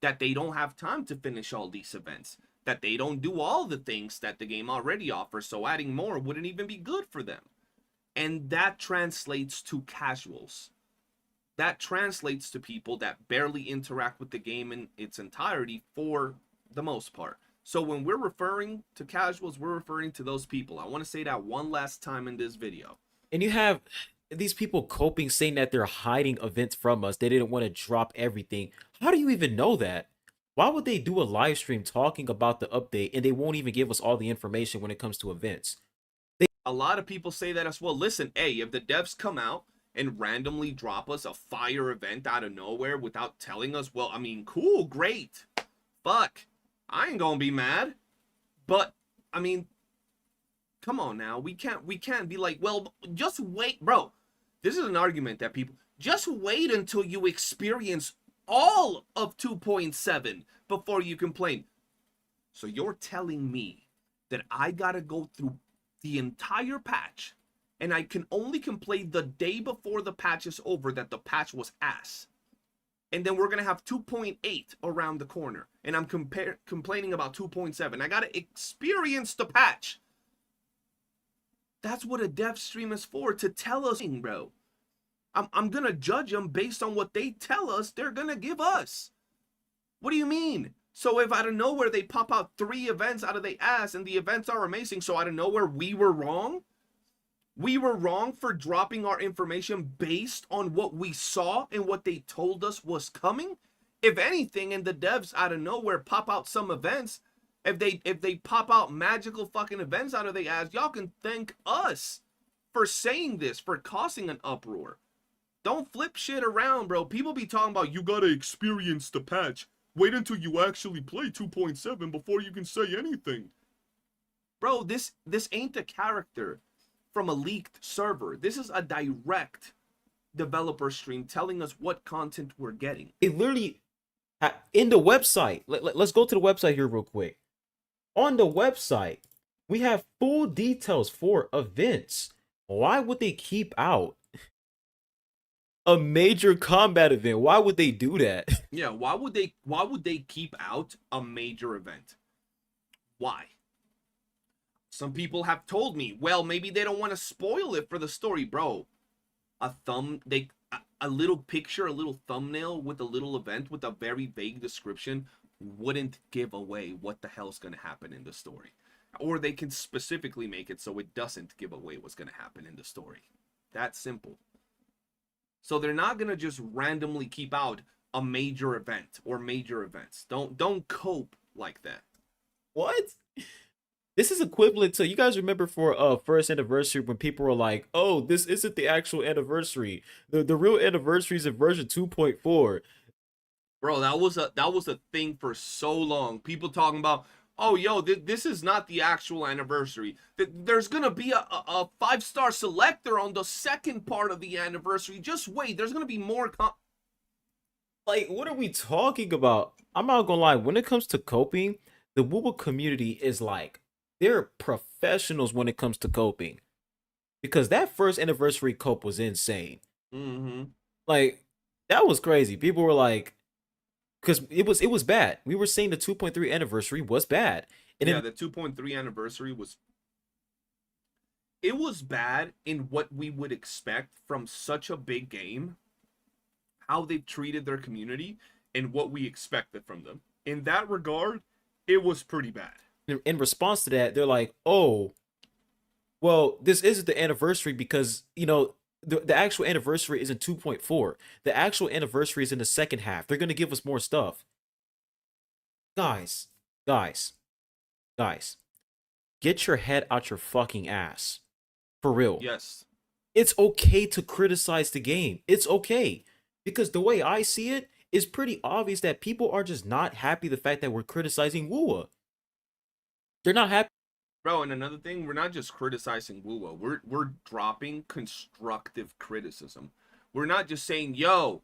that they don't have time to finish all these events, that they don't do all the things that the game already offers, so adding more wouldn't even be good for them. And that translates to casuals. That translates to people that barely interact with the game in its entirety for the most part. So when we're referring to casuals, we're referring to those people. I want to say that one last time in this video. And you have these people coping, saying that they're hiding events from us. They didn't want to drop everything. How do you even know that? Why would they do a live stream talking about the update and they won't even give us all the information when it comes to events? A lot of people say that as well. Listen, hey, if the devs come out and randomly drop us a fire event out of nowhere without telling us, well, I mean, cool, great. Fuck, I ain't gonna be mad. But, I mean, come on now. We can't be like, well, just wait, bro. This is an argument that people, just wait until you experience all of 2.7 before you complain. So you're telling me that I gotta go through the entire patch and I can only complain the day before the patch is over that the patch was ass. And then we're going to have 2.8 around the corner. And I'm complaining about 2.7. I got to experience the patch. That's what a dev stream is for, to tell us, bro. I'm going to judge them based on what they tell us they're going to give us. What do you mean? So if out of nowhere they pop out 3 events out of the ass and the events are amazing, so out of nowhere we were wrong? We were wrong for dropping our information based on what we saw and what they told us was coming? If anything, and the devs out of nowhere pop out some events, if they pop out magical fucking events out of the ass, y'all can thank us for saying this, for causing an uproar. Don't flip shit around, bro. People be talking about, you gotta experience the patch. Wait until you actually play 2.7 before you can say anything. Bro, this ain't the character from a leaked server. This is a direct developer stream telling us what content we're getting. It literally, in the website, let's go to the website here real quick. On the website, we have full details for events. Why would they keep out a major combat event? Why would they do that? Yeah, why would they keep out a major event? Why? Some people have told me, well, maybe they don't want to spoil it for the story, bro. A little picture, a little thumbnail with a little event with a very vague description wouldn't give away what the hell's going to happen in the story. Or they can specifically make it so it doesn't give away what's going to happen in the story. That simple. So they're not going to just randomly keep out a major event or major events. Don't cope like that. What? This is equivalent to, you guys remember for first anniversary when people were like, oh, this isn't the actual anniversary. The real anniversary is in version 2.4. Bro, that was a thing for so long. People talking about, oh, yo, this is not the actual anniversary. There's gonna be a 5-star selector on the second part of the anniversary. Just wait, there's gonna be more Like, what are we talking about? I'm not gonna lie, when it comes to coping, the WOOOO community is like, they're professionals when it comes to coping. Because that first anniversary cope was insane. Mm-hmm. Like, that was crazy. People were like, because it was bad. We were saying the 2.3 anniversary was bad. And yeah, then, the 2.3 anniversary was it was bad in what we would expect from such a big game, how they've treated their community, and what we expected from them. In that regard, it was pretty bad. In response to that, they're like, "Oh, well, this isn't the anniversary because the actual anniversary is in 2.4. The actual anniversary is in the second half. They're gonna give us more stuff." Guys, guys, guys, get your head out your fucking ass. For real. Yes. It's okay to criticize the game. It's okay. Because the way I see it, it's pretty obvious that people are just not happy the fact that we're criticizing Wuwa. They're not happy. Bro, and another thing, we're not just criticizing Wuwa. We're dropping constructive criticism. We're not just saying, yo,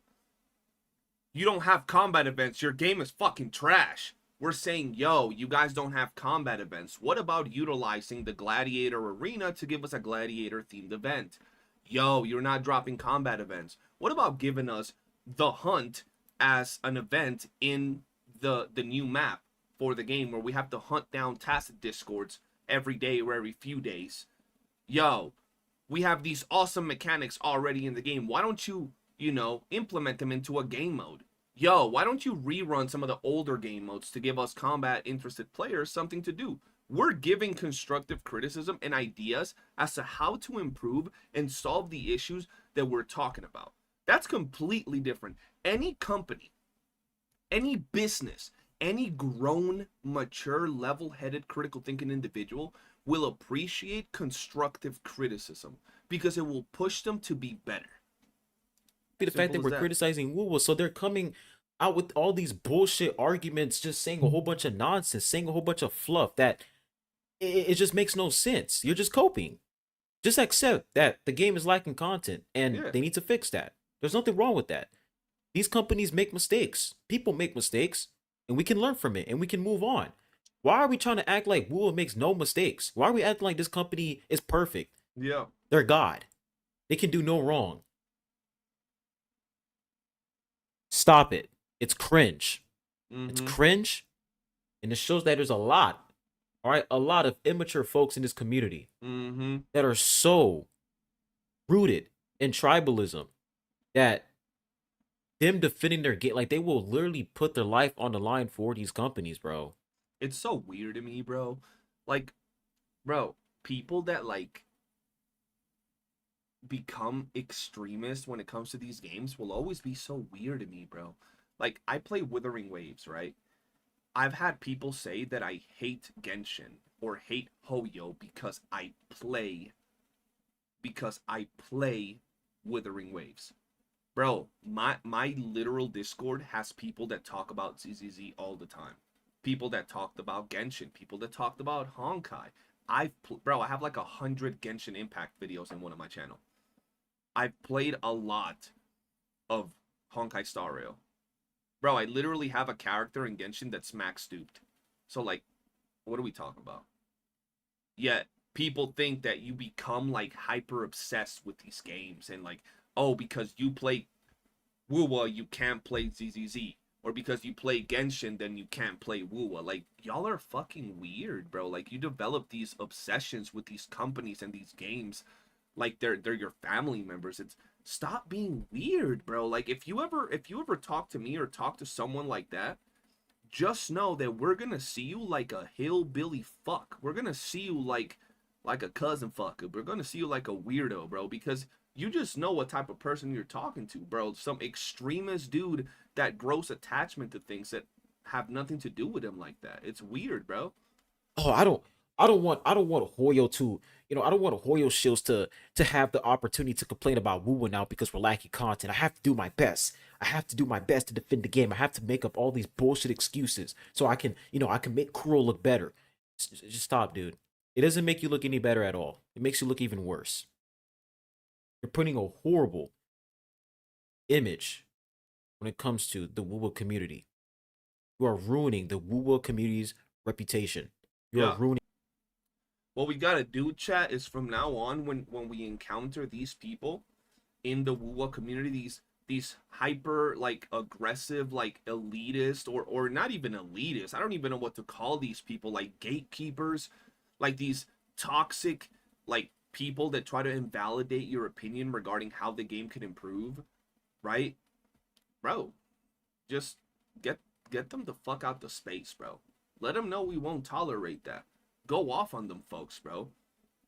you don't have combat events. Your game is fucking trash. We're saying, yo, you guys don't have combat events. What about utilizing the Gladiator Arena to give us a Gladiator-themed event? Yo, you're not dropping combat events. What about giving us the Hunt as an event in the new map for the game where we have to hunt down tacit discords every day or every few days? Yo, we have these awesome mechanics already in the game. Why don't you, implement them into a game mode? Yo, why don't you rerun some of the older game modes to give us combat interested players something to do? We're giving constructive criticism and ideas as to how to improve and solve the issues that we're talking about. That's completely different. Any company, any business, any grown, mature, level-headed, critical thinking individual will appreciate constructive criticism because it will push them to be better. The fact that we're criticizing Wuwa, so they're coming out with all these bullshit arguments, just saying a whole bunch of nonsense, saying a whole bunch of fluff that it just makes no sense. You're just coping. Just accept that the game is lacking content and they need to fix that. There's nothing wrong with that. These companies make mistakes. People make mistakes, and we can learn from it and we can move on. Why are we trying to act like Wuwa makes no mistakes? Why are we acting like this company is perfect? Yeah. They're God. They can do no wrong. Stop it. It's cringe. It's cringe. And it shows that there's a lot of immature folks in this community that are so rooted in tribalism that them defending their game, like they will literally put their life on the line for these companies, bro. It's so weird to me, bro. Like, bro, people that become extremists when it comes to these games will always be so weird to me, bro. Like, I play Wuthering Waves, right? I've had people say that I hate Genshin or hate Hoyo because I play Wuthering Waves. Bro, my literal Discord has people that talk about ZZZ all the time. People that talked about Genshin, people that talked about Honkai. I have like 100 Genshin Impact videos in one of my channel. I've played a lot of Honkai Star Rail. Bro, I literally have a character in Genshin that's max duped. So like, what are we talking about? Yet people think that you become like hyper obsessed with these games and like, oh, because you play Wuwa, you can't play ZZZ. Or because you play Genshin, then you can't play Wuwa. Like, y'all are fucking weird, bro. Like, you develop these obsessions with these companies and these games like they're your family members. It's stop being weird, bro. Like, if you ever talk to me or talk to someone like that, just know that we're gonna see you like a hillbilly fuck. We're gonna see you like a cousin fuck. We're gonna see you like a weirdo, bro, because you just know what type of person you're talking to, bro. Some extremist dude that gross attachment to things that have nothing to do with him like that. It's weird, bro. Oh, I don't want Hoyo to, I don't want Hoyo Shields to have the opportunity to complain about Wuwa now because we're lacking content. I have to do my best. I have to do my best to defend the game. I have to make up all these bullshit excuses so I can, I can make Kuro look better. Just stop, dude. It doesn't make you look any better at all. It makes you look even worse. You're putting a horrible image when it comes to the Wuwa community. You are ruining the Wuwa community's reputation. You are ruining. What we gotta do, chat, is from now on, when we encounter these people in the Wuwa community, these hyper like aggressive, like elitist, or not even elitist. I don't even know what to call these people, like gatekeepers, like these toxic, like people that try to invalidate your opinion regarding how the game can improve, right? Bro, just get them the fuck out the space, bro. Let them know we won't tolerate that. Go off on them folks, bro.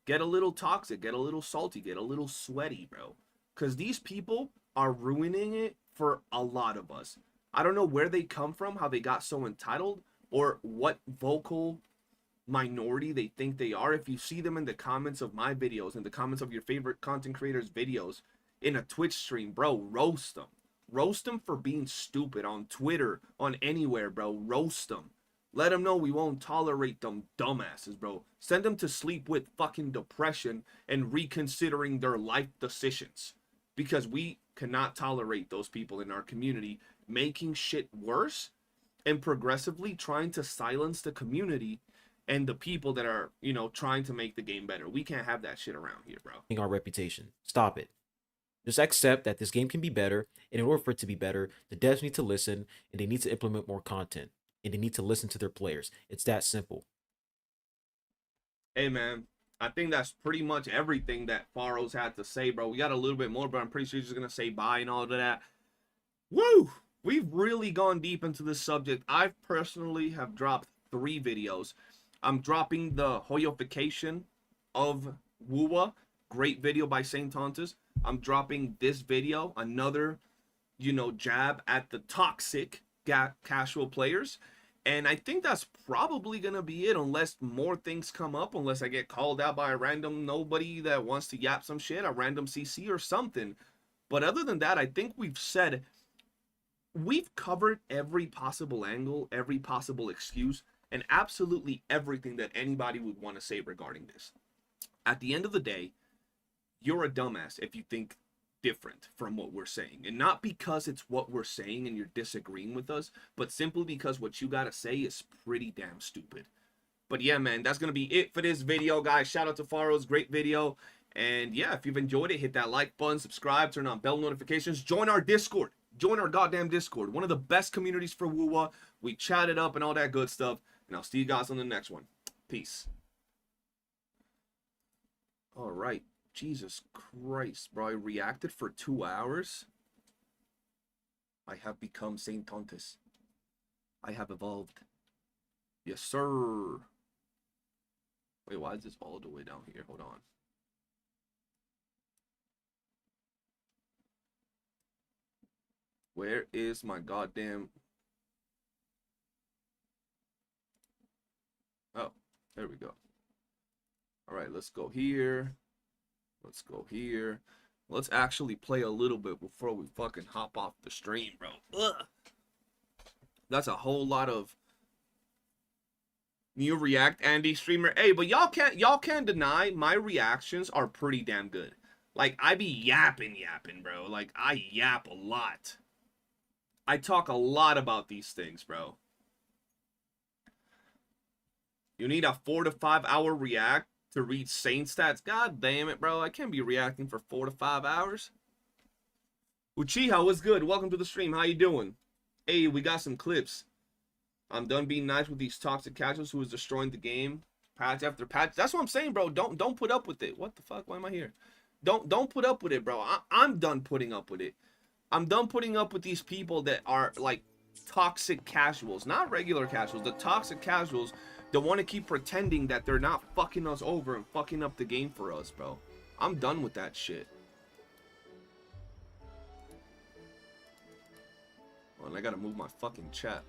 Get a little toxic, get a little salty, get a little sweaty, bro. Because these people are ruining it for a lot of us. I don't know where they come from, how they got so entitled, or what vocal minority they think they are. If you see them in the comments of my videos, in the comments of your favorite content creators' videos, in a Twitch stream, bro, roast them. Roast them for being stupid on Twitter, on anywhere, bro. Roast them. Let them know we won't tolerate them dumbasses, bro. Send them to sleep with fucking depression and reconsidering their life decisions. Because we cannot tolerate those people in our community making shit worse and progressively trying to silence the community and the people that are, you know, trying to make the game better. We can't have that shit around here, bro. Our reputation. Stop it. Just accept that this game can be better, and in order for it to be better, the devs need to listen, and they need to implement more content, and they need to listen to their players. It's that simple. Hey, man, I think that's pretty much everything that Faros had to say, bro. We got a little bit more, but I'm pretty sure he's just going to say bye and all of that. Woo! We've really gone deep into this subject. I personally have dropped 3 videos. I'm dropping the hoyofication of Wuwa. Great video by Saint Tontus. I'm dropping this video, another, you know, jab at the toxic casual players. And I think that's probably going to be it unless more things come up, unless I get called out by a random nobody that wants to yap some shit, a random CC or something. But other than that, I think we've covered every possible angle, every possible excuse, and absolutely everything that anybody would want to say regarding this. At the end of the day, you're a dumbass if you think different from what we're saying. And not because it's what we're saying and you're disagreeing with us, but simply because what you gotta say is pretty damn stupid. But yeah, man, that's gonna be it for this video, guys. Shout out to Faros, great video. And yeah, if you've enjoyed it, hit that like button, subscribe, turn on bell notifications, join our Discord. Join our goddamn Discord. One of the best communities for Wuwa. We chat it up and all that good stuff. And I'll see you guys on the next one. Peace. All right. Jesus Christ, bro. I reacted for 2 hours. I have become Saint Tontus. I have evolved. Yes, sir. Wait, why is this all the way down here? Hold on. Where is my goddamn... Oh, there we go. All right, let's go here. Let's go here. Let's actually play a little bit before we fucking hop off the stream, bro. Ugh. That's a whole lot of new react Andy streamer. Hey, but y'all can't deny my reactions are pretty damn good. Like, I be yapping, bro. Like, I yap a lot. I talk a lot about these things, bro. You need a 4 to 5 hour react to reach Saint stats. God damn it, bro. I can't be reacting for 4 to 5 hours. Uchiha, what's good? Welcome to the stream. How you doing? Hey, we got some clips. I'm done being nice with these toxic casuals who is destroying the game. Patch after patch. That's what I'm saying, bro. Don't put up with it. What the fuck? Why am I here? Don't put up with it, bro. I'm done putting up with it. I'm done putting up with these people that are like toxic casuals. Not regular casuals. The toxic casuals that want to keep pretending that they're not fucking us over and fucking up the game for us, bro. I'm done with that shit. Oh, and I gotta move my fucking chat.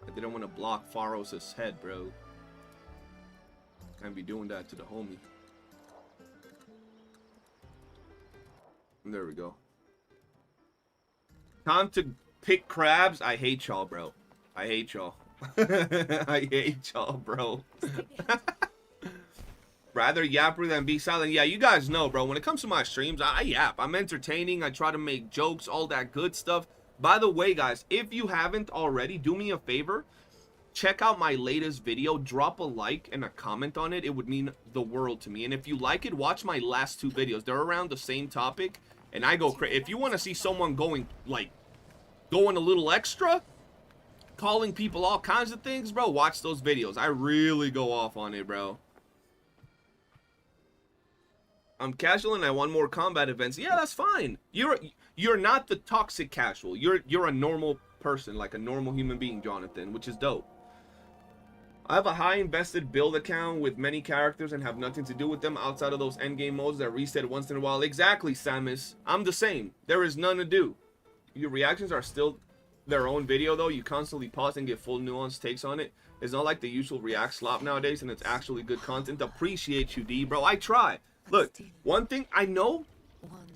I didn't want to block Faros' head, bro. Can't be doing that to the homie. And there we go. Time to pick crabs. I hate y'all, bro. I hate y'all. I hate y'all, bro. Rather yapper than be silent. Yeah, you guys know, bro. When it comes to my streams, I yap. I'm entertaining. I try to make jokes, all that good stuff. By the way, guys, if you haven't already, do me a favor. Check out my latest video. Drop a like and a comment on it. It would mean the world to me. And if you like it, watch my last 2 videos. They're around the same topic. And I go crazy. If you want to see someone going a little extra, calling people all kinds of things, bro, watch those videos. I really go off on it, bro. I'm casual and I want more combat events. Yeah, that's fine. You're not the toxic casual. You're a normal person, like a normal human being, Jonathan, which is dope. I have a high invested build account with many characters and have nothing to do with them outside of those endgame modes that reset once in a while. Exactly, Samus. I'm the same. There is none to do. Your reactions are still their own video though. You constantly pause and get full nuanced takes on it. It's not like the usual react slop nowadays, and it's actually good content. Appreciate you, D, bro. I try. Look, one thing I know,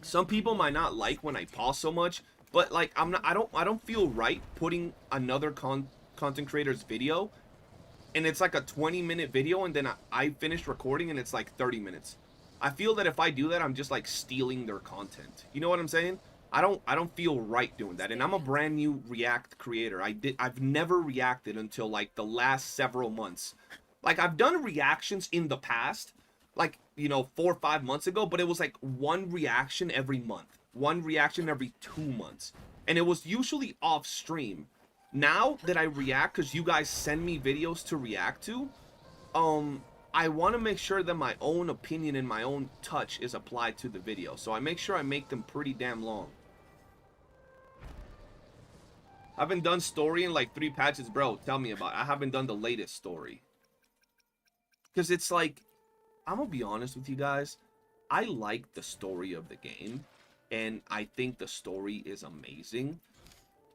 some people might not like when I pause so much, but like I don't feel right putting another content creator's video, and it's like a 20-minute video, and then I finished recording and it's like 30 minutes. I feel that if I do that, I'm just like stealing their content. You know what I'm saying? I don't feel right doing that. And I'm a brand new React creator. I've never reacted until like the last several months. Like I've done reactions in the past, like, you know, 4 or 5 months ago, but it was like one reaction every month, one reaction every 2 months, and it was usually off stream. Now that I react, because you guys send me videos to react to, I want to make sure that my own opinion and my own touch is applied to the video. So I make sure I make them pretty damn long. I haven't done story in like 3 patches, bro. Tell me about it. I haven't done the latest story. Because it's like, I'm going to be honest with you guys. I like the story of the game. And I think the story is amazing.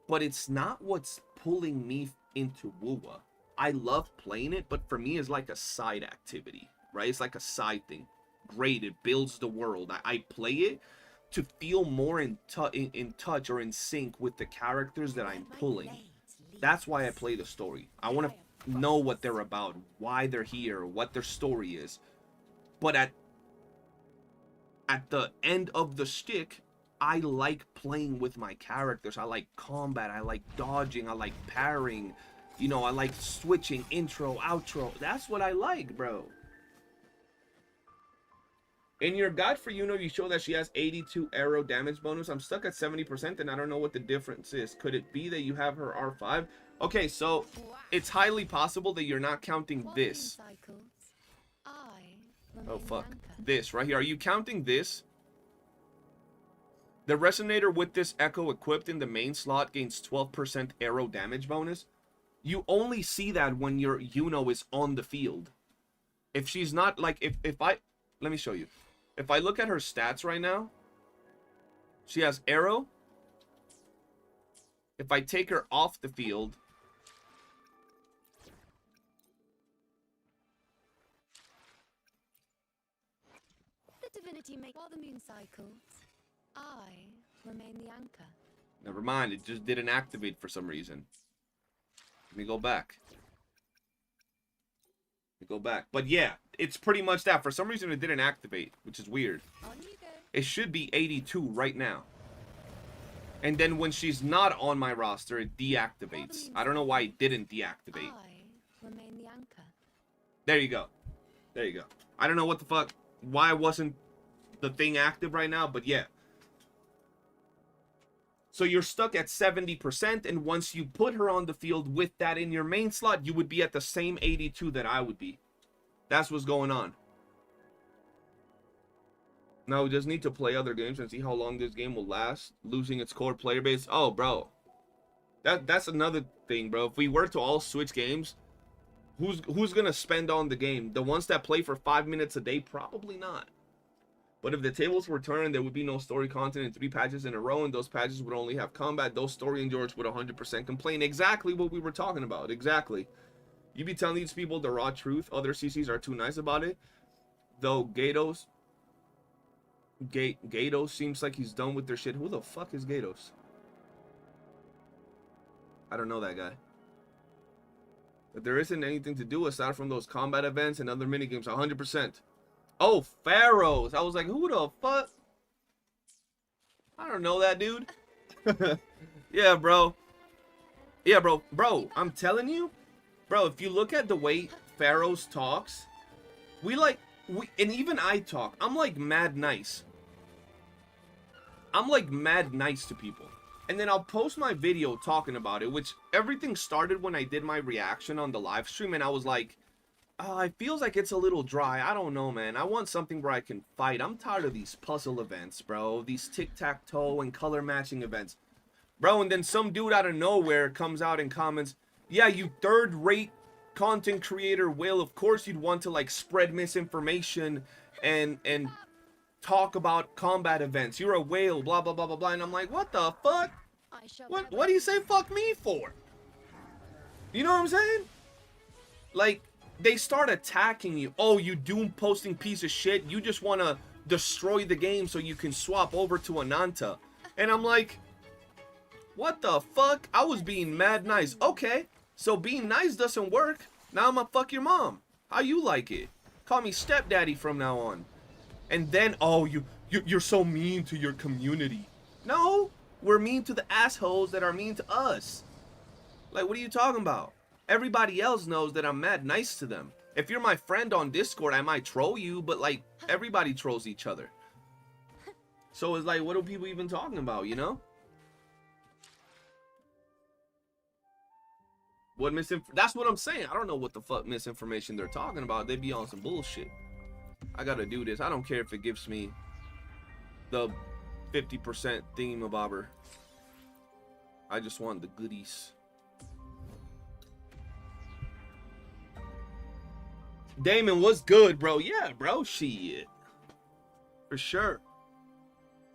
But it's not what's pulling me into Wuwa. I love playing it, but for me it's like a side activity, right? It's like a side thing. Great, it builds the world. I play it to feel more in touch or in sync with the characters that I'm pulling. That's why I play the story. I want to know what they're about, why they're here, what their story is. But at the end of the stick, I like playing with my characters. I like combat. I like dodging. I like parrying. You know, I like switching intro, outro. That's what I like, bro. In your guide for Yuno, you show that she has 82 arrow damage bonus. I'm stuck at 70% and I don't know what the difference is. Could it be that you have her R5? Okay, so it's highly possible that you're not counting this. Oh, fuck. This right here. Are you counting this? The resonator with this echo equipped in the main slot gains 12% arrow damage bonus. You only see that when your Yuno is on the field. If she's not, like, if I, let me show you. If I look at her stats right now, she has arrow. If I take her off the field, The divinity make while the moon cycles. I remain the anchor. never mind, it just didn't activate for some reason. Let me go back. But yeah, it's pretty much that. For some reason it didn't activate, which is weird. On you go. It should be 82 right now. And then when she's not on my roster, it deactivates. I don't know why it didn't deactivate. I remain the anchor. There you go. There you go. I don't know what the fuck, why wasn't the thing active right now, but yeah. So you're stuck at 70%, and once you put her on the field with that in your main slot, you would be at the same 82 that I would be. That's what's going on. Now we just need to play other games and see how long this game will last, losing its core player base. Oh, bro. That's another thing, bro. If we were to all switch games, who's gonna spend on the game? The ones that play for 5 minutes a day? Probably not. But if the tables were turned, there would be no story content in 3 patches in a row, and those patches would only have combat. Those story enjoyers would 100% complain. Exactly what we were talking about. Exactly. You be telling these people the raw truth. Other CCs are too nice about it. Though Gatos seems like he's done with their shit. Who the fuck is Gatos? I don't know that guy. But there isn't anything to do aside from those combat events and other minigames. 100%. Oh, Pharaohs. I was like, who the fuck? I don't know that dude. Yeah, bro. Yeah, bro. Bro, I'm telling you. Bro, if you look at the way Pharaohs talks, and even I talk, I'm like mad nice. I'm like mad nice to people. And then I'll post my video talking about it, which everything started when I did my reaction on the live stream, and I was like, It feels like it's a little dry. I don't know, man. I want something where I can fight. I'm tired of these puzzle events, bro. These tic-tac-toe and color matching events. Bro, and then some dude out of nowhere comes out and comments, yeah, you third-rate content creator, Will. Of course you'd want to, like, spread misinformation and talk about combat events. You're a whale, blah, blah, blah, blah, blah. And I'm like, what the fuck? What do you say fuck me for? You know what I'm saying? Like, they start attacking you. Oh, you doom posting piece of shit. You just want to destroy the game so you can swap over to Ananta. And I'm like, what the fuck? I was being mad nice. Okay, so being nice doesn't work. Now I'm gonna fuck your mom. How you like it? Call me stepdaddy from now on. And then, oh, you're so mean to your community. No, we're mean to the assholes that are mean to us. Like, what are you talking about? Everybody else knows that I'm mad nice to them. If you're my friend on Discord, I might troll you, but like, everybody trolls each other. So it's like, what are people even talking about, you know? That's what I'm saying. I don't know what the fuck misinformation they're talking about. They be on some bullshit. I gotta do this. I don't care if it gives me the 50% thingamabobber. I just want the goodies. Damon, what's good, bro? Yeah, bro, shit. For sure.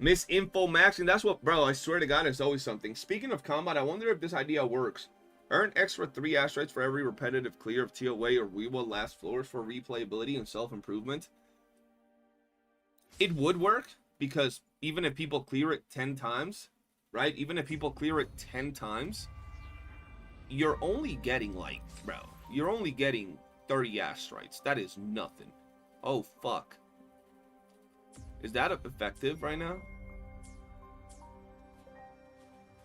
Misinfo maxing. That's what, bro, I swear to God, it's always something. Speaking of combat, I wonder if this idea works. Earn extra 3 asteroids for every repetitive clear of TOA or WEWA last floors for replayability and self-improvement. It would work, because even if people clear it 10 times, right? Even if people clear it 10 times, you're only getting, like, bro, you're only getting 30 asteroids. That is nothing. Oh, fuck. Is that effective right now?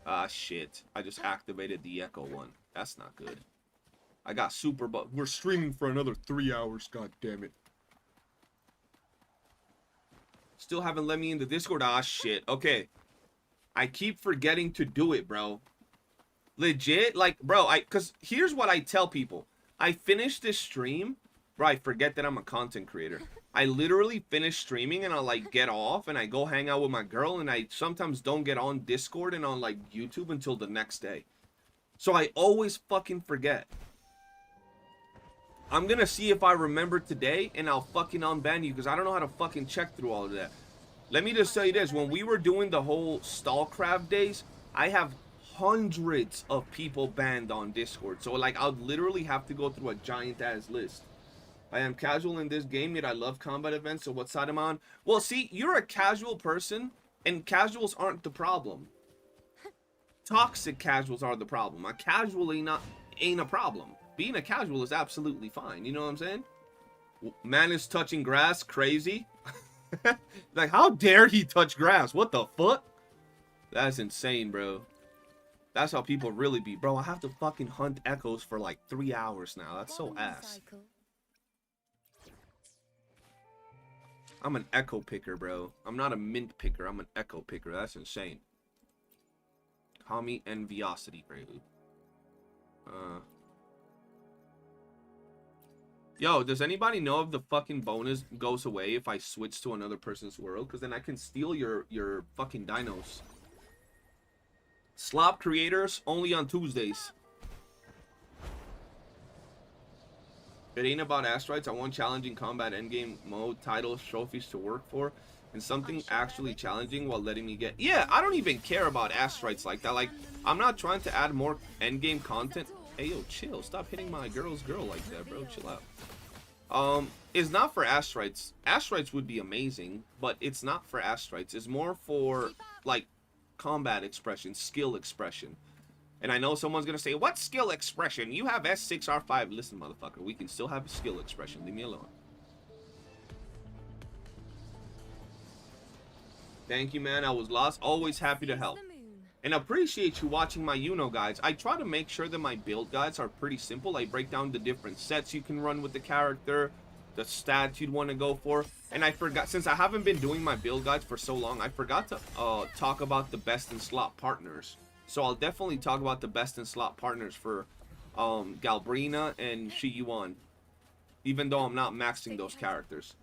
Ah, shit. I just activated the Echo one. That's not good. I got super, but we're streaming for another 3 hours. God damn it. Still haven't let me into Discord. Ah, shit. Okay. I keep forgetting to do it, bro. Legit? Like, bro, because here's what I tell people. I finish this stream, bro, I forget that I'm a content creator. I literally finish streaming and I'll, like, get off and I go hang out with my girl, and I sometimes don't get on Discord and on, like, YouTube until the next day. So I always fucking forget. I'm gonna see if I remember today, and I'll fucking unban you, because I don't know how to fucking check through all of that. Let me just tell you this. When we were doing the whole Stallcraft days, I have hundreds of people banned on Discord. So, like, I'll literally have to go through a giant-ass list. I am casual in this game, yet I love combat events, so what side am I on? Well, see, you're a casual person, and casuals aren't the problem. Toxic casuals are the problem. A casual ain't a problem. Being a casual is absolutely fine. You know what I'm saying? Man is touching grass. Crazy. Like, how dare he touch grass? What the fuck? That's insane, bro. That's how people really be. Bro, I have to fucking hunt echoes for like 3 hours now. That's so ass. I'm an echo picker, bro. I'm not a mint picker. I'm an echo picker. That's insane. Kami Enviosity, Prelude. Yo, does anybody know if the fucking bonus goes away if I switch to another person's world? Because then I can steal your fucking dinos. Slop creators only on Tuesdays. It ain't about asteroids. I want challenging combat endgame mode titles, trophies to work for, and something actually challenging while letting me get. Yeah, I don't even care about asteroids like that. Like, I'm not trying to add more endgame content. Hey, yo, chill. Stop hitting my girl's girl like that, bro. Chill out. It's not for asteroids. Asteroids would be amazing, but it's not for asteroids. It's more for, like, combat expression, skill expression. And I know someone's gonna say, what skill expression? You have S6R5. Listen, motherfucker, we can still have skill expression. Leave me alone. Thank you, man. I was lost. Always happy to help. And appreciate you watching my YOOOO guides. I try to make sure that my build guides are pretty simple. I break down the different sets you can run with the character, the stats you'd want to go for. And I forgot, since I haven't been doing my build guides for so long, I forgot to talk about the best in slot partners. So I'll definitely talk about the best in slot partners for Galbrena and Shiyuan. even though I'm not maxing those characters.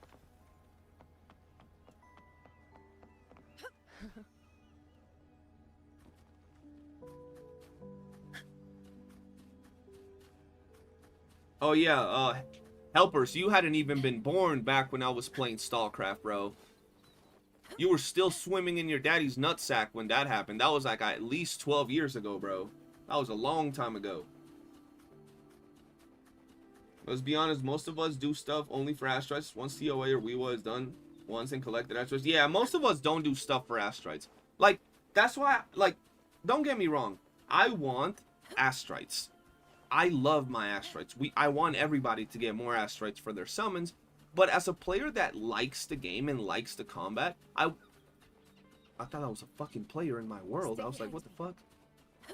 Oh yeah, Helpers, you hadn't even been born back when I was playing StarCraft, bro. You were still swimming in your daddy's nutsack when that happened. That was like at least 12 years ago, bro. That was a long time ago. Let's be honest, most of us do stuff only for asteroids. Once COA or WIWA is done once and collected asteroids. Yeah, most of us don't do stuff for asteroids. Like, that's why, like, don't get me wrong. I want asteroids. I love my asteroids. I want everybody to get more asteroids for their summons. But as a player that likes the game and likes the combat, I thought I was a fucking player in my world. I was like, what the fuck?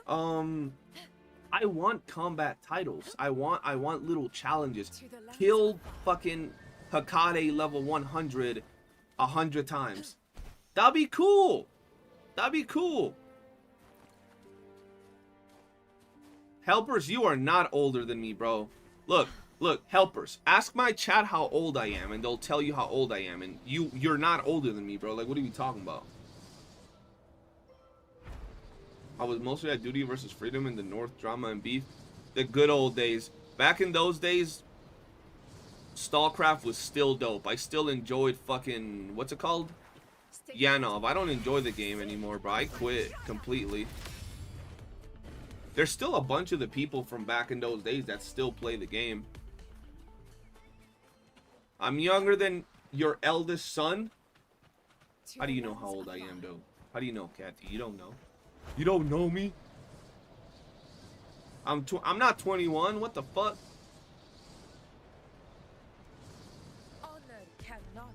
I want combat titles. I want little challenges. Kill fucking Hakade level 100 100 times. That'd be cool. That'd be cool. Helpers, you are not older than me, bro. Look, Helpers. Ask my chat how old I am, and they'll tell you how old I am. And you're not older than me, bro. Like, what are you talking about? I was mostly at Duty versus Freedom in the North, drama and beef. The good old days. Back in those days, StarCraft was still dope. I still enjoyed fucking, what's it called? Yanov. I don't enjoy the game anymore, bro. I quit completely. There's still a bunch of the people from back in those days that still play the game. I'm younger than your eldest son? How do you know how old I am, though? How do you know, Kathy? You don't know. You don't know me? I'm not 21. What the fuck?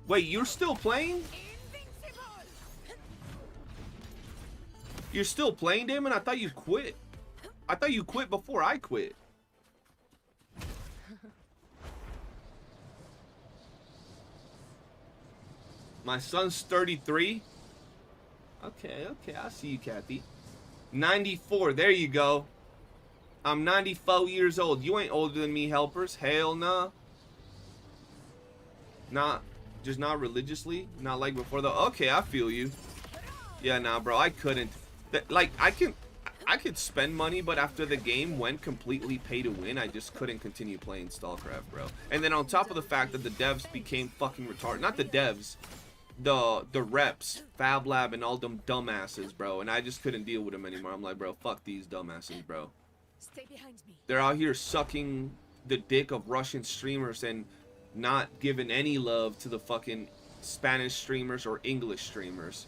Wait, you're still playing? You're still playing, Damon? I thought you quit. I thought you quit before I quit. My son's 33. Okay, I see you, Kathy. 94, there you go. I'm 94 years old. You ain't older than me, Helpers. Hell nah. Just not religiously. Not like before though. Okay, I feel you. Yeah, nah, bro, I couldn't. Like, I could spend money, but after the game went completely pay to win, I just couldn't continue playing StarCraft, bro. And then on top of the fact that the devs became fucking retarded. Not the devs. The reps, Fab Lab, and all them dumbasses, bro. And I just couldn't deal with them anymore. I'm like, bro, fuck these dumbasses, bro. Stay behind me. They're out here sucking the dick of Russian streamers and not giving any love to the fucking Spanish streamers or English streamers.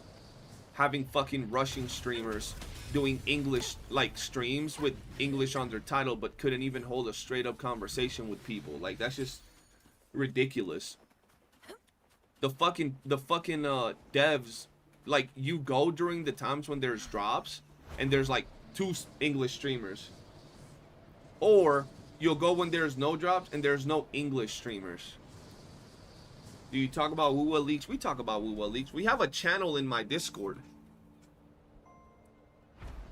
Having fucking Russian streamers doing English, like, streams with English on their title, but couldn't even hold a straight up conversation with people. Like, that's just ridiculous. The fucking devs, like, you go during the times when there's drops and there's like 2 English streamers, or you'll go when there's no drops and there's no English streamers. Do you talk about WOOOO leaks? We talk about WOOOO leaks. We have a channel in my Discord.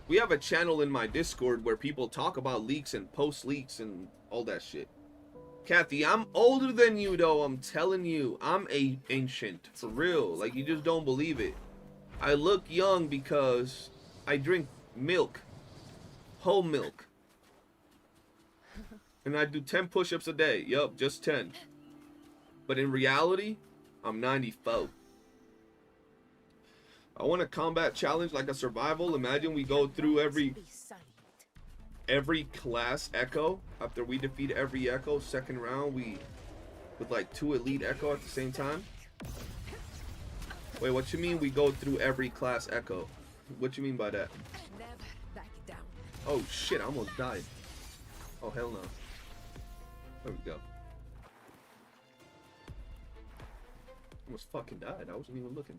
We have a channel in my Discord where people talk about leaks and post leaks and all that shit. Kathy, I'm older than you, though. I'm telling you, I'm ancient for real. Like, you just don't believe it. I look young because I drink milk, whole milk, and I do 10 push-ups a day. Yup, just 10. But in reality, I'm 94. I want a combat challenge like a survival. Imagine we go through every class echo. After we defeat every echo, second round we with like 2 elite echo at the same time. Wait, what you mean we go through every class echo? What you mean by that? Never back down. Oh shit, I almost died. Oh hell no. There we go. Almost fucking died. I wasn't even looking.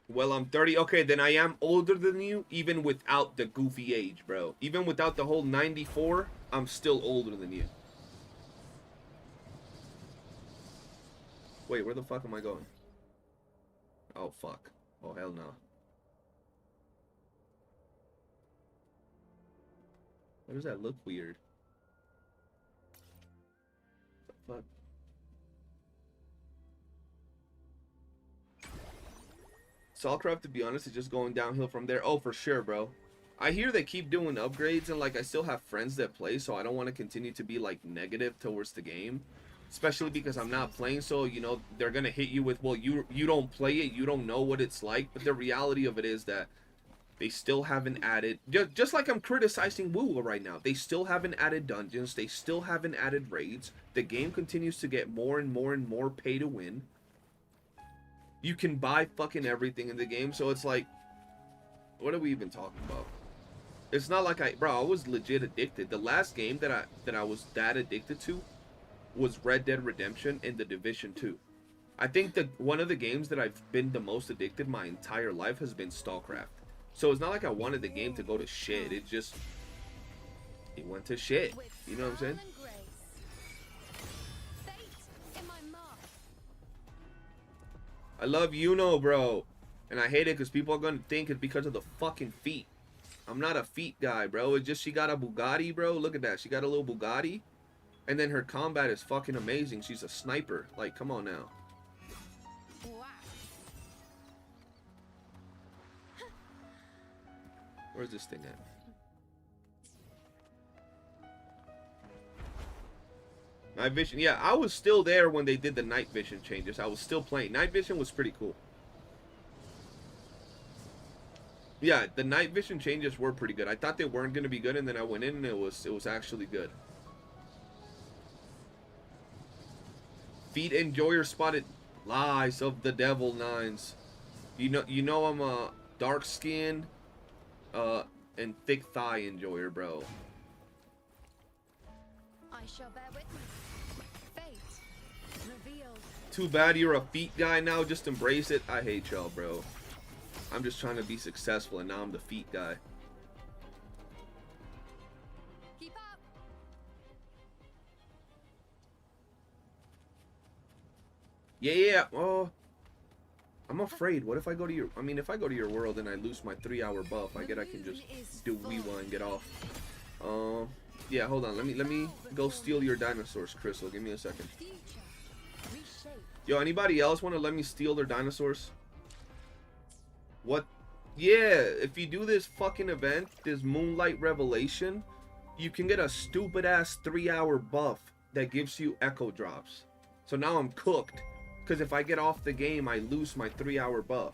Well, I'm 30. Okay, then I am older than you, even without the goofy age, bro. Even without the whole 94, I'm still older than you. Wait, where the fuck am I going? Oh, fuck. Oh, hell no. Why does that look weird? What the fuck? Sawcraft, to be honest, is just going downhill from there. Oh, for sure, bro. I hear they keep doing upgrades, and like I still have friends that play, so I don't want to continue to be like negative towards the game, especially because I'm not playing. So you know they're gonna hit you with, well, you don't play it, you don't know what it's like. But the reality of it is that they still haven't added, just like I'm criticizing Wuwa right now, they still haven't added dungeons, they still haven't added raids. The game continues to get more and more and more pay to win. You can buy fucking everything in the game, so it's like, what are we even talking about? It's not like I was legit addicted. The last game that I was that addicted to was Red Dead Redemption and The Division 2. I think that one of the games that I've been the most addicted my entire life has been StarCraft. So it's not like I wanted the game to go to shit. It just, it went to shit. You know what I'm saying? I love YOOOO, bro. And I hate it because people are going to think it's because of the fucking feet. I'm not a feet guy, bro. It's just she got a Bugatti, bro. Look at that. She got a little Bugatti. And then her combat is fucking amazing. She's a sniper. Like, come on now. Where's this thing at? Night vision. Yeah, I was still there when they did the night vision changes. I was still playing. Night vision was pretty cool. Yeah, the night vision changes were pretty good. I thought they weren't going to be good, and then I went in and it was actually good. Feet enjoyer spotted. Lies of the devil nines. You know I'm a dark skinned and thick thigh enjoyer, bro. I shall bear witness. Fate revealed. Too bad you're a feet guy now. Just embrace it. I hate y'all, bro. I'm just trying to be successful, and now I'm the feet guy. Keep up. Yeah. Oh, I'm afraid. What if I go to your? I mean, if I go to your world and I lose my 3-hour buff, I can just do Wuwa and get off. Yeah. Hold on. Let me go steal your dinosaurs, Crystal. Give me a second. Future reshaped. Yo, anybody else want to let me steal their dinosaurs? What? Yeah, if you do this fucking event, this Moonlight Revelation, you can get a stupid ass 3-hour buff that gives you echo drops. So now I'm cooked, because if I get off the game, I lose my 3-hour buff.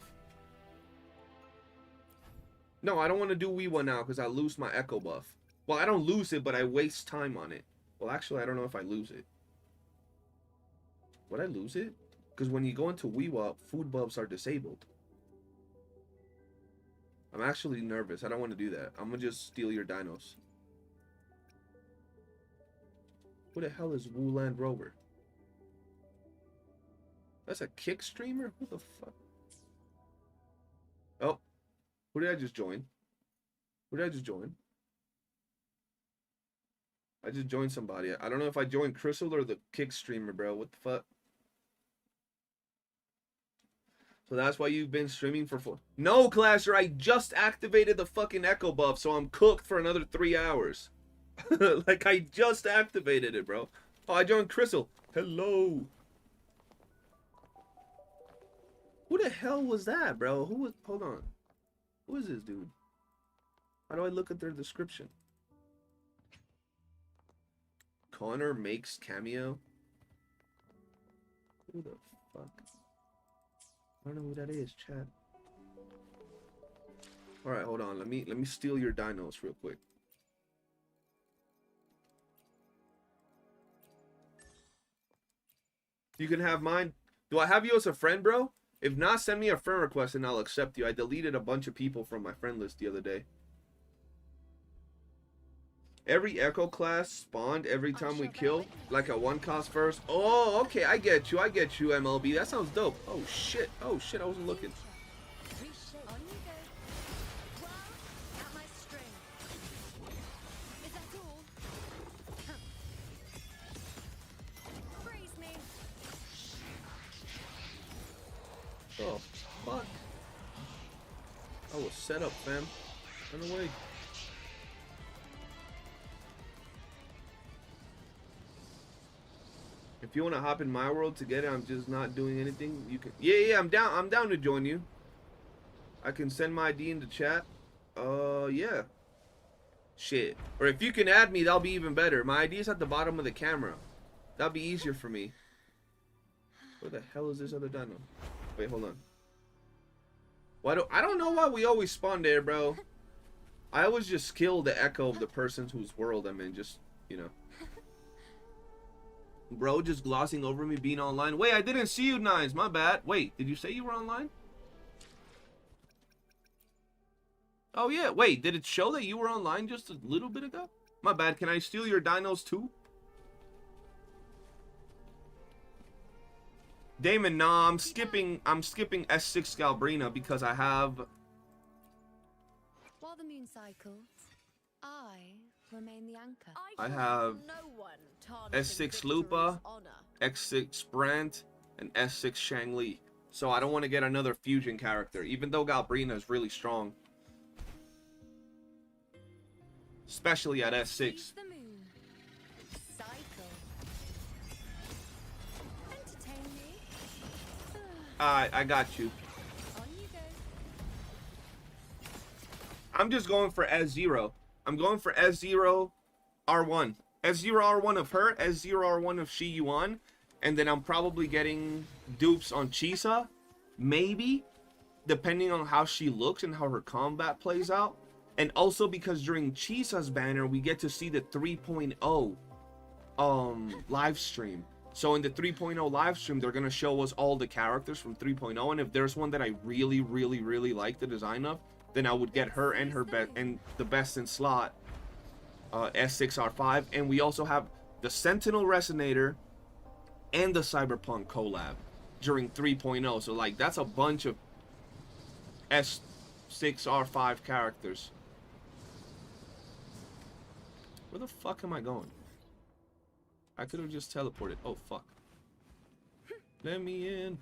No, I don't want to do Wuwa now because I lose my echo buff. Well, I don't lose it, but I waste time on it. Well, actually, I don't know if I lose it. Would I lose it? Because when you go into Wuwa, food buffs are disabled. I'm actually nervous. I don't want to do that. I'm going to just steal your dinos. Who the hell is Wooland Rover? That's a kick streamer? Who the fuck? Oh. Who did I just join? Who did I just join? I just joined somebody. I don't know if I joined Crystal or the kick streamer, bro. What the fuck? So that's why you've been streaming for 4. No, Clasher, I just activated the fucking echo buff, so I'm cooked for another 3 hours. Like, I just activated it, bro. Oh, I joined Crystal. Hello. Who the hell was that, bro? Who was... Hold on. Who is this dude? How do I look at their description? Connor makes cameo? Who the fuck? I don't know who that is, chat. Alright, hold on. Let me steal your dinos real quick. You can have mine. Do I have you as a friend, bro? If not, send me a friend request and I'll accept you. I deleted a bunch of people from my friend list the other day. Every echo class spawned every time we kill, like a 1 cost first. Oh, okay, I get you, MLB. That sounds dope. Oh shit, I wasn't looking. Reshape. On you go. Well, at my string. Is that all? Freeze me. Oh, fuck. I was set up, fam. Run away. If you want to hop in my world together, I'm just not doing anything. You can. Yeah, I'm down. I'm down to join you. I can send my ID in the chat. Yeah. Shit. Or if you can add me, that'll be even better. My ID is at the bottom of the camera. That'll be easier for me. Where the hell is this other dino? Wait, hold on. I don't know why we always spawn there, bro. I always just kill the echo of the person whose world I'm in. Just, you know. Bro, just glossing over me being online. Wait, I didn't see you, Nines. My bad. Wait, did you say you were online? Oh, yeah. Wait, did it show that you were online just a little bit ago? My bad. Can I steal your dinos too? Damon, nah, I'm skipping S6 Galbrena because I have While the moon cycles, I remain the anchor. I have no one tarnishing S6 victory's Lupa, honor. X6 Brandt, and S6 Shangli. So I don't want to get another fusion character, even though Galbrena is really strong. Especially at S6. Seize the moon. Cycle. Entertain me. I got you. On you go. I'm just going for S0. I'm going for S0 R1. S0 R1 of her, S0 R1 of Shi Yuan, and then I'm probably getting dupes on Chisa, maybe, depending on how she looks and how her combat plays out. And also because during Chisa's banner, we get to see the 3.0 live stream. So in the 3.0 live stream, they're going to show us all the characters from 3.0, and if there's one that I really, really, really like the design of, then I would get her and her best and the best in slot S6R5. And we also have the Sentinel Resonator and the Cyberpunk collab during 3.0. So like that's a bunch of S6R5 characters. Where the fuck am I going? I could have just teleported. Oh fuck. Let me in.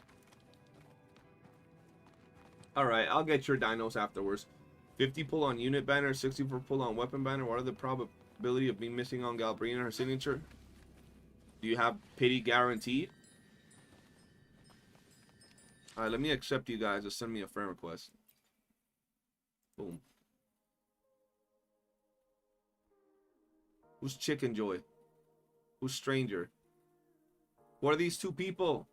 Alright, I'll get your dinos afterwards. 50 pull on unit banner, 64 pull on weapon banner. What are the probability of me missing on Galbrena her signature? Do you have pity guaranteed? Alright, let me accept you guys. Just send me a friend request. Boom. Who's Chicken Joy? Who's Stranger? What are these two people?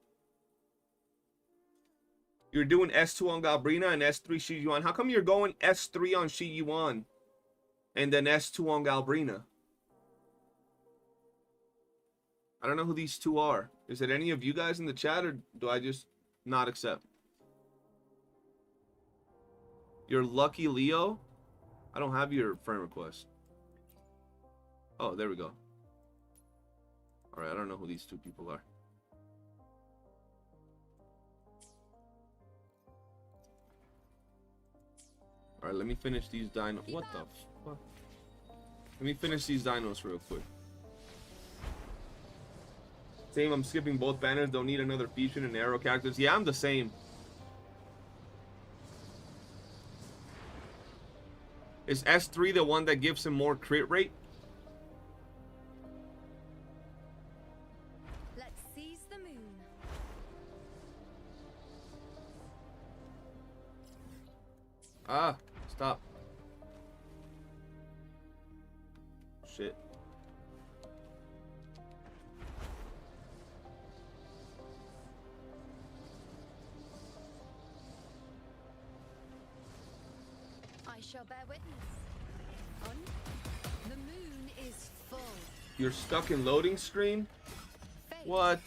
You're doing S2 on Galbrena and S3 Shi Yuan. How come you're going S3 on Shi Yuan and then S2 on Galbrena? I don't know who these two are. Is it any of you guys in the chat, or do I just not accept? You're Lucky Leo? I don't have your friend request. Oh, there we go. Alright, I don't know who these two people are. Alright, let me finish these dinos. What the fuck? Let me finish these dinos real quick. Same, I'm skipping both banners. Don't need another fusion and arrow characters. Yeah, I'm the same. Is S3 the one that gives him more crit rate? Let's seize the moon. Ah, stop. Shit. I shall bear witness. On. The moon is full. You're stuck in loading screen? Fate. What?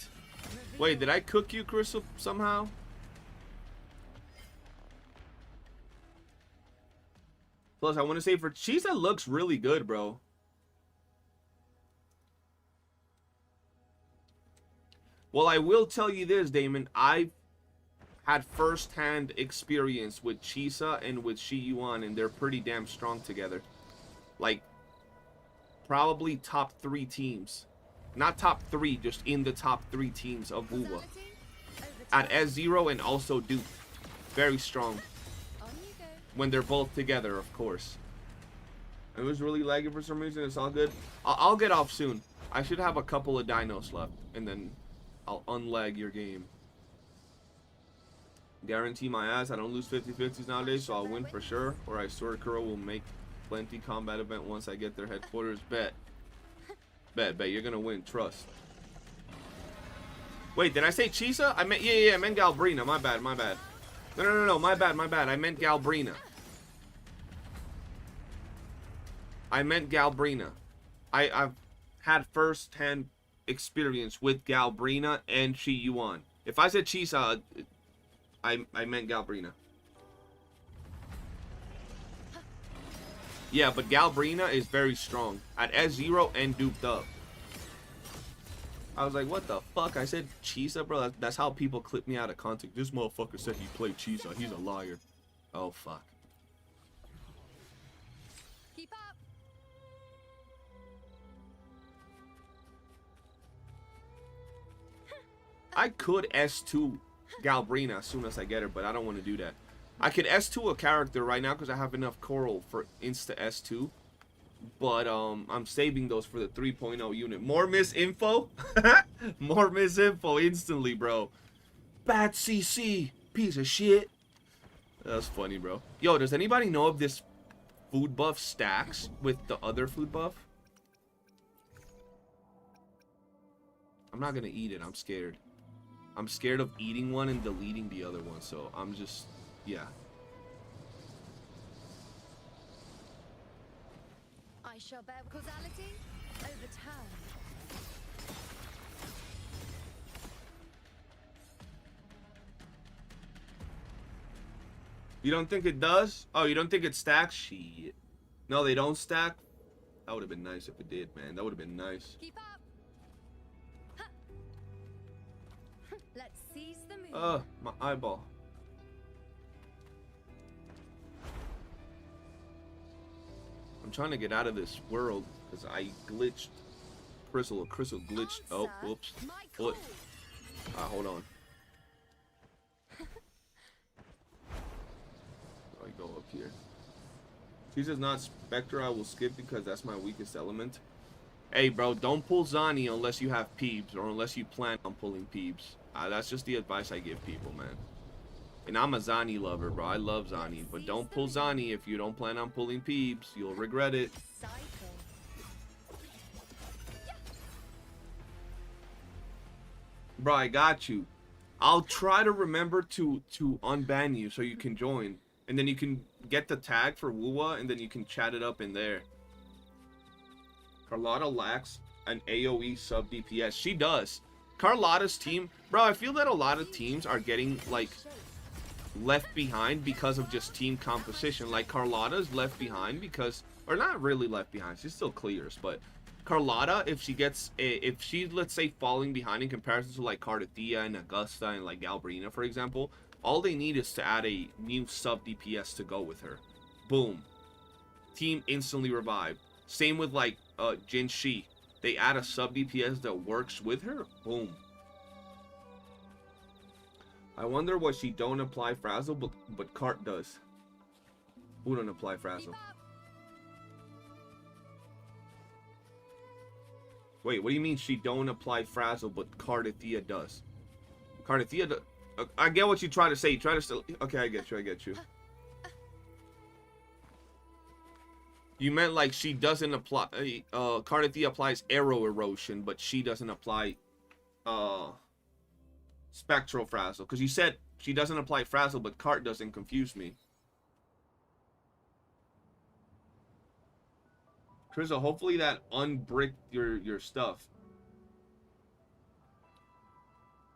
Wait, did I cook you, Crystal, somehow? Plus, I want to say for Chisa looks really good, bro. Well, I will tell you this, Damon. I've had first-hand experience with Chisa and with Shi Yuan, and they're pretty damn strong together. Like, probably top 3 teams. Not top 3, just in the top 3 teams of Wuwa. At S0 and also Duke. Very strong. On you go. When they're both together, of course. It was really laggy for some reason. It's all good. I'll get off soon. I should have a couple of dinos left, and then I'll unlag your game. Guarantee my ass I don't lose 50-50s nowadays, so I'll win for sure. Or I swear Kuro will make plenty combat event once I get their headquarters. Bet. Bet. You're gonna win. Trust. Wait, did I say Chisa? I meant, yeah, I meant Galbrena. My bad. No, my bad. I meant Galbrena. I've had first-hand experience with Galbrena and Chi Yuan. If I said Chisa, I meant Galbrena. Yeah, but Galbrena is very strong at S0 and duped up. I was like, what the fuck? I said Chisa, bro. That's how people clip me out of context. This motherfucker said he played Chisa. He's a liar. Oh, fuck. Keep up. I could S2 Galbrena as soon as I get her, but I don't want to do that. I could S2 a character right now because I have enough coral for insta S2. But I'm saving those for the 3.0 unit. More misinfo? More misinfo instantly, bro. Bad CC. Piece of shit. That's funny, bro. Yo, does anybody know if this food buff stacks with the other food buff? I'm not gonna eat it. I'm scared. I'm scared of eating one and deleting the other one. So I'm just, yeah. I shall bear causality overturned. You don't think it does? Oh, you don't think it stacks? Shit. No, they don't stack? That would have been nice if it did, man. That would have been nice. Keep up. Huh. Let's seize the moon. My eyeball. I'm trying to get out of this world because I glitched. Crystal glitched. Oh, whoops. Foot. Hold on. I go up here. She's just not Spectre. I will skip because that's my weakest element. Hey, bro, don't pull Zani unless you have Peebs or unless you plan on pulling Peebs. That's just the advice I give people, man. And I'm a Zani lover, bro. I love Zani. But don't pull Zani if you don't plan on pulling Peebs. You'll regret it. Cycle. Bro, I got you. I'll try to remember to unban you so you can join. And then you can get the tag for Wuwa and then you can chat it up in there. Carlotta lacks an AoE sub DPS. She does. Carlotta's team, bro, I feel that a lot of teams are getting, like, left behind because of just team composition. Like, Carlotta's left behind because, or not really left behind, she still clears, but Carlotta, if she's, let's say, falling behind in comparison to, like, Cardathia and Augusta and, like, Galbrena, for example, all they need is to add a new sub DPS to go with her. Boom. Team instantly revived. Same with, like, Jin Shi. They add a sub DPS that works with her. Boom. I wonder what she don't apply Frazzle, but Cart does. Who don't apply Frazzle? Wait, what do you mean she don't apply Frazzle, but Cardathia does? Cardathia does. I get what you try to say. You try to still. Okay, I get you. You meant like she doesn't apply. Cardathia applies arrow erosion, but she doesn't apply spectral frazzle. Because you said she doesn't apply frazzle, but Cart doesn't. Confuse me. Crystal, hopefully that unbricked your stuff.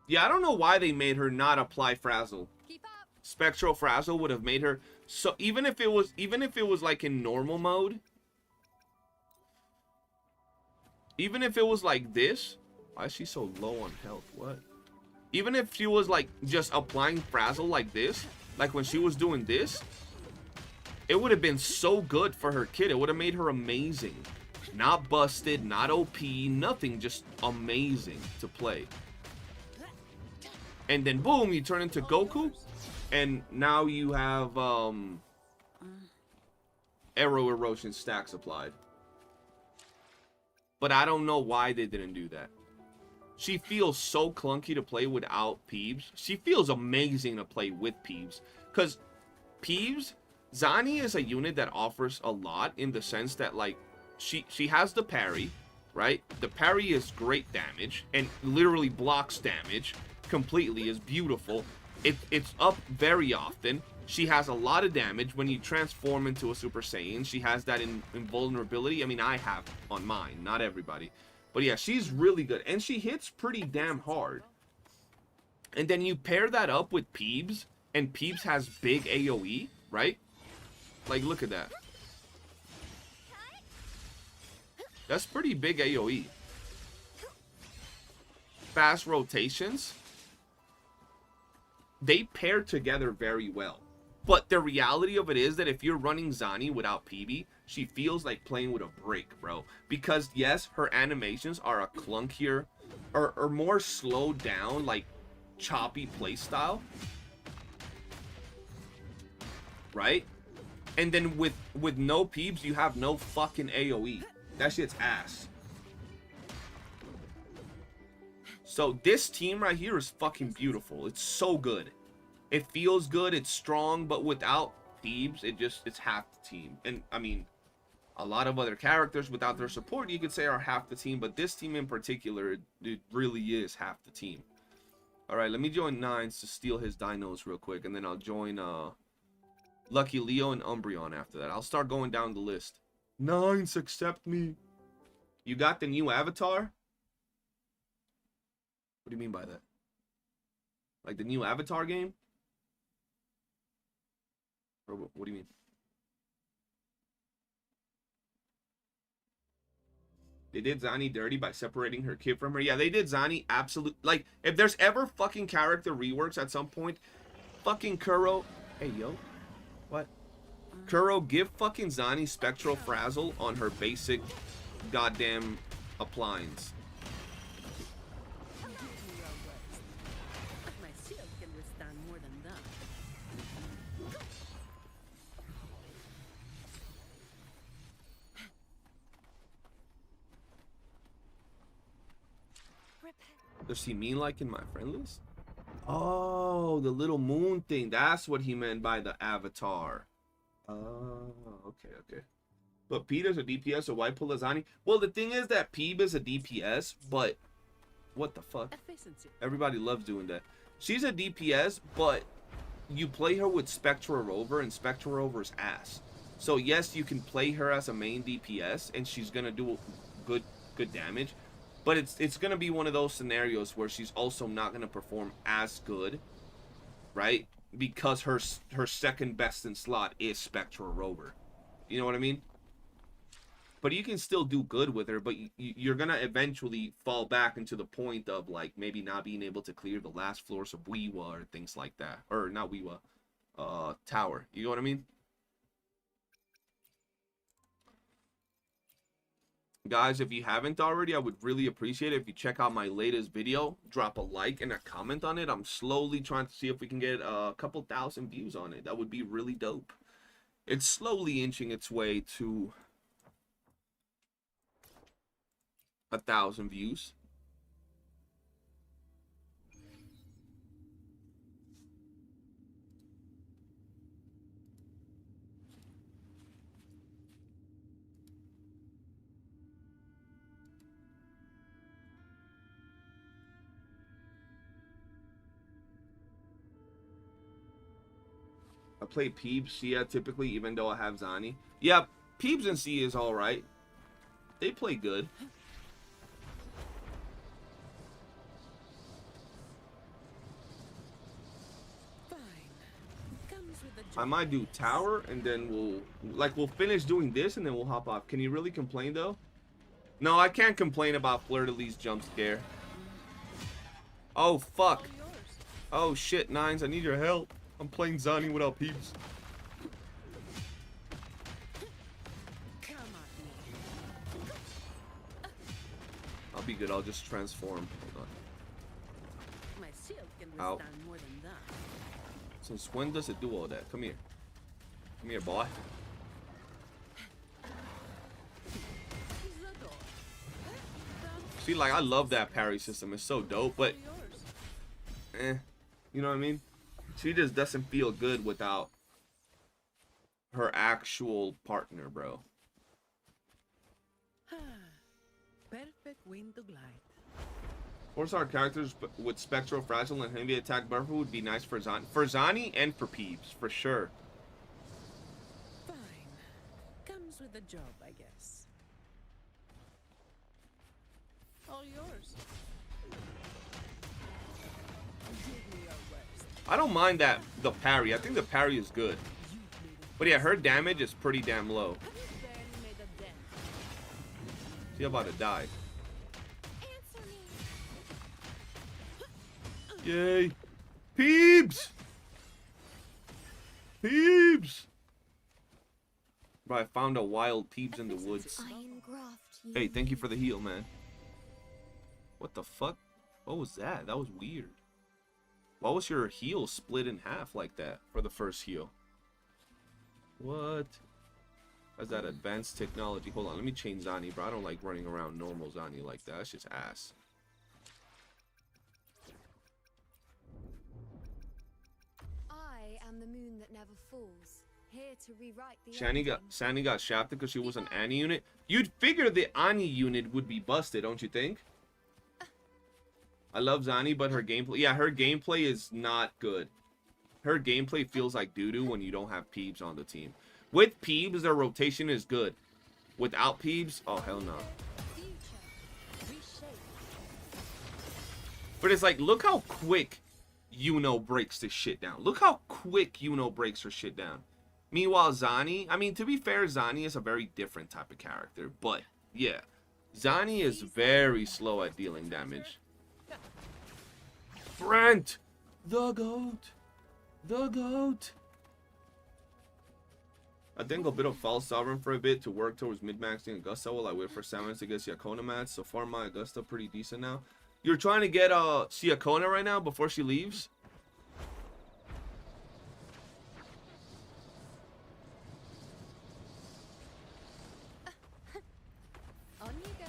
Yeah, I don't know why they made her not apply frazzle. Keep up. Spectral frazzle would have made her so even if it was like in normal mode, even if it was like this, why is she so low on health? What? Even if she was like just applying frazzle like this, like when she was doing this, it would have been so good for her kid. It would have made her amazing. Not busted, not OP, nothing, just amazing to play. And then boom, you turn into Goku, and now you have arrow erosion stacks applied. But I don't know why they didn't do that. She feels so clunky to play without Peeves. She feels amazing to play with Peeves. Because Peeves, Zani is a unit that offers a lot in the sense that, like, she has the parry, right? The parry is great damage and literally blocks damage completely, is beautiful. It's up very often. She has a lot of damage when you transform into a Super Saiyan. She has that invulnerability. I mean, I have on mine, not everybody. But yeah, she's really good. And she hits pretty damn hard. And then you pair that up with Peebs, and Peebs has big AoE, right? Like, look at that. That's pretty big AoE. Fast rotations. They pair together very well. But the reality of it is that if you're running Zani without PB, she feels like playing with a brick, bro. Because yes, her animations are a clunkier or more slowed down, like choppy playstyle. Right? And then with no Peebs, you have no fucking AoE. That shit's ass. So this team right here is fucking beautiful. It's so good. It feels good, it's strong, but without Peebs, it's half the team. And I mean, a lot of other characters without their support, you could say, are half the team, but this team in particular, it really is half the team. Alright, let me join Nines to steal his dinos real quick, and then I'll join Lucky Leo and Umbreon after that. I'll start going down the list. Nines, accept me. You got the new avatar? What do you mean by that? Like the new avatar game? Or what do you mean? They did Zani dirty by separating her kid from her. Yeah, they did Zani absolute. Like, if there's ever fucking character reworks at some point, fucking Kuro. Hey, yo. What? Kuro, give fucking Zani Spectral Frazzle on her basic goddamn appliance. My shield can withstand more than that. Does he mean like in my friend list? Oh, the little moon thing. That's what he meant by the avatar. Oh, okay. But Peter's a DPS, so why pull a Zani? Well, the thing is that Peeb is a DPS, but what the fuck? Efficiency. Everybody loves doing that. She's a DPS, but you play her with Spectra Rover, and Spectra Rover's ass. So yes, you can play her as a main DPS, and she's gonna do good damage. But it's gonna be one of those scenarios where she's also not gonna perform as good, right? Because her second best in slot is Spectra Rover. You know what I mean? But you can still do good with her, but you're gonna eventually fall back into the point of like maybe not being able to clear the last floors of Wuwa or things like that, or not Wuwa, Tower. You know what I mean? Guys, if you haven't already, I would really appreciate it if you check out my latest video. Drop a like and a comment on it. I'm slowly trying to see if we can get a couple thousand views on it. That would be really dope. It's slowly inching its way to 1,000 views. I play Peebs, Sia typically, even though I have Zani. Yeah, Peebs and Sia is alright. They play good. Fine. Comes with the I might do Tower, and then we'll finish doing this, and then we'll hop off. Can you really complain, though? No, I can't complain about Fleur de Lis's jump scare. Oh, fuck. Oh, shit, Nines, I need your help. I'm playing Zani without Peebs. Come at me. I'll be good. I'll just transform. Hold on. My shield can Ow. withstand more than that. Since when does it do all that? Come here. Come here, boy. feel like I love that parry system. It's so dope, but you know what I mean? She just doesn't feel good without her actual partner, bro. Perfect wind to glide. 4-star characters with Spectral, Fragile, and Heavy Attack buff would be nice for Zani. For Zani and for Peeps, for sure. Fine. Comes with the job, I guess. All yours. Give me your worst. I don't mind that, the parry. I think the parry is good. But yeah, her damage is pretty damn low. Have you barely made a dent? She about to die. Answer me. Yay. Peeps! Peeps! Bro, I found a wild Peeps in the woods. Iron graft. Hey, thank you for the heal, man. What the fuck? What was that? That was weird. Why was your heal split in half like that for the first heal? What? That's that advanced technology. Hold on, let me change Zani, bro. I don't like running around normal Zani like that. That's just ass. I am the moon that never falls. Here to rewrite the Shani got shafted because she was an Annie unit. You'd figure the Annie unit would be busted, don't you think? I love Zani, but her gameplay... Yeah, her gameplay is not good. Her gameplay feels like doo-doo when you don't have Peebs on the team. With Peebs, their rotation is good. Without Peebs, oh, hell no. future. Reshape. But it's like, look how quick YOOOO breaks this shit down. Look how quick YOOOO breaks her shit down. Meanwhile, Zani... I mean, to be fair, Zani is a very different type of character. But, yeah. Zani is very slow at dealing damage. Brent! The GOAT! The GOAT! I think a bit of false sovereign for a bit to work towards mid-maxing Augusta while I wait for Samus to get Siakona match. So far, my Augusta pretty decent now. You're trying to get Siakona right now before she leaves? On you go.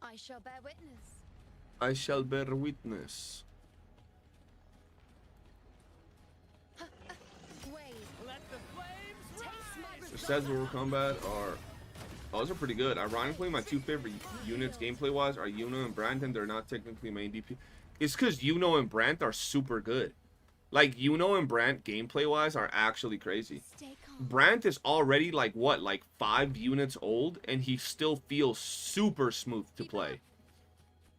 I shall bear witness. I shall bear witness. Wait. Let the flames Taste my The stats over combat are... Oh, those are pretty good. Ironically, my two favorite units gameplay-wise are YOOOO and Brant, and they're not technically main DP. It's because YOOOO and Brant are super good. Like, YOOOO and Brant gameplay-wise are actually crazy. Stay calm. Brant is already, like, what? Like, 5 units old, and he still feels super smooth to play.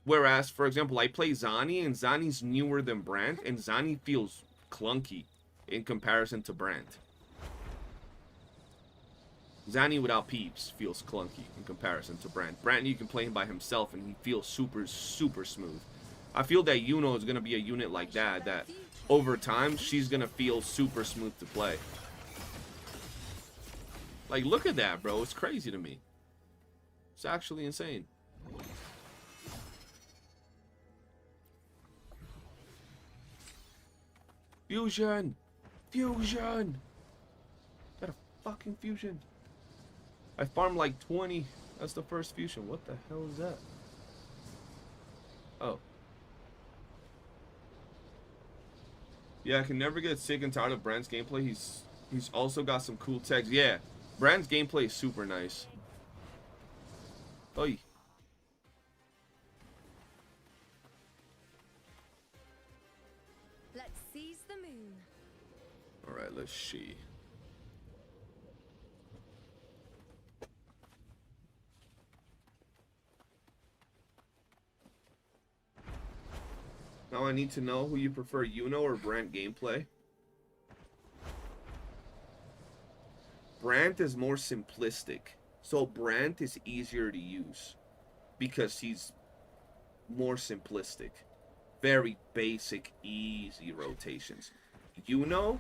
Whereas, for example, I play Zani, and Zani's newer than Brant, and Zani feels clunky in comparison to Brant. Zani without Peeps feels clunky in comparison to Brant. Brant, you can play him by himself, and he feels super, super smooth. I feel that YOOOO is going to be a unit like that over time, she's going to feel super smooth to play. Like, look at that, bro. It's crazy to me. It's actually insane. Fusion! Fusion! Got a fucking fusion. I farmed like 20. That's the first fusion. What the hell is that? Oh. Yeah, I can never get sick and tired of Brand's gameplay. He's also got some cool techs. Yeah, Brand's gameplay is super nice. Oi. Let's seize the moon. Alright, let's see. Now I need to know who you prefer, YOOOO or Brant gameplay. Brant is more simplistic. So Brant is easier to use because he's more simplistic. Very basic, easy rotations. YOOOO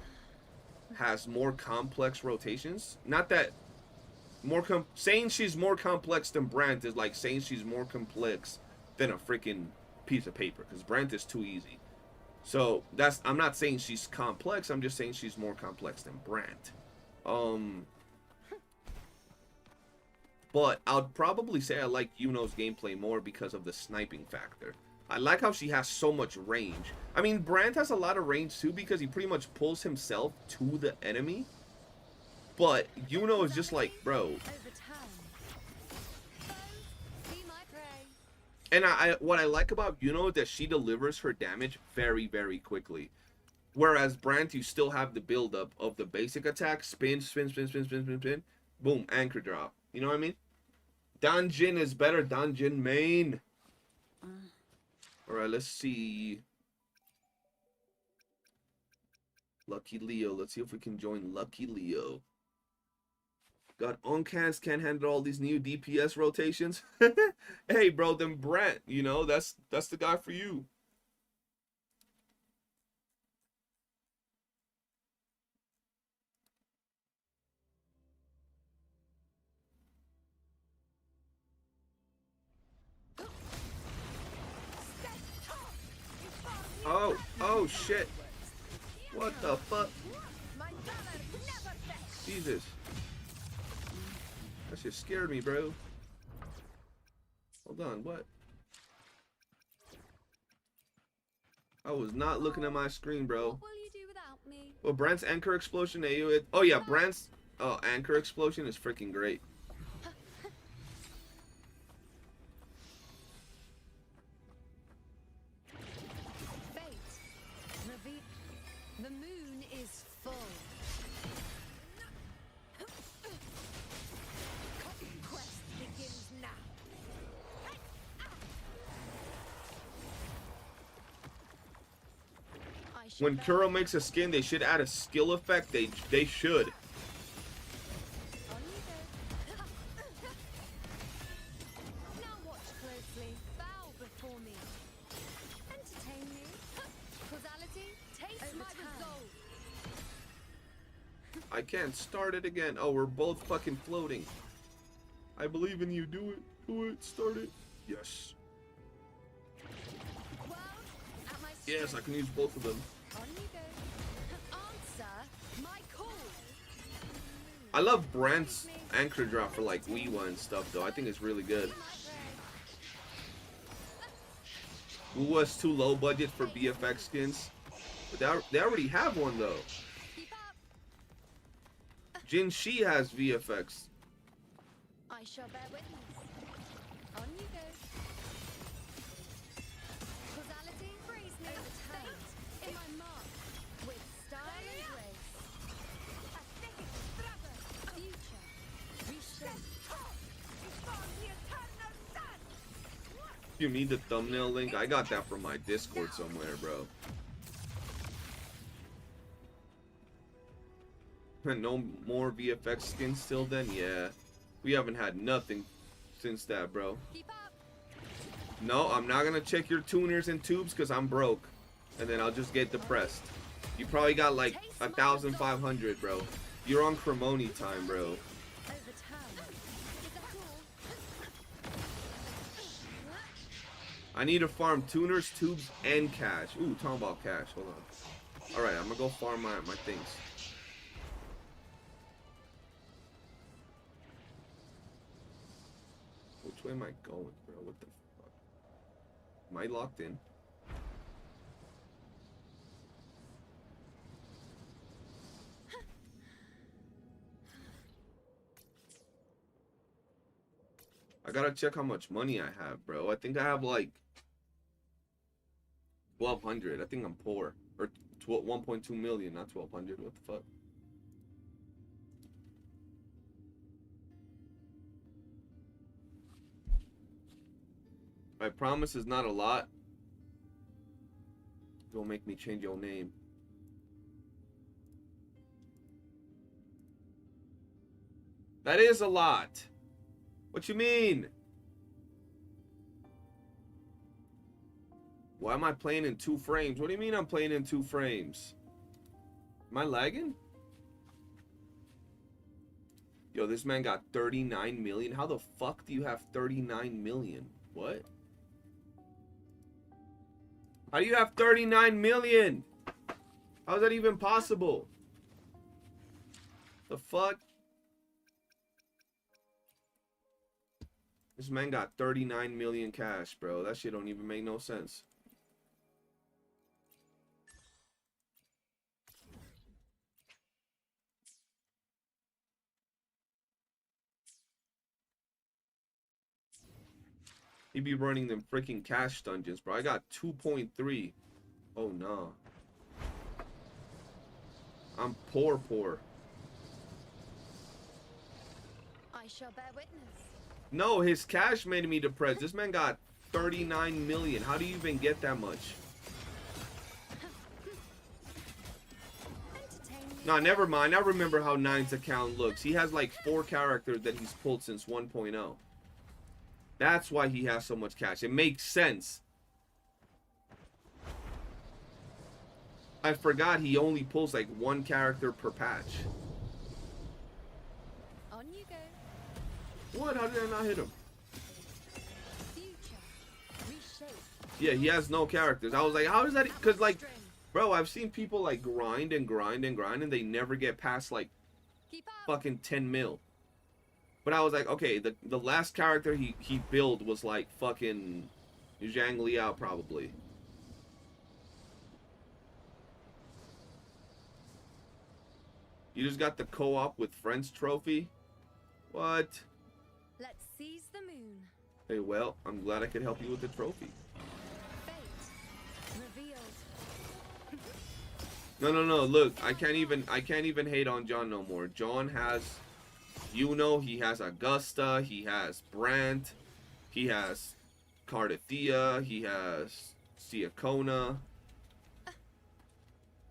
has more complex rotations. Not that saying she's more complex than Brant is like saying she's more complex than a freaking piece of paper, because Brent is too easy. So that's, I'm not saying she's complex, I'm just saying she's more complex than Brant. But I'd probably say I like Yuno's gameplay more because of the sniping factor. I like how she has so much range. I mean, Brant has a lot of range too because he pretty much pulls himself to the enemy. But Yuno is just like, bro. And what I like about Yuno is that she delivers her damage very, very quickly. Whereas Brant, you still have the build-up of the basic attack. Spin, spin, spin, spin, spin, spin, spin. Boom, anchor drop. You know what I mean? Danjin is better. Danjin main. Alright, let's see. Lucky Leo. Let's see if we can join Lucky Leo. God, Oncans can't handle all these new DPS rotations. Hey, bro, then Brent, you know, that's the guy for you. Oh shit. What the fuck? Jesus. That shit scared me, bro. Hold on, what? I was not looking at my screen, bro. What will you do without me? Well, Brand's anchor explosion, oh yeah, Brand's anchor explosion is freaking great. The moon is full. Conquest begins now. When Kuro makes a skin, they should add a skill effect. They should. On you go. Now watch closely. Bow before me. Entertain me. Causality, taste my resolve. I can't start it again. Oh, we're both fucking floating. I believe in you. Do it. Do it. Start it. Yes. Well, at my Yes, I can use both of them. On you go. Answer my call. I love Brand's anchor drop for like Wuwa and stuff, though. I think it's really good. Wuwa's too low budget for VFX skins. But they already have one, though. Keep up. Jin Shi has VFX. I shall bear witness. On you go. Causality, freeze me. Fate in my mark. With style and grace. Future. Restraint. You need the thumbnail link? I got that from my Discord somewhere, bro. No more VFX skins still then? Yeah. We haven't had nothing since that, bro. Keep up. No, I'm not gonna check your tuners and tubes because I'm broke. And then I'll just get depressed. You probably got like 1,500, bro. You're on Cremoni time, bro. Overturn. Is that all? I need to farm tuners, tubes, and cash. Ooh, talking about cash. Hold on. Alright, I'm gonna go farm my things. Which way am I going, bro? What the fuck? Am I locked in? I gotta check how much money I have, bro. I think I have like 1,200. I think I'm poor. Or 1.2 million, not 1,200. What the fuck? I promise is not a lot. Don't make me change your name. That is a lot. What you mean? Why am I playing in 2 frames? What do you mean I'm playing in 2 frames? Am I lagging? Yo, this man got 39 million. How the fuck do you have 39 million? What? How do you have 39 million? How is that even possible? The fuck? This man got 39 million cash, bro. That shit don't even make no sense. He be running them freaking cash dungeons, bro. I got 2.3. Oh, no. I'm poor. I shall bear witness. No, his cash made me depressed. This man got 39 million. How do you even get that much? Nah, never mind. I remember how Nine's account looks. He has like 4 characters that he's pulled since 1.0. That's why he has so much cash. It makes sense. I forgot he only pulls like 1 character per patch. On you go. What? How did I not hit him? Future. Reshape. Yeah, he has no characters. I was like, how does that? Because like, bro, I've seen people like grind and they never get past like Keep up. fucking 10 mil. But I was like, okay, the last character he built was like fucking Zhang Liao probably. You just got the co-op with friends trophy? What? Let's seize the moon. Hey, well, I'm glad I could help you with the trophy. Fate. Revealed. No. Look, I can't even hate on John no more. John has, he has Augusta, he has Brandt, he has Cardathea, he has Siakona.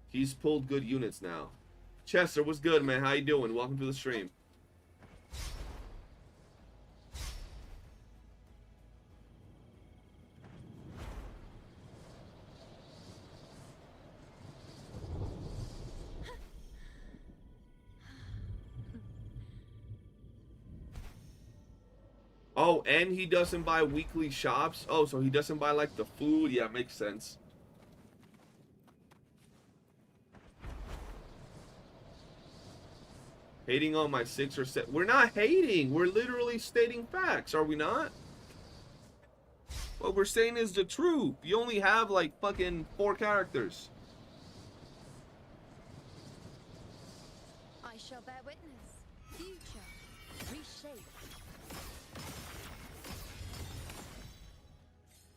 He's pulled good units now. Chester, what's good, man? How you doing? Welcome to the stream. Oh, and he doesn't buy weekly shops? Oh, so he doesn't buy like the food? Yeah, makes sense. Hating on my 6 or 7. We're not hating. We're literally stating facts, are we not? What we're saying is the truth. You only have like fucking 4 characters. I shall bear witness. Future. Reshape.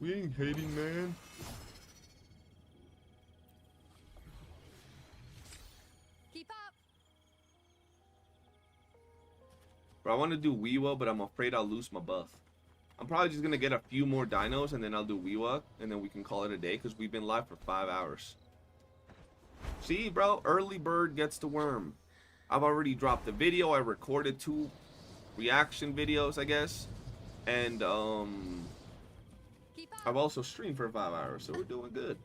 We ain't hating, man. Keep up. Bro, I want to do WYOOO, but I'm afraid I'll lose my buff. I'm probably just going to get a few more dinos, and then I'll do WYOOO, and then we can call it a day, because we've been live for 5 hours. See, bro? Early bird gets the worm. I've already dropped the video. I recorded 2 reaction videos, I guess. And, Keep up. I've also streamed for 5 hours, so we're doing good.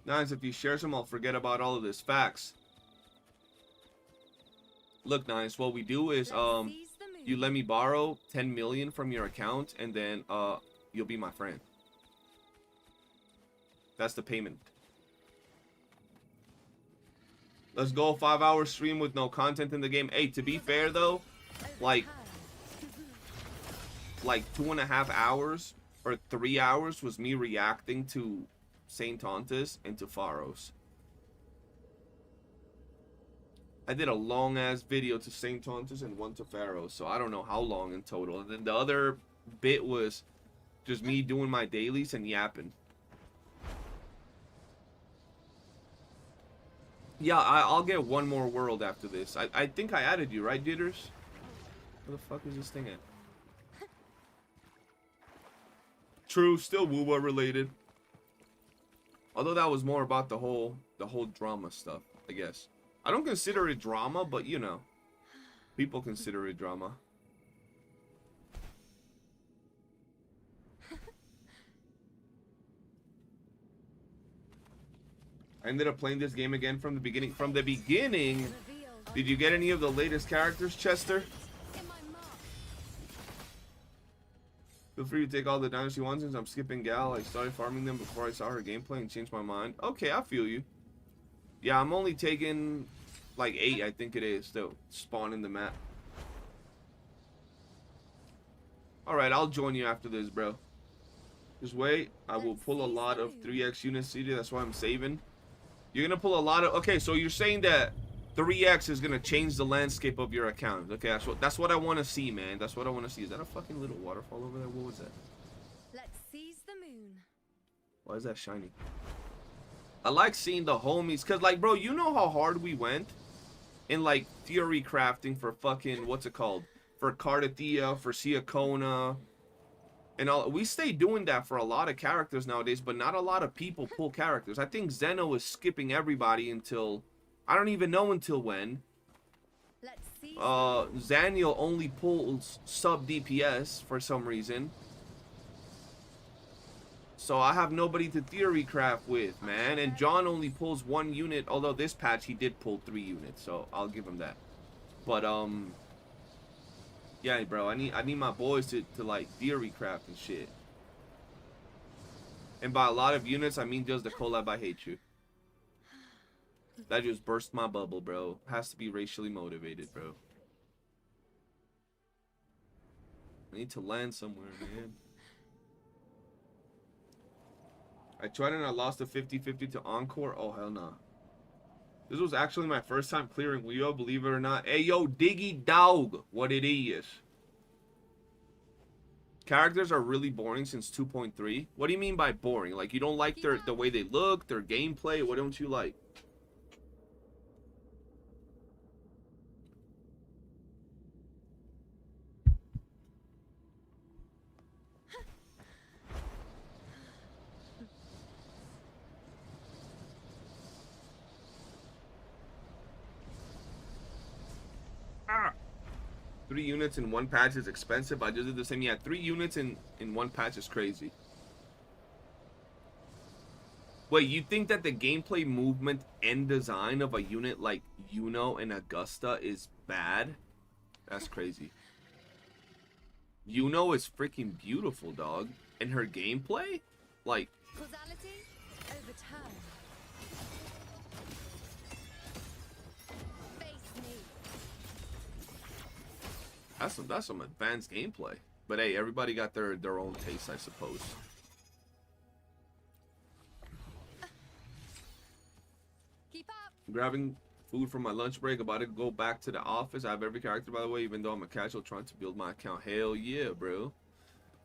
Nice, if you share some, I'll forget about all of this. Facts. Look, Nice, what we do is, Let's seize the moon. you let me borrow 10 million from your account, and then, you'll be my friend. That's the payment. Let's go, 5-hour stream with no content in the game. Hey, to be fair, though, like 2.5 hours or 3 hours was me reacting to Saint Tontus and to Pharos. I did a long ass video to Saint Tontus and one to Pharos, so I don't know how long in total. And then the other bit was just me doing my dailies and yapping. Yeah, I'll get one more world after this. I think I added you, right, Jitters? Where the fuck is this thing at? True, still Wuwa related. Although that was more about the whole drama stuff, I guess. I don't consider it drama, but you know, people consider it drama. I ended up playing this game again from the beginning. From the beginning, Revealed. did you get any of the latest characters, Chester? In my mark. Feel free to take all the dynasty ones since I'm skipping Gal. I started farming them before I saw her gameplay and changed my mind. Okay, I feel you. Yeah, I'm only taking like 8, I think it is, to spawn in the map. Alright, I'll join you after this, bro. Just wait. I will pull a lot of 3x units, CD. That's why I'm saving. You're gonna pull a lot of... Okay, so you're saying that 3x is gonna change the landscape of your account. Okay, that's what I want to see, man. That's what I want to see. Is that a fucking little waterfall over there? What was that? Let's seize the moon. Why is that shiny? I like seeing the homies, cause like, bro, you know how hard we went in like theory crafting for fucking, what's it called? For Cardathea, for Siakona, and all. We stay doing that for a lot of characters nowadays, but not a lot of people pull characters. I think Zeno is skipping everybody until, I don't even know until when. Let's seize Zaniel only pulls sub DPS for some reason. So I have nobody to theory craft with, man. And John only pulls 1 unit, although this patch he did pull 3 units, so I'll give him that. But yeah, bro, I need my boys to like theory craft and shit. And by a lot of units, I mean just the collab I Hate You. That just burst my bubble, bro. Has to be racially motivated, bro. I need to land somewhere, man. I tried and I lost a 50-50 to Encore. Oh, hell no. Nah. This was actually my first time clearing WYOOO, believe it or not. Hey, yo, Diggy Dog. What it is. Characters are really boring since 2.3. What do you mean by boring? Like, you don't like the way they look, their gameplay? What don't you like? Ah. 3 units in 1 patch is expensive. I just did the same. Yeah, 3 units in 1 patch is crazy. Wait, you think that the gameplay movement and design of a unit like Yuno and Augusta is bad? That's crazy. Yuno is freaking beautiful, dog. And her gameplay? Like... causality overturn. Face me. That's some advanced gameplay. But hey, everybody got their own taste, I suppose. Keep up. Grabbing food from my lunch break, about to go back to the office. I have every character, by the way, even though I'm a casual trying to build my account. Hell yeah, bro.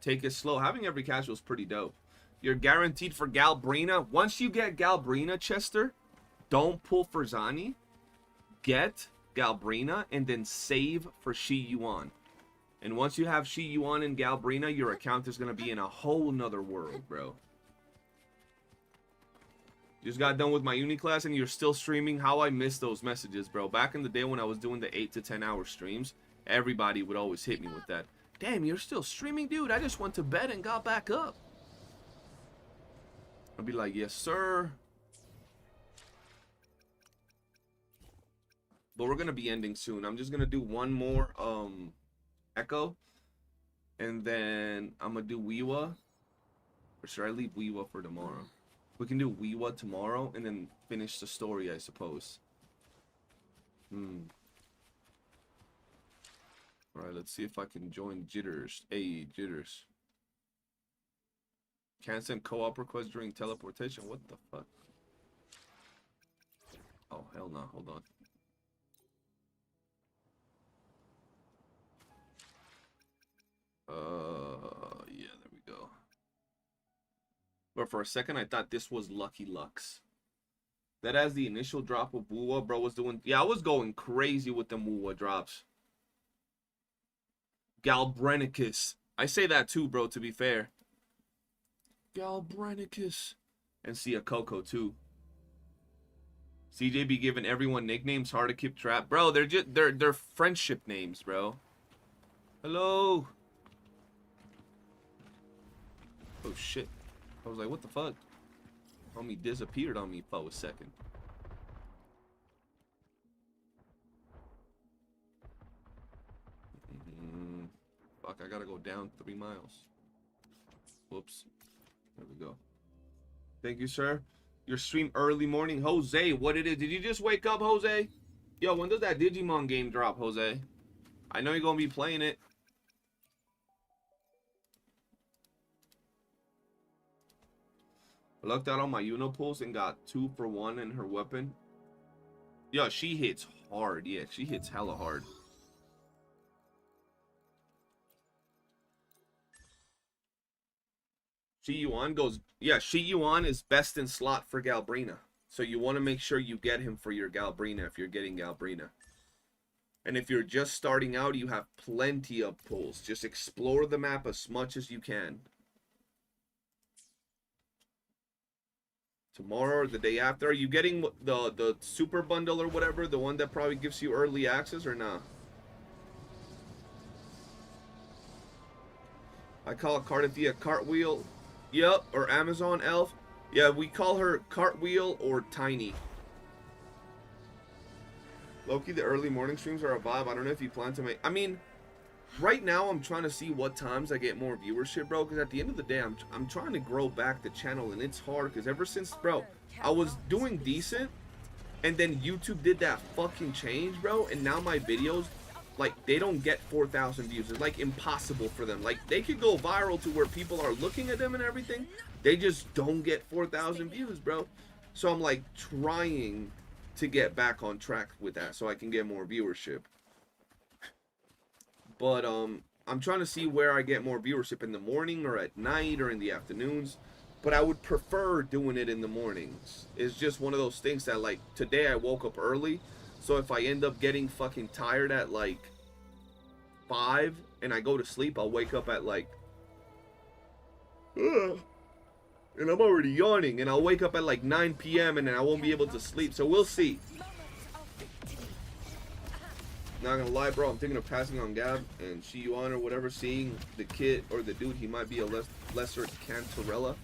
Take it slow. Having every casual is pretty dope. You're guaranteed for Galbrena. Once you get Galbrena, Chester, don't pull for Zani. Get Galbrena and then save for Shi Yuan. And once you have Shi Yuan and Galbrena, your account is going to be in a whole nother world, bro. Just got done with my uni class and you're still streaming. How I miss those messages, bro. Back in the day when I was doing the 8 to 10 hour streams, everybody would always hit me with that. Damn, you're still streaming, dude. I just went to bed and got back up. I'd be like, yes, sir. But we're going to be ending soon. I'm just going to do one more Echo. And then I'm going to do WYOOO. Or should I leave WYOOO for tomorrow? We can do WYOOO tomorrow and then finish the story, I suppose. Alright, let's see if I can join Jitters. Hey, Jitters. Can't send co-op requests during teleportation. What the fuck? Oh, hell no. Hold on. Yeah, there we go. But for a second, I thought this was Lucky Lux. That as the initial drop of WooWa, bro was doing... Yeah, I was going crazy with them WooWa drops. Galbrenicus. I say that too, bro, to be fair. Galbrenicus. And see a Coco too. CJ be giving everyone nicknames, hard to keep track. Bro, they're just they're friendship names, bro. Hello. Oh shit. I was like, what the fuck? Homie disappeared on me for a second. Fuck, I gotta go down 3 miles. Whoops. There we go. Thank you, sir. Your stream early morning. Jose, what it is? Did you just wake up, Jose? Yo, when does that Digimon game drop, Jose? I know you're going to be playing it. I looked out on my Uno pulls and got 2 for 1 in her weapon. Yo, she hits hard. Yeah, she hits hella hard. Shi Yuan goes, yeah, Shi Yuan is best in slot for Galbrena. So you want to make sure you get him for your Galbrena if you're getting Galbrena. And if you're just starting out, you have plenty of pulls. Just explore the map as much as you can. Tomorrow or the day after, are you getting the super bundle or whatever? The one that probably gives you early access or not? I call Cardathia Cartwheel. Yep, or Amazon Elf. Yeah, we call her Cartwheel or Tiny. Loki, the early morning streams are a vibe. I don't know if you plan to make... I mean, right now I'm trying to see what times I get more viewership, bro. Because at the end of the day, I'm trying to grow back the channel. And it's hard because ever since, bro, I was doing decent. And then YouTube did that fucking change, bro. And now my videos, like, they don't get 4,000 views. It's, like, impossible for them. Like, they could go viral to where people are looking at them and everything. They just don't get 4,000 views, bro. So I'm, like, trying to get back on track with that so I can get more viewership. But, I'm trying to see where I get more viewership, in the morning or at night or in the afternoons. But I would prefer doing it in the mornings. It's just one of those things that, like, today I woke up early. So if I end up getting fucking tired at, like, 5 and I go to sleep, I'll wake up at, like, and I'm already yawning. And I'll wake up at, like, 9 p.m. and then I won't be able to sleep. So we'll see. Not gonna lie, bro, I'm thinking of passing on Gab and Shi Yuan or whatever, seeing the kid or the dude, he might be a lesser Cantarella.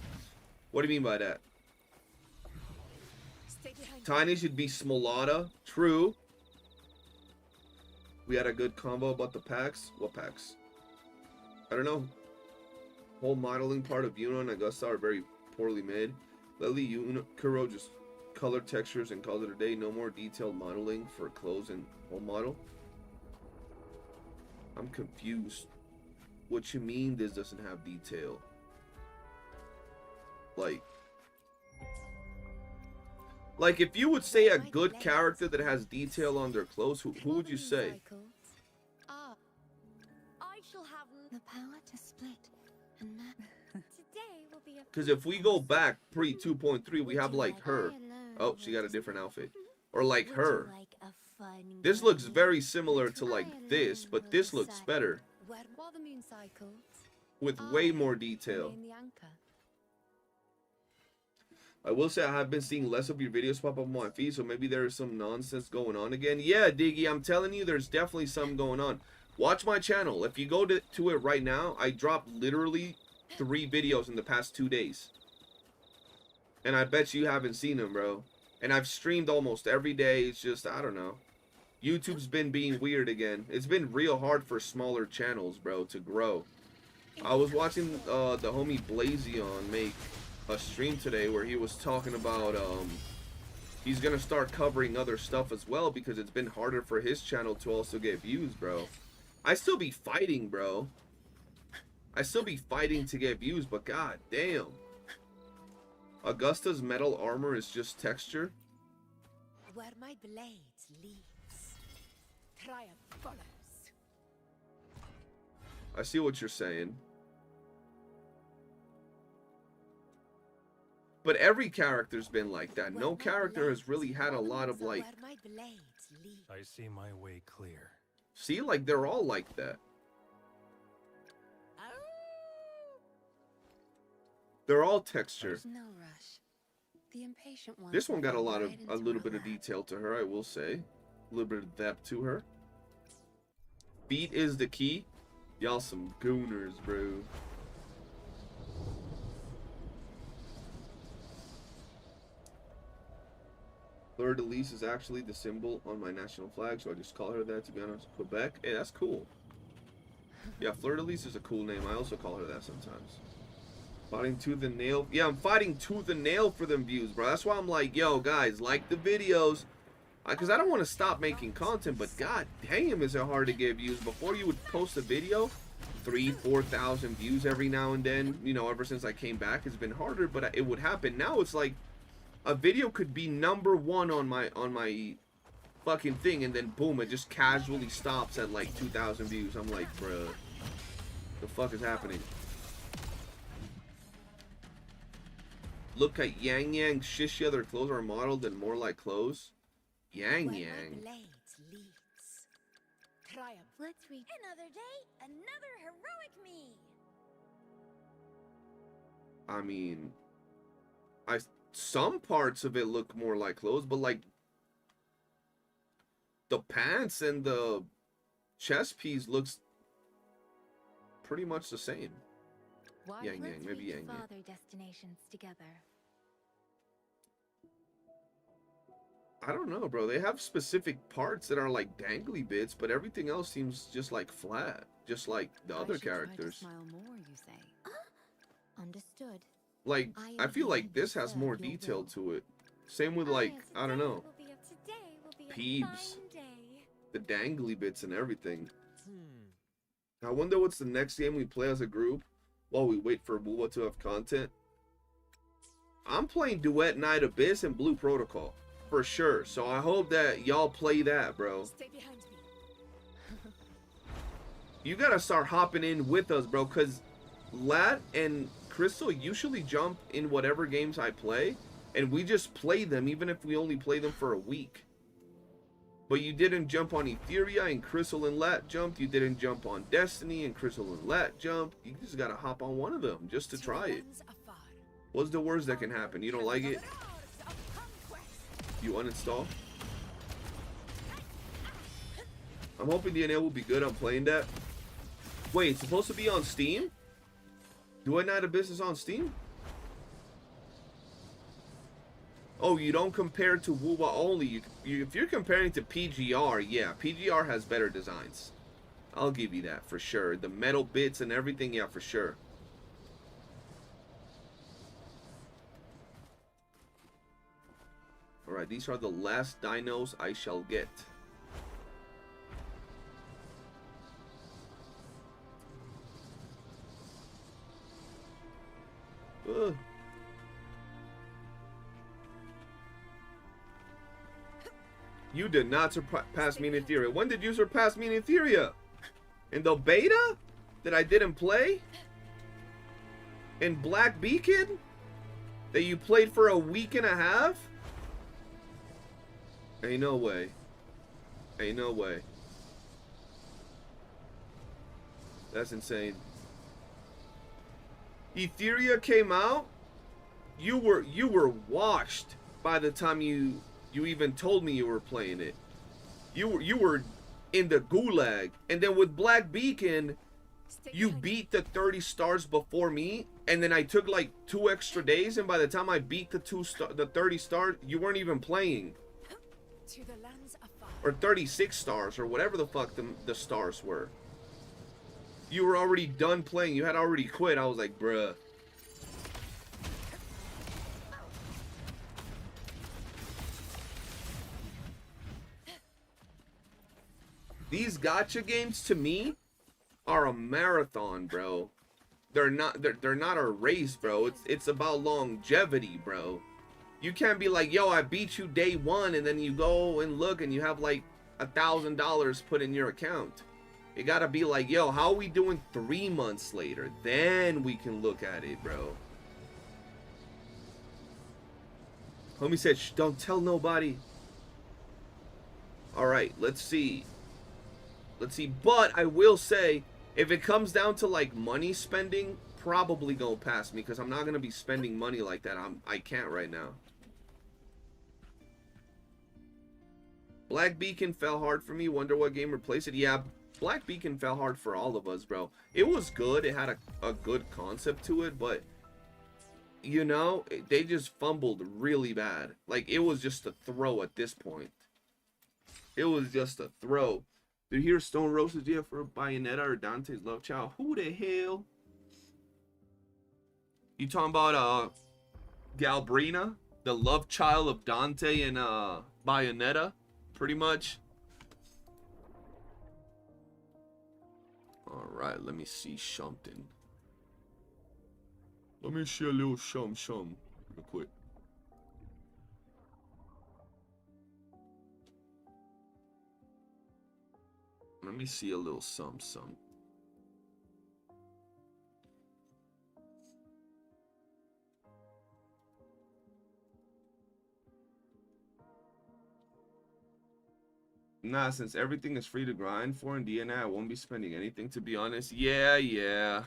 What do you mean by that? Tiny should be Smolada. True. We had a good combo about the packs. What packs? I don't know. Whole modeling part of Yuno and Augusta are very poorly made. Lately, Kuro just color textures and calls it a day. No more detailed modeling for clothes and whole model. I'm confused. What you mean this doesn't have detail? Like if you would say a good character that has detail on their clothes, who would you say? I shall have the power to split and today will be a... Because if we go back pre 2.3, we have like her. Oh, she got a different outfit. Or like her. This looks very similar to like this, but this looks better. With way more detail. I will say I have been seeing less of your videos pop up on my feed, so maybe there is some nonsense going on again. Yeah, Diggy, I'm telling you, there's definitely some going on. Watch my channel. If you go to it right now, I dropped literally 3 videos in the past 2 days. And I bet you haven't seen them, bro. And I've streamed almost every day. It's just, I don't know. YouTube's been being weird again. It's been real hard for smaller channels, bro, to grow. I was watching the homie Blazion make a stream today where he was talking about he's gonna start covering other stuff as well because it's been harder for his channel to also get views, bro. I still be fighting, bro. I still be fighting to get views, but god damn. Augusta's metal armor is just texture. Where my blades leads, triumph follows. I see what you're saying. But every character's been like that. No character has really had a lot of like... I see my way clear. See, like they're all like that. They're all texture. There's no rush. The impatient one. This one got a little bit of detail to her, I will say. A little bit of depth to her. Beat is the key. Y'all some gooners, bro. Fleur de Lis is actually the symbol on my national flag, so I just call her that, to be honest. Quebec? Hey, that's cool. Yeah, Fleur de Lis is a cool name. I also call her that sometimes. Fighting tooth and nail. Yeah, I'm fighting tooth and nail for them views, bro. That's why I'm like, yo, guys, like the videos. Because I don't want to stop making content, but god damn, is it hard to get views. Before you would post a video, 3,000-4,000 views every now and then. You know, ever since I came back, it's been harder, but it would happen. Now it's like a video could be #1 on my fucking thing, and then boom, it just casually stops at like 2,000 views. I'm like, bruh, the fuck is happening? Look at Yang Yang Shishia, their clothes are modeled and more like clothes. Yang Yang. Let's read another day, another heroic me. I mean, some parts of it look more like clothes, but like the pants and the chest piece looks pretty much the same. Yang Yang, maybe Yang Yang. Father destinations together. I don't know, bro. They have specific parts that are like dangly bits, but everything else seems just like flat, just like the other characters. Smile more, you say? Understood. Like, I feel like this has more detail to it. Same with like, I don't know, Peebs, the dangly bits and everything. I wonder what's the next game we play as a group while we wait for Wuwa to have content. I'm playing Duet Night Abyss and Blue Protocol. For sure. So I hope that y'all play that, bro. Stay behind me. You gotta start hopping in with us, bro, because Lat and Crystal usually jump in whatever games I play, and we just play them even if we only play them for a week. But you didn't jump on Etheria and Crystal and Lat jumped. You didn't jump on Destiny and Crystal and Lat jumped. You just gotta hop on one of them just to try it. What's the worst that can happen? You don't like it? You uninstall? I'm hoping DNA will be good. I'm playing that. Wait, it's supposed to be on Steam? Do I not have business on Steam? Oh, you don't compare to Wuwa only. If you're comparing to PGR, yeah, PGR has better designs. I'll give you that for sure. The metal bits and everything, yeah, for sure. Alright, these are the last dinos I shall get. Ugh. You did not surpass me in Etheria. When did you surpass me in Etheria? In the beta? That I didn't play? In Black Beacon? That you played for a week and a half? Ain't no way. Ain't no way. That's insane. Etheria came out. You were washed by the time you even told me you were playing it. You were in the gulag, and then with Black Beacon, you beat the 30 stars before me, and then I took like 2 extra days, and by the time I beat the 30 stars, you weren't even playing. To the lands afar. Or 36 stars, or whatever the fuck the stars were. You were already done playing. You had already quit. I was like, bruh. These gacha games to me are a marathon, bro. They're not a race, bro. It's about longevity, bro. You can't be like, yo, I beat you day 1, and then you go and look and you have like $1,000 put in your account. It gotta be like, yo, how are we doing 3 months later? Then we can look at it, bro. Homie said, shh, don't tell nobody. Alright, let's see. Let's see. But I will say, if it comes down to like money spending, probably gonna pass me, because I'm not gonna be spending money like that. I can't right now. Black Beacon fell hard for me. Wonder what game replaced it. Yeah, Black Beacon fell hard for all of us, bro. It was good. It had a good concept to it, but you know, they just fumbled really bad. Like, it was just a throw at this point. It was just a throw. Did you hear Stone Roses yet for Bayonetta or Dante's Love Child? Who the hell? You talking about Galbrena, the love child of Dante and Bayonetta, pretty much. All right, let me see something. Let me see a little shum real quick. Let me see a little some. Nah, since everything is free to grind for in DNA, I won't be spending anything, to be honest. Yeah.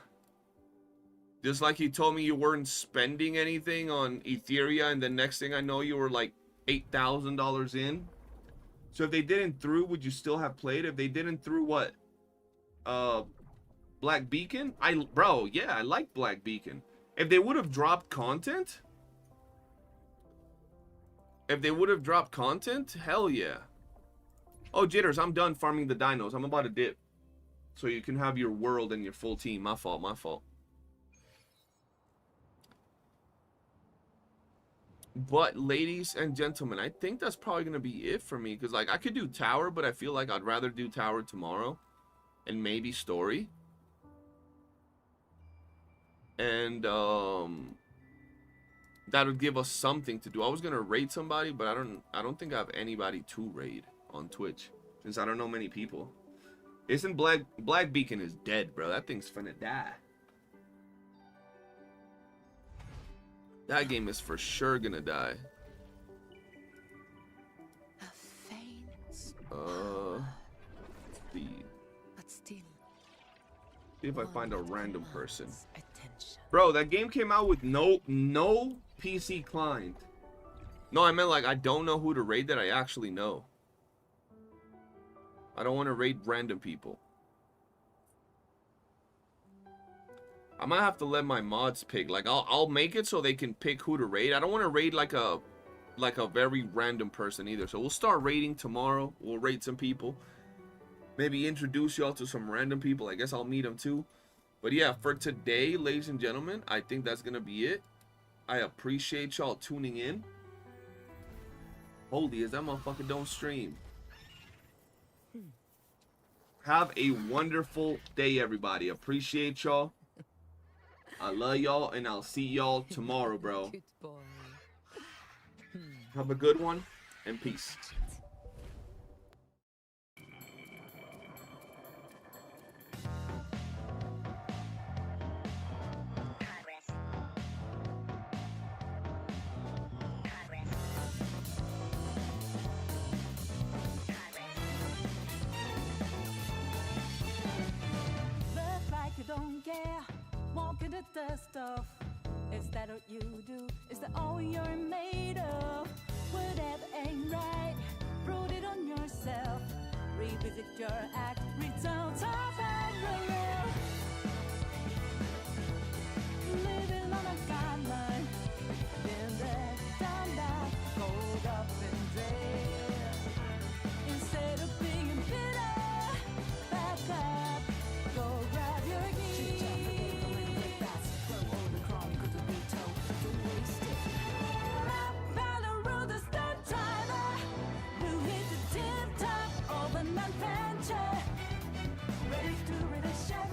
Just like you told me you weren't spending anything on Etheria, and the next thing I know, you were like $8,000 in. So if they didn't through, would you still have played? If they didn't through what? Black Beacon? Bro, yeah, I like Black Beacon. If they would have dropped content? Hell yeah. Oh, Jitters, I'm done farming the dinos. I'm about to dip. So you can have your world and your full team. My fault. But, ladies and gentlemen, I think that's probably going to be it for me. Because, like, I could do Tower, but I feel like I'd rather do Tower tomorrow. And maybe Story. And, that would give us something to do. I was going to raid somebody, but I don't think I have anybody to raid on Twitch, since I don't know many people. Isn't Black Beacon is dead, bro. That thing's finna die. That game is for sure gonna die. A faint Speed. but still. See if I find a random person. Attention. Bro, that game came out with no PC client. No, I meant like I don't know who to raid that I actually know. I don't want to raid random people. I might have to let my mods pick. Like I'll make it so they can pick who to raid. I don't want to raid like a very random person either. So we'll start raiding tomorrow. We'll raid some people. Maybe introduce y'all to some random people. I guess I'll meet them too. But yeah, for today, ladies and gentlemen, I think that's gonna be it. I appreciate y'all tuning in. Holy, is that motherfucker don't stream. Have a wonderful day, everybody. Appreciate y'all. I love y'all, and I'll see y'all tomorrow, bro. Good boy. Have a good one, and peace. Look like you don't care, walking the dust off. Is that what you do? Is that all you're made of? Whatever ain't right, prove it on yourself. Revisit your act, return to parallel. Living on a guideline, been there, done that, cold up and dead. Instead of being bitter, back up, go grab your keys. Follow road the step driver, we'll hit the tip top of an adventure. Ready to read a shadow.